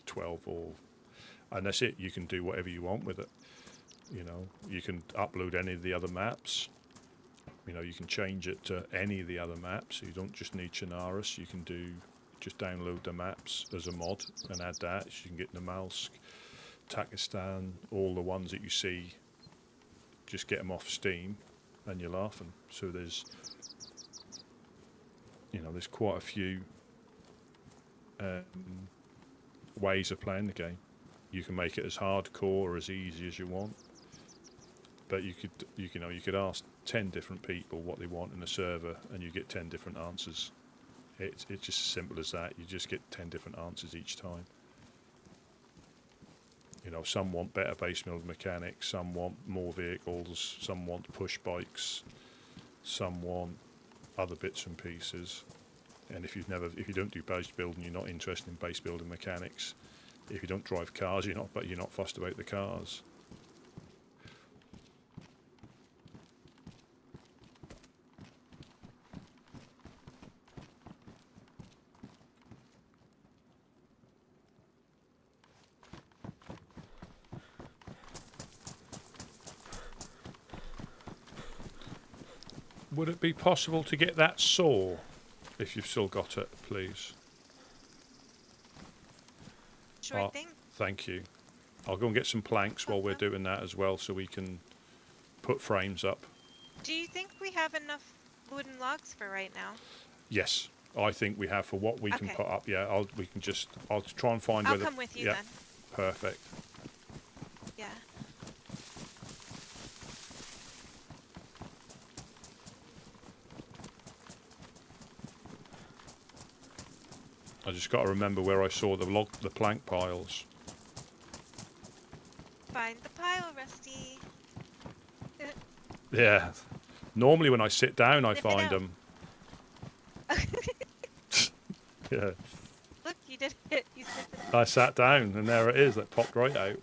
12 and that's it. You can do whatever you want with it. You can upload any of the other maps. You can change it to any of the other maps. So you don't just need Chernarus. You can just download the maps as a mod and add that. So you can get Namalsk, Takistan, all the ones that you see, just get them off Steam and you're laughing. So there's quite a few ways of playing the game. You can make it as hardcore or as easy as you want, but you could ask 10 different people what they want in a server and you get 10 different answers. It's just as simple as that. You just get 10 different answers each time. Some want better base build mechanics, some want more vehicles, some want push bikes, some want other bits and pieces. And if you don't do base building, you're not interested in base building mechanics. If you don't drive cars, you're not fussed about the cars. Would it be possible to get that saw, if you've still got it, please? Sure thing. Thank you. I'll go and get some planks while we're doing that as well, so we can put frames up. Do you think we have enough wooden logs for right now. Yes, I think we have for what we can Okay. put up. Yeah, I'll try and find I'll where come with you yeah, then. perfect. Yeah. I just got to remember where I saw the plank piles. Find the pile, Rusty. Yeah. Normally when I sit down, I Sniff it find out. them. Yeah. Look, you did it. You sniffed it. I sat down and there it is. That popped right out.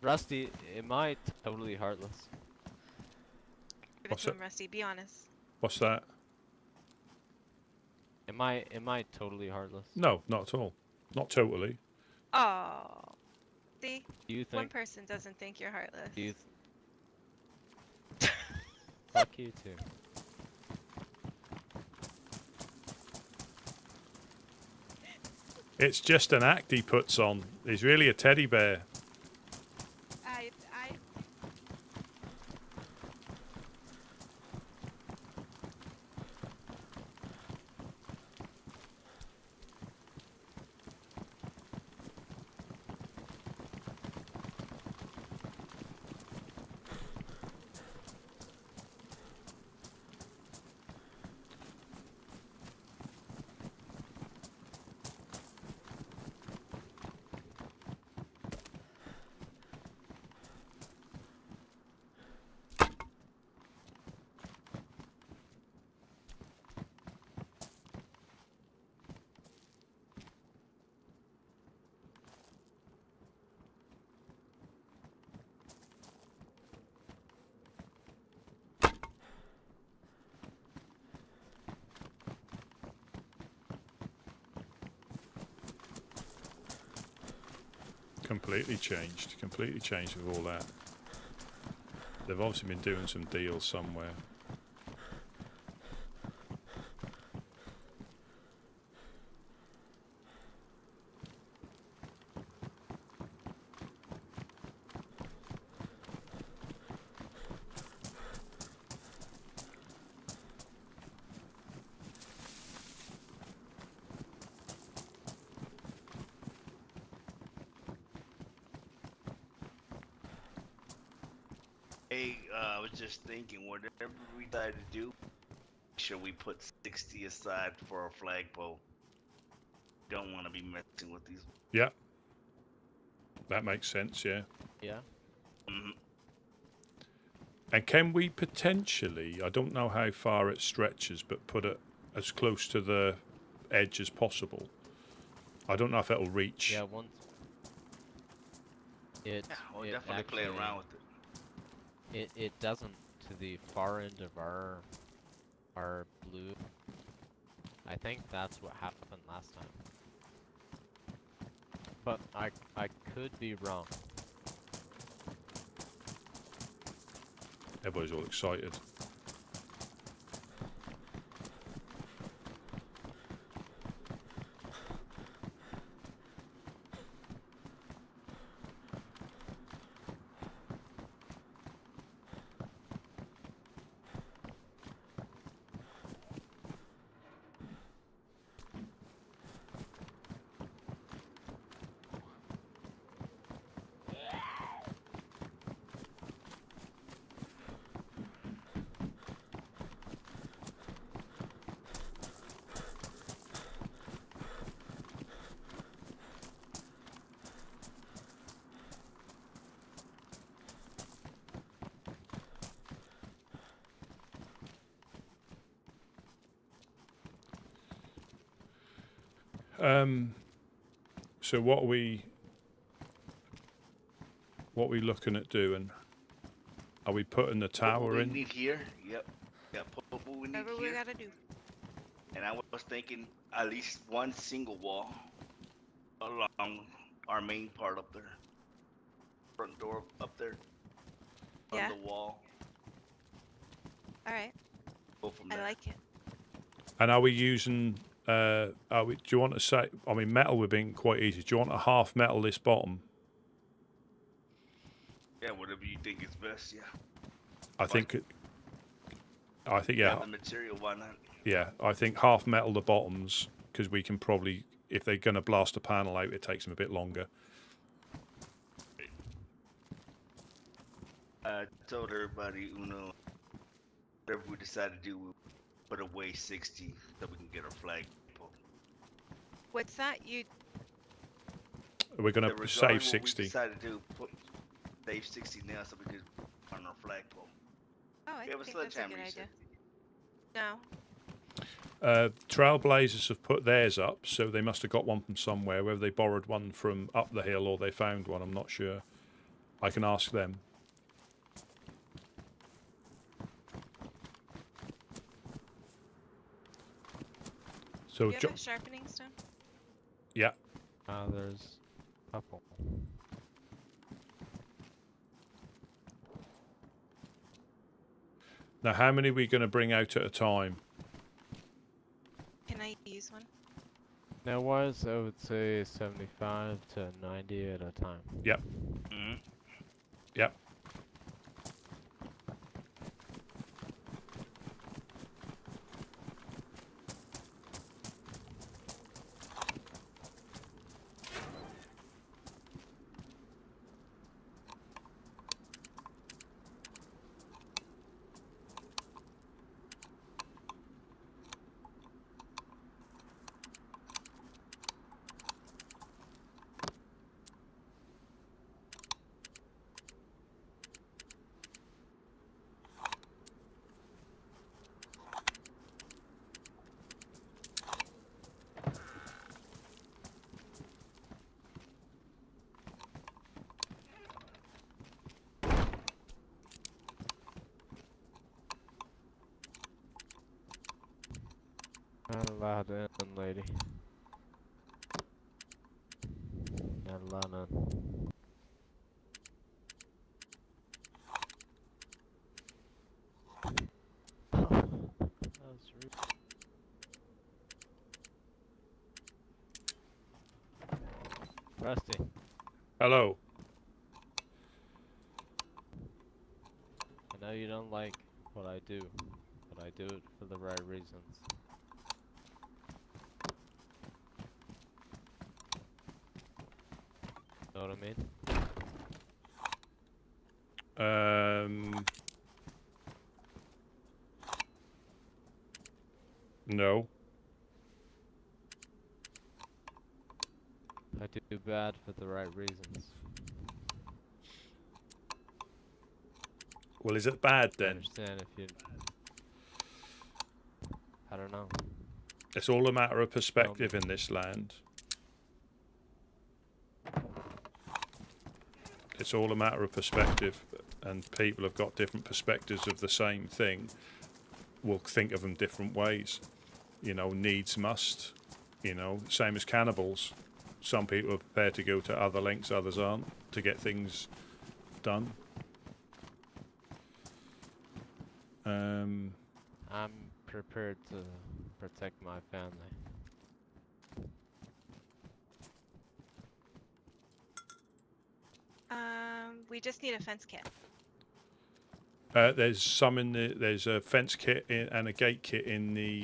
Rusty, am I totally heartless? Give it What's to it? him, Rusty. Be honest. What's that? Am I totally heartless? No, not at all. Not totally. Oh. See? Do you One think? person doesn't think you're heartless. Do you? Fuck you too. It's just an act he puts on. He's really a teddy bear. I Completely changed. Completely changed with all that. They've obviously been doing some deals somewhere. Hey, I was just thinking, whatever we decide to do, should we put 60 aside for a flagpole? Don't want to be messing with these. Yeah. That makes sense, yeah. Yeah. Mhm. And can we potentially, I don't know how far it stretches, but put it as close to the edge as possible? I don't know if it'll reach. Yeah. Once. Yeah, we'll it definitely play actually- around with it. It doesn't to the far end of our blue I think that's what happened last time. But I could be wrong. Everybody's all excited. So what are we looking at doing? Are we putting the tower we in? need here. Yep. Put what we need Whatever we here. gotta do. And I was thinking at least one single wall along our main part up there. Front door up there. Yeah. On the wall. Alright. Go from I there. like it. And are we using? Do you want to say? I mean, metal would be quite easy. Do you want a half metal this bottom? Yeah, whatever you think is best. Yeah. I think yeah. The material, why not? Yeah, I think half metal the bottoms, because we can probably, if they're going to blast a panel out, it takes them a bit longer. I told everybody, whatever we decide to do, we'll put away 60 so we can get our flag pole. What's that? You We're going to Regarding save what 60. We decided to do, save 60 now so we could on our flagpole. Oh, I Yeah, it think was that's a sledgehammer, good you idea. said. No. Trailblazers have put theirs up, so they must have got one from somewhere, whether they borrowed one from up the hill or they found one, I'm not sure. I can ask them. So, Do you have a sharpening stone? yeah. There's a couple. Now, how many are we going to bring out at a time? Can I use one? Now, was I would say 75 to 90 at a time. Yep. Mm-hmm. Yep. Not allowed in, lady. Not allowed in. That was rude. Rusty, Hello. I know you don't like what I do, but I do it for the right reasons. Know what I mean? No. I do bad for the right reasons. Well, is it bad I then? understand if you... I don't know. It's all a matter of perspective in this land. It's all a matter of perspective, and people have got different perspectives of the same thing. Will think of them different ways. you know, needs must. You know, same as cannibals. Some people are prepared to go to other lengths, others aren't, to get things done. I'm prepared to protect my family. We just need a fence kit. There's some in the. There's a fence kit and a gate kit in the.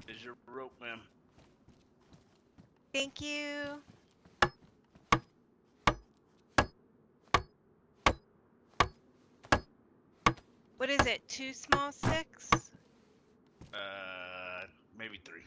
Here's your rope, ma'am. Thank you. What is it? 2 small sticks? Maybe 3.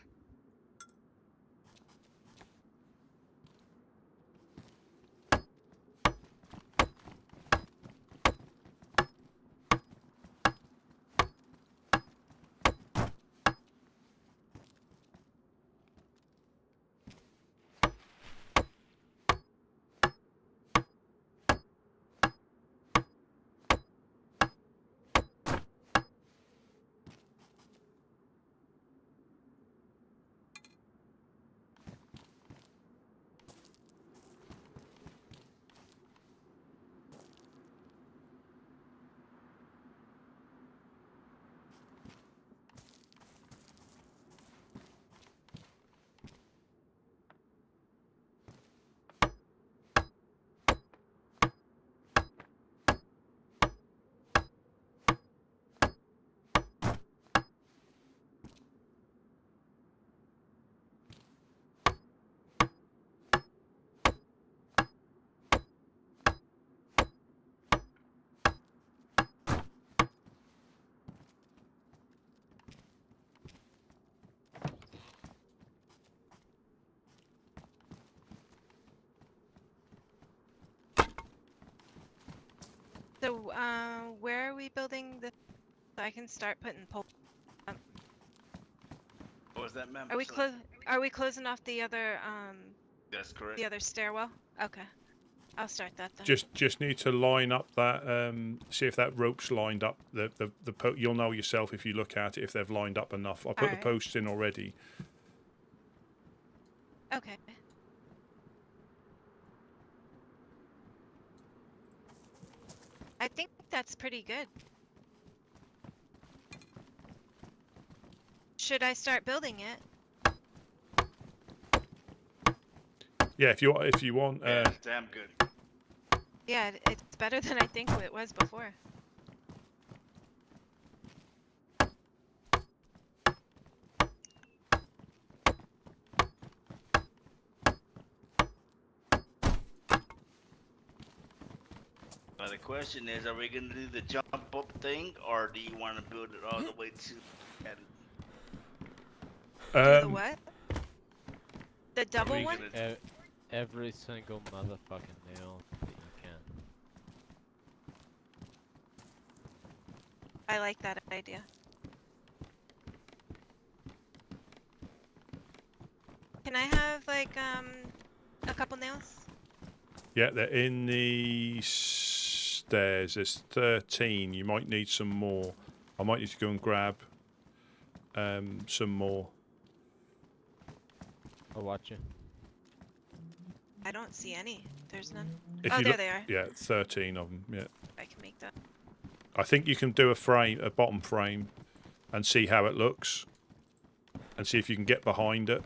So, where are we building the? So I can start putting poles. What was that, ma'am? Are we Sorry. Are we closing off the other That's correct. the other stairwell? Okay, I'll start that then. Just need to line up that. See if that rope's lined up. You'll know yourself if you look at it if they've lined up enough. I put the Alright. posts in already. Okay. I think that's pretty good. Should I start building it? Yeah, if you want. Yeah, damn good. Yeah, it's better than I think it was before. But the question is, are we gonna do the jump up thing, or do you want to build it all the way to? Do the what? The double we one? gonna- Every single motherfucking nail that you can. I like that idea. Can I have like a couple nails? Yeah, they're in the stairs. There's 13. You might need some more. I might need to go and grab some more. I'll watch you. I don't see any. There's none. If Oh, you there look, they are. yeah, 13 of them. Yeah, I can make that. I think you can do a bottom frame, and see how it looks, and see if you can get behind it.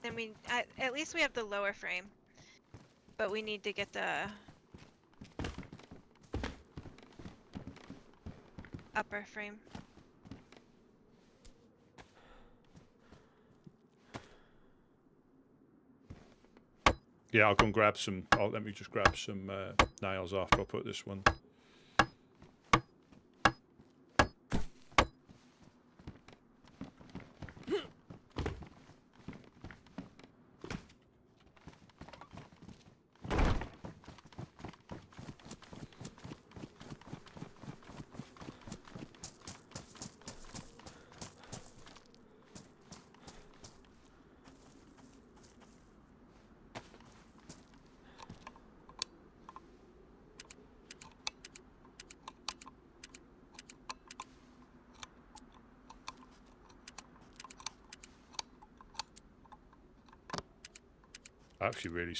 I mean, at least we have the lower frame, but we need to get the upper frame. Yeah, I'll go and grab some. Let me just grab some nails after I put this one. Actually, really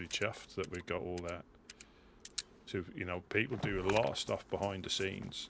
chuffed that we got all that. So you know, people do a lot of stuff behind the scenes.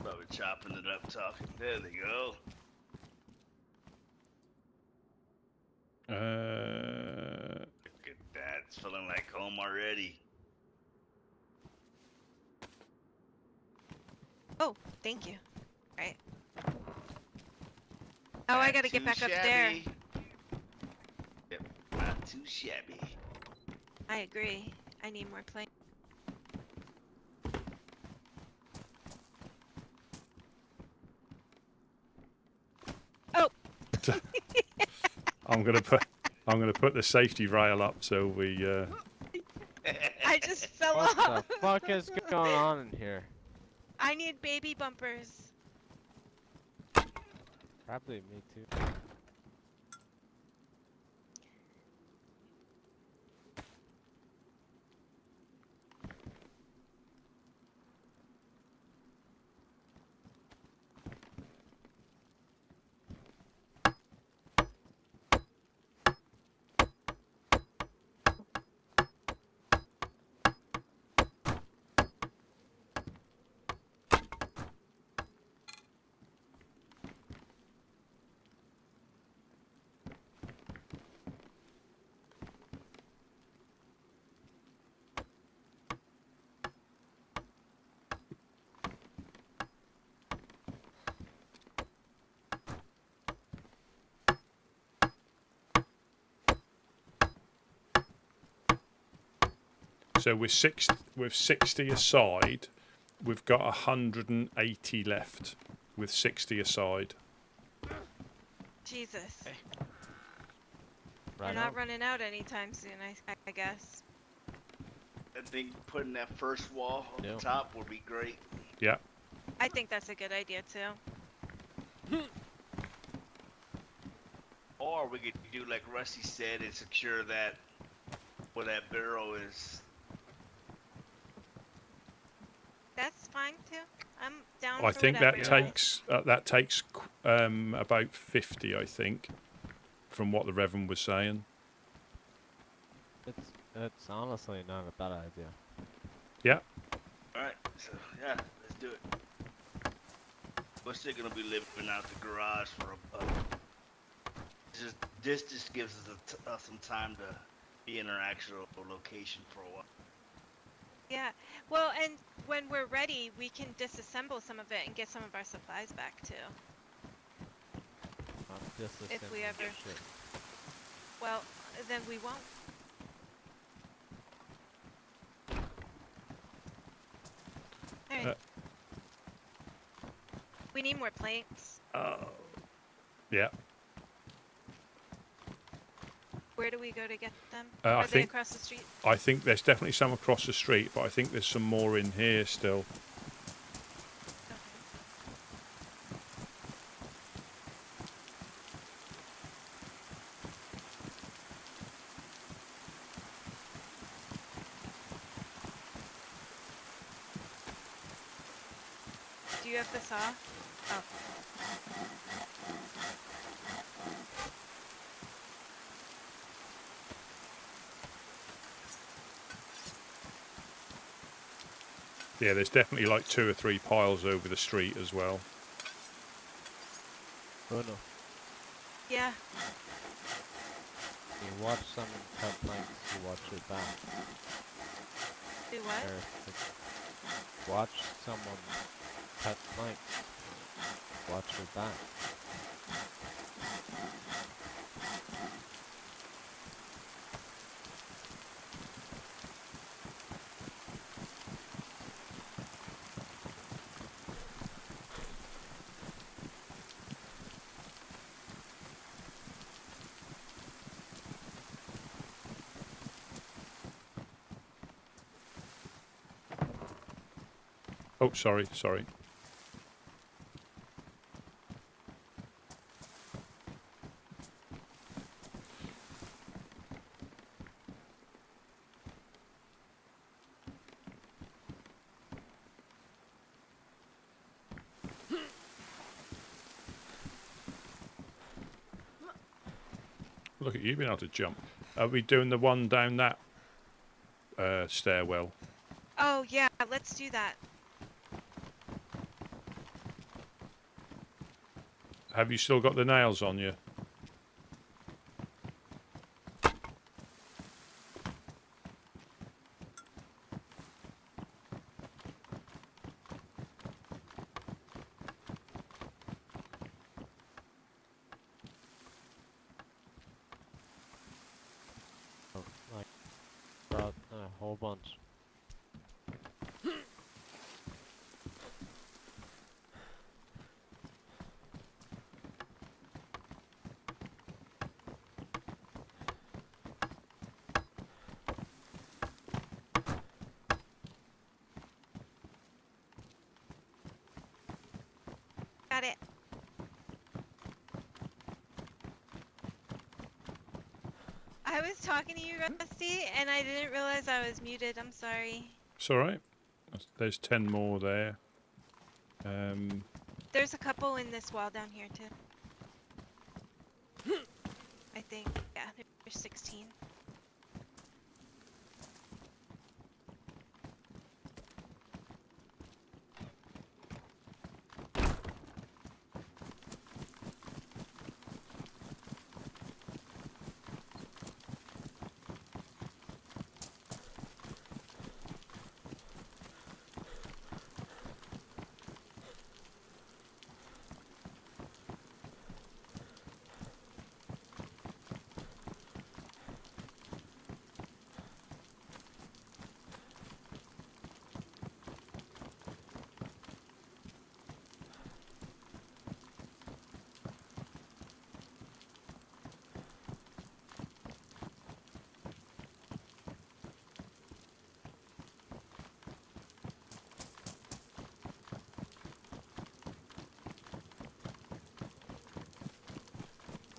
Probably chopping it up, talking. There they go. Look at that. It's feeling like home already. Oh, thank you. Right. Oh, I gotta get back up there. Yep, not too shabby. I agree. I need more planks. Oh. I'm gonna put the safety rail up so we. I just fell What off. the fuck is going on in here? I need baby bumpers. Probably me too. So with 60 aside, we've got 180 left. With 60 aside. Jesus. Right You're not on. running out anytime soon, I guess. I think putting that first wall on Yeah. the top would be great. Yeah. I think that's a good idea too. Or we could do like Rusty said and secure that where that barrel is. That's fine too. I'm down I for think whatever. that takes about 50, I think, from what the Reverend was saying. It's honestly not a bad idea. Yeah. Alright, so yeah, let's do it. We're still gonna be living out the garage for this just gives us some time to be in our actual location for a while. Yeah. Well, and when we're ready, we can disassemble some of it and get some of our supplies back too. If we ever. Shit. Well, then we won't. Alright. We need more planks. Yeah. Where do we go to get them? I Are they think- across the street? I think there's definitely some across the street, but I think there's some more in here still. Do you have the saw? Oh. Yeah, there's definitely like 2 or 3 piles over the street as well. Oh no. Yeah. You watch someone cut planks, you watch it back. Do what? Or if watch someone cut planks, watch it back. Oh, sorry. Look at you being able to jump. Are we doing the one down that stairwell? Oh yeah, let's do that. Have you still got the nails on you? Oh, like, brought a whole bunch. Got it. I was talking to you, Rusty, and I didn't realize I was muted. I'm sorry. It's alright. There's 10 more there. There's a couple in this wall down here too. I think. Yeah, there's 16.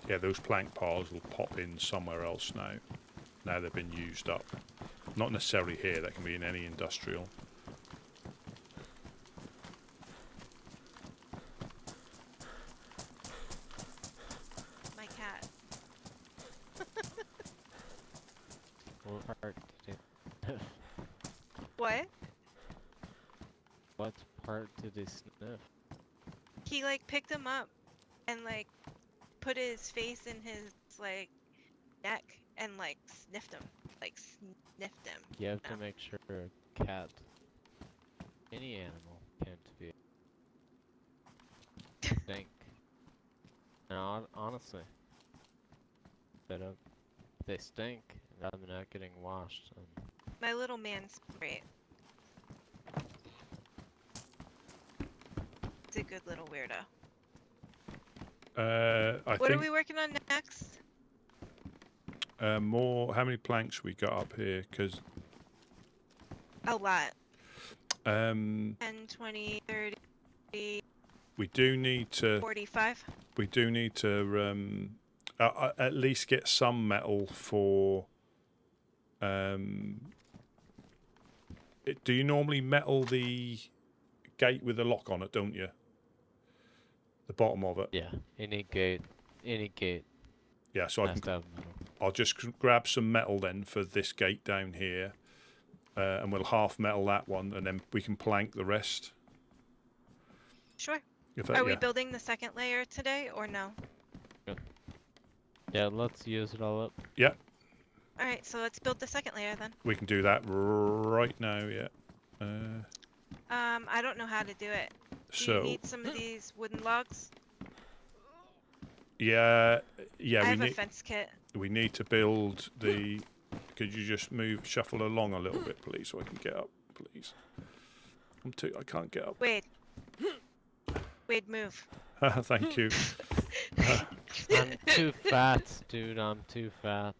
Yeah, those plank piles will pop in somewhere else now. Now they've been used up. Not necessarily here, that can be in any industrial. My cat. What part did he What? What part did he sniff? He like picked him up and like put his face in his like neck and like sniffed him. Like sniffed him. You have No. to make sure a cat, any animal, can't be stink. And honestly, they stink, and I'm not getting washed. And My little man's great. He's a good little weirdo. I What think are we working on next? More. How many planks we got up here? Because A lot. 10, 20, 30, we do need to. 45. We do need to at least get some metal for. Do you normally metal the gate with a lock on it? Don't you? The bottom of it. Yeah. Any gate. Yeah. So Has to have metal. I'll just grab some metal then for this gate down here, and we'll half metal that one, and then we can plank the rest. Sure. If that, Are we yeah. building the second layer today or no? Yeah, let's use it all up. Yeah, Alright, so let's build the second layer then. we can do that right now. Yeah. I don't know how to do it. Do So you need some of these wooden logs? yeah, I we have a need fence kit. we need to build the. Could you just shuffle along a little bit, please, so I can get up, please? I can't get up. Wade. Wade, move. Thank you. I'm too fat, dude. I'm too fat.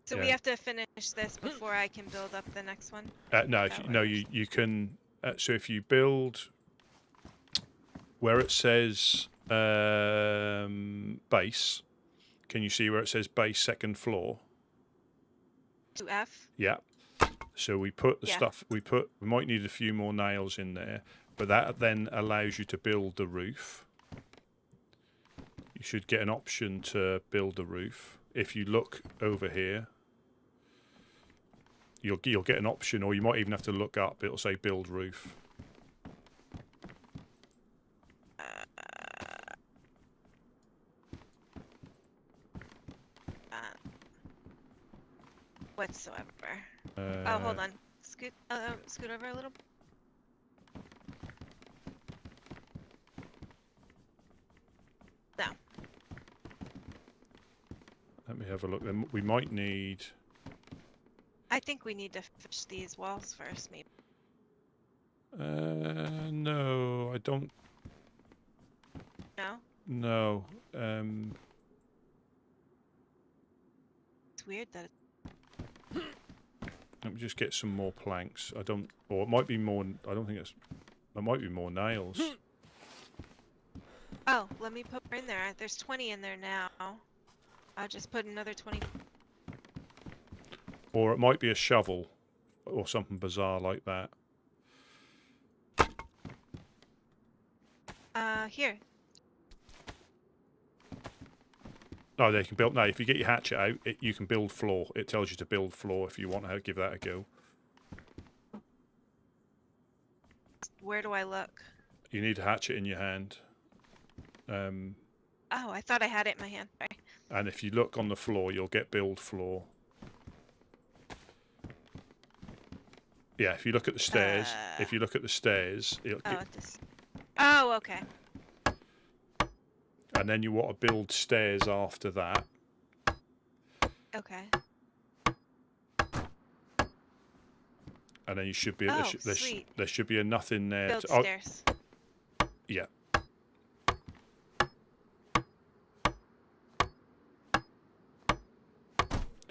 So we Yeah. have to finish this before I can build up the next one? No, you can. So if you build where it says base, can you see where it says base second floor? 2F? Yeah. So we put the Yeah. stuff. We might need a few more nails in there, but that then allows you to build the roof. You should get an option to build the roof. If you look over here, you'll get an option, or you might even have to look up. It'll say build roof. Whatsoever. Oh, hold on. Scoot over a little. No. Let me have a look. Then we might need. I think we need to finish these walls first, maybe. No, I don't. No? No. It's weird that Let me just get some more planks. I don't. Or it might be more. I don't think it's. There might be more nails. Oh, let me put more in there. There's 20 in there now. I'll just put another 20. Or it might be a shovel, or something bizarre like that. Here. Oh, they can build. No, if you get your hatchet out, you can build floor. It tells you to build floor if you want to give that a go. Where do I look? You need a hatchet in your hand. Oh, I thought I had it in my hand. Sorry. And if you look on the floor, you'll get build floor. Yeah, if you look at the stairs, Oh, okay. And then you want to build stairs after that. Okay. And then you should be. Oh, There should be enough in there. Build to, stairs. Yeah.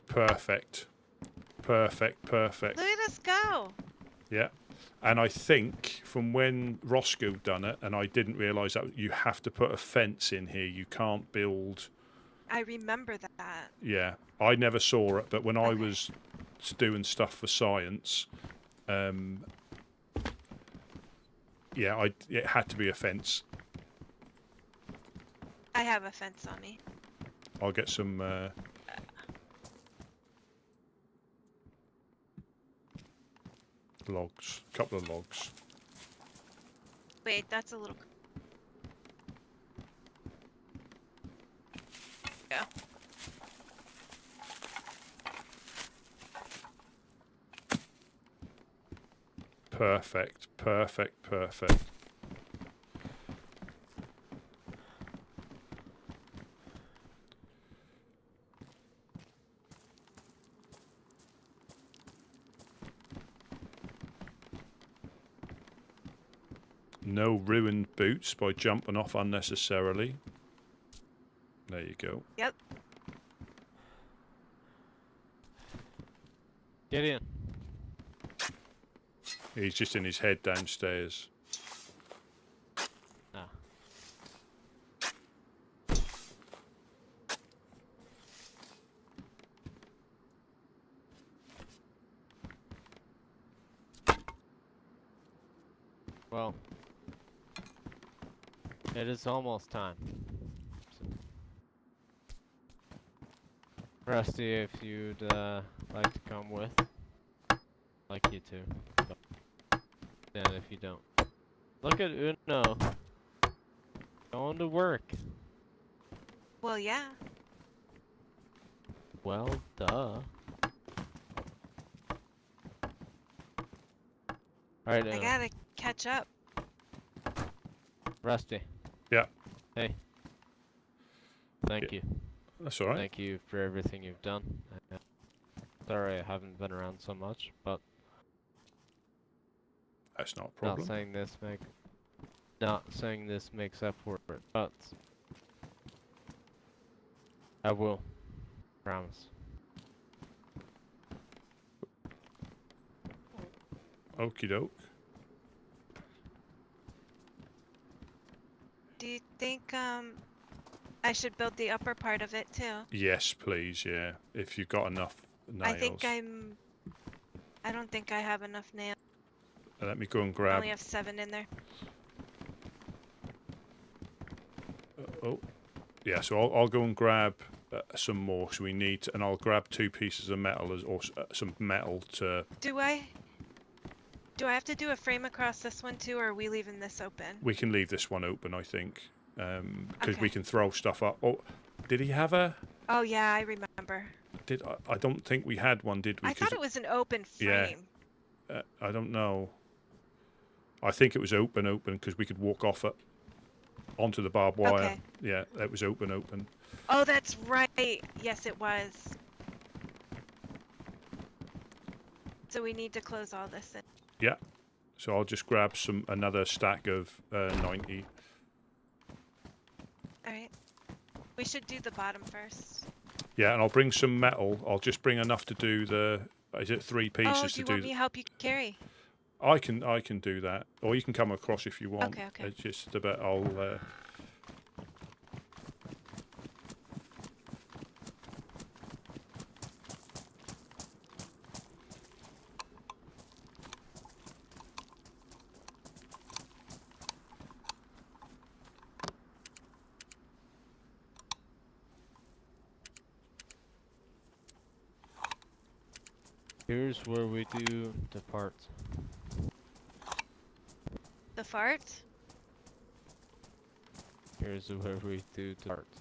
Perfect. Perfect. Perfect. Look at us go. Yeah. And I think from when Roscoe done it, and I didn't realise that you have to put a fence in here. You can't build. I remember that. Yeah. I never saw it, but when I was doing stuff for science, yeah, it had to be a fence. I have a fence on me. I'll get some. Logs, a couple of logs. Wait, that's a little. Go. Perfect, perfect, perfect. No ruined boots by jumping off unnecessarily. There you go. Yep. Get in. He's just in his head downstairs. Ah. Well, it is almost time. Rusty, if you'd like to come with, like you to. And if you don't, look at Uno going to work. Well, yeah. Well, duh. Alright, I gotta catch up. Rusty. Yeah. Hey. Thank you. That's all right. Thank you for everything you've done. Sorry I haven't been around so much, but That's not a problem. Not saying this makes up for it, but I will. Promise. Okie doke. Do you think I should build the upper part of it too? Yes, please. Yeah, if you've got enough nails. I don't think I have enough nails. Let me go and I grab. only have 7 in there. Oh, yeah. So I'll go and grab some more. So we need, and I'll grab 2 pieces of metal or some metal to. Do I have to do a frame across this one too, or are we leaving this open? We can leave this one open, I think, because Okay. we can throw stuff up. Oh, did he have a? Oh yeah, I remember. I don't think we had one, did we? I thought it was an open frame. Yeah. I don't know. I think it was open because we could walk off it onto the barbed wire. Okay. Yeah, it was open. Oh, that's right. Yes, it was. So we need to close all this in. Yeah. So I'll just grab another stack of 90. Alright. We should do the bottom first. Yeah, and I'll bring some metal. I'll just bring enough to do the. Is it 3 pieces Oh, do to you do? want me to help you carry? I can do that, or you can come across if you want. Okay. It's just about I'll. Here's where we do the parts. The fart? Here's where we do the parts.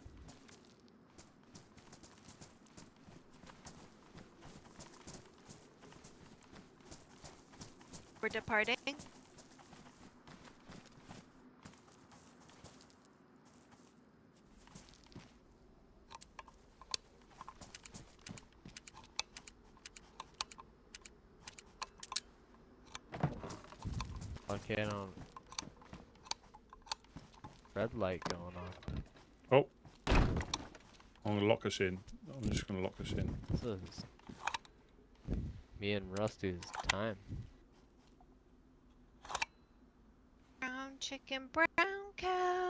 We're departing? Okay, on red light going on. Oh, I'm gonna lock us in. I'm just gonna lock us in. This is me and Rusty's time. Brown chicken, brown cow.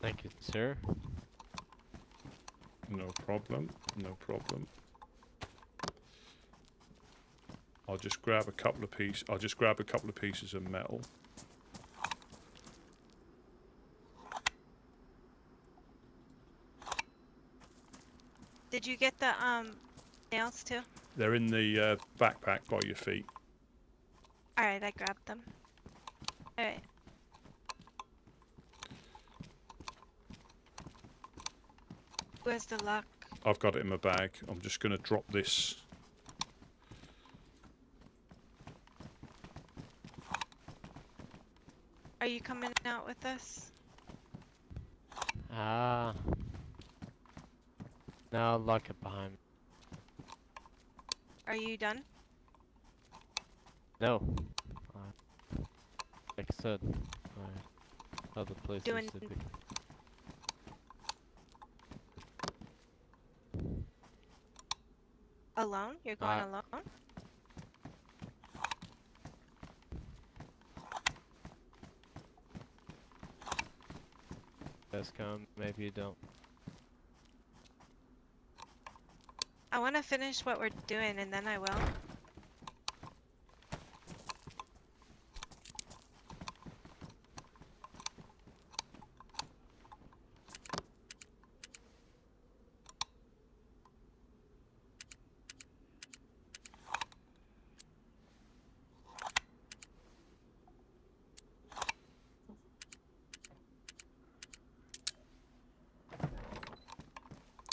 Thank you, sir. No problem. No problem. I'll just grab a couple of pieces. I'll just grab a couple of pieces of metal. Did you get the nails too? They're in the backpack by your feet. Alright, I grabbed them. Alright. Where's the lock? I've got it in my bag. I'm just going to drop this. Are you coming out with us? Ah. No, I'll lock it behind me. Are you done? No. Like I said, I other places Doing- to be. Alone? You're going alone? Best come, maybe you don't. I want to finish what we're doing and then I will.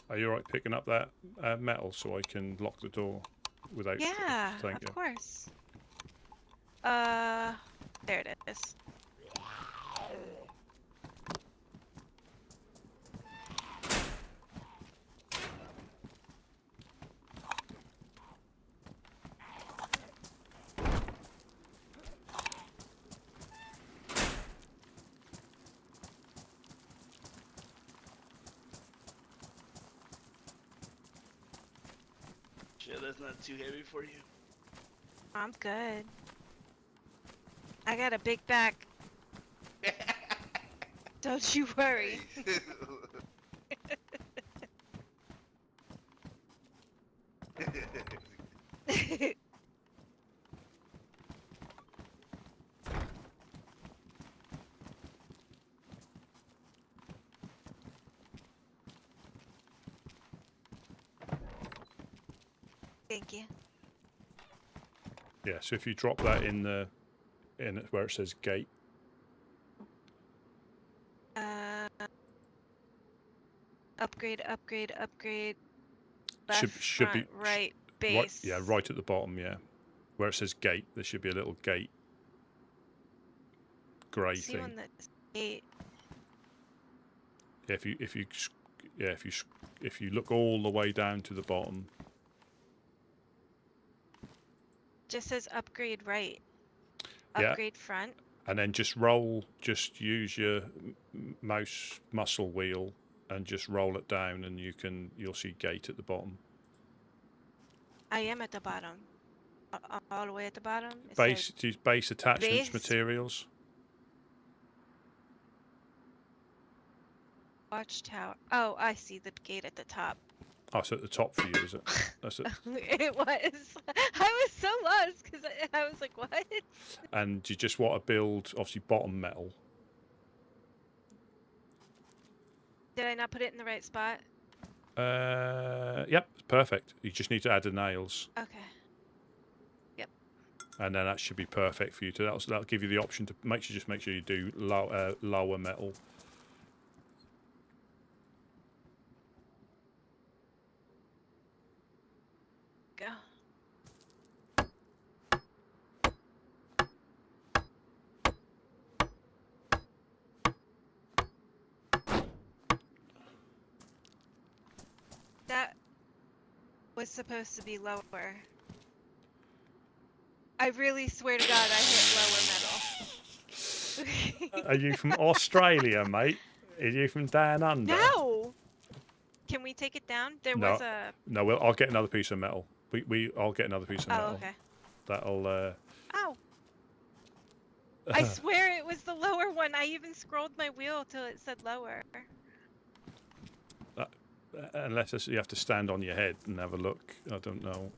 Are you alright picking up that metal so I can lock the door without? Yeah, Thank you. of course. There it is. Sure, that's not too heavy for you. I'm good. I got a big back. Don't you worry. Thank you. Yeah. So if you drop that in where it says gate. Upgrade, upgrade, upgrade. Left, Should front, be right, base. Right, yeah, right at the bottom. Yeah, where it says gate, there should be a little gate. Grey See thing. one that's 8. Yeah, if you look all the way down to the bottom. Just says upgrade right. Yeah. Upgrade front. And then just use your mouse muscle wheel and just roll it down, and you'll see gate at the bottom. I am at the bottom. All the way at the bottom. It Base says base attachments base. materials. Watchtower. Oh, I see the gate at the top. Oh, it's at the top for you, is it? That's it. It was. I was so lost because I was like, what? And you just want to build, obviously, bottom metal. Did I not put it in the right spot? Yep, perfect. You just need to add the nails, Okay. Yep. and then that should be perfect for you. That'll give you the option to make sure you do lower metal. Go. That was supposed to be lower. I really swear to God I hit lower metal. Are you from Australia, mate? Are you from down under? No! Can we take it down? There was a... No, I'll get another piece of metal. I'll get another piece of metal. Oh, okay. That'll. Ow! I swear it was the lower one. I even scrolled my wheel till it said lower. Unless you have to stand on your head and have a look. I don't know.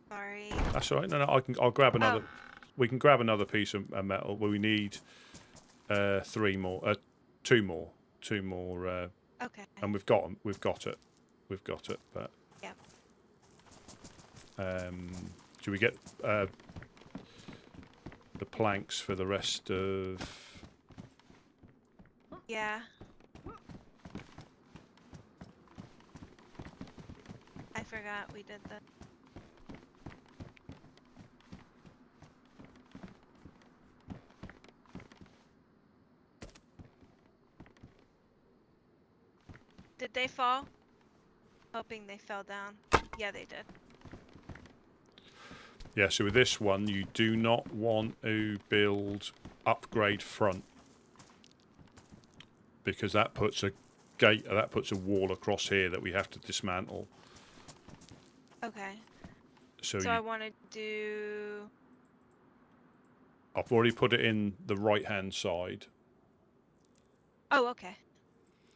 Sorry. That's all right. No, I'll grab another. We can grab another piece of metal. Well, we need 2 more. Okay. And we've got it. But Yep. do we get the planks for the rest of... Yeah. I forgot we did that. Did they fall? Hoping they fell down. Yeah, they did. Yeah, so with this one, you do not want to build upgrade front, because that puts a gate, that puts a wall across here that we have to dismantle. Okay. So I want to do... I've already put it in the right-hand side. Oh, okay.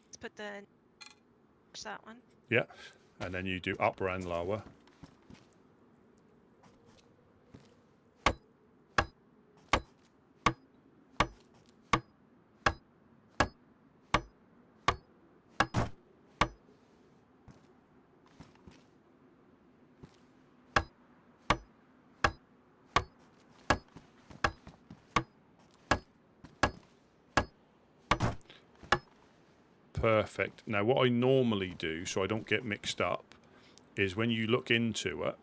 Let's put that one. Yeah, and then you do upper and lower. Perfect. Now what I normally do, so I don't get mixed up, is when you look into it,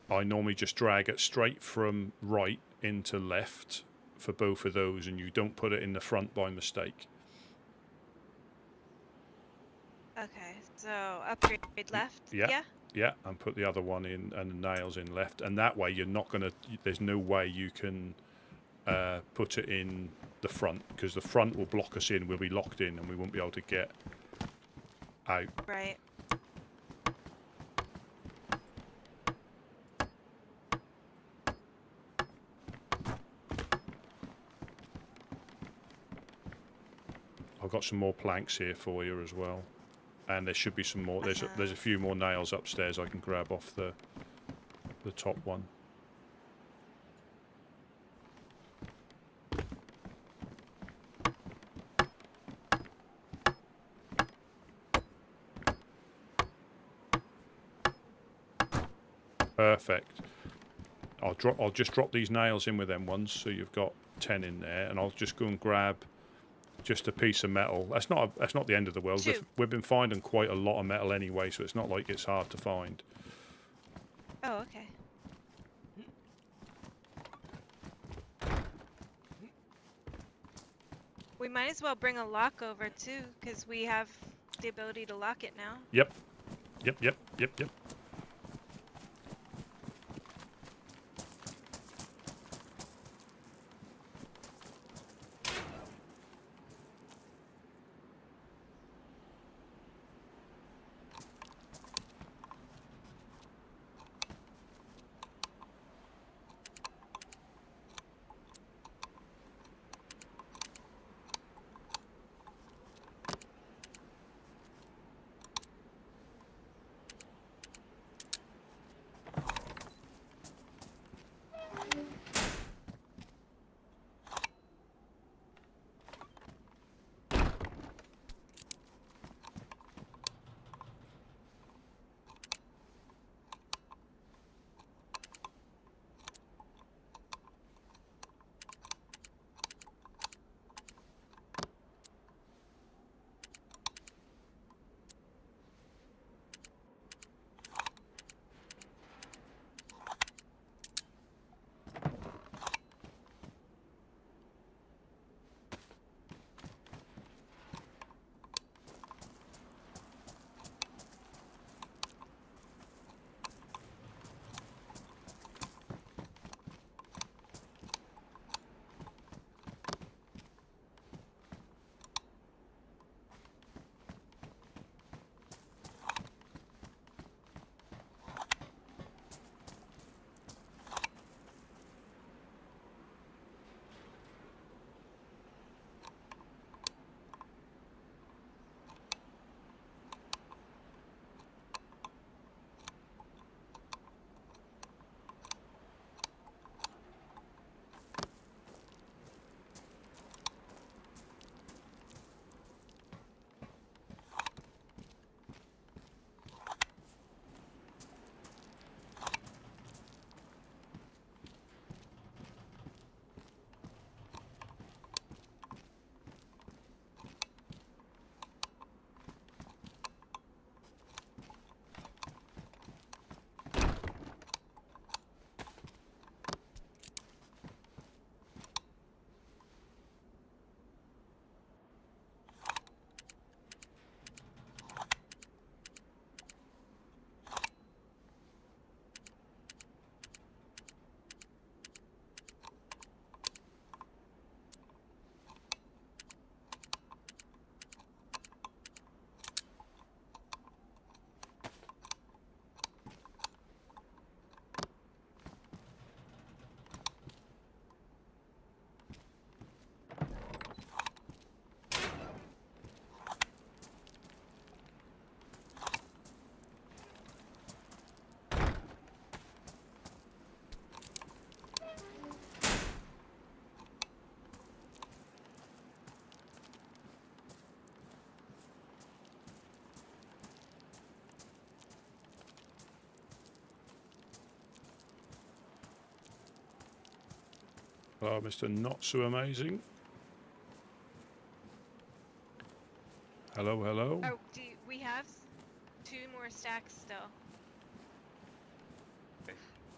I normally just drag it straight from right into left for both of those, and you don't put it in the front by mistake. Okay, so upgrade left? Yeah. Yeah, and put the other one in and the nails in left, and that way you're not going to, there's no way you can put it in the front, because the front will block us in, we'll be locked in and we won't be able to get out. Right. I've got some more planks here for you as well, and there should be some more. There's a few more nails upstairs I can grab off the top one. Perfect. I'll just drop these nails in with them ones, so you've got 10 in there, and I'll just go and grab just a piece of metal. That's not the end of the world. We've been finding quite a lot of metal anyway, so it's not like it's hard to find. Oh, okay. We might as well bring a lock over too, because we have the ability to lock it now. Yep. Hello, Mr. Not So Amazing. Hello, hello. Oh, we have 2 more stacks still.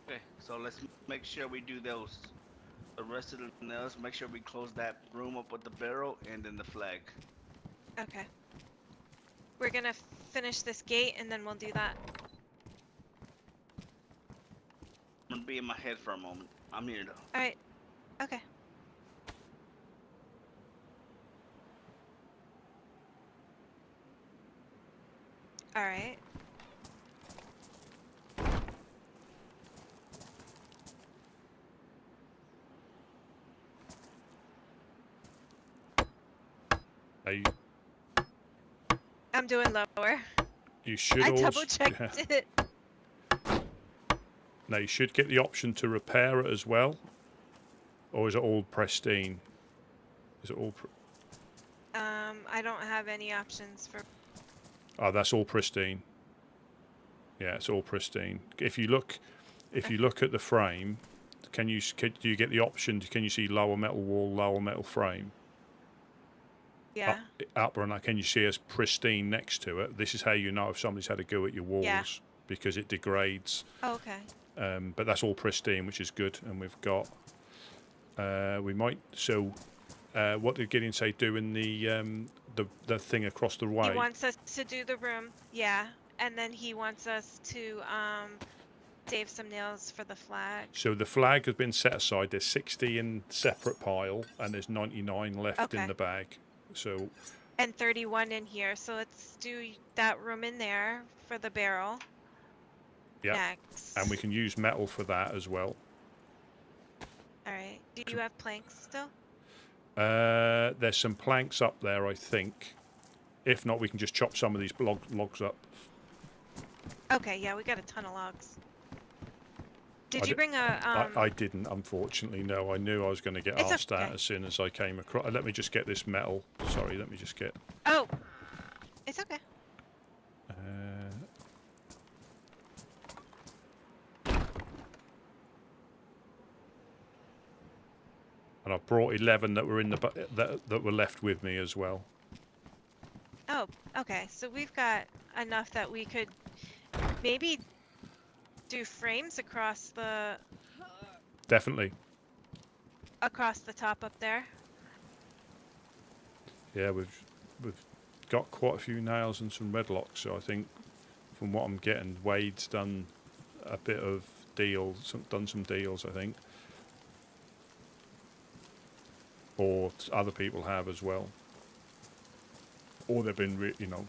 Okay, so let's make sure we do those. The rest of the nails, make sure we close that room up with the barrel and then the flag. Okay. We're gonna finish this gate and then we'll do that. I'm gonna be in my head for a moment. I'm here though. Alright. Okay. Alright. Hey, I'm doing lower. you should I also... double checked it. Now, you should get the option to repair it as well. Or is it all pristine? Is it all... I don't have any options for. Oh, that's all pristine. Yeah, it's all pristine. If you look at the frame, do you get the option? Can you see lower metal wall, lower metal frame? Yeah. Upper and can you see as pristine next to it? This is how you know if somebody's had a go at your walls because it degrades. Oh, okay. But that's all pristine, which is good. And we've got. We might. So, what did Gideon say? Doing the thing across the way. He wants us to do the room, yeah, and then he wants us to save some nails for the flag. So the flag has been set aside. There's 60 in separate pile, and there's 99 left in Okay. the bag. So. And 31 in here, so let's do that room in there for the barrel. Yeah. Next. And we can use metal for that as well. All right. Do you have planks still? There's some planks up there, I think. If not, we can just chop some of these logs up. Okay. Yeah, we got a ton of logs. Did you di- bring a? I didn't, unfortunately. No, I knew I was going to get It's asked that okay. as soon as I came across. Let me just get this metal. Sorry, let me just get. Oh, it's okay. And I brought 11 that were in the that were left with me as well. Oh, okay. So we've got enough that we could maybe do frames across the Definitely. top up there. Yeah, we've got quite a few nails and some red locks. So I think, from what I'm getting, Wade's done a bit of deals, done some deals, I think. Or other people have as well. Or they've been, you know.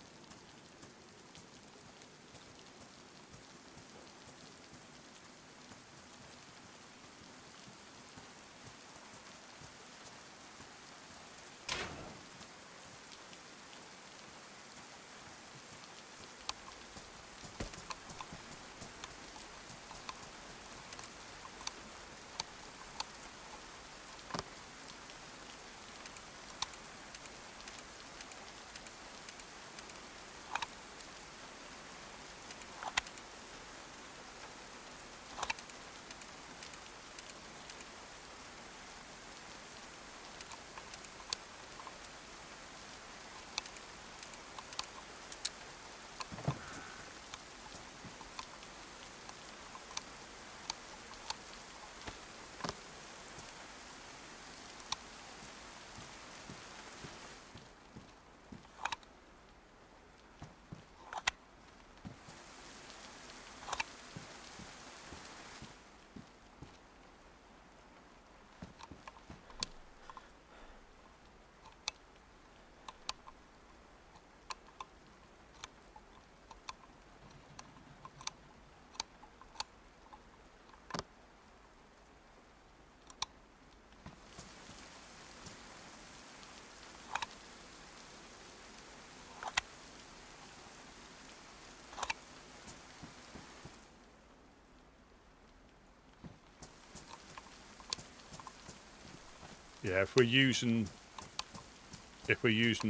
Yeah, if we're using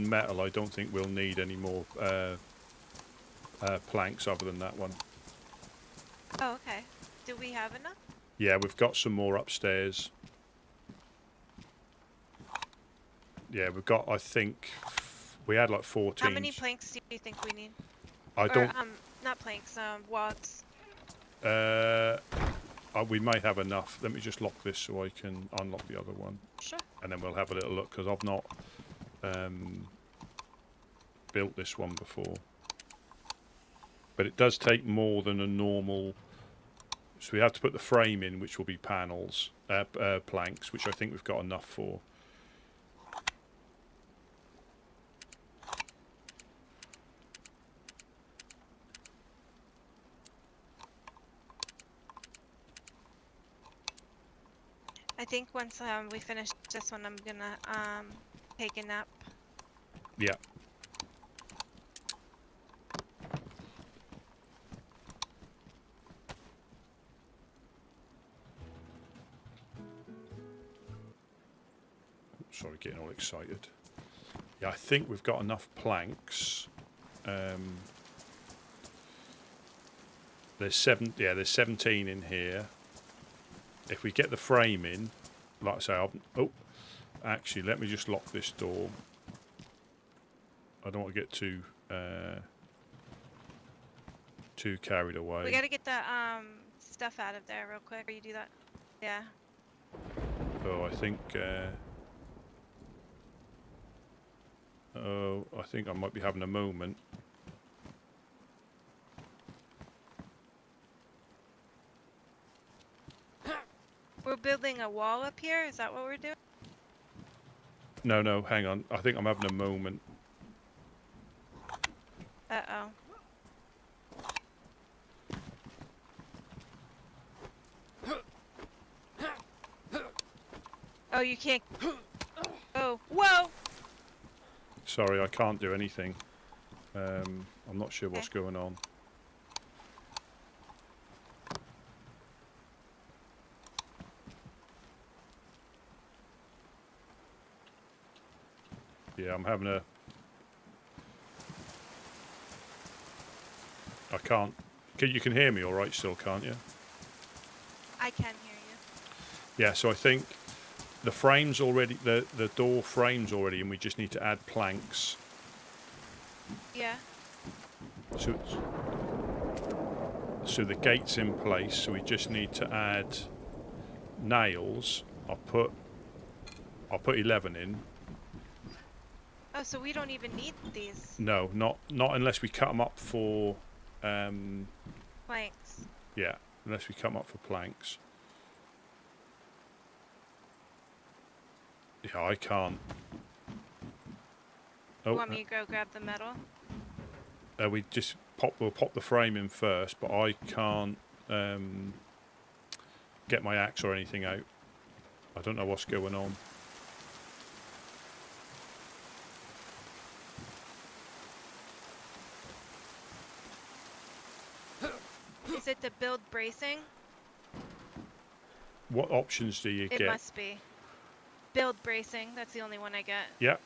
metal, I don't think we'll need any more planks other than that one. Oh, okay. Do we have enough? Yeah, we've got some more upstairs. Yeah, we've got. I think we had like 14. How many planks do you think we need? I don't. Not planks. Logs. We may have enough. Let me just lock this so I can unlock the other one. Sure. And then we'll have a little look because I've not built this one before. But it does take more than a normal. So we have to put the frame in, which will be panels, planks, which I think we've got enough for. I think once we finish this one, I'm gonna take a nap. Yeah. Sorry, getting all excited. Yeah, I think we've got enough planks. There's 17 in here. If we get the frame in, like I say, actually, let me just lock this door. I don't want to get too carried away. We gotta get the stuff out of there real quick. Or you do that? Yeah. Oh, I think. I think I might be having a moment. We're building a wall up here. Is that what we're doing? No, hang on. I think I'm having a moment. Uh-oh. Oh, you can't. Oh, whoa! Sorry, I can't do anything. I'm not sure what's going on. Yeah, I'm having a... I can't... You can hear me all right still, can't you? I can hear you. Yeah, so I think the frame's already... The door frame's already, and we just need to add planks. Yeah. So the gate's in place, so we just need to add nails. I'll put 11 in. Oh, so we don't even need these No, not unless we cut them up for planks. yeah, unless we cut them up for planks. Yeah, I can't. You want me to go grab the metal? We'll pop the frame in first, but I can't get my axe or anything out. I don't know what's going on. Is it the build bracing? What options do you get? It must be. Build bracing, that's the only one I get. Yeah.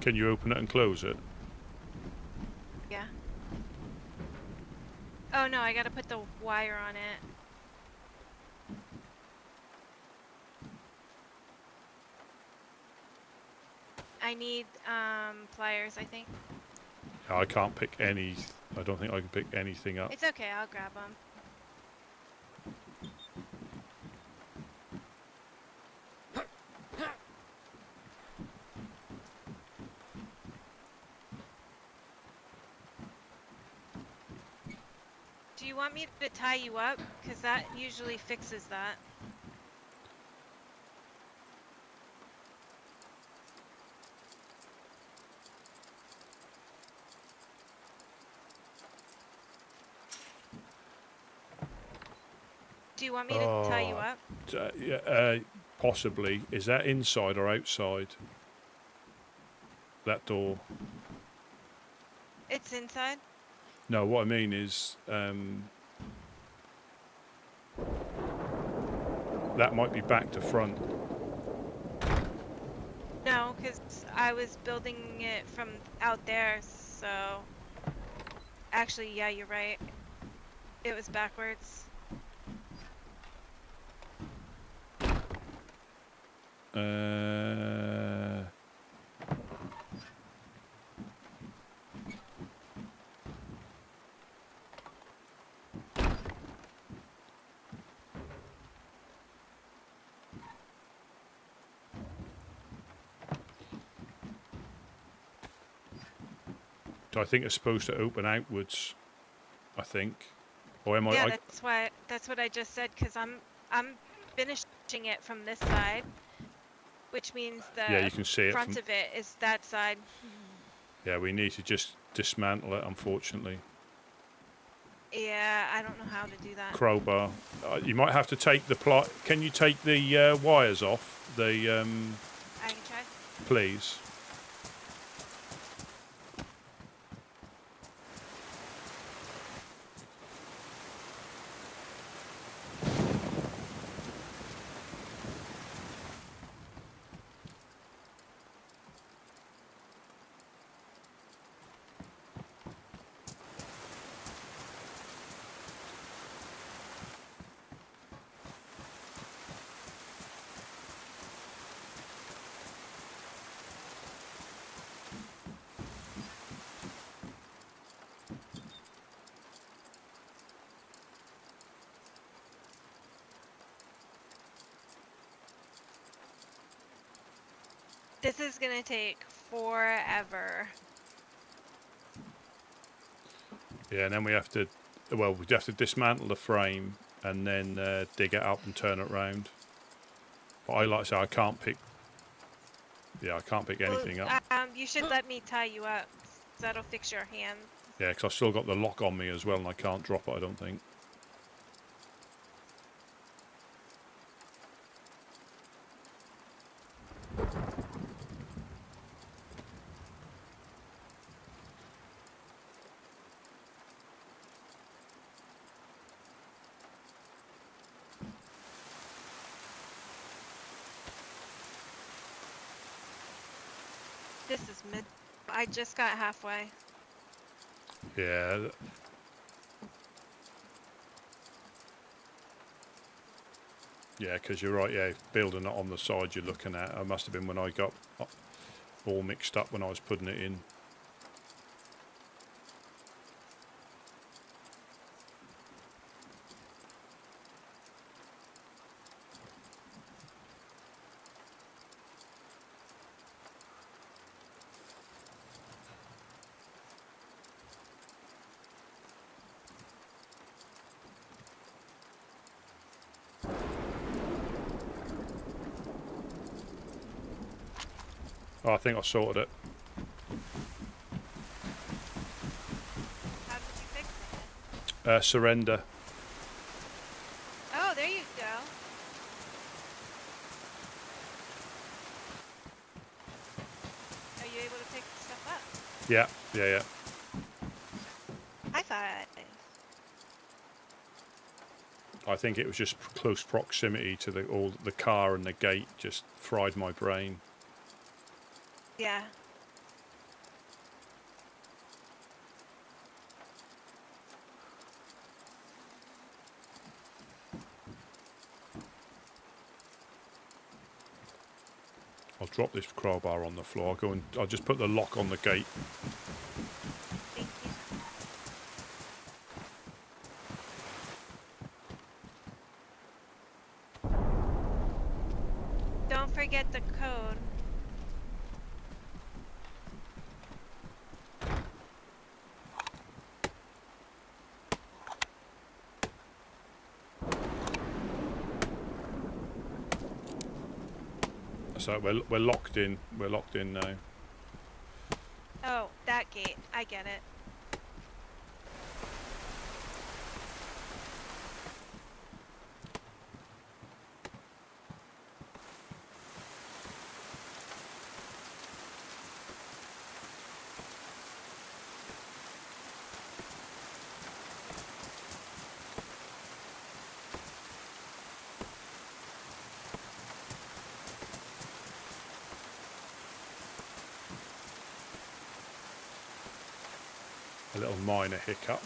Can you open it and close it? Yeah. Oh no, I gotta put the wire on it. I need pliers, I think. I can't pick any. I don't think I can pick anything up. It's okay, I'll grab them. Do you want me to tie you up? Because that usually fixes that. Do you want me to tie you up? Yeah, possibly. Is that inside or outside? That door? It's inside? No, what I mean is that might be back to front. because I was building it from out there, so... Actually, yeah, you're right. It was backwards. I think it's supposed to open outwards. I think, or am Yeah, that's what I just said. Because I'm finishing it from this side, which means the yeah, you can see it front from, of it is that side. yeah, we need to just dismantle it, unfortunately. Yeah, I don't know how to do that. Crowbar. You might have to take the plot. Can you take the wires off? The I can try. please. This is gonna take forever. Yeah, and then we have to. Well, we have to dismantle the frame and then dig it up and turn it round. But I like to say I can't pick. Yeah, I can't pick anything up. You should let me tie you up. So that'll fix your hand. Yeah, because I've still got the lock on me as well, and I can't drop it. I don't think. This is mid. I just got halfway. Yeah. Yeah, because you're right. Yeah, building it on the side you're looking at. It must have been when I got all mixed up when I was putting it in. Oh, I think I sorted it. How did you fix it? Surrender. Oh, there you go. Are you able to pick stuff up? Yeah, yeah, yeah. High five. I think it was just close proximity to the car and the gate just fried my brain. Yeah. I'll drop this crowbar on the floor. I'll just put the lock on the gate. Thank you. Don't forget the code. So we're locked in. We're locked in now. Oh, that gate. I get it. a little minor hiccup.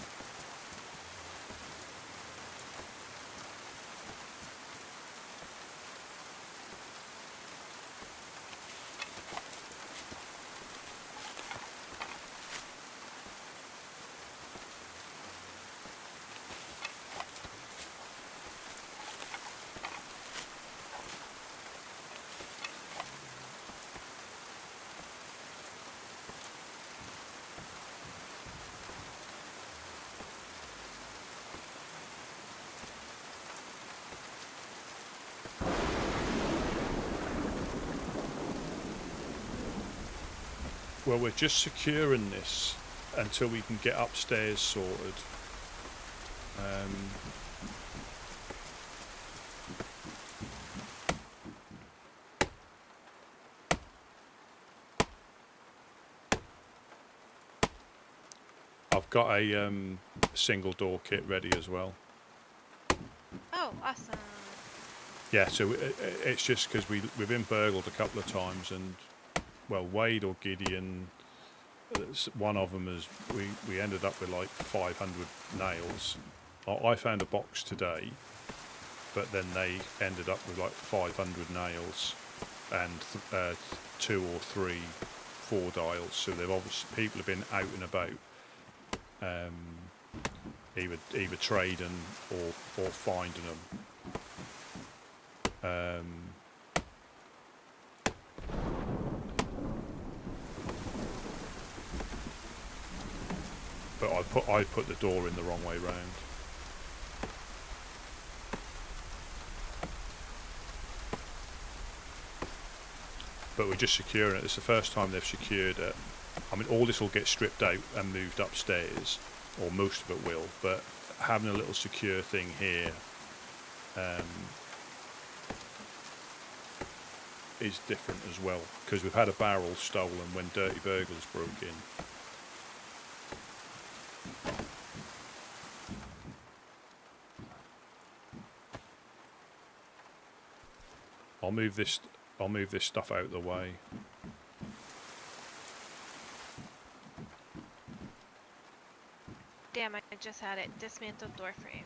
Well, we're just securing this until we can get upstairs sorted. I've got a single door kit ready as well. Oh, awesome. Yeah, so it's just because we've been burgled a couple of times, and well, Wade or Gideon, one of them is we ended up with like 500 nails. I found a box today, but then they ended up with like 500 nails and 2 or 3 4 dials. So they've obviously, people have been out and about, either trading or finding them. But I put the door in the wrong way round. But we're just securing it. It's the first time they've secured it. I mean, all this will get stripped out and moved upstairs, or most of it will, but having a little secure thing here is different as well, because we've had a barrel stolen when dirty burglars broke in. I'll move this stuff out of the way. Damn, I just had it. Dismantled door frame.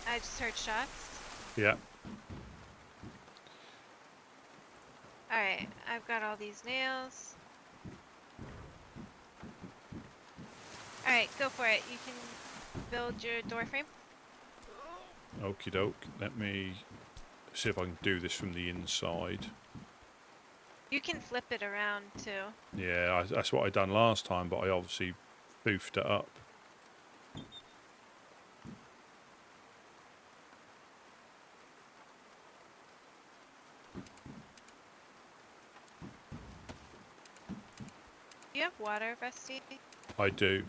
I just heard shots. Yeah. Alright, I've got all these nails. Alright, go for it. You can build your door frame. Okie doke. Let me see if I can do this from the inside. You can flip it around too. Yeah, that's what I done last time, but I obviously boofed it up. Do you have water, Rusty? I do.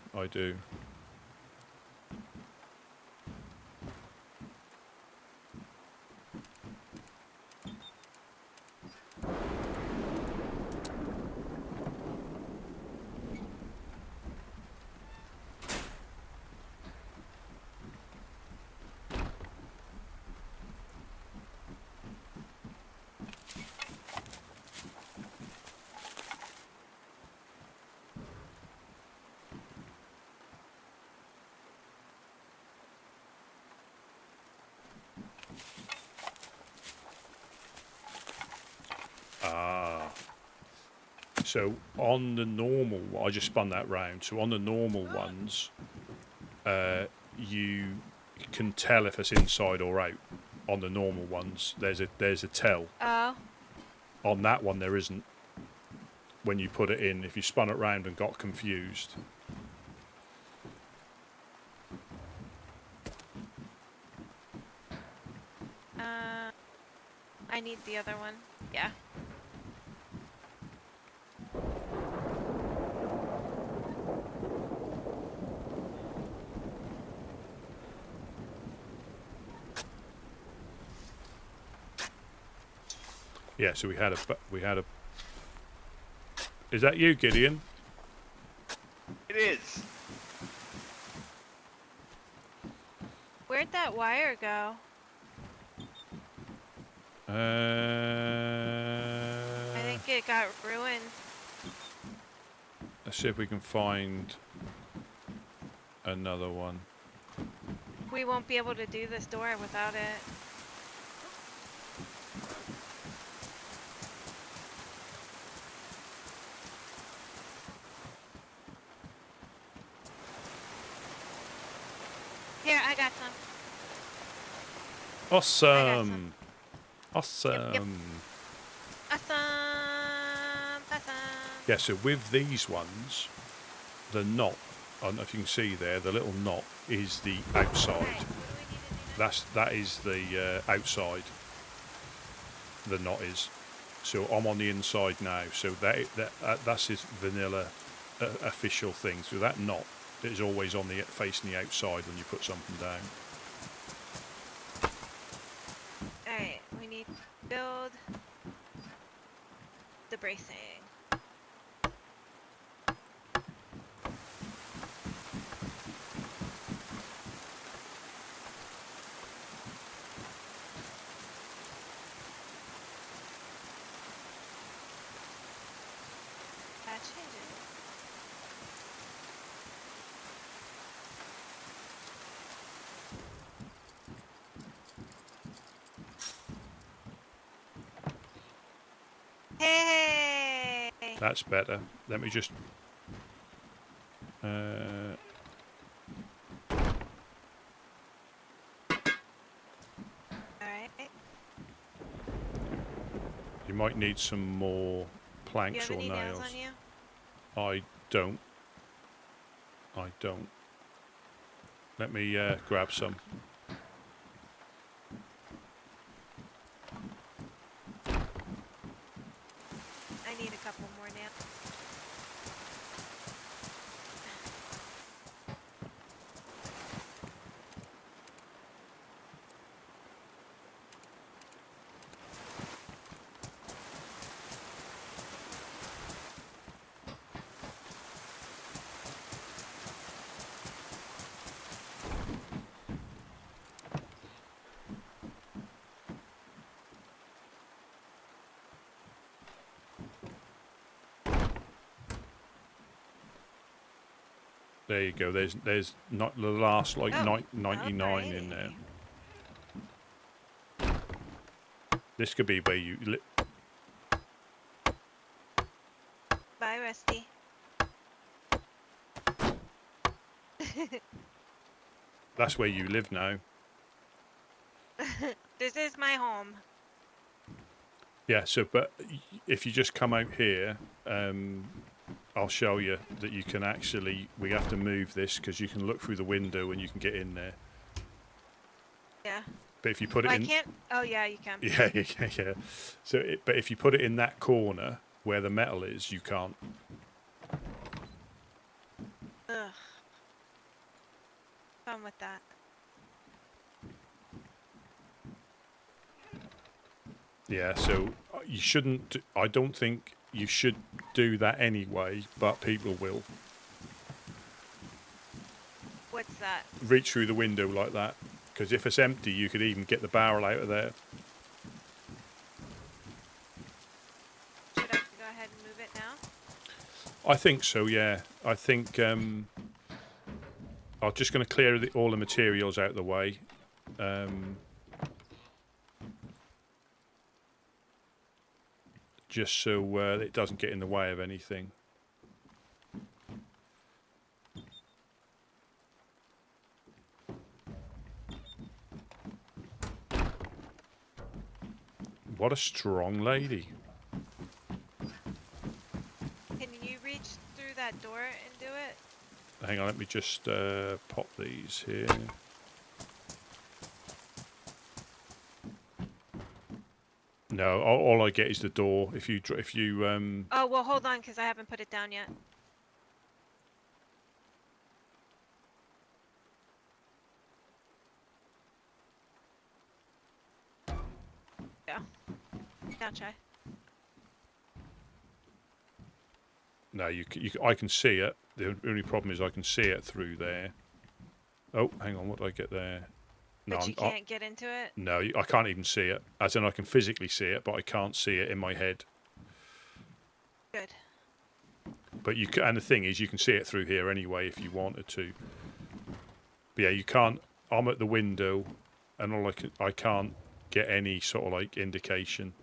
So on the normal, I just spun that round. So on the normal ones, you can tell if it's inside or out. On the normal ones, there's a tell. Oh. On that one, there isn't. When you put it in, if you spun it round and got confused. I need the other one. Yeah. Yeah, so we had a Is that you, Gideon? It is. Where'd that wire go? Uh, I think it got ruined. let's see if we can find another one. We won't be able to do this door without it. Here, I got some. Awesome. Awesome. Yep. Awesome. Awesome. Yeah, so with these ones, the knot, I don't know if you can see there, the little knot is the outside. Okay, what do we need to do now? That is the outside. The knot is. So I'm on the inside now. So that's his vanilla official thing. So that knot is always on the facing the outside when you put something down. Alright, we need to build the bracing. That changes. Hey! That's better. Let me just... Alright. you might need some more Do you planks have or any nails nails. on you? I don't. Let me grab some. I need a couple more nails. There you go. There's not the last like Oh, 99 in there. alrighty. This could be where you Bye, Rusty. that's where you live now. This is my home. Yeah, so but if you just come out here, I'll show you that you can actually, we have to move this because you can look through the window and you can get in there. Yeah. But if you put it Well, in... I can't. Oh, yeah, you can. Yeah. So, but if you put it in that corner where the metal is, you can't. Ugh. Fun with that. Yeah, so you shouldn't, I don't think you should do that anyway, but people will. What's that? Reach through the window like that, because if it's empty, you could even get the barrel out of there. Should I go ahead and move it now? I think so, yeah. I think I'm just going to clear all the materials out of the way. Just so it doesn't get in the way of anything. What a strong lady. Can you reach through that door and do it? Hang on, let me just pop these here. No, all I get is the door. If you Oh, well, hold on, because I haven't put it down yet. Yeah. Gotcha. No, I can see it. The only problem is I can see it through there. Oh, hang on, what did I get there? No, But you can't get into it? No, I can't even see it. As in, I can physically see it, but I can't see it in my head. Good. But you can, and the thing is, you can see it through here anyway if you wanted to. But yeah, you can't. I'm at the window, and I can't get any sort of like indication.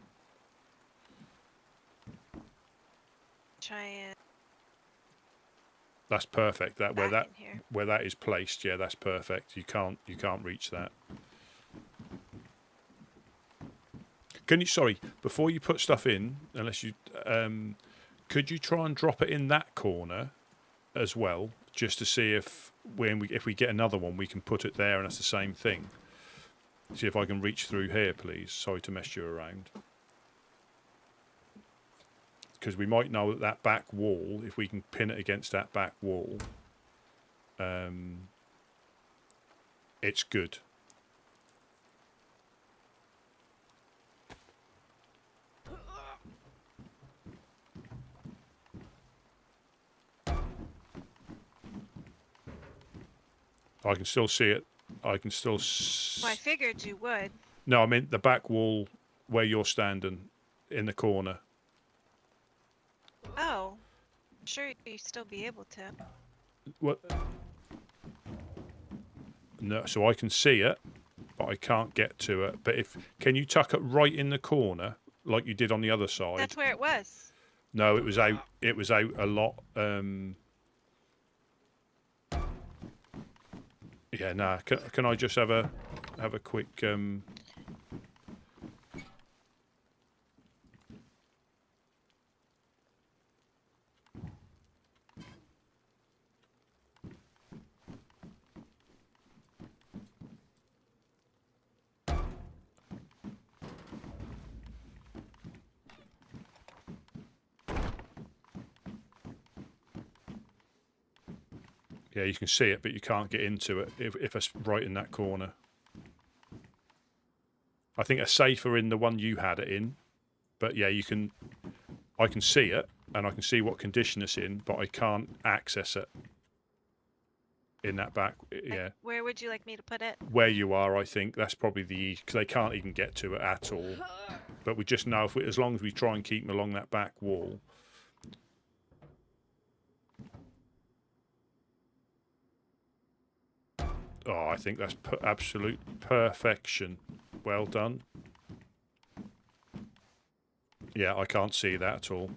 Try and. That's perfect. That where back in here. where that is placed, yeah, that's perfect. You can't reach that. Can you? Sorry, before you put stuff in, unless you, could you try and drop it in that corner as well, just to see if if we get another one, we can put it there, and that's the same thing. See if I can reach through here, please. Sorry to mess you around. Because we might know that back wall, if we can pin it against that back wall, it's good. I can still see it. I can still. Well, I figured you would. No, I mean the back wall where you're standing in the corner. Oh, sure, you still be able to. What? No, so I can see it, but I can't get to it. But can you tuck it right in the corner like you did on the other side? That's where it was. No, it was out. It was out a lot. Yeah, nah. Can I just have a quick? Yeah, you can see it, but you can't get into it if it's right in that corner. I think it's safer in the one you had it in, but yeah, I can see it, and I can see what condition it's in, but I can't access it in that back. Yeah. Where would you like me to put it? Where you are, I think that's probably the easy, because they can't even get to it at all. But we just know as long as we try and keep them along that back wall. Oh, I think that's absolute perfection. Well done. Yeah, I can't see that at all.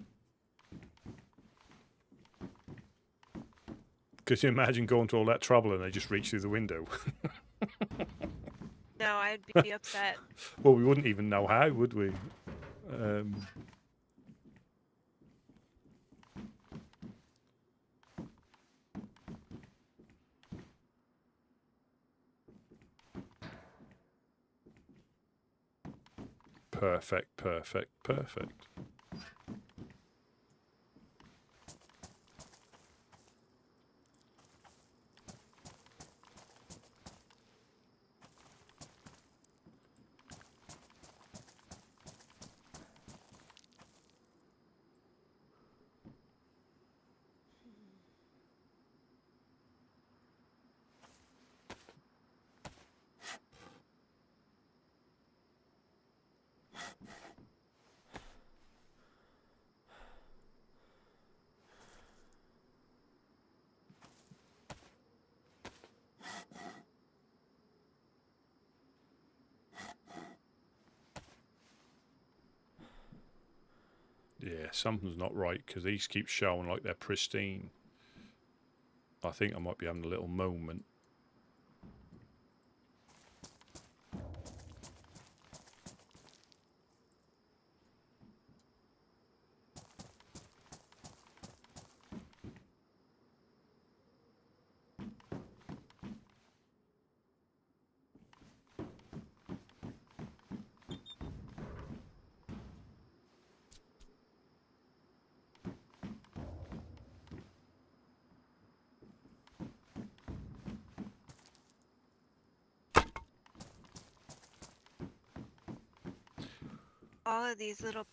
Could you imagine going to all that trouble and they just reach through the window? No, I'd be upset. Well, we wouldn't even know how, would we? Perfect, perfect, perfect. Yeah, something's not right because these keep showing like they're pristine. I think I might be having a little moment. All of these little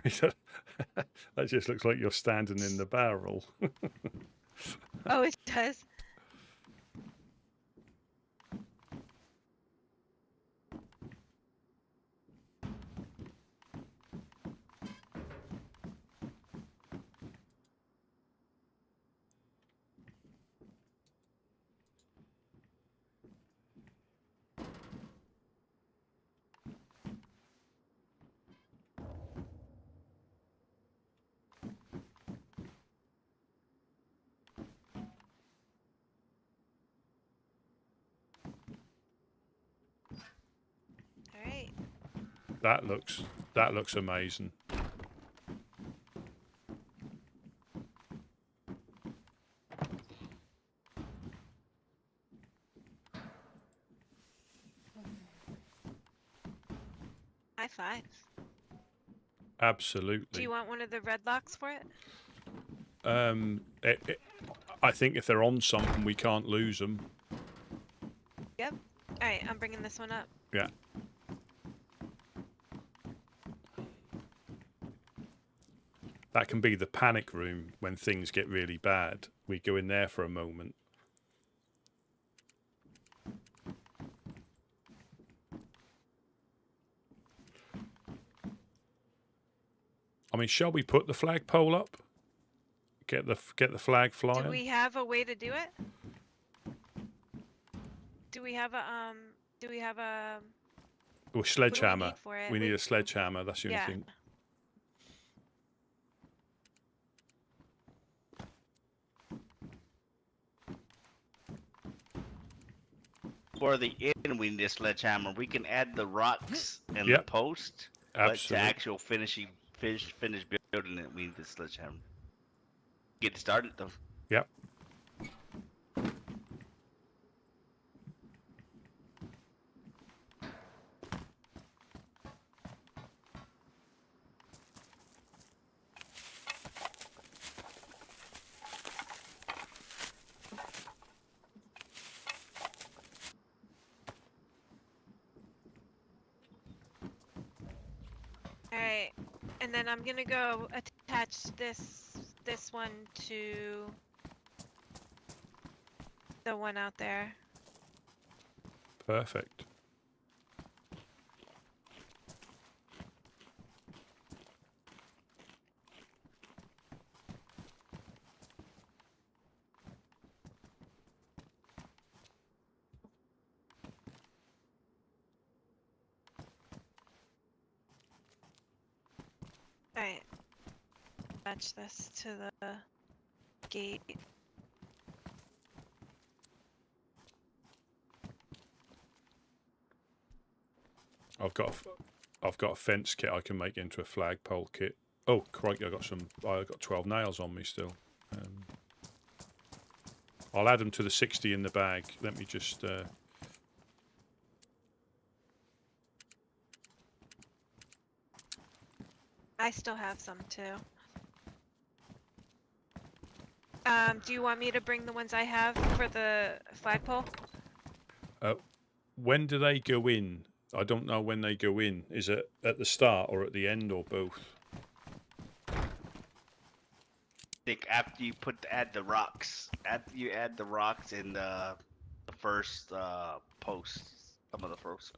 That just looks like you're standing in the barrel. Oh, it does. All right. That looks amazing. High five. Absolutely. Do you want one of the red locks for it? I think if they're on something, we can't lose them. Yep. All right, I'm bringing this one up. Yeah. That can be the panic room when things get really bad. We go in there for a moment. I mean, shall we put the flagpole up? Get the flag flying. Do we have a way to do it? Do we have a Or sledgehammer. need for it? We need a sledgehammer. That's the only Yeah. thing. For the inn, we need a sledgehammer. We can add the rocks and Yep. the post, Absolutely. but to actual finish building it, we need the sledgehammer. Get started though. Yep. All right, and then I'm gonna go attach this one to the one out there. Perfect. All right, attach this to the gate. I've got a fence kit I can make into a flagpole kit. Oh, crikey! I got 12 nails on me still. I'll add them to the 60 in the bag. Let me just. I still have some too. Do you want me to bring the ones I have for the flagpole? When do they go in? I don't know when they go in. Is it at the start or at the end or both? I think after you add the rocks, in the first post, some of the first.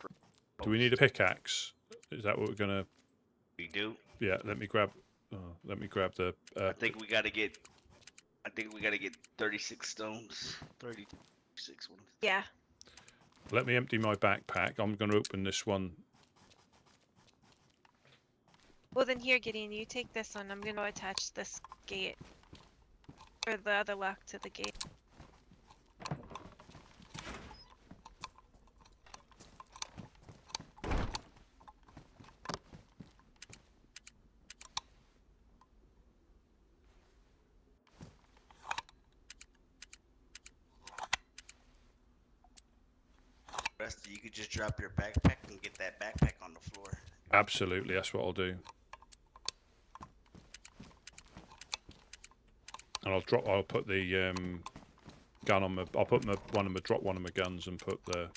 Do we need a pickaxe? Is that what we're gonna? We do. Yeah. Let me grab the. I think we gotta get 36 stones. 36 ones. Yeah. Let me empty my backpack. I'm going to open this one. Well then here, Gideon, you take this one. I'm gonna attach this gate. Or the other lock to the gate. Rusty, you could just drop your backpack and get that backpack on the floor. Absolutely, that's what I'll do. And I'll put the gun on my. I'll put drop one of my guns and put the.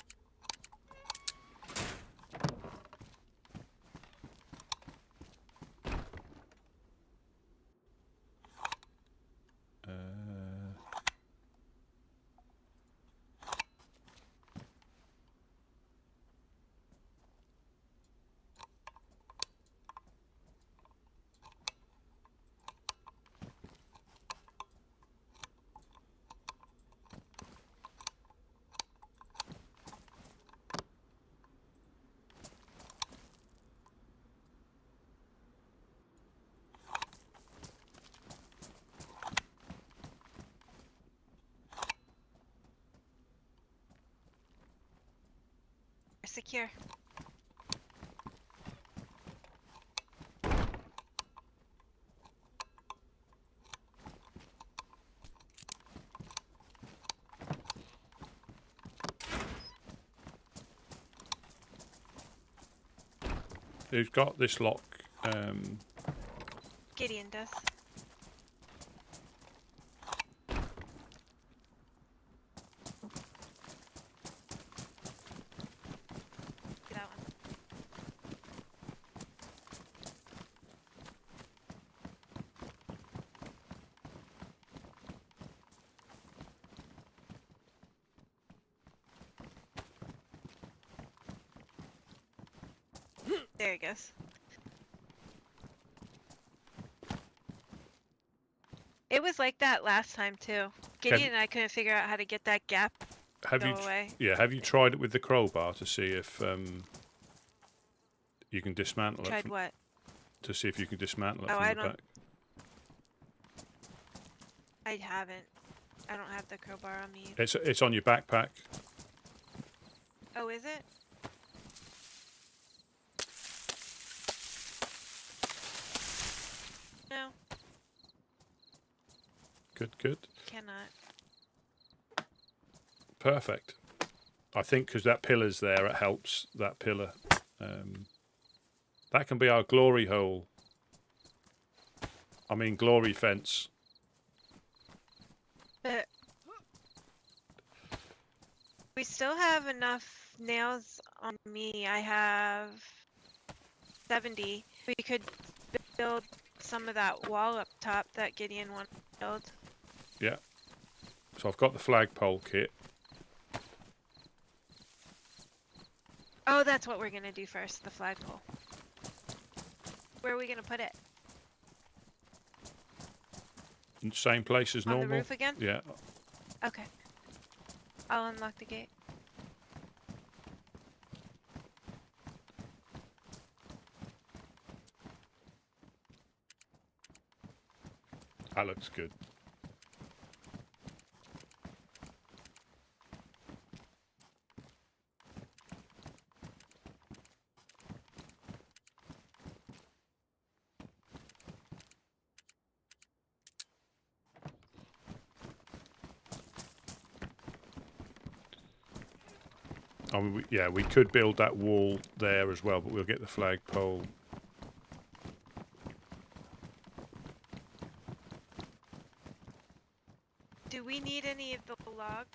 secure. Who's got this lock? Gideon does. That one. There he goes. It was like that last time too. Gideon and I couldn't figure out how to get that gap Have go you? away. Yeah. Have you tried it with the crowbar to see if you can dismantle Tried it? what? To see if you can dismantle it Oh, from I the don't- back. I haven't. I don't have the crowbar on me. It's on your backpack. Oh, is it? No, Good. Good. cannot. Perfect. I think because that pillar's there, it helps that pillar. That can be our glory hole. I mean, glory fence. But we still have enough nails on me. I have 70. We could build some of that wall up top that Gideon wanted to build. Yeah. So I've got the flagpole kit. Oh, that's what we're gonna do first, the flagpole. Where are we gonna put it? Same place as On normal. the roof again? Yeah. Okay. I'll unlock the gate. That looks good. I mean, yeah, we could build that wall there as well, but we'll get the flagpole. Do we need any of the logs?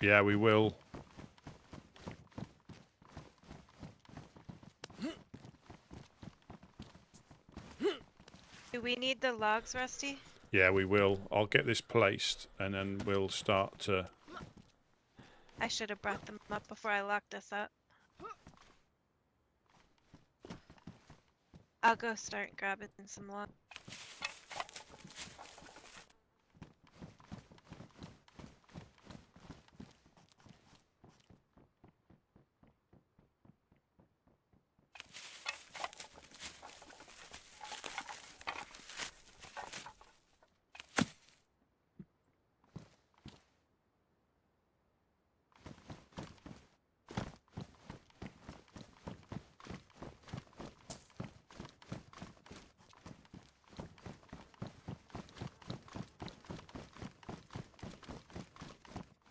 Yeah, we will. Do we need the logs, Rusty? Yeah, we will. I'll get this placed, and then we'll start to... I should have brought them up before I locked us up. I'll go start grabbing some logs.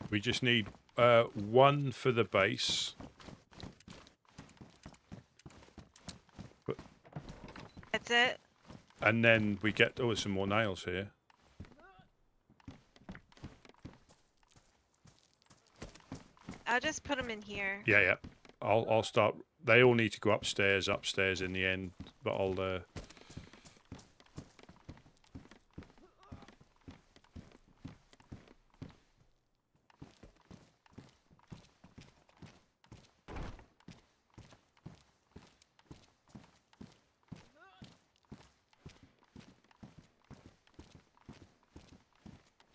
We just need one for the base. That's it? And then we get... Oh, there's some more nails here. I'll just put them in here. Yeah, yeah. I'll start... They all need to go upstairs in the end. But I'll...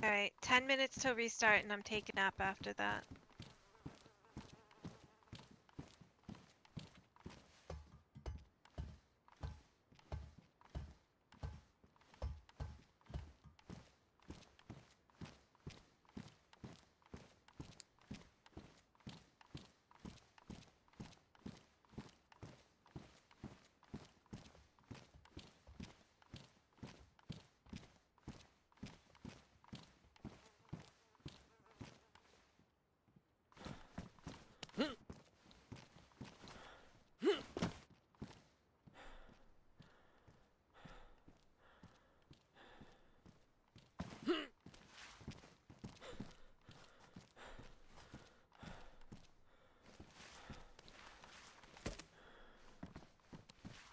Alright, 10 minutes till restart and I'm taking a nap after that.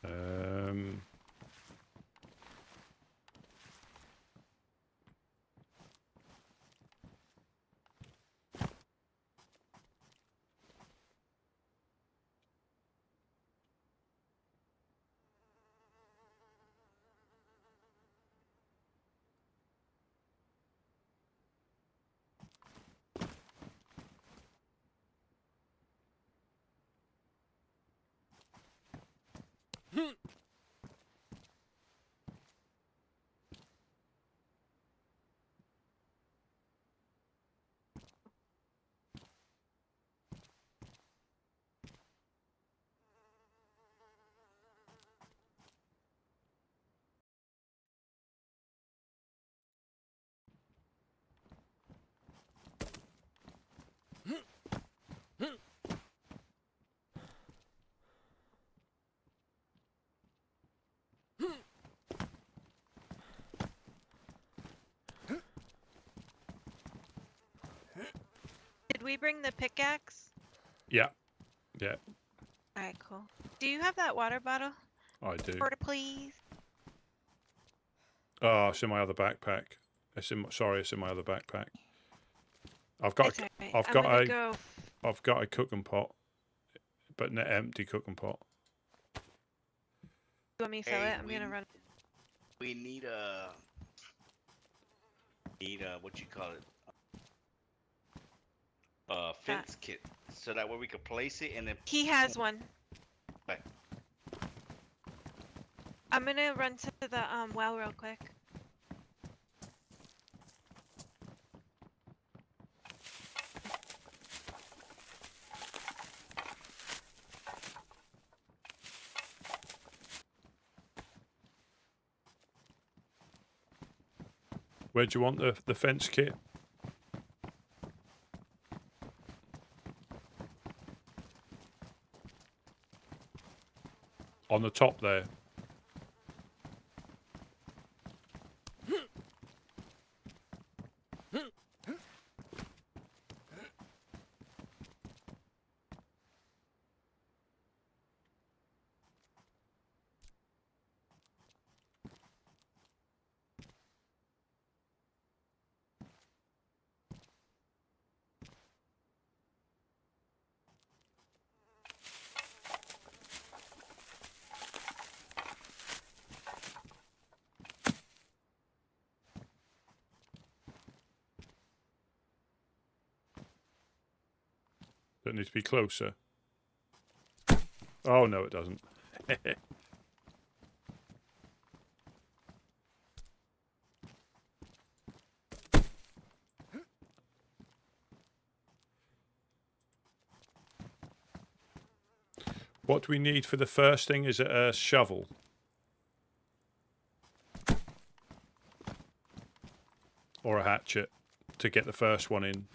Um, Did we bring the pickaxe? yeah, yeah, Alright, cool. Do you have that water bottle? I do. Order, please. Oh, it's in my other backpack. Sorry, it's in my other backpack. I've got It's alright. I've I'm got gonna a go. I've got a cooking pot, but an empty cooking pot. You want me to fill Hey, it? I'm gonna run. We need what you call it? Fence kit, so that way we could place it and then. He has one. Okay. I'm gonna run to the well real quick. Where do you want the fence kit? On the top there. That needs to be closer. Oh no, it doesn't. What do we need for the first thing? Is it a shovel? Or a hatchet to get the first one in?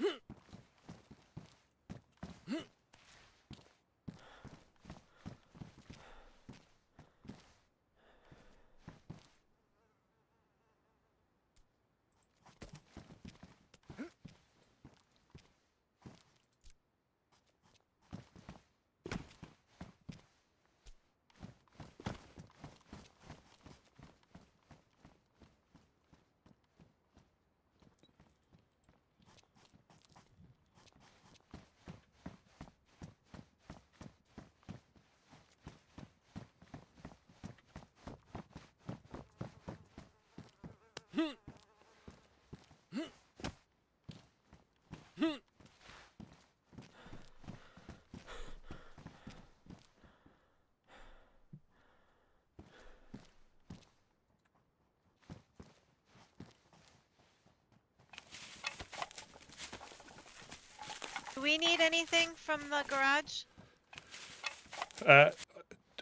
Do we need anything from the garage?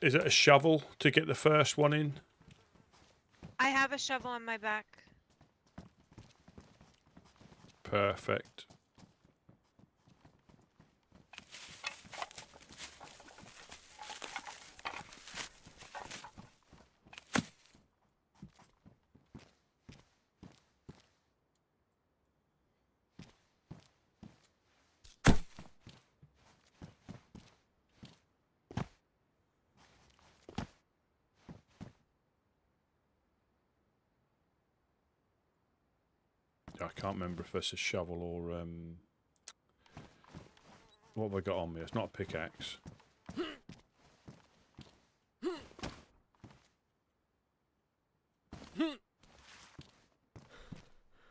Is it a shovel to get the first one in? I have a shovel on my back. Perfect. I can't remember if it's a shovel or what have I got on me? It's not a pickaxe.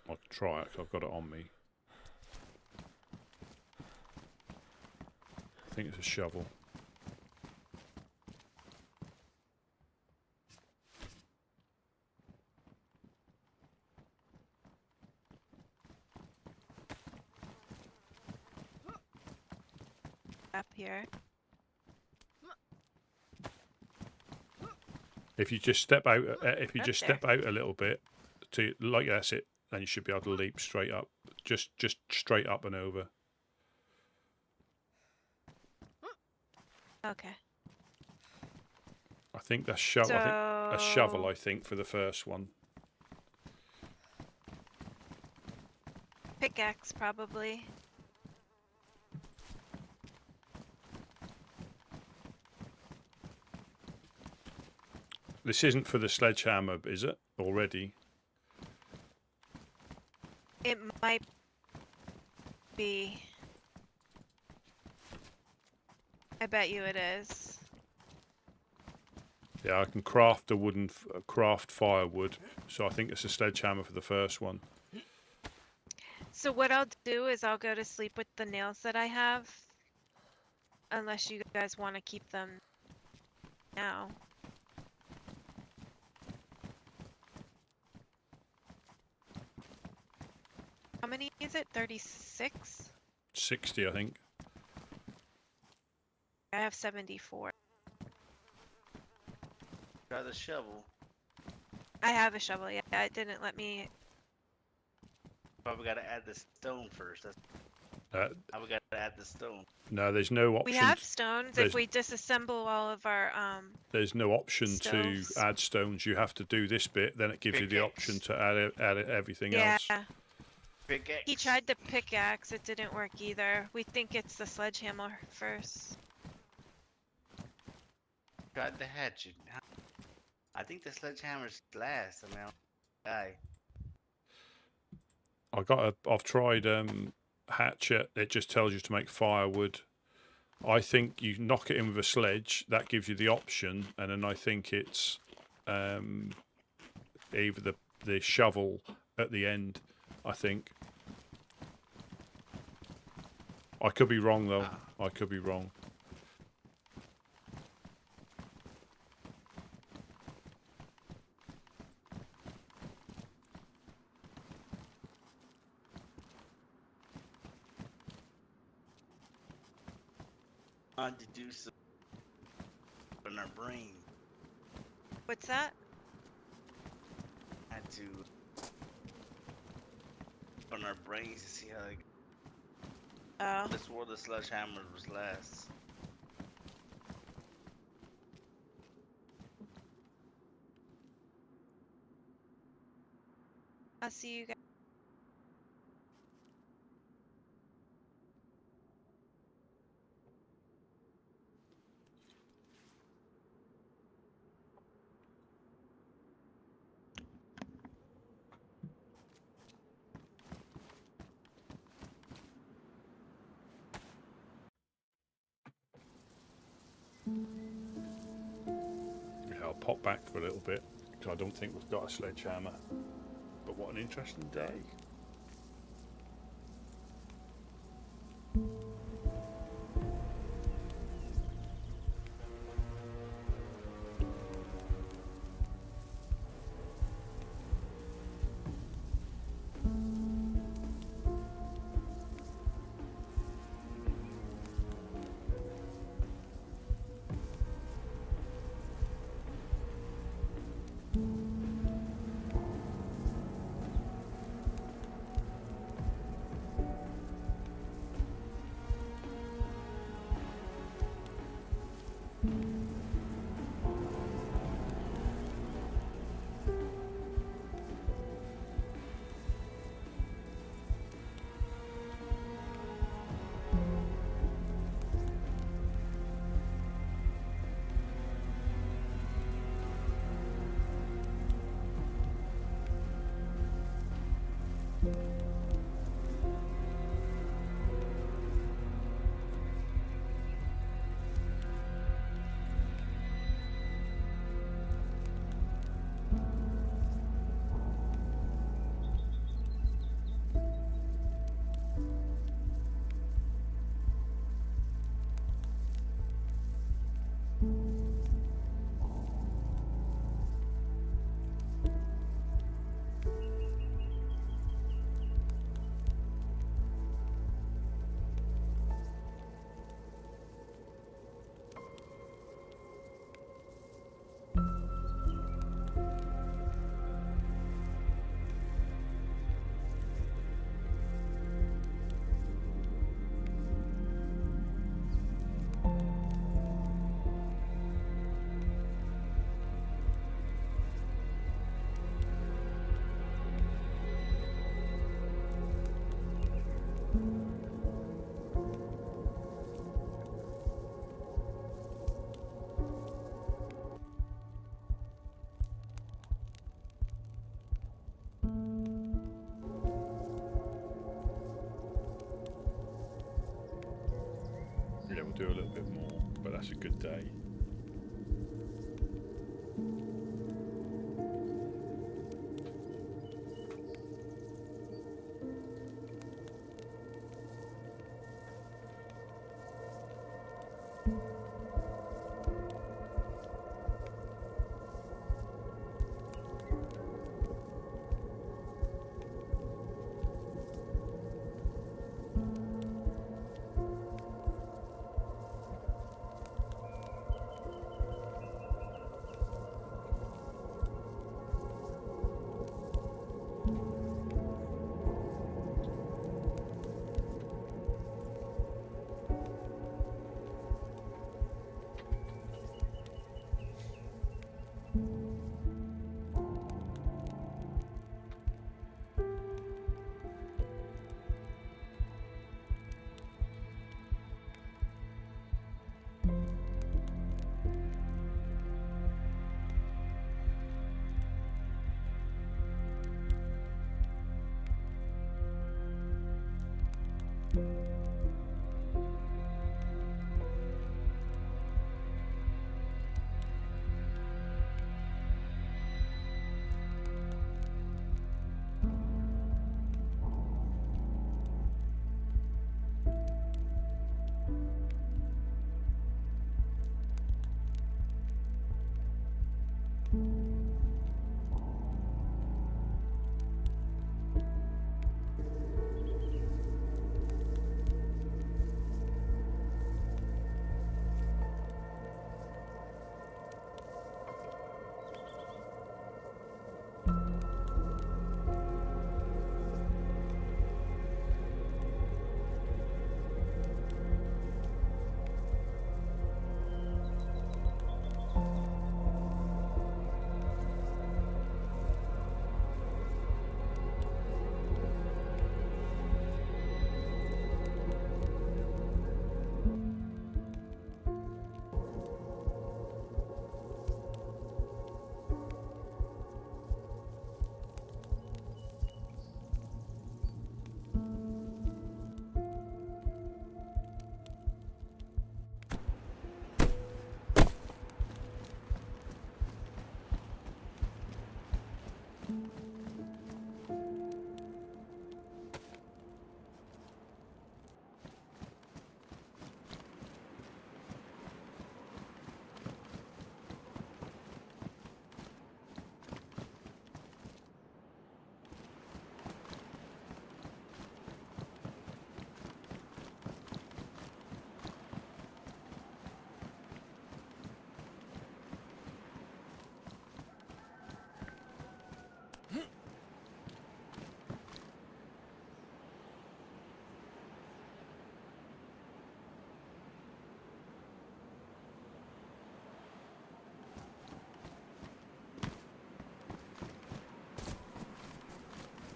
I can try it 'cause I've got it on me. I think it's a shovel. Up here. If you just step out, if you Up just there. step out a little bit, to like that's it, then you should be able to leap straight up. Just straight up and over. Okay. I think that's shovel. I think a shovel. I think for the first one. Pickaxe, probably. This isn't for the sledgehammer, is it? Already. It might be. I bet you it is. Yeah, I can craft a wooden craft firewood, so I think it's a sledgehammer for the first one. So what I'll do is I'll go to sleep with the nails that I have. Unless you guys want to keep them now. How many is it? 36? 60, I think. I have 74. Try the shovel. I have a shovel, yeah. It didn't let me. Probably gotta add the stone first. That's how we gotta add the stone. No, there's no option. We have stones if we disassemble all of our There's no option stoves. to add stones. You have to do this bit, then it gives you the option to add everything yeah. else. Pickaxe. He tried the pickaxe, it didn't work either. We think it's the sledgehammer first. Tried the hatchet. I think the sledgehammer's last. I mean, I've tried hatchet. It just tells you to make firewood. I think you knock it in with a sledge. That gives you the option, and then I think it's either the shovel at the end. I think. I could be wrong though. I could be wrong. I had to do some on our brain. What's that? I had to on our brains to see how they. Oh. This war the sledgehammer was last. I'll see you guys. Yeah, I'll pop back for a little bit because I don't think we've got a sledgehammer. But what an interesting day. do a little bit more, but that's a good day.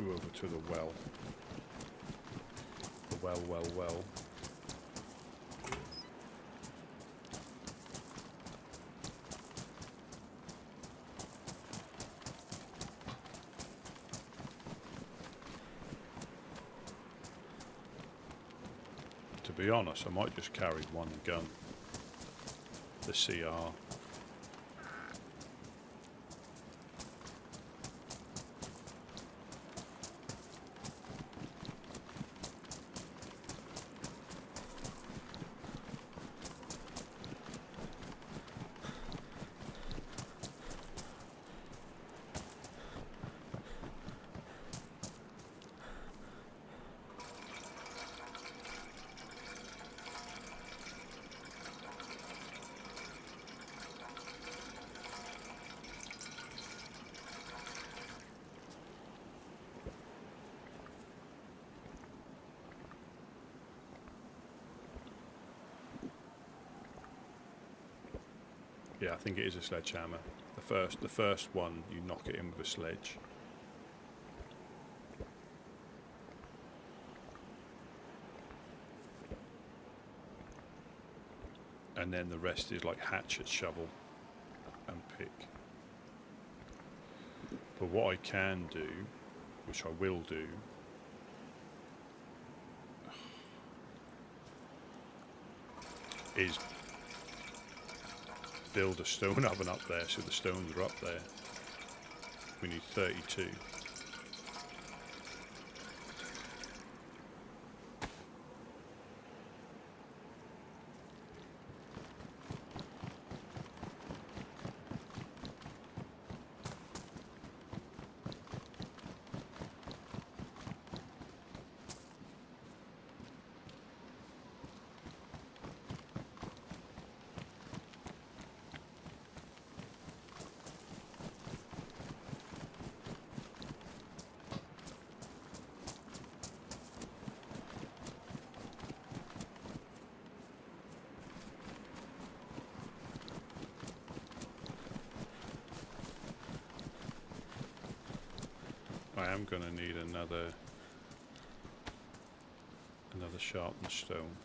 Over to the well. The well. To be honest, I might just carry one gun. The CR. Yeah, I think it is a sledgehammer. The first one, you knock it in with a sledge. And then the rest is like hatchet, shovel, and pick. But what I can do, which I will do, is build a stone oven up there so the stones are up there. We need 32. I am going to need another sharpened stone.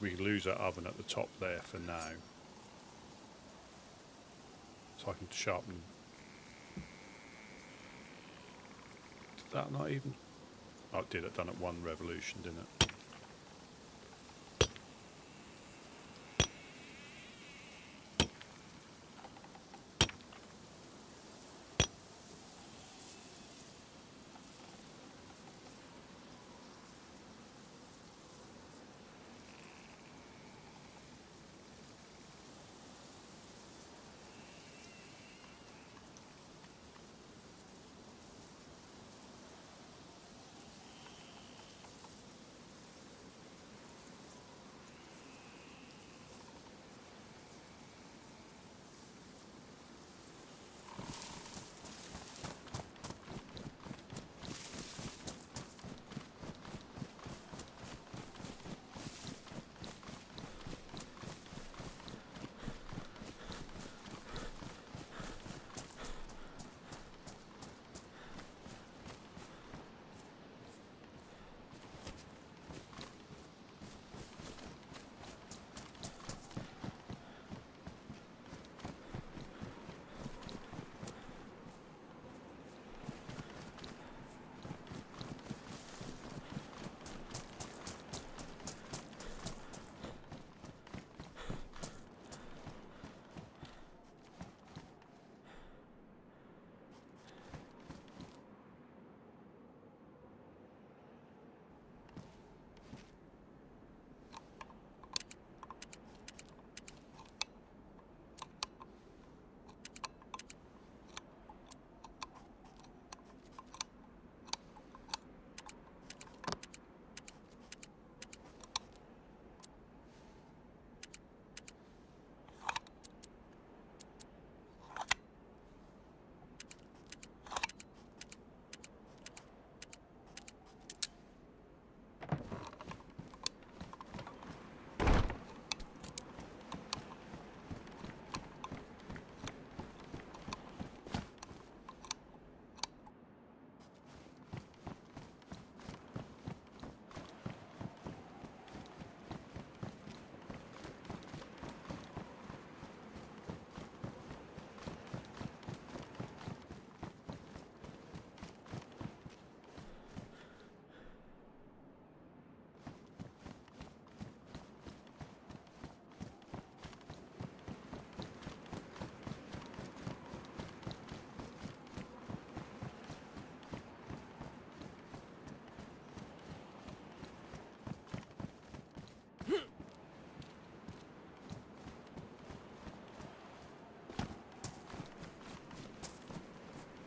We can lose that oven at the top there for now. So I can sharpen. Did that not even? Oh, it did. It done it one revolution, didn't it?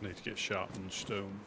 Need to get sharpened stone.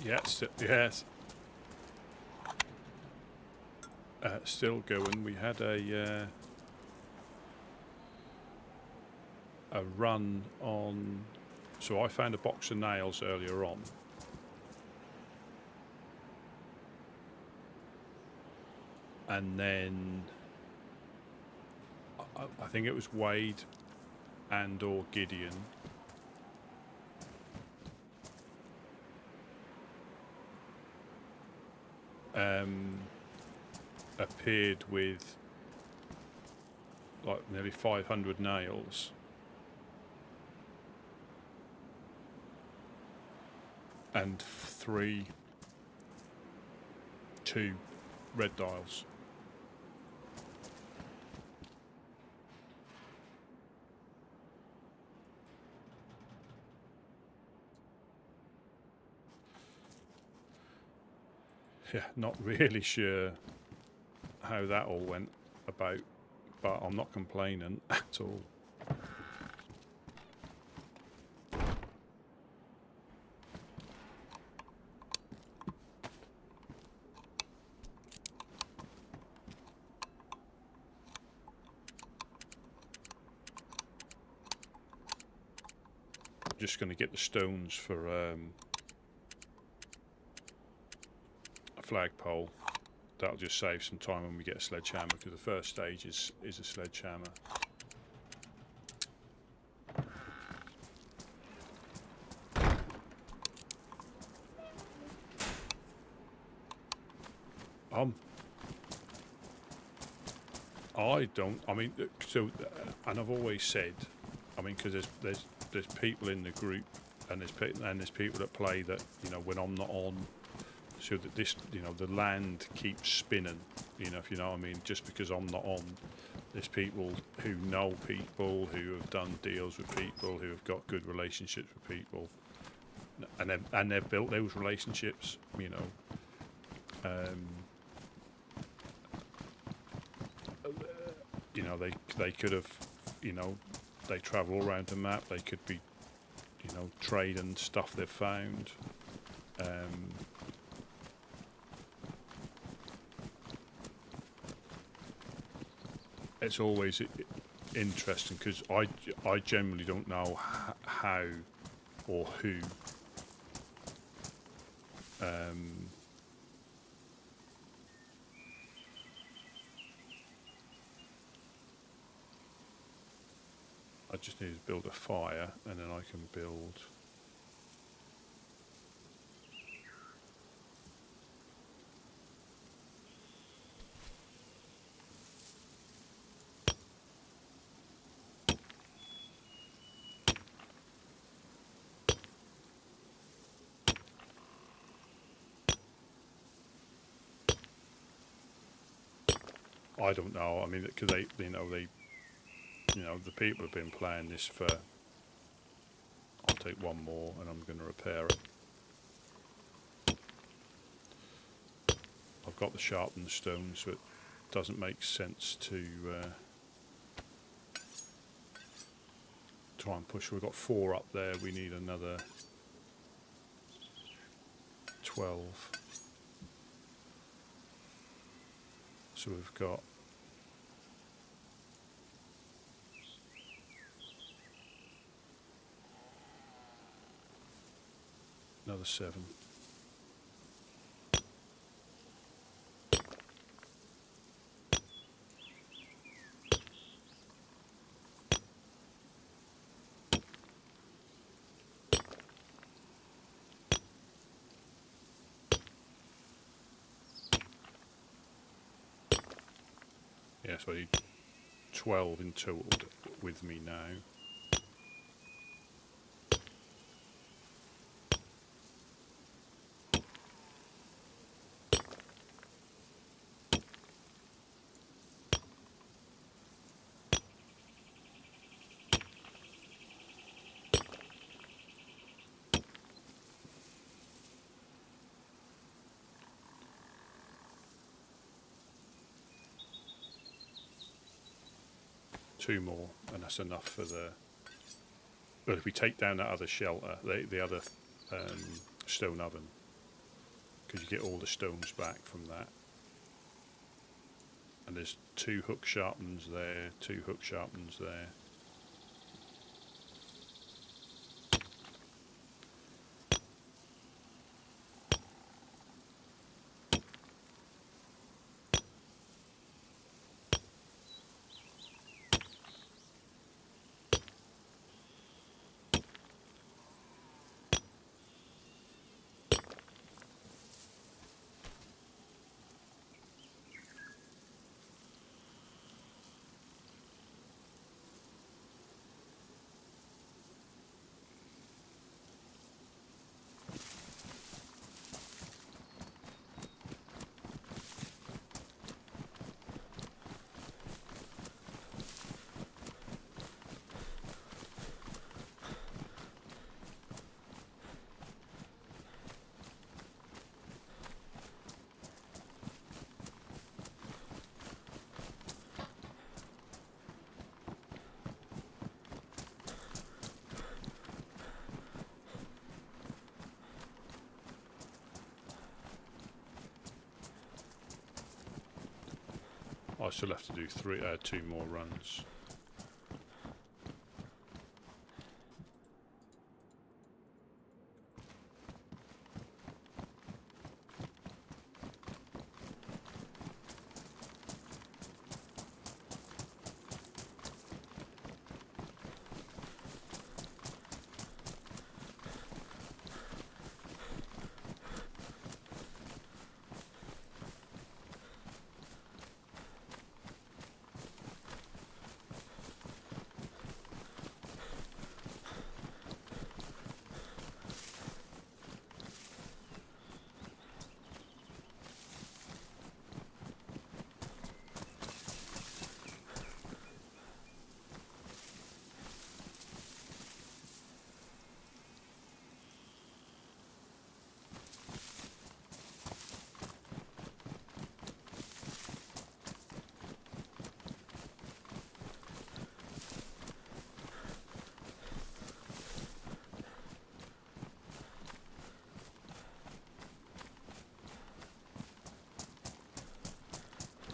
Yes, yes. Still going. We had a run on. So I found a box of nails earlier on. And then I think it was Wade and or Gideon appeared with like nearly 500 nails. And two red dials. Yeah, not really sure how that all went about, but I'm not complaining at all. Just going to get the stones for a flagpole. That'll just save some time when we get a sledgehammer, because the first stage is a sledgehammer. I don't. I mean, so, and I've always said, I mean, because there's people in the group, and there's people that play that, you know, when I'm not on, so that this, you know, the land keeps spinning. You know, if you know what I mean. Just because I'm not on, there's people who know people, who have done deals with people, who have got good relationships with people, and they've built those relationships. You know. You know, they could have, you know, they travel around the map. They could be, you know, trading stuff they've found. It's always interesting because I generally don't know how or who I just need to build a fire, and then I can build. I don't know. I mean, because they, you know, the people have been playing this for. I'll take one more, and I'm going to repair it. I've got the sharpened stone, so it doesn't make sense to try and push. We've got 4 up there. We need another 12. So we've got another 7. Yeah, so I need 12 in total with me now. Two more, and that's enough for the. But if we take down that other shelter, the other stone oven, because you get all the stones back from that. And there's 2 hook sharpens there, 2 hook sharpens there. I still have to do 2 more runs.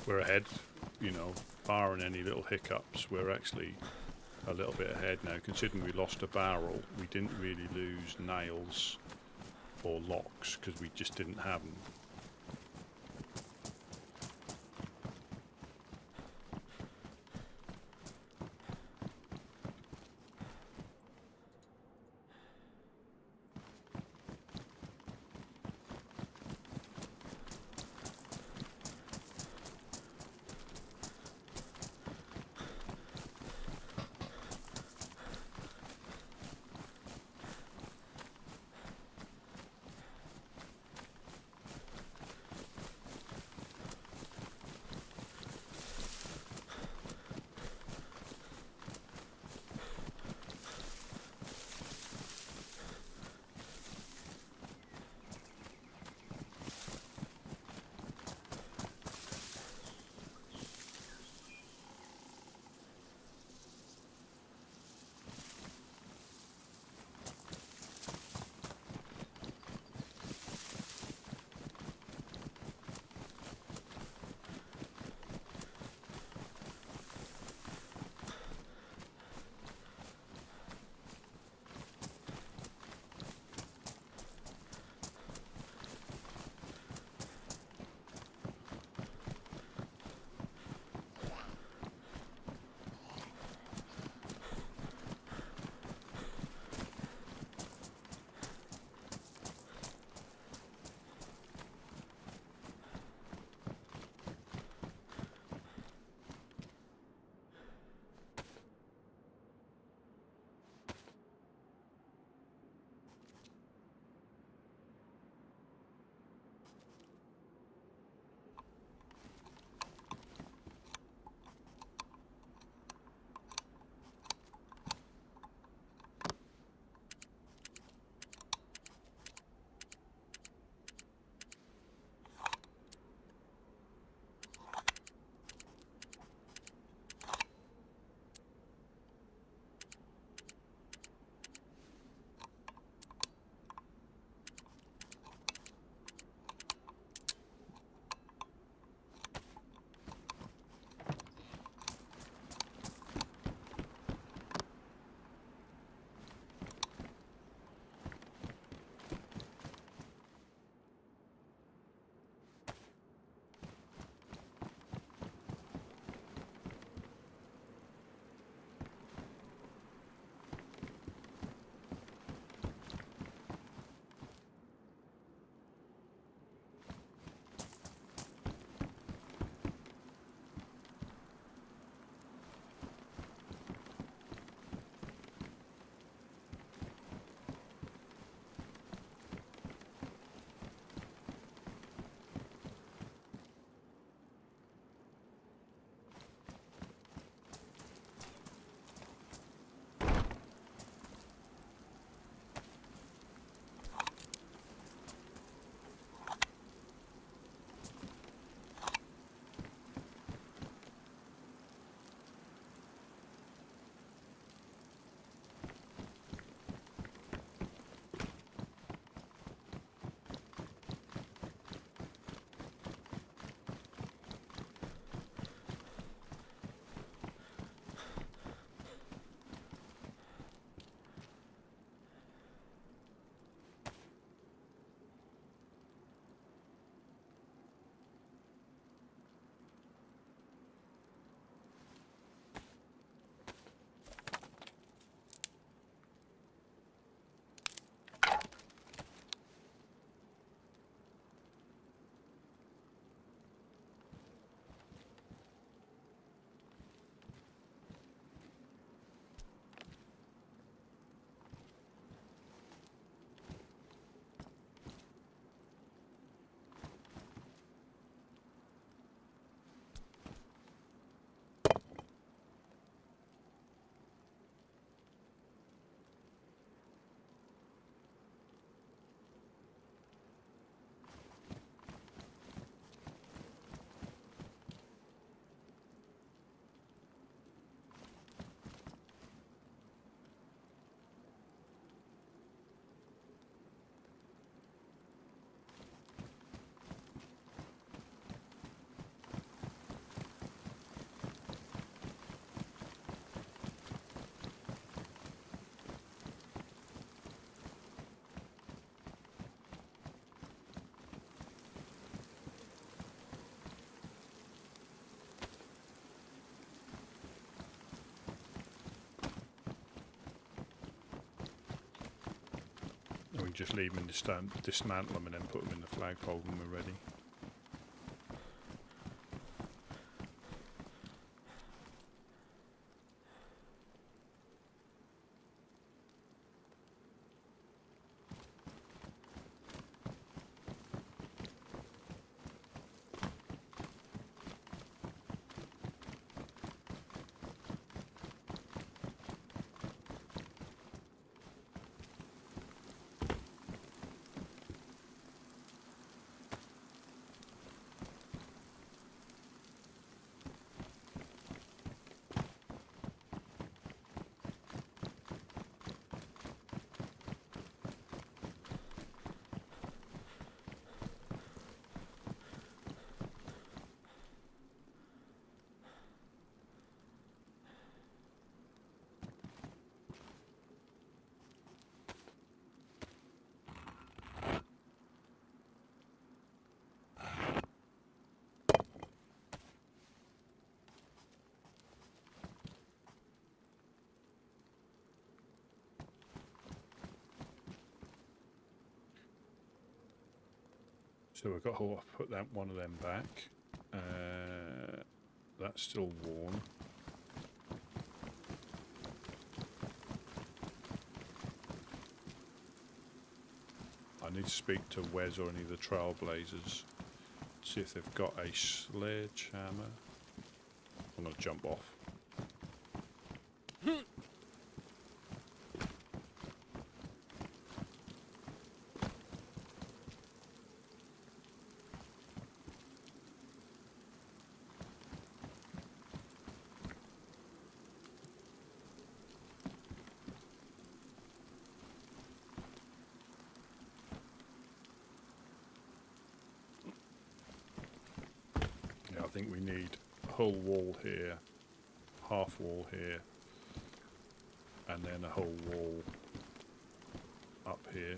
We're ahead, you know, barring any little hiccups, we're actually a little bit ahead now. Considering we lost a barrel, we didn't really lose nails or locks because we just didn't have them. can just leave them in the stone, dismantle them, and then put them in the flagpole when we're ready. So we've got to put that one of them back. That's still worn. I need to speak to Wes or any of the Trailblazers. See if they've got a sledgehammer. I'm going to jump off. I think we need a whole wall here, half wall here, and then a whole wall up here.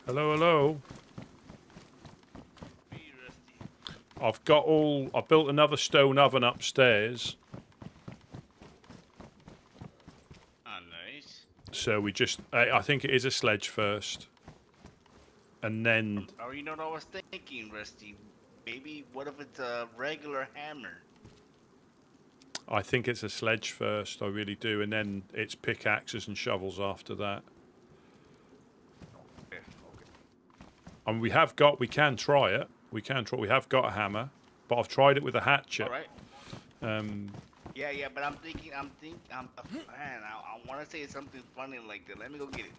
Hello, hello. I've built another stone oven upstairs. So we just, I think it is a sledge first, and then. Oh, you know what I was thinking, Rusty? Maybe what if it's a regular hammer? I think it's a sledge first. I really do, and then it's pickaxes and shovels after that. Okay. And we can try it. We have got a hammer, but I've tried it with a hatchet. All right. Yeah, but I'm thinking, man, I want to say something funny like that. Let me go get it.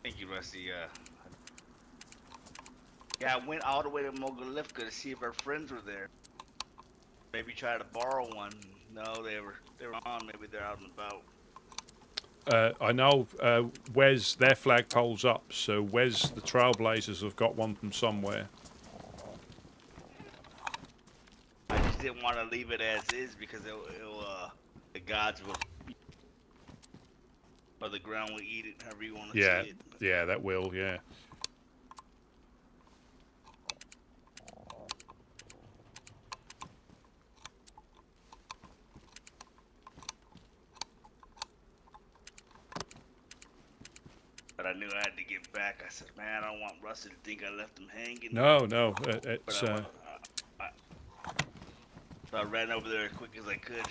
Thank you, Rusty. Yeah, I went all the way to Mogilifka to see if our friends were there. Maybe try to borrow one. No, they were on. Maybe they're out and about. I know Wes, their flagpole's up, so Wes, the Trailblazers have got one from somewhere. I just didn't want to leave it as is because the gods will, or the ground will eat it, however you want to see it. Yeah, that will, yeah. But I knew I had to get back. I said, man, I don't want Rusty to think I left him hanging. No, it's... So I ran over there as quick as I could.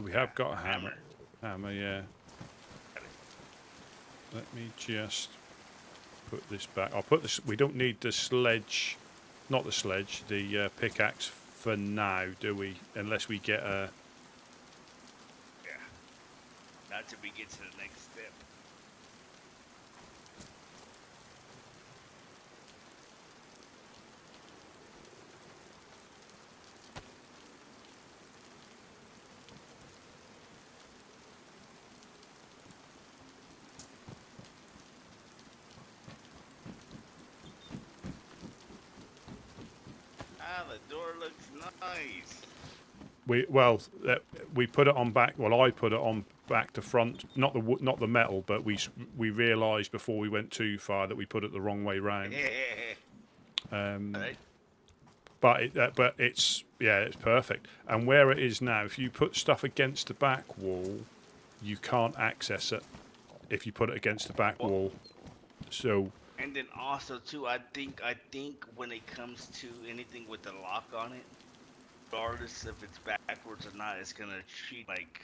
We have got a hammer. Hammer, yeah. Let me just put this back. I'll put this. We don't need the sledge, not the sledge, the pickaxe for now, do we? Unless we get a. Yeah. Not till we get to the next step. the door looks nice. We put it on back. Well, I put it on back to front. Not the metal, but we realised before we went too far that we put it the wrong way round. Right. But it's perfect. And where it is now, if you put stuff against the back wall, you can't access it. If you put it against the back wall, so. And then also too, I think when it comes to anything with the lock on it, regardless if it's backwards or not, it's gonna treat like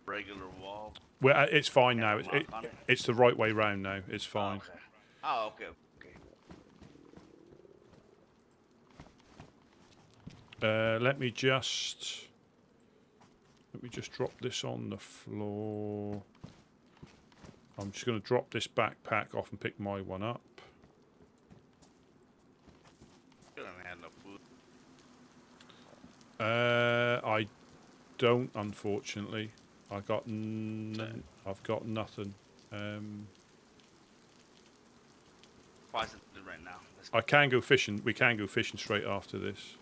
regular wall. Well, it's fine now. Have a lock on it? It's the right way round now. It's fine. Oh, okay. Let me just drop this on the floor. I'm just going to drop this backpack off and pick my one up. You don't have no food. I don't, unfortunately. I've got nothing. Why is it right now? I can go fishing. We can go fishing straight after this.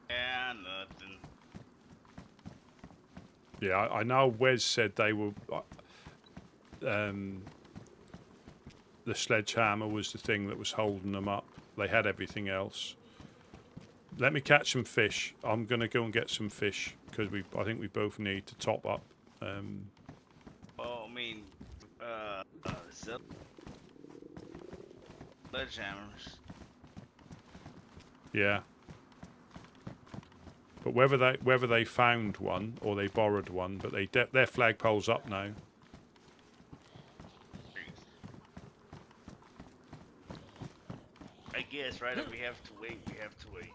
Yeah, nothing. Yeah, I know Wes said they were... the sledgehammer was the thing that was holding them up. They had everything else. Let me catch some fish. I'm going to go and get some fish, because I think we both need to top up. Well, I mean, sledgehammers. Yeah. But whether they found one or they borrowed one, but their flagpole's up now. I guess, right? If we have to wait, we have to wait.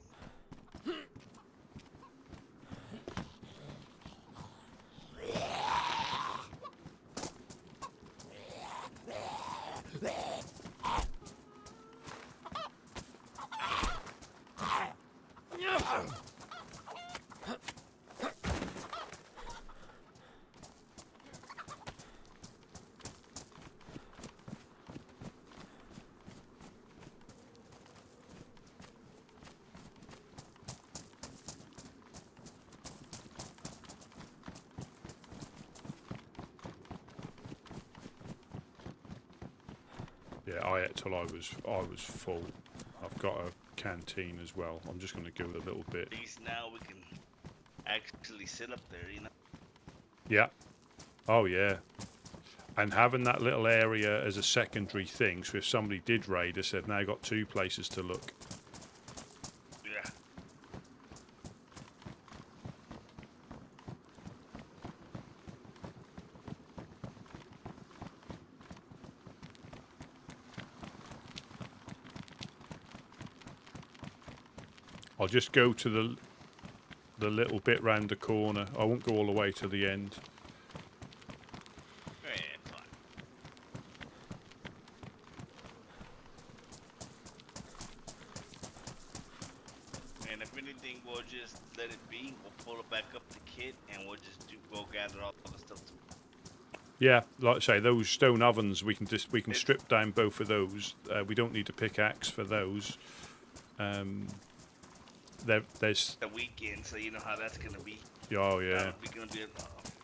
Yeah, I ate till I was full. I've got a canteen as well. I'm just going to give it a little bit. At least now we can actually sit up there, you know. Yeah. Oh yeah. And having that little area as a secondary thing, so if somebody did raid us, they've now got 2 places to look. Yeah. I'll just go to the little bit round the corner. I won't go all the way to the end. Yeah, fine. And if anything, we'll just let it be. We'll pull it back up the kit, and we'll just go gather all the stuff. Yeah, like I say, those stone ovens we can strip down both of those. We don't need a pickaxe for those. There's The weekend, so you know how that's gonna be. oh yeah. We're gonna be a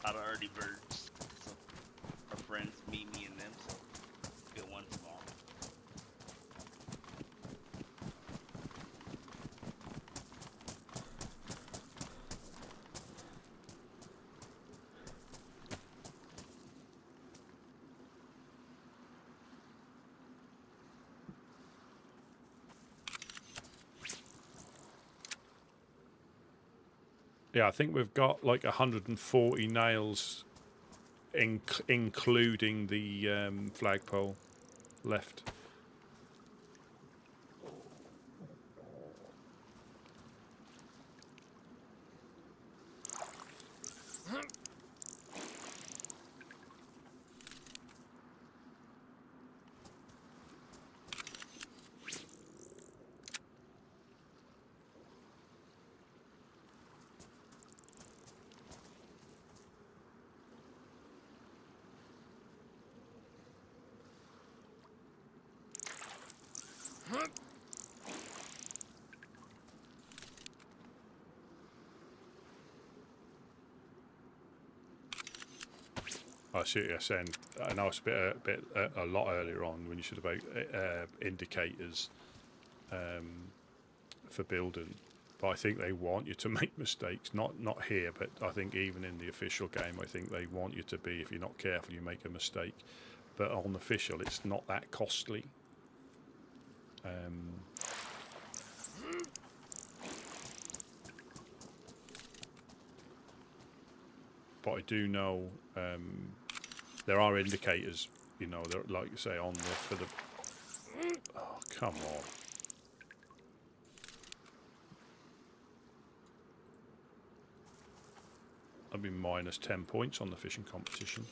lot of early birds. So our friends, me, and them. So get one tomorrow. Yeah, I think we've got like 140 nails, including the flagpole, left. I see what you're saying. I know it's a lot earlier on when you said about indicators for building, but I think they want you to make mistakes. Not here, but I think even in the official game, I think they want you to be. If you're not careful, you make a mistake. But on official, it's not that costly. But I do know there are indicators, you know, like you say, on the for the. Oh, come on! I've been minus 10 points on the fishing competition.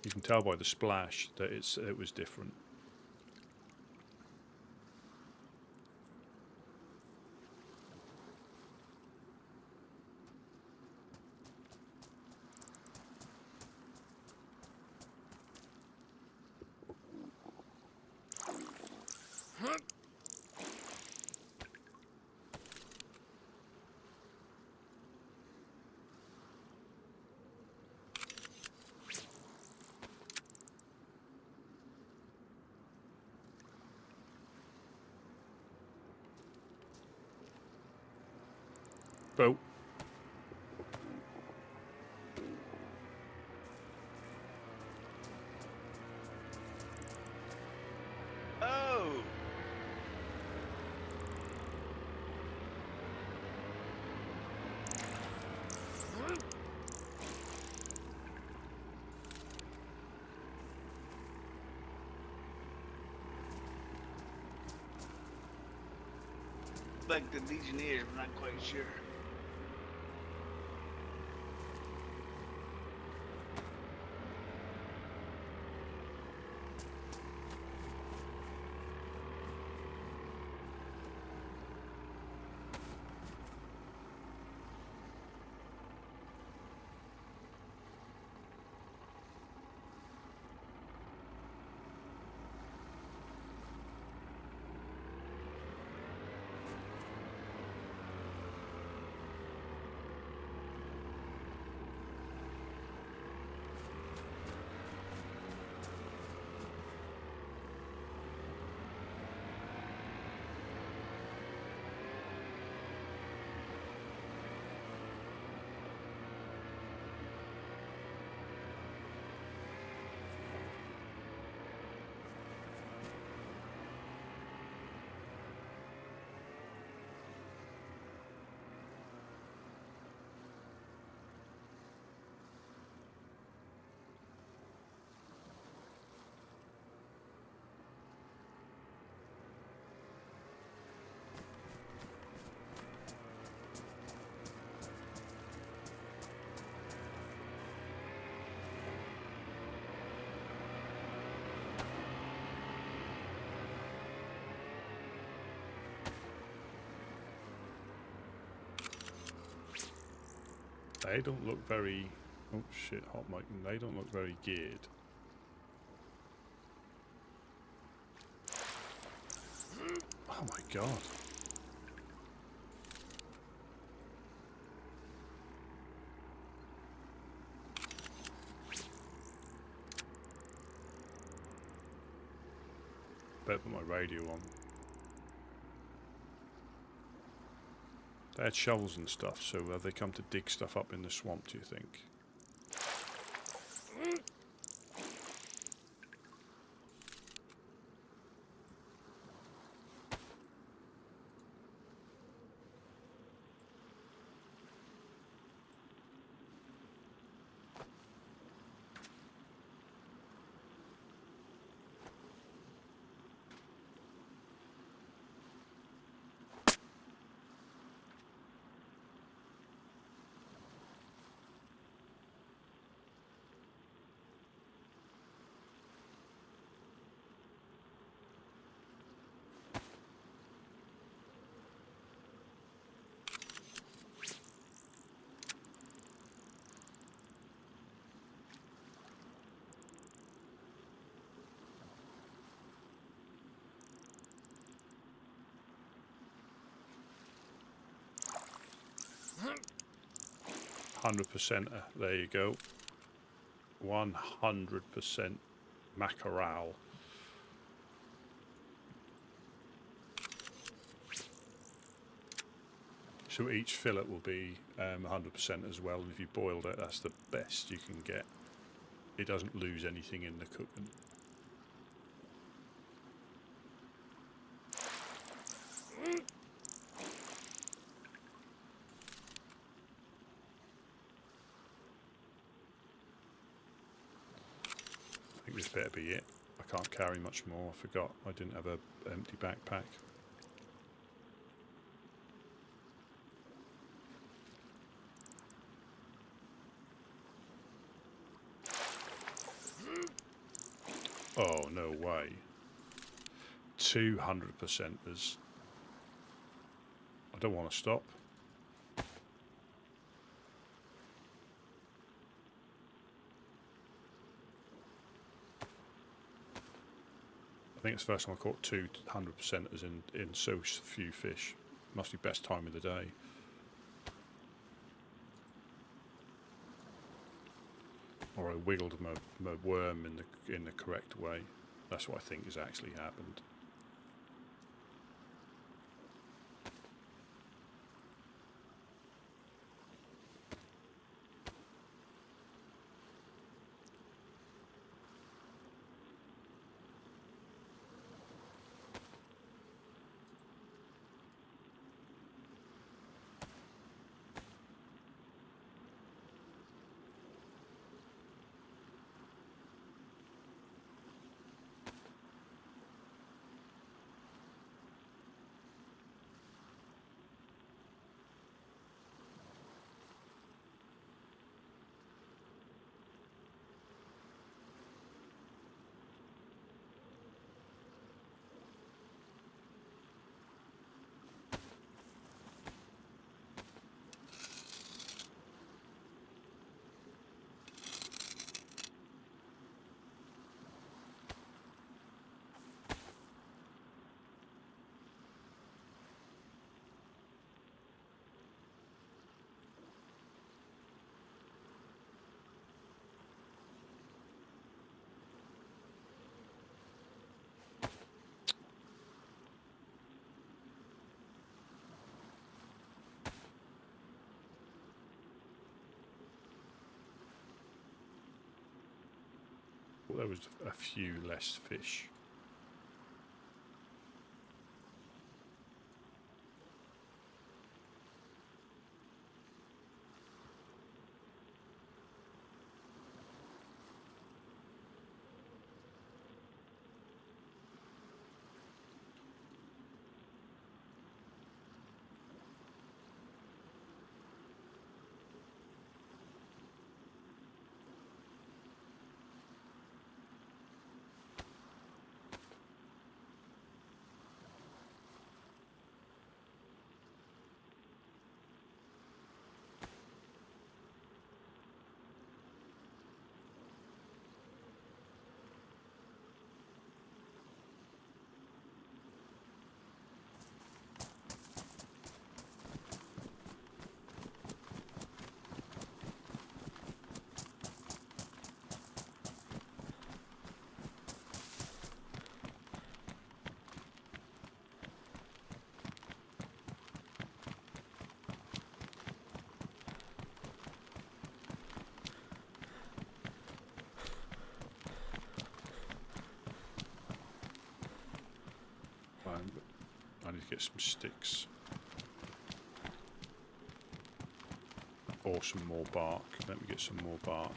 You can tell by the splash that it was different. Boat. Oh! Like the Legionnaires, we're not quite sure. They don't look very... Oh shit, hot mic. They don't look very geared. Oh my god. Better put my radio on. They had shovels and stuff, so have they come to dig stuff up in the swamp, do you think? 100%. There you go. 100% mackerel. So each fillet will be 100% as well, and if you boiled it, that's the best you can get. It doesn't lose anything in the cooking. I think this better be it. I can't carry much more. I forgot I didn't have an empty backpack. Oh, no way. 200% is... I don't want to stop. I think it's the first time I caught 200% as in so few fish. Must be best time of the day. Or I wiggled my worm in the correct way. That's what I think has actually happened. Well, there was a few less fish. get some sticks. Or some more bark. Let me get some more bark.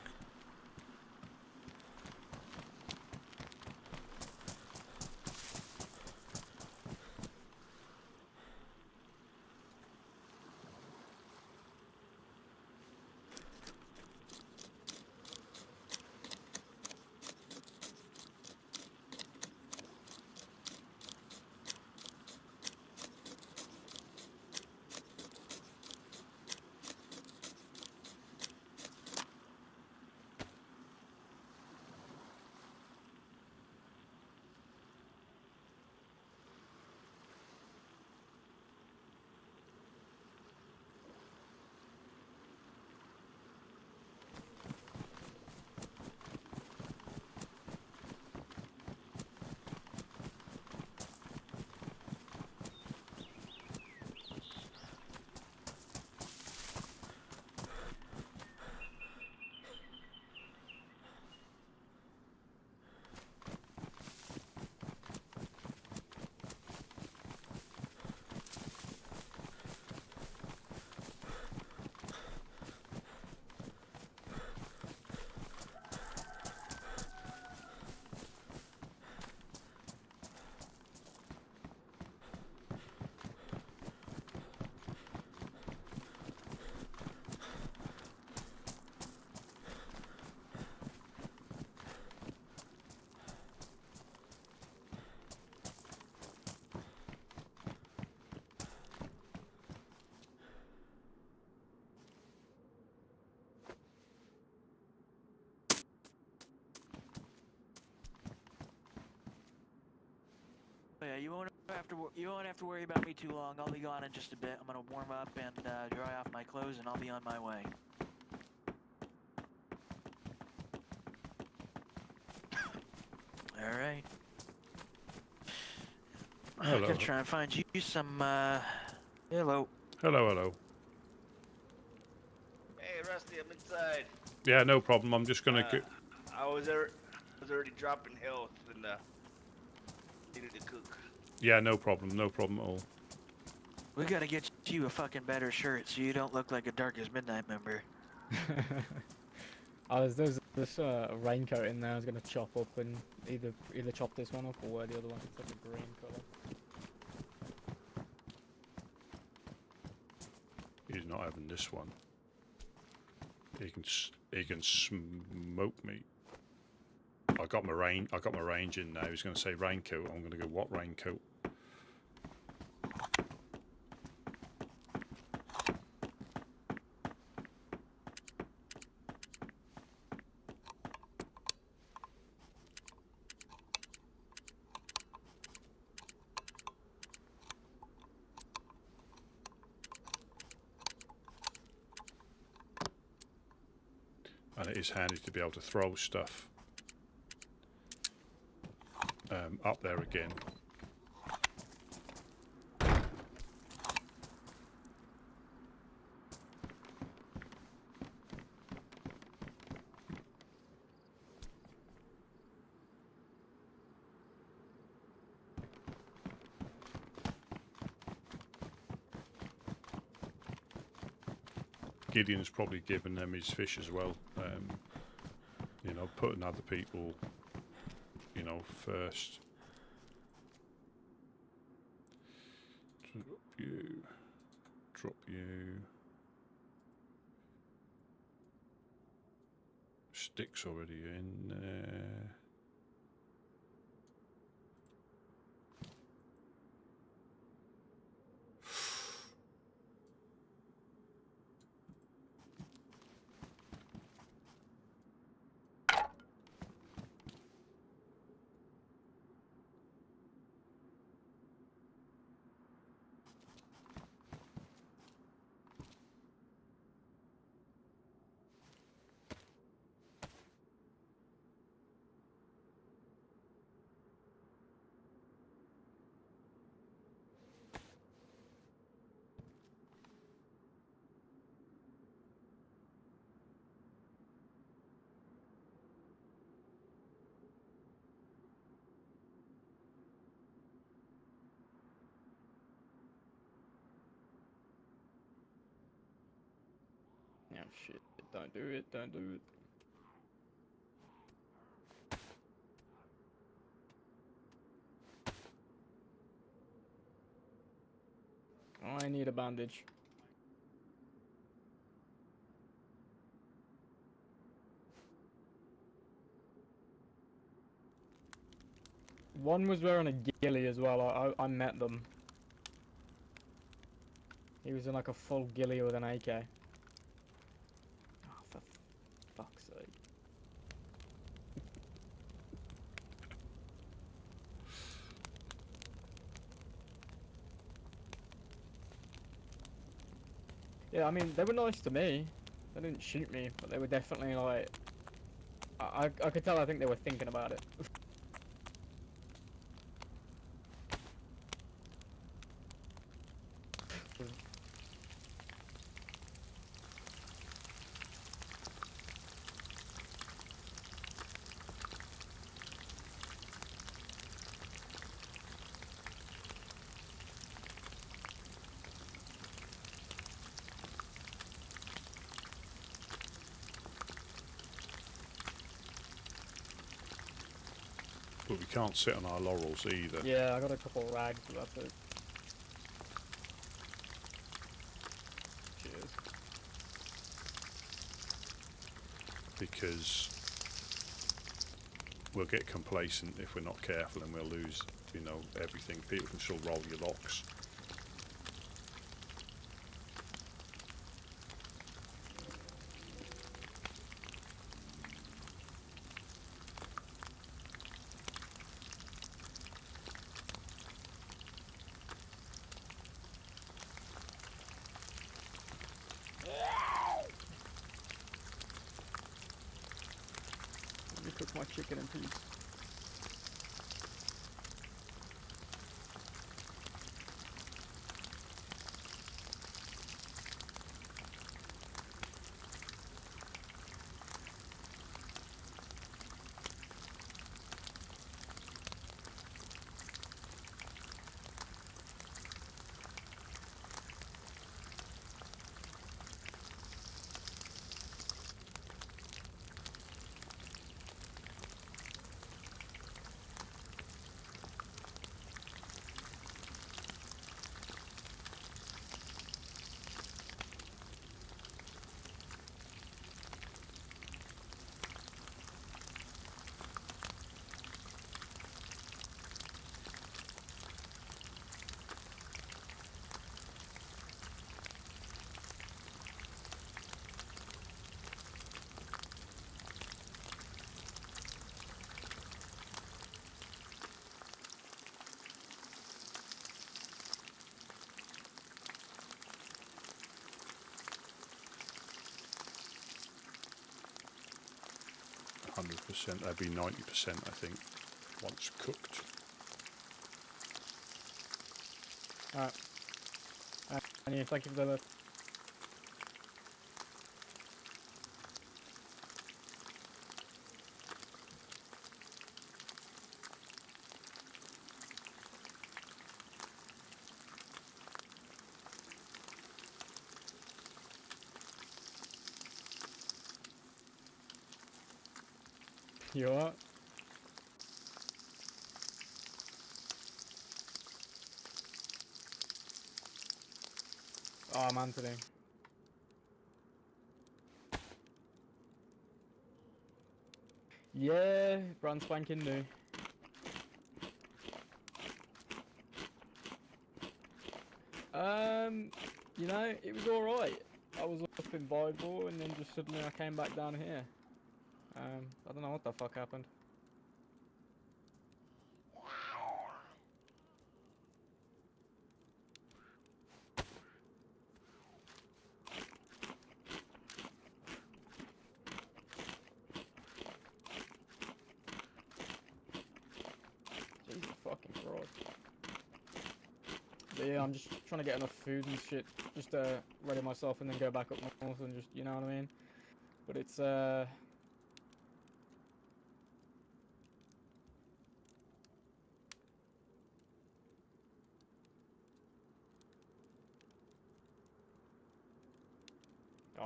Yeah, you won't have to worry about me too long. I'll be gone in just a bit. I'm gonna warm up and dry off my clothes, and I'll be on my way. All right. Hello. I'm gonna try and find you some. Hello. Hello, hello. Hey, Rusty, I'm inside. Yeah, no problem. I'm just gonna. I was already dropping health and needed to cook. Yeah, no problem. No problem at all. We gotta get you a fucking better shirt so you don't look like a Darkest Midnight member. There's this raincoat in there. I was gonna chop up and either chop this one up or wear the other one. It's like a green colour. He's not having this one. He can smoke me. I got my range in now. He's going to say raincoat. I'm going to go, what raincoat? And it is handy to be able to throw stuff up there again. Gideon's probably given them his fish as well. You know, putting other people, you know, first. Drop you. Sticks already in there. shit. Don't do it. Don't do it. I need a bandage. One was wearing a ghillie as well. I met them. He was in like a full ghillie with an AK. Oh, for fuck's sake. Yeah, I mean, they were nice to me. They didn't shoot me, but they were definitely like... I could tell, I think they were thinking about it. But we can't sit on our laurels either. Yeah, I got a couple of rags, but that's it. Cheers. Because we'll get complacent if we're not careful, and we'll lose, you know, everything. People can still roll your locks. Let me cook my chicken in peace. That'd be 90%, I think, once cooked. Alright. And thank you for the... You what? Oh, I'm Anthony. Yeah, brand spanking new. You know, it was alright. I was up in Bible and then just suddenly I came back down here. I don't know what the fuck happened. Jesus fucking Christ. But yeah, I'm just trying to get enough food and shit, just ready myself and then go back up north and just, you know what I mean? But it's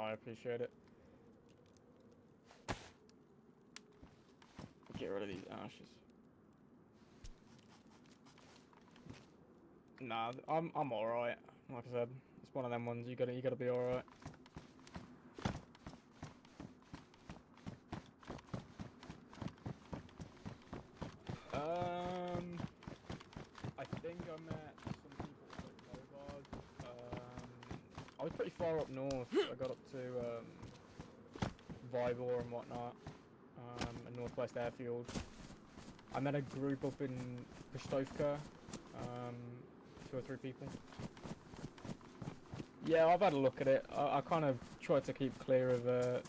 I appreciate it. Get rid of these ashes. Nah, I'm alright. Like I said, it's one of them ones you gotta be alright. I think I met some people at Novard. I was pretty far up north. I got up to Vybor and whatnot, and Northwest Airfield. I met a group up in Pustovka, 2 or 3 people. Yeah, I've had a look at it. I kind of tried to keep clear of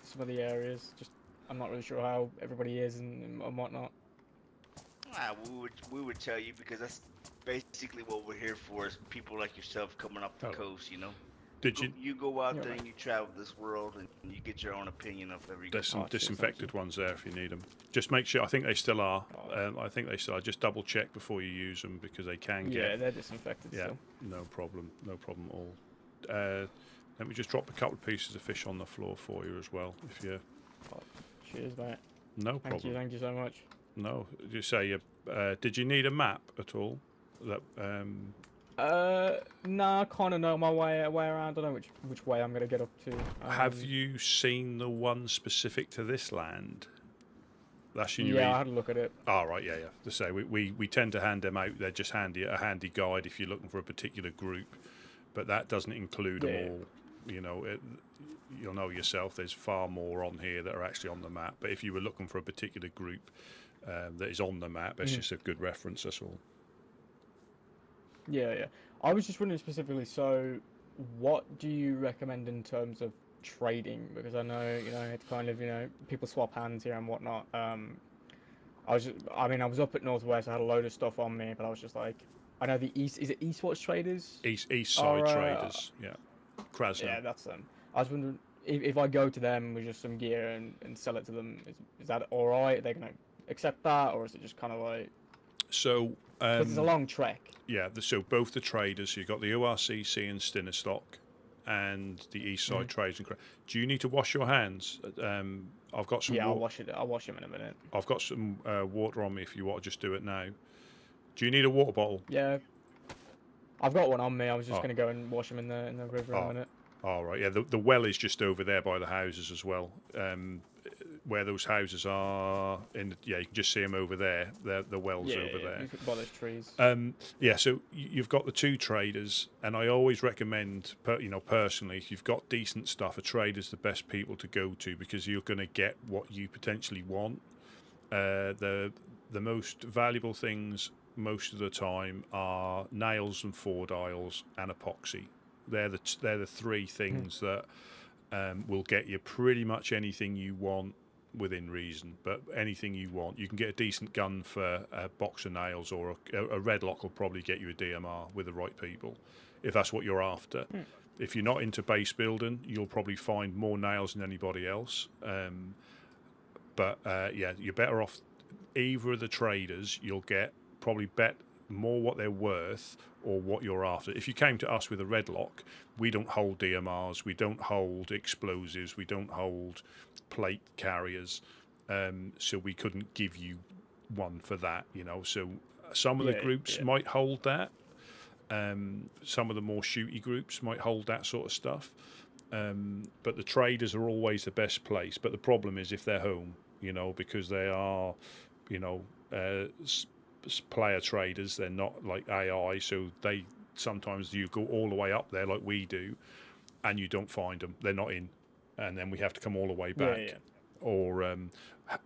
some of the areas. Just I'm not really sure how everybody is and whatnot. We would tell you because that's basically what we're here for is people like yourself coming up the coast, you know. You go out there and you travel this world and you get your own opinion of every. There's some disinfected ones there if you need them. Just make sure. I think they still are. I think they still are. Just double check before you use them because they can get. Yeah, they're disinfected still. No problem. No problem at all. Let me just drop a couple of pieces of fish on the floor for you as well. If you. Cheers, mate. No problem. Thank you so much. No, you say. Did you need a map at all? That. Nah, I kind of know my way around. I don't know which way I'm gonna get up to. Have you seen the one specific to this land? That's your I had a look at it. Oh, right, yeah. To say we tend to hand them out. They're just a handy guide if you're looking for a particular group, but that doesn't include them all. You know, you'll know yourself. There's far more on here that are actually on the map. But if you were looking for a particular group that is on the map, it's just a good reference. That's all. Yeah. I was just wondering specifically, so what do you recommend in terms of trading? Because I know, it's kind of, people swap hands here and whatnot. I was up at Northwest, I had a load of stuff on me, but I was just like, I know the East, is it Eastwatch Traders? East Side Traders, yeah. Krasno. Yeah, that's them. I was wondering, if I go to them with just some gear and sell it to them, is that alright? Are they going to accept that, or is it just kind of like... So... Because it's a long trek. Yeah, so both the traders, you've got the ORCC and Stinnerstock, and the East Side Trades. Do you need to wash your hands? I've got some. Yeah, I'll wash them in a minute. I've got some water on me if you want to just do it now. Do you need a water bottle? Yeah, I've got one on me. I was just going to go and wash them in the river in a minute. All right. Yeah, the well is just over there by the houses as well. Where those houses are, you can just see them over there. The well's over there. By those trees. So you've got the 2 traders, and I always recommend, personally, if you've got decent stuff, a trader's the best people to go to because you're going to get what you potentially want. The most valuable things most of the time are nails and 4-dials and epoxy. They're the 3 things that will get you pretty much anything you want within reason. But anything you want, you can get a decent gun for a box of nails, or a red lock will probably get you a DMR with the right people, if that's what you're after. If you're not into base building, you'll probably find more nails than anybody else. But you're better off either of the traders. You'll get probably bet more what they're worth or what you're after. If you came to us with a red lock, we don't hold DMRs, we don't hold explosives, we don't hold plate carriers, so we couldn't give you one for that, So some of the groups might hold that. Some of the more shooty groups might hold that sort of stuff. But the traders are always the best place. But the problem is if they're home, because they are, player traders, they're not like AI, so they sometimes you go all the way up there like we do and you don't find them, they're not in, and then we have to come all the way back or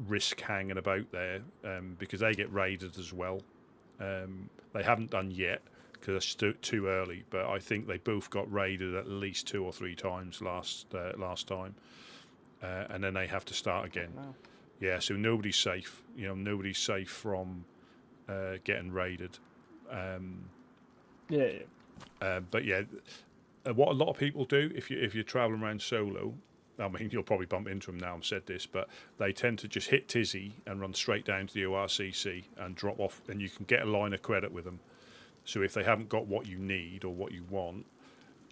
risk hanging about there because they get raided as well. They haven't done yet because it's too early, but I think they both got raided at least 2 or 3 times last time, and then they have to start again. So nobody's safe, nobody's safe from getting raided. But what a lot of people do if you're traveling around solo, I mean, you'll probably bump into them now, I've said this, but they tend to just hit Tizzy and run straight down to the ORCC and drop off, and you can get a line of credit with them. So if they haven't got what you need or what you want,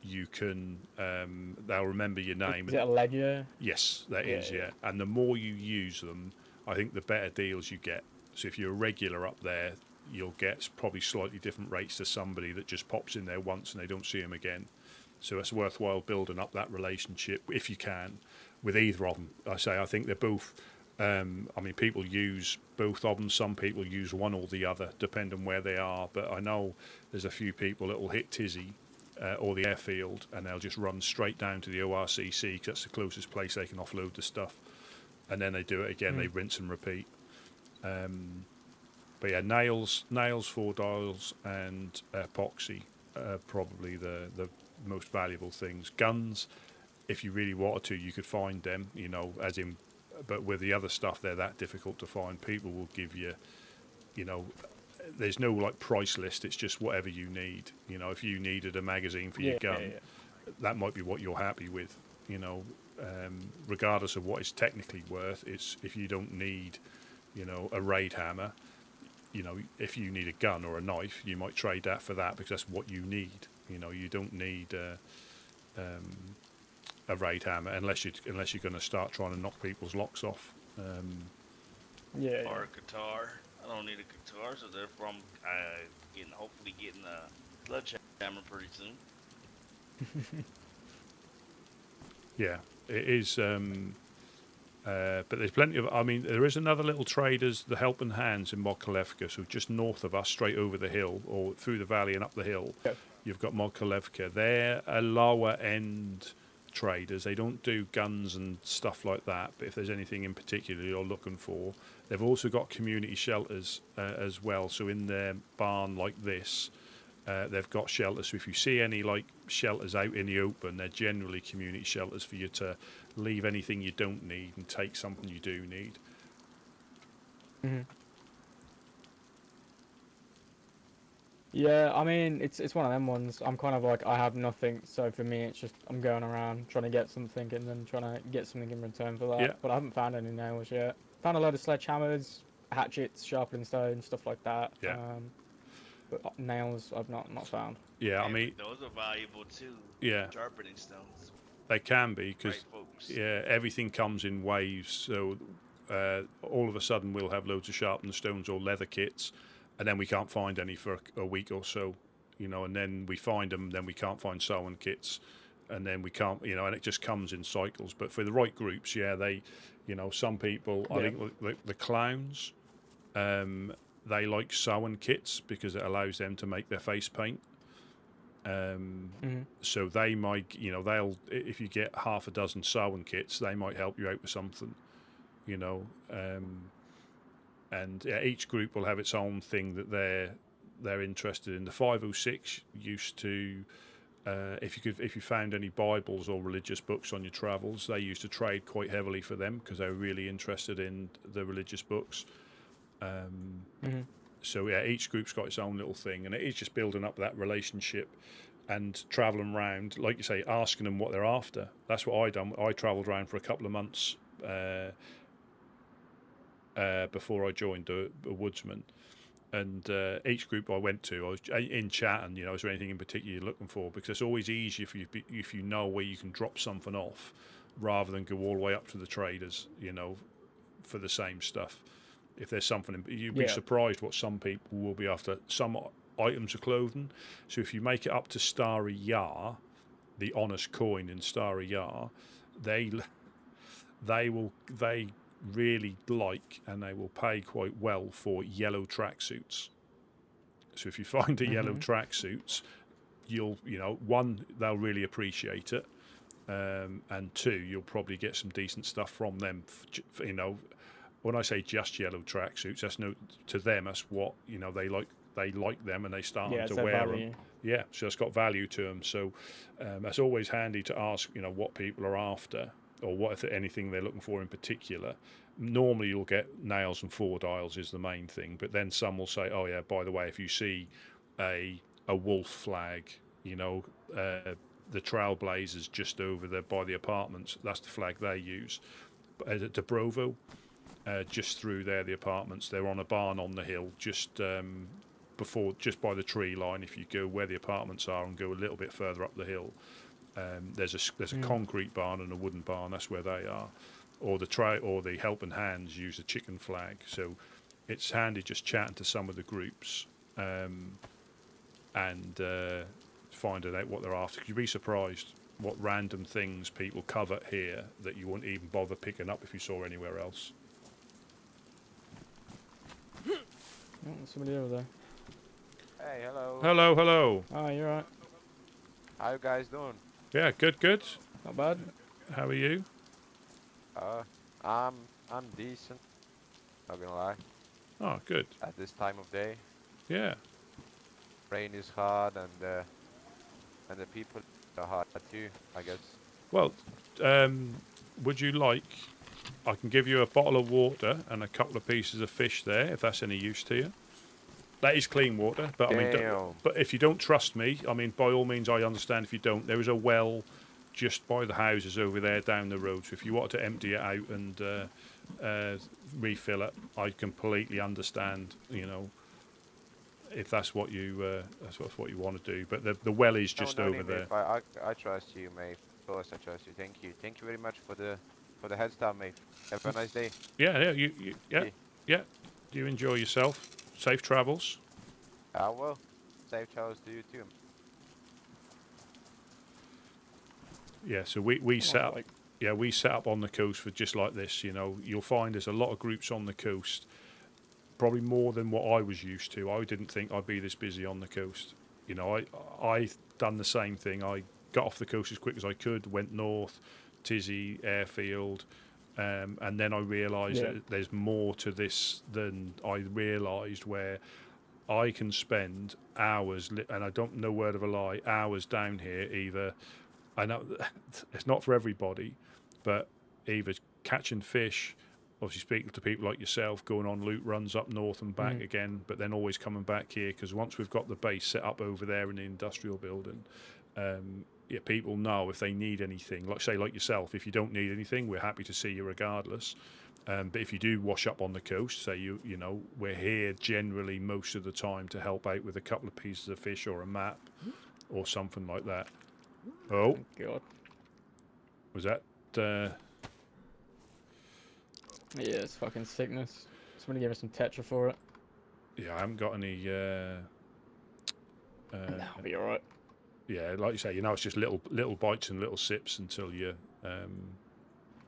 you can they'll remember your name. Is it a ledger? Yes, that is. Yeah. And the more you use them, I think the better deals you get. So if you're a regular up there, you'll get probably slightly different rates to somebody that just pops in there once and they don't see them again. So it's worthwhile building up that relationship if you can with either of them. I think they're both. People use both of them. Some people use one or the other, depending on where they are. But I know there's a few people that will hit Tizzy or the airfield, and they'll just run straight down to the ORCC because that's the closest place they can offload the stuff. And then they do it again. They rinse and repeat. But yeah, nails, 4 dials, and epoxy are probably the most valuable things. Guns, if you really wanted to, you could find them, but with the other stuff, they're that difficult to find. People will give you, there's no like price list. It's just whatever you need. If you needed a magazine for your gun, that might be what you're happy with. Regardless of what it's technically worth, it's if you don't need, a raid hammer. If you need a gun or a knife, you might trade that for that because that's what you need. You don't need a raid hammer unless you're going to start trying to knock people's locks off. Or a guitar. I don't need a guitar, so therefore I'm hopefully getting a sledgehammer pretty soon. Yeah, it is. But there's plenty of. There is another little traders, the Helping Hands in Modkalevka, so just north of us, straight over the hill or through the valley and up the hill. Yep. You've got Modkalevka. They're a lower end traders. They don't do guns and stuff like that. But if there's anything in particular you're looking for, they've also got community shelters as well. So in their barn like this, they've got shelters. So if you see any like shelters out in the open, they're generally community shelters for you to leave anything you don't need and take something you do need. Mm-hmm. Yeah, it's one of them ones. I'm kind of like, I have nothing, so for me it's just I'm going around trying to get something and then trying to get something in return for that. Yeah. But I haven't found any nails yet. Found a load of sledgehammers, hatchets, sharpening stone, stuff like that. Yeah. But nails I've not found. Yeah, those are valuable too. Yeah. Sharpening stones. They can be because everything comes in waves. So all of a sudden we'll have loads of sharpened stones or leather kits, and then we can't find any for a week or so, and then we find them, then we can't find sewing kits, and then we can't, and it just comes in cycles. But for the right groups, they, some people, I think the clowns, they like sewing kits because it allows them to make their face paint. So they might, they'll, if you get half a dozen sewing kits, they might help you out with something, and each group will have its own thing that they're interested in. The 506 used to, if you found any Bibles or religious books on your travels, they used to trade quite heavily for them because they were really interested in the religious books. So each group's got its own little thing, and it is just building up that relationship and travelling around, like you say, asking them what they're after. That's what I done. I travelled around for a couple of months before I joined the Woodsmen, and each group I went to, I was in chat, and is there anything in particular you're looking for? Because it's always easier if you know where you can drop something off, rather than go all the way up to the traders, for the same stuff. If there's something, you'd be surprised what some people will be after. Some items of clothing. So if you make it up to Starry Yar, the honest coin in Starry Yar, they really like, and they will pay quite well for yellow tracksuits. So if you find a yellow tracksuits, you'll one, they'll really appreciate it, and two, you'll probably get some decent stuff from them. When I say just yellow tracksuits, that's to them. That's what they like. They like them, and they start to wear them. Yeah, so it's got value to them. So that's always handy to ask, what people are after, or what if anything they're looking for in particular. Normally, you'll get nails and 4 dials is the main thing, but then some will say, "Oh yeah, by the way, if you see a wolf flag, the Trailblazers just over there by the apartments, that's the flag they use." But at Dubrovo, just through there, the apartments, they're on a barn on the hill, just before, just by the tree line. If you go where the apartments are and go a little bit further up the hill, there's a concrete barn and a wooden barn. That's where they are. Or the helping hands use a chicken flag. So it's handy just chatting to some of the groups and finding out what they're after. You'd be surprised what random things people covet here that you wouldn't even bother picking up if you saw anywhere else. Oh, there's somebody over there. Hey, hello. Hello, hello. Oh, you're right. How you guys doing? Yeah, good, good. Not bad. How are you? I'm decent. Not gonna lie. Oh, good. At this time of day, Yeah. rain is hard and the people are hard too, I guess. Well, would you like? I can give you a bottle of water and a couple of pieces of fish there, if that's any use to you. That is clean water, but I mean, but if you don't trust me, I mean, by all means, I understand if you don't. There is a well just by the houses over there down the road. So if you wanted to empty it out and refill it, I completely understand. You know, if that's what you want to do. But the well is just over there. I trust you, mate. Of course, I trust you. Thank you. Thank you very much for the head start, mate. Have a nice day. Yeah, yeah. You enjoy yourself. Safe travels. I will. Safe travels to you too. Yeah, so we set up. Yeah, we set up on the coast for just like this. You know, you'll find there's a lot of groups on the coast. Probably more than what I was used to. I didn't think I'd be this busy on the coast. You know, I done the same thing. I got off the coast as quick as I could, went north, Tizzy, Airfield, and then I realised that there's more to this than I realised, where I can spend hours, and I don't know word of a lie, hours down here either. I know it's not for everybody, but either catching fish, obviously speaking to people like yourself, going on loot runs up north and back again, but then always coming back here, because once we've got the base set up over there in the industrial building, people know if they need anything, like yourself, if you don't need anything, we're happy to see you regardless. But if you do wash up on the coast, say you know, we're here generally most of the time to help out with a couple of pieces of fish or a map or something like that. Oh, God. Was that? Yeah, it's fucking sickness. Somebody gave us some Tetra for it. Yeah, I haven't got any. That'll be alright. Yeah, like you say, you know, it's just little bites and little sips until you.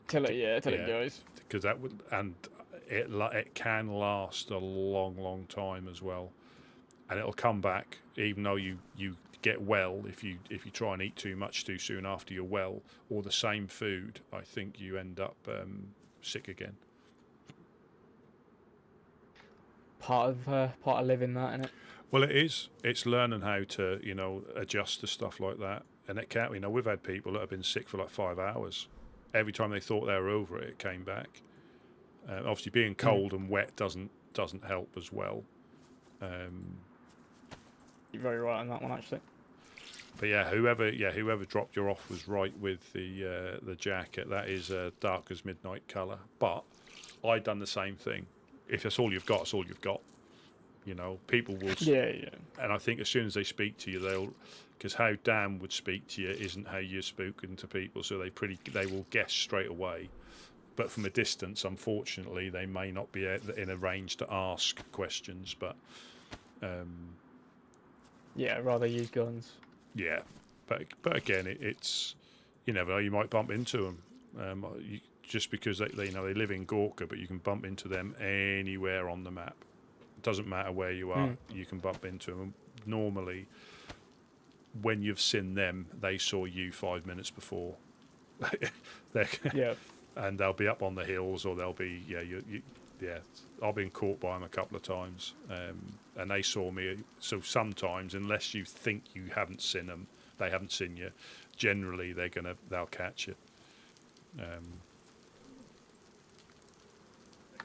Till it goes. Because that would, and it can last a long time as well, and it'll come back even though you get well if you try and eat too much too soon after you're well, or the same food. I think you end up sick again. Part of living that, innit? Well, it is. It's learning how to, you know, adjust to stuff like that. And it can't, you know, we've had people that have been sick for like 5 hours. Every time they thought they were over it, it came back. Obviously, being cold and wet doesn't help as well. You're very right on that one, actually. But yeah, whoever dropped you off was right with the jacket. That is a dark as midnight colour. But I done the same thing. If that's all you've got, it's all you've got. You know, people will. Yeah. And I think as soon as they speak to you, because how Dan would speak to you isn't how you're spoken to people. So they will guess straight away. But from a distance, unfortunately, they may not be in a range to ask questions. But yeah, rather use guns. Yeah, but again, it's you never know. You might bump into them. Just because they live in Gorka, but you can bump into them anywhere on the map. It doesn't matter where you are, you can bump into them. Normally, when you've seen them, they saw you 5 minutes before. Yeah. And they'll be up on the hills, or they'll be I've been caught by them a couple of times, and they saw me. So sometimes, unless you think you haven't seen them, they haven't seen you. Generally, they'll catch you.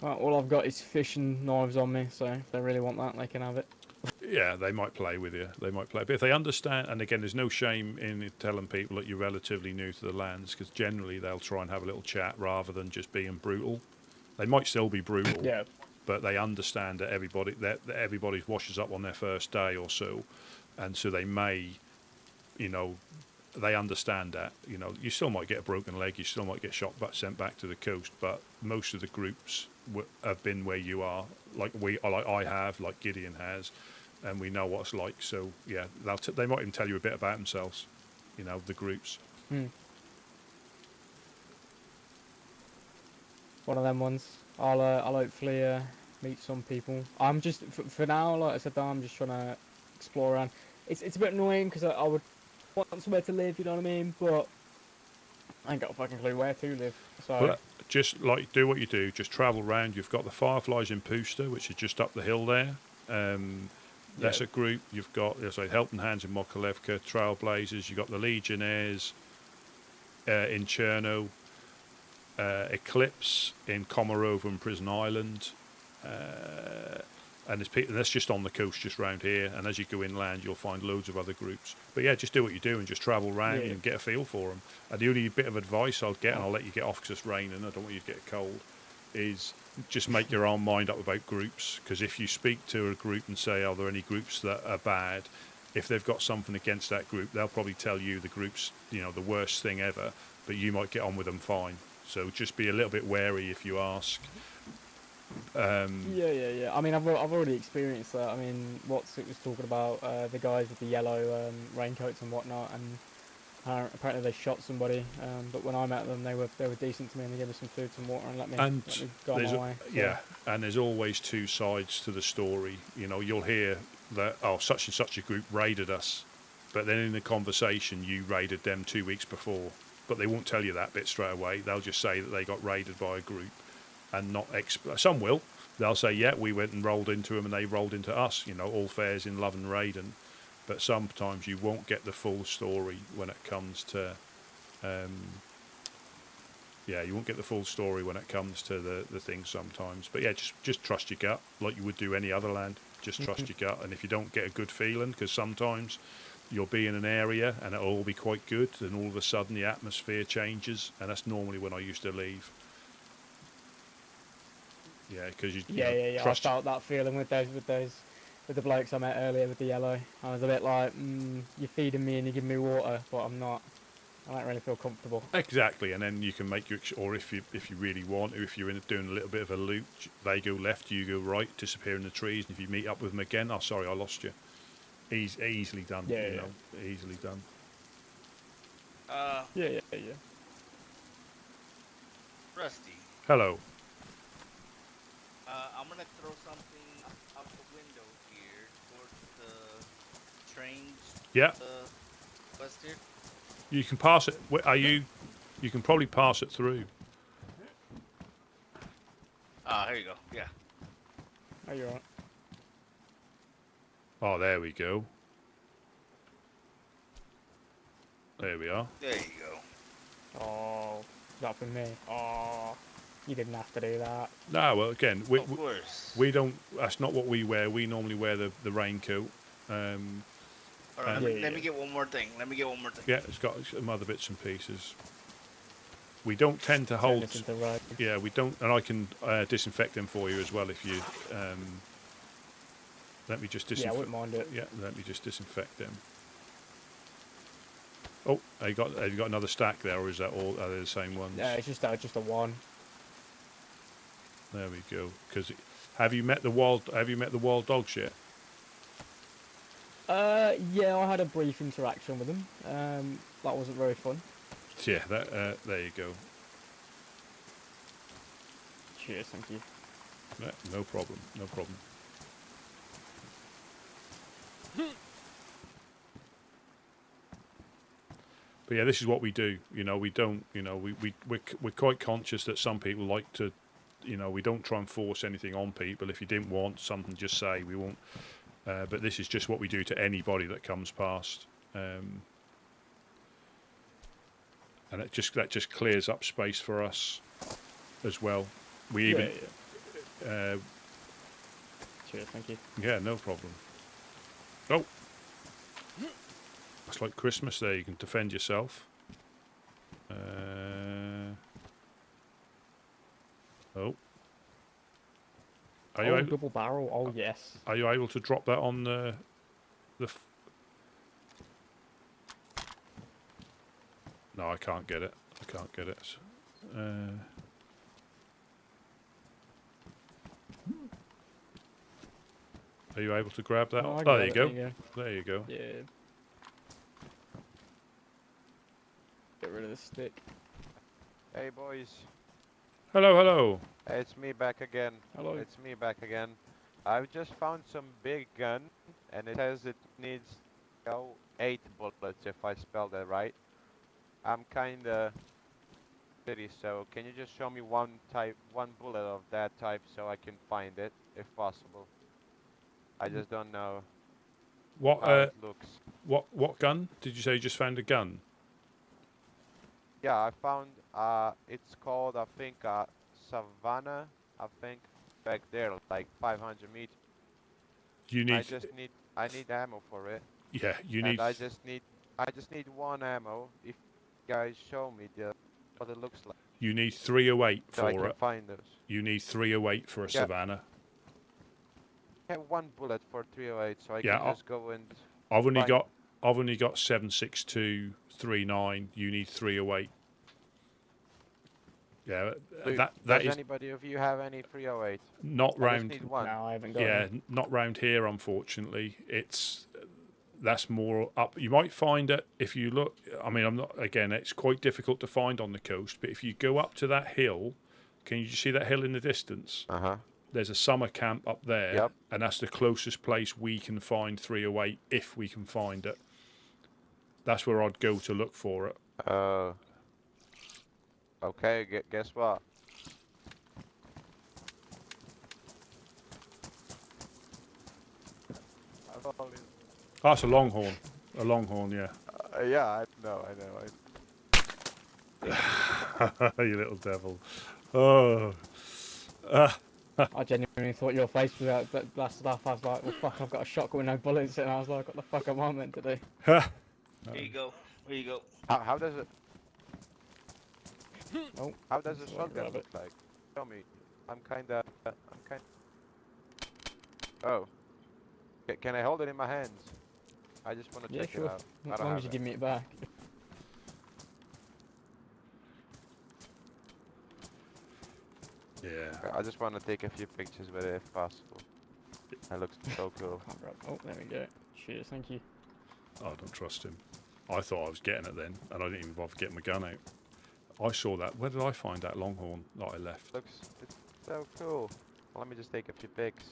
Well, all I've got is fish and knives on me, so if they really want that, they can have it. Yeah, they might play with you. They might play. But if they understand, and again, there's no shame in telling people that you're relatively new to the lands, because generally they'll try and have a little chat rather than just being brutal. They might still be brutal. Yeah. but they understand that everybody washes up on their first day or so, and so they may, you know, they understand that. You know, you still might get a broken leg, you still might get shot but sent back to the coast, but most of the groups have been where you are, like I have, like Gideon has, and we know what it's like. So yeah, they might even tell you a bit about themselves, you know, the groups. One of them ones. I'll hopefully meet some people. I'm just for now, like I said, I'm just trying to explore around. It's a bit annoying because I would want somewhere to live, you know what I mean? But I ain't got a fucking clue where to live. So well, just like do what you do. Just travel around. You've got the Fireflies in Pusta, which is just up the hill there. That's a group. You've got, as I say, Helping Hands in Mokolevka, Trailblazers. You've got the Legionnaires in Cherno, Eclipse in Komarova and Prison Island. And that's just on the coast, just round here. And as you go inland, you'll find loads of other groups. But yeah, just do what you do and just travel around and get a feel for them. And the only bit of advice I'll get, and I'll let you get off because it's raining, I don't want you to get cold, is just make your own mind up about groups. Because if you speak to a group and say, are there any groups that are bad, if they've got something against that group, they'll probably tell you the group's, you know, the worst thing ever, but you might get on with them fine. So just be a little bit wary if you ask. Yeah. I mean, I've already experienced that. I mean, Watson was talking about the guys with the yellow raincoats and whatnot, and apparently they shot somebody. But when I met them, they were decent to me, and they gave me some food, some water, and let me go on my way. Yeah, and there's always two sides to the story. You know, you'll hear that such and such a group raided us, but then in the conversation you raided them 2 weeks before. But they won't tell you that bit straight away. They'll just say that they got raided by a group. And not some will. They'll say, yeah, we went and rolled into them and they rolled into us. You know, all fair's in love and raiding. But sometimes you won't get the full story when it comes to, you won't get the full story when it comes to the things sometimes. But yeah, just trust your gut like you would do any other land. Just trust your gut. And if you don't get a good feeling, because sometimes you'll be in an area and it'll all be quite good, and all of a sudden the atmosphere changes, and that's normally when I used to leave. Yeah, because you I felt that feeling with the blokes I met earlier with the yellow. I was a bit like, you're feeding me and you're giving me water, but I don't really feel comfortable. Exactly, and then you can make or if you really want, or if you're doing a little bit of a loop, they go left, you go right, disappear in the trees, and if you meet up with them again, sorry, I lost you. Easily done. Easily done. Yeah. Rusty. Hello. I'm gonna throw something out the window here towards the trains. Yeah. West here. You can pass it. You can probably pass it through. Here you go. Yeah. Oh, you're right. Oh, there we go. There we are. There you go. Oh, not for me. Oh, you didn't have to do that. No, well, again, Of course. we don't. That's not what we wear. We normally wear the raincoat. All right, let me get one more thing. Yeah, it's got some other bits and pieces. We don't tend to hold. Yeah, we don't, and I can disinfect them for you as well if you. Let me just disinfect. Yeah, I wouldn't mind it. Yeah, let me just disinfect them. Oh, have you got another stack there, or is that all? Are they the same ones? Yeah, it's just a one. There we go. Because have you met the wild dogs yet? Yeah, I had a brief interaction with them. That wasn't very fun. Yeah, there you go. Cheers, thank you. No problem. But yeah, this is what we do. You know, we don't. You know, we're quite conscious that some people like to. You know, we don't try and force anything on people. If you didn't want something, just say we won't. But this is just what we do to anybody that comes past. And that just clears up space for us as well. We even. Cheers, thank you. Yeah, no problem. Oh. It's like Christmas there, you can defend yourself. Oh. Are you Oh, able, double barrel. Oh, yes. are you able to drop that on the No, I can't get it. I can't get it. Are you able to grab that? Oh, I Oh, got there you it, go. there you go. There you go. Yeah. Get rid of the stick. Hey boys, Hello, hello. it's me back again. Hello. It's me back again. I've just found some big gun, and it says it needs 8 bullets if I spell that right. I'm kinda shitty, so can you just show me one bullet of that type so I can find it, if possible? I just don't know What how it looks. what gun? Did you say you just found a gun? Yeah, I found it's called, I think, Savannah, I think, back there, like 500 meters. You need I need ammo for it. Yeah, you And need I just need 1 ammo. If you guys show me what it looks like, you need 308 so I for can it. find those. You need 308 for a Yeah. Savannah. I have 1 bullet for 308, so I Yeah, can just go and I've only find got 7.6239. You need 308. Yeah, that Does is anybody of you have any 308? not I just round. need 1. No, I haven't got Yeah, any. not round here, unfortunately. That's more up. You might find it if you look. I mean, I'm not. Again, it's quite difficult to find on the coast. But if you go up to that hill, can you see that hill in the distance? There's a summer camp up there, Yep. and that's the closest place we can find 308 if we can find it. That's where I'd go to look for it. Okay, guess what? That's a longhorn. A longhorn, yeah. Yeah, I know. You little devil. Oh. I genuinely thought your face was out, but blasted off. I was like, well, fuck, I've got a shotgun with no bullets, and I was like, what the fuck am I meant to do? Here you go. Here you go. How does it? Oh, How does a that's shotgun rabbit. look like? Tell me. I'm kinda. Oh. Can I hold it in my hands? I just want to Yeah, check sure. it out. I As don't long have as you it. give me it back. Yeah. I just want to take a few pictures with it if possible. That looks so cool. Oh, there we go. Cheers, thank you. I don't trust him. I thought I was getting it then, and I didn't even bother getting my gun out. I saw that. Where did I find that longhorn that I left? It's so cool. Well, let me just take a few pics.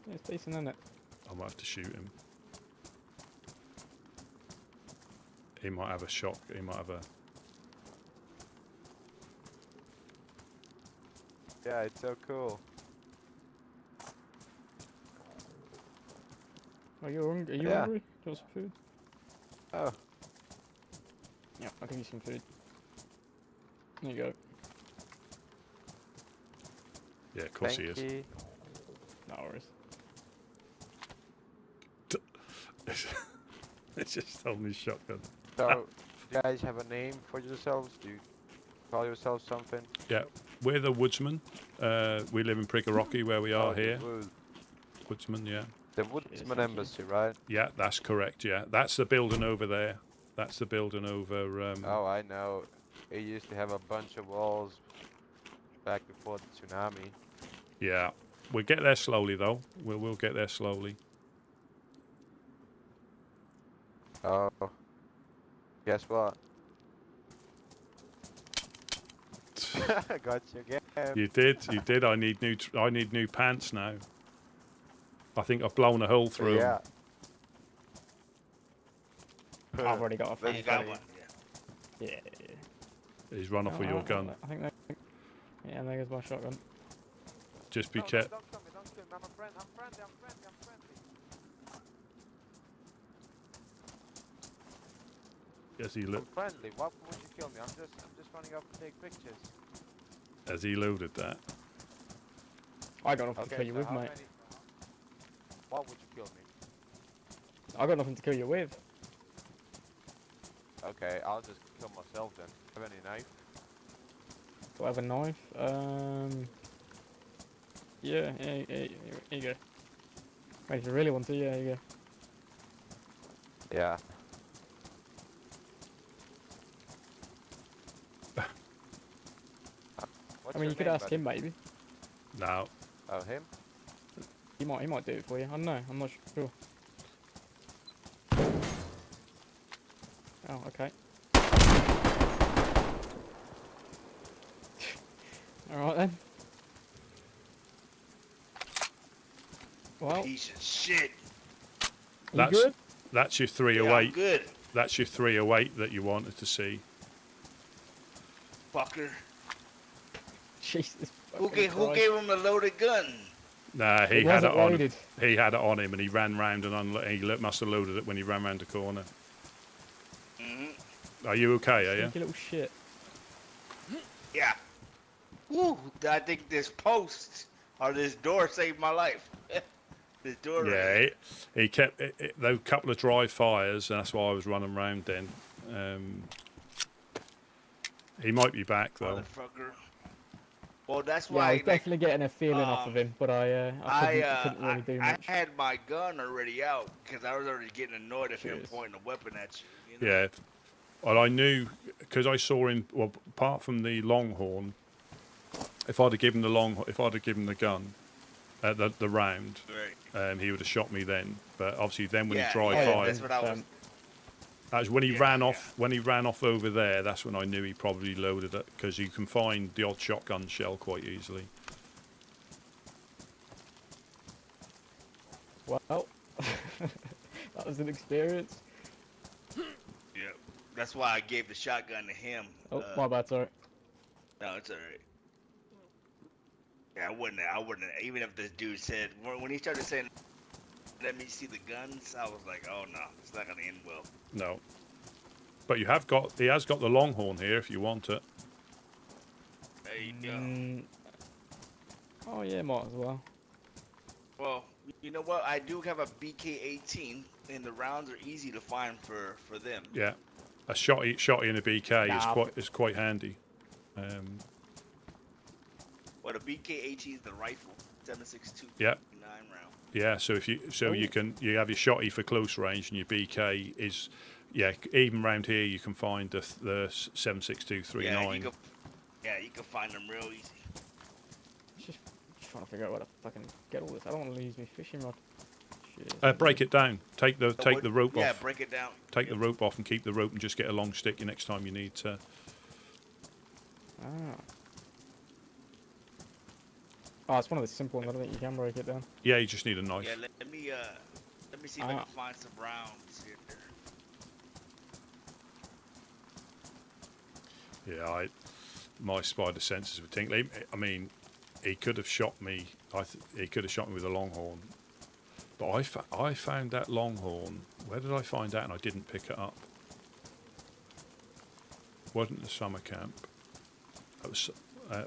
Yeah, it's decent, isn't it? I might have to shoot him. He might have a shock. He might have a... Yeah, it's so cool. Are you hungry? Are you Yeah. hungry? Do you want some food? Oh. Yeah, I'll give you some food. There you go. Yeah, of course Thank he is. you. No worries. It's just on his shotgun. So, do you guys have a name for yourselves? Do you call yourselves something? Yeah, we're the Woodsmen. We live in Prickarocky where we are Oh, the here. Wood- Woodsman, yeah. The Woodsman Embassy, right? Yeah, that's correct, yeah. That's the building over there. That's the building over... Oh, I know. It used to have a bunch of walls back before the tsunami. Yeah. We'll get there slowly, though. We'll get there slowly. Oh. Guess what? Got you again. You did. I need new pants now. I think I've blown a hole through 'em. Yeah. I've already got a There you fan. got one. Yeah. He's run off with your gun. I think that. Yeah, there goes my shotgun. Just be No, careful. don't kill me, don't kill me. I'm friendly. As he I'm friendly. Why would you kill me? I'm just running up to take pictures. as he loaded that. I got nothing to Okay, kill you so with, how mate. many... Why would you kill me? I got nothing to kill you with. Okay, I'll just kill myself then. Have any knife? Do I have a knife? Yeah, here you go. Wait, if you really want to, yeah, here you go. Yeah. I mean, you could ask him, maybe. No. Oh, him? He might do it for you. I don't know. I'm not sure. Oh, okay. All right then. Well, Piece of shit. That's good? that's your Yeah, 308. I'm good, That's your 308 that you wanted to see. fucker. Jesus. Who fucking who Christ. gave him a loaded gun? Nah, he It had it wasn't on. loaded. He had it on him, and he ran round and he must have loaded it when he ran round the corner. Mm-hmm. Are you okay? Are you? Sneaky little shit. Yeah. Woo! I think this post or this door saved my life. This door. Right Yeah, here. he kept those couple of dry fires, and that's why I was running round then. He might be back though. Motherfucker. Well, that's Yeah, why. I was definitely getting a feeling off of him, but I couldn't really do I much. had my gun already out because I was already getting annoyed at him pointing a weapon at you. You know? Yeah. Well, I knew because I saw him. Well, apart from the longhorn, if I'd have given the gun, the round, Right. he would have shot me then. But obviously, then when Yeah, he dry yeah, fired, that's what I was. that was when he Yeah, ran yeah. off. When he ran off over there, that's when I knew he probably loaded it because you can find the odd shotgun shell quite easily. Well, that was an experience. Yeah. That's why I gave the shotgun to him. Oh, my bad, sorry. No, it's alright. Yeah, I wouldn't. Even if this dude said when he started saying, "Let me see the guns," I was like, "Oh no, it's not gonna end well." No. But he has got the longhorn here if you want it. There you go. Oh yeah, might as well. Well, you know what? I do have a BK-18, and the rounds are easy to find for them. Yeah, a shotty in a BK Nah, is quite handy. Well, the BK-18 is the rifle, 7.62. Yeah. 9 round. Yeah, so you have your shotty for close range, and your BK is, even round here you can find the 7.62 Yeah, 39. you can find them real easy. Just trying to figure out where to fucking get all this. I don't want to lose my fishing rod. Shit. Break it down. Take the rope off. Yeah, break it down. Take the rope off and keep the rope, and just get a long stick next time you need to. Oh, it's one of the simple ones. I don't think you can break it down. Yeah, you just need a knife. Yeah, let me see if I can find some rounds here. Yeah, my spider senses were tingling. I mean, he could have shot me. He could have shot me with a longhorn. But I found that longhorn. Where did I find that? And I didn't pick it up. Wasn't the summer camp. It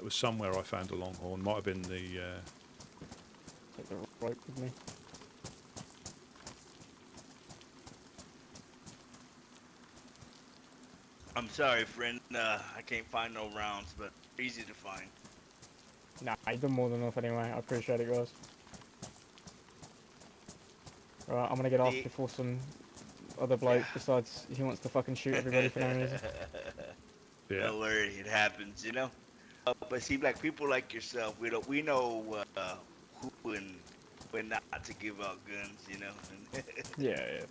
was somewhere I found a longhorn. Might have been the. Take the rope with me. I'm sorry, friend. I can't find no rounds, but easy to find. Nah, you've done more than enough anyway. I appreciate it, guys. Right, I'm gonna get off before some other bloke decides he wants to fucking shoot everybody for no reason. Yeah. Don't worry, it happens, you know. But see, like people like yourself, we know who and when not to give out guns, you know. Yeah.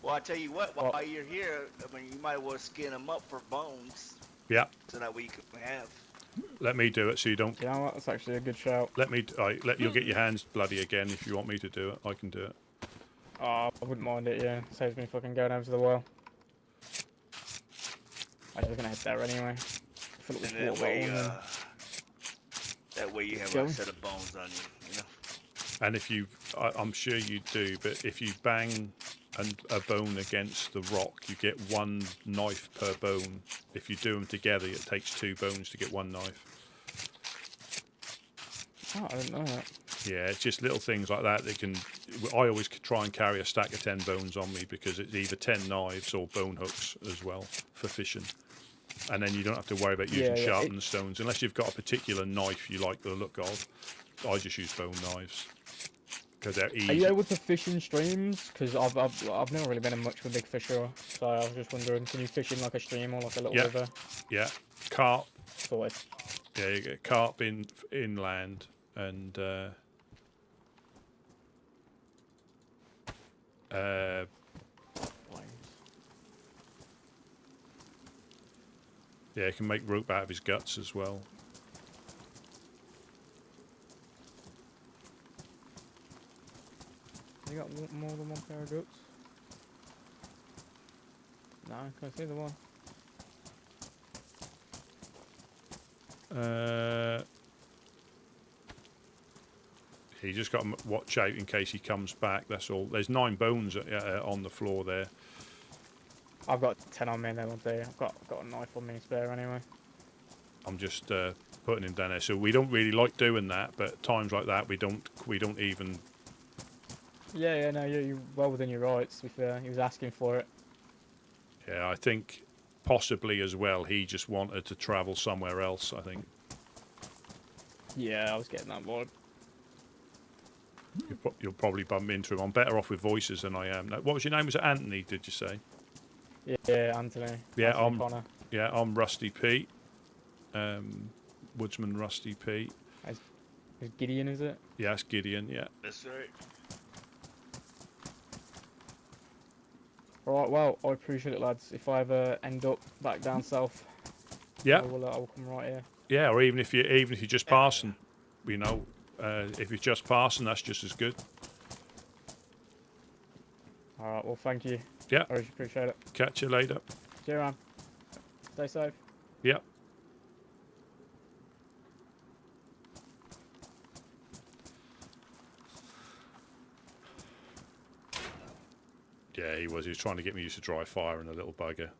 Well, I tell you what, while you're here, I mean, you might well skin them up for bones. Yeah. So that way you can have. Let me do it, so you don't. You know what? That's actually a good shout. You'll get your hands bloody again if you want me to do it. I can do it. Oh, I wouldn't mind it. Yeah, saves me fucking going over to the well. I was gonna head there anyway. Fill it with And water that way you have a set of bones on you, you know. And if you, I'm sure you do, but if you bang a bone against the rock, you get one knife per bone. If you do them together, it takes 2 bones to get 1 knife. Oh, I didn't know that. Yeah, it's just little things like that that can. I always try and carry a stack of 10 bones on me because it's either 10 knives or bone hooks as well for fishing. and then you don't have to worry about using Yeah, sharpened stones unless you've got a particular knife you like the look of. I just use bone knives because they're easy. Are you able to fish in streams? Because I've never really been in much of a big fisher, so I was just wondering, can you fish in like a stream or like a little river? Yeah, carp. Sorted. Yeah, you get carp inland and yeah, you can make rope out of his guts as well. You got more than one pair of guts? No, can I see the one? You just got to watch out in case he comes back. That's all. There's 9 bones on the floor there. I've got 10 on me and then I'll do. I've got a knife on me spare anyway. I'm just putting him down there. So we don't really like doing that, but at times like that we don't even. Yeah, no, you're well within your rights. To be fair, he was asking for it. Yeah, I think possibly as well. He just wanted to travel somewhere else. I think. Yeah, I was getting that vibe. You'll probably bump into him. I'm better off with voices than I am. What was your name? Was it Anthony? Did you say? Yeah, Anthony. Yeah, Anthony Connor. I'm Rusty Pete. Woodsman Rusty Pete. Is Gideon, is it? Yeah, it's Gideon. Yeah. That's right. Right, well, I appreciate it, lads. If I ever end up back down south, yeah, I will come right here. Yeah, or even if you're just passing, you know, if you're just passing, that's just as good. All right, well, thank you. Yeah. I really appreciate it. Catch you later. See you around. Stay safe. Yeah. Yeah, he was trying to get me used to dry fire and a little bugger.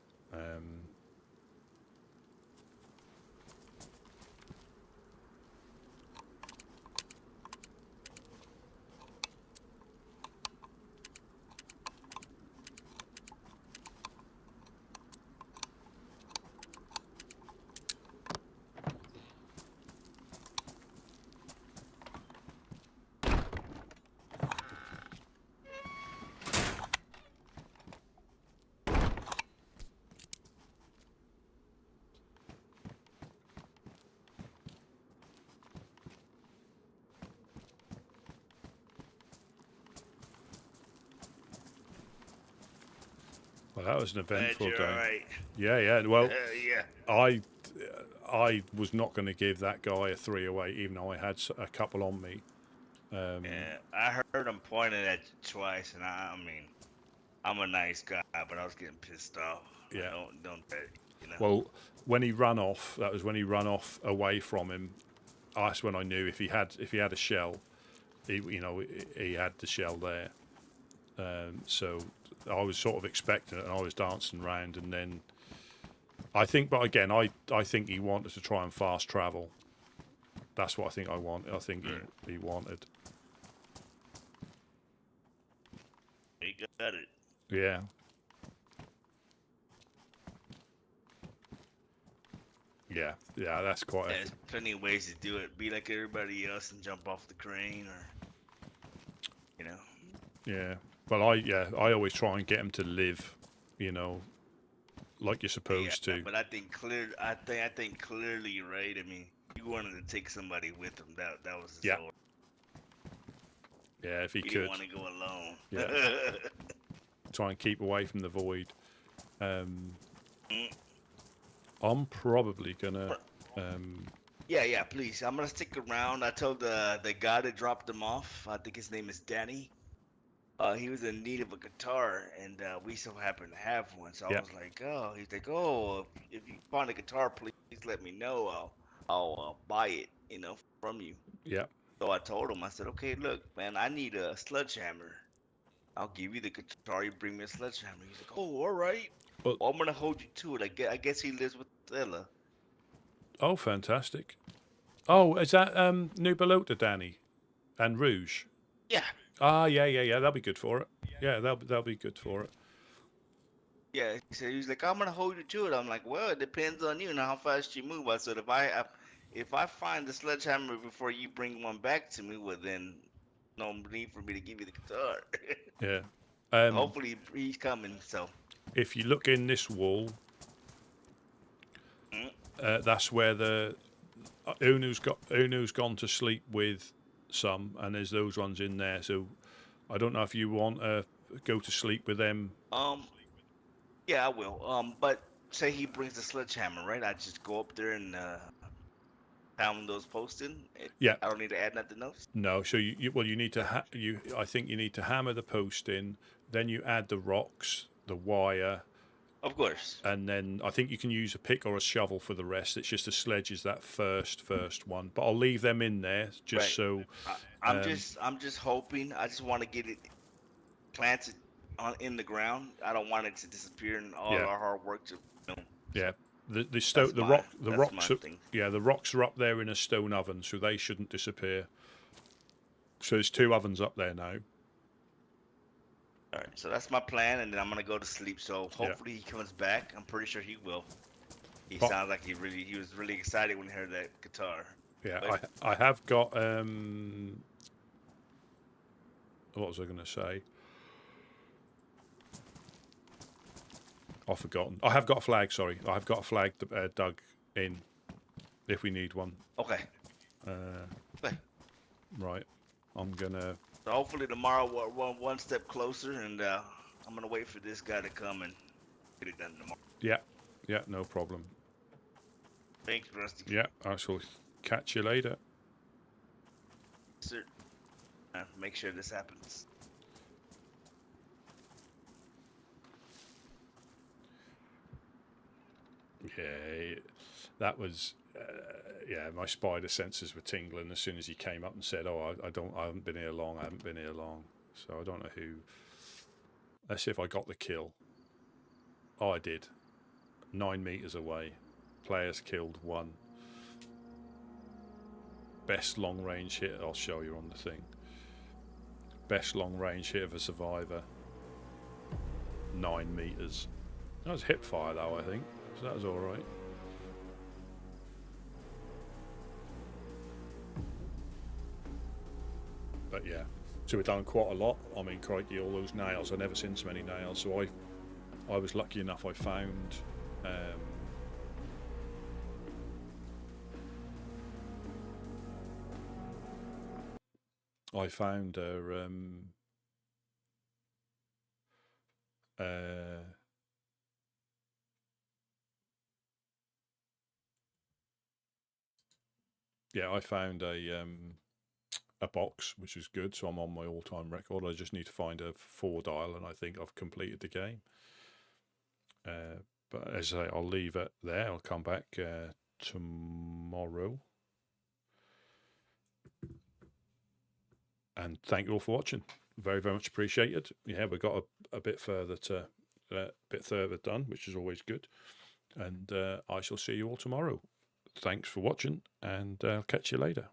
Well, that was an eventful day. Right. Yeah. Well, yeah. I was not going to give that guy a 308, even though I had a couple on me. Yeah, I heard him pointing at you twice, and I mean, I'm a nice guy, but I was getting pissed off. Yeah. Don't you know. Well, when he ran off, that was when he ran off away from him. That's when I knew if he had a shell, he had the shell there. So I was sort of expecting it, and I was dancing around, and then I think, but again, I think he wanted to try and fast travel. That's what I think I think he wanted. He got it. Yeah. Yeah, that's quite. There's plenty of ways to do it. Be like everybody else and jump off the crane, or you know. Yeah. Well, I always try and get him to live, you know, like you're supposed to. But I think clearly you're right. I mean, you wanted to take somebody with him. That was his whole. Yeah, if he you could. Didn't want to go alone. Yeah. Try and keep away from the void. I'm probably gonna. Yeah, please. I'm gonna stick around. I told the guy that dropped him off. I think his name is Danny. He was in need of a guitar, and we so happen to have one. So I was like, oh, he's like, oh, if you find a guitar, please let me know. I'll buy it, you know, from you. Yeah. So I told him, I said, okay, look, man, I need a sledgehammer. I'll give you the guitar. You bring me a sledgehammer. He's like, oh, all right. Well, I'm gonna hold you to it. I guess he lives with Stella. Oh, fantastic. Oh, is that New Balota, Danny, and Rouge? Yeah. Ah, yeah. That'll be good for it. Yeah, that'll be good for it. Yeah, so he was like, I'm gonna hold you to it. I'm like, well, it depends on you and how fast you move. I said, if I find the sledgehammer before you bring one back to me, well then, no need for me to give you the guitar. Yeah. Hopefully he's coming. So If you look in this wall, that's where the Unu's gone to sleep with some, and there's those ones in there. So I don't know if you want to go to sleep with them. yeah, I will. But say he brings the sledgehammer, right? I just go up there and pound those posts in. Yeah. I don't need to add nothing else. No. So you need to I think you need to hammer the post in. Then you add the rocks, the wire. Of course. And then I think you can use a pick or a shovel for the rest. It's just the sledge is that first one. But I'll leave them in there just so. I'm just hoping. I just want to get it planted in the ground. I don't want it to disappear and all our hard work to. Yeah, the rocks are up there in a stone oven, so they shouldn't disappear. So there's 2 ovens up there now. All right, so that's my plan, and then I'm gonna go to sleep. So hopefully he comes back. I'm pretty sure he will. He sounds like he was really excited when he heard that guitar. Yeah, I have got what was I going to say? I've forgotten. I have got a flag. Sorry, I have got a flag dug in. If we need one. Okay. Okay. Right, I'm gonna. So hopefully tomorrow we're one step closer, and I'm gonna wait for this guy to come and get it done tomorrow. Yeah, no problem. Thanks, Rusty. Yeah, I shall catch you later. Sir, make sure this happens. Yeah, that was. Yeah, my spider senses were tingling as soon as he came up and said, "Oh, I haven't been here long. I haven't been here long." So I don't know who. Let's see if I got the kill. Oh, I did. 9 meters away. Players killed 1. Best long range hit. I'll show you on the thing. Best long range hit of a survivor. 9 meters. That was hip fire though, I think. So that was all right. But yeah, so we've done quite a lot. I mean, crikey, all those nails. I've never seen so many nails. So I was lucky enough. I found I found a box, which is good. So I'm on my all-time record. I just need to find a 4 dial, and I think I've completed the game. But as I say, I'll leave it there. I'll come back tomorrow. And thank you all for watching. Very, very much appreciated. Yeah, we got a bit further done, which is always good. And I shall see you all tomorrow. Thanks for watching, and I'll catch you later.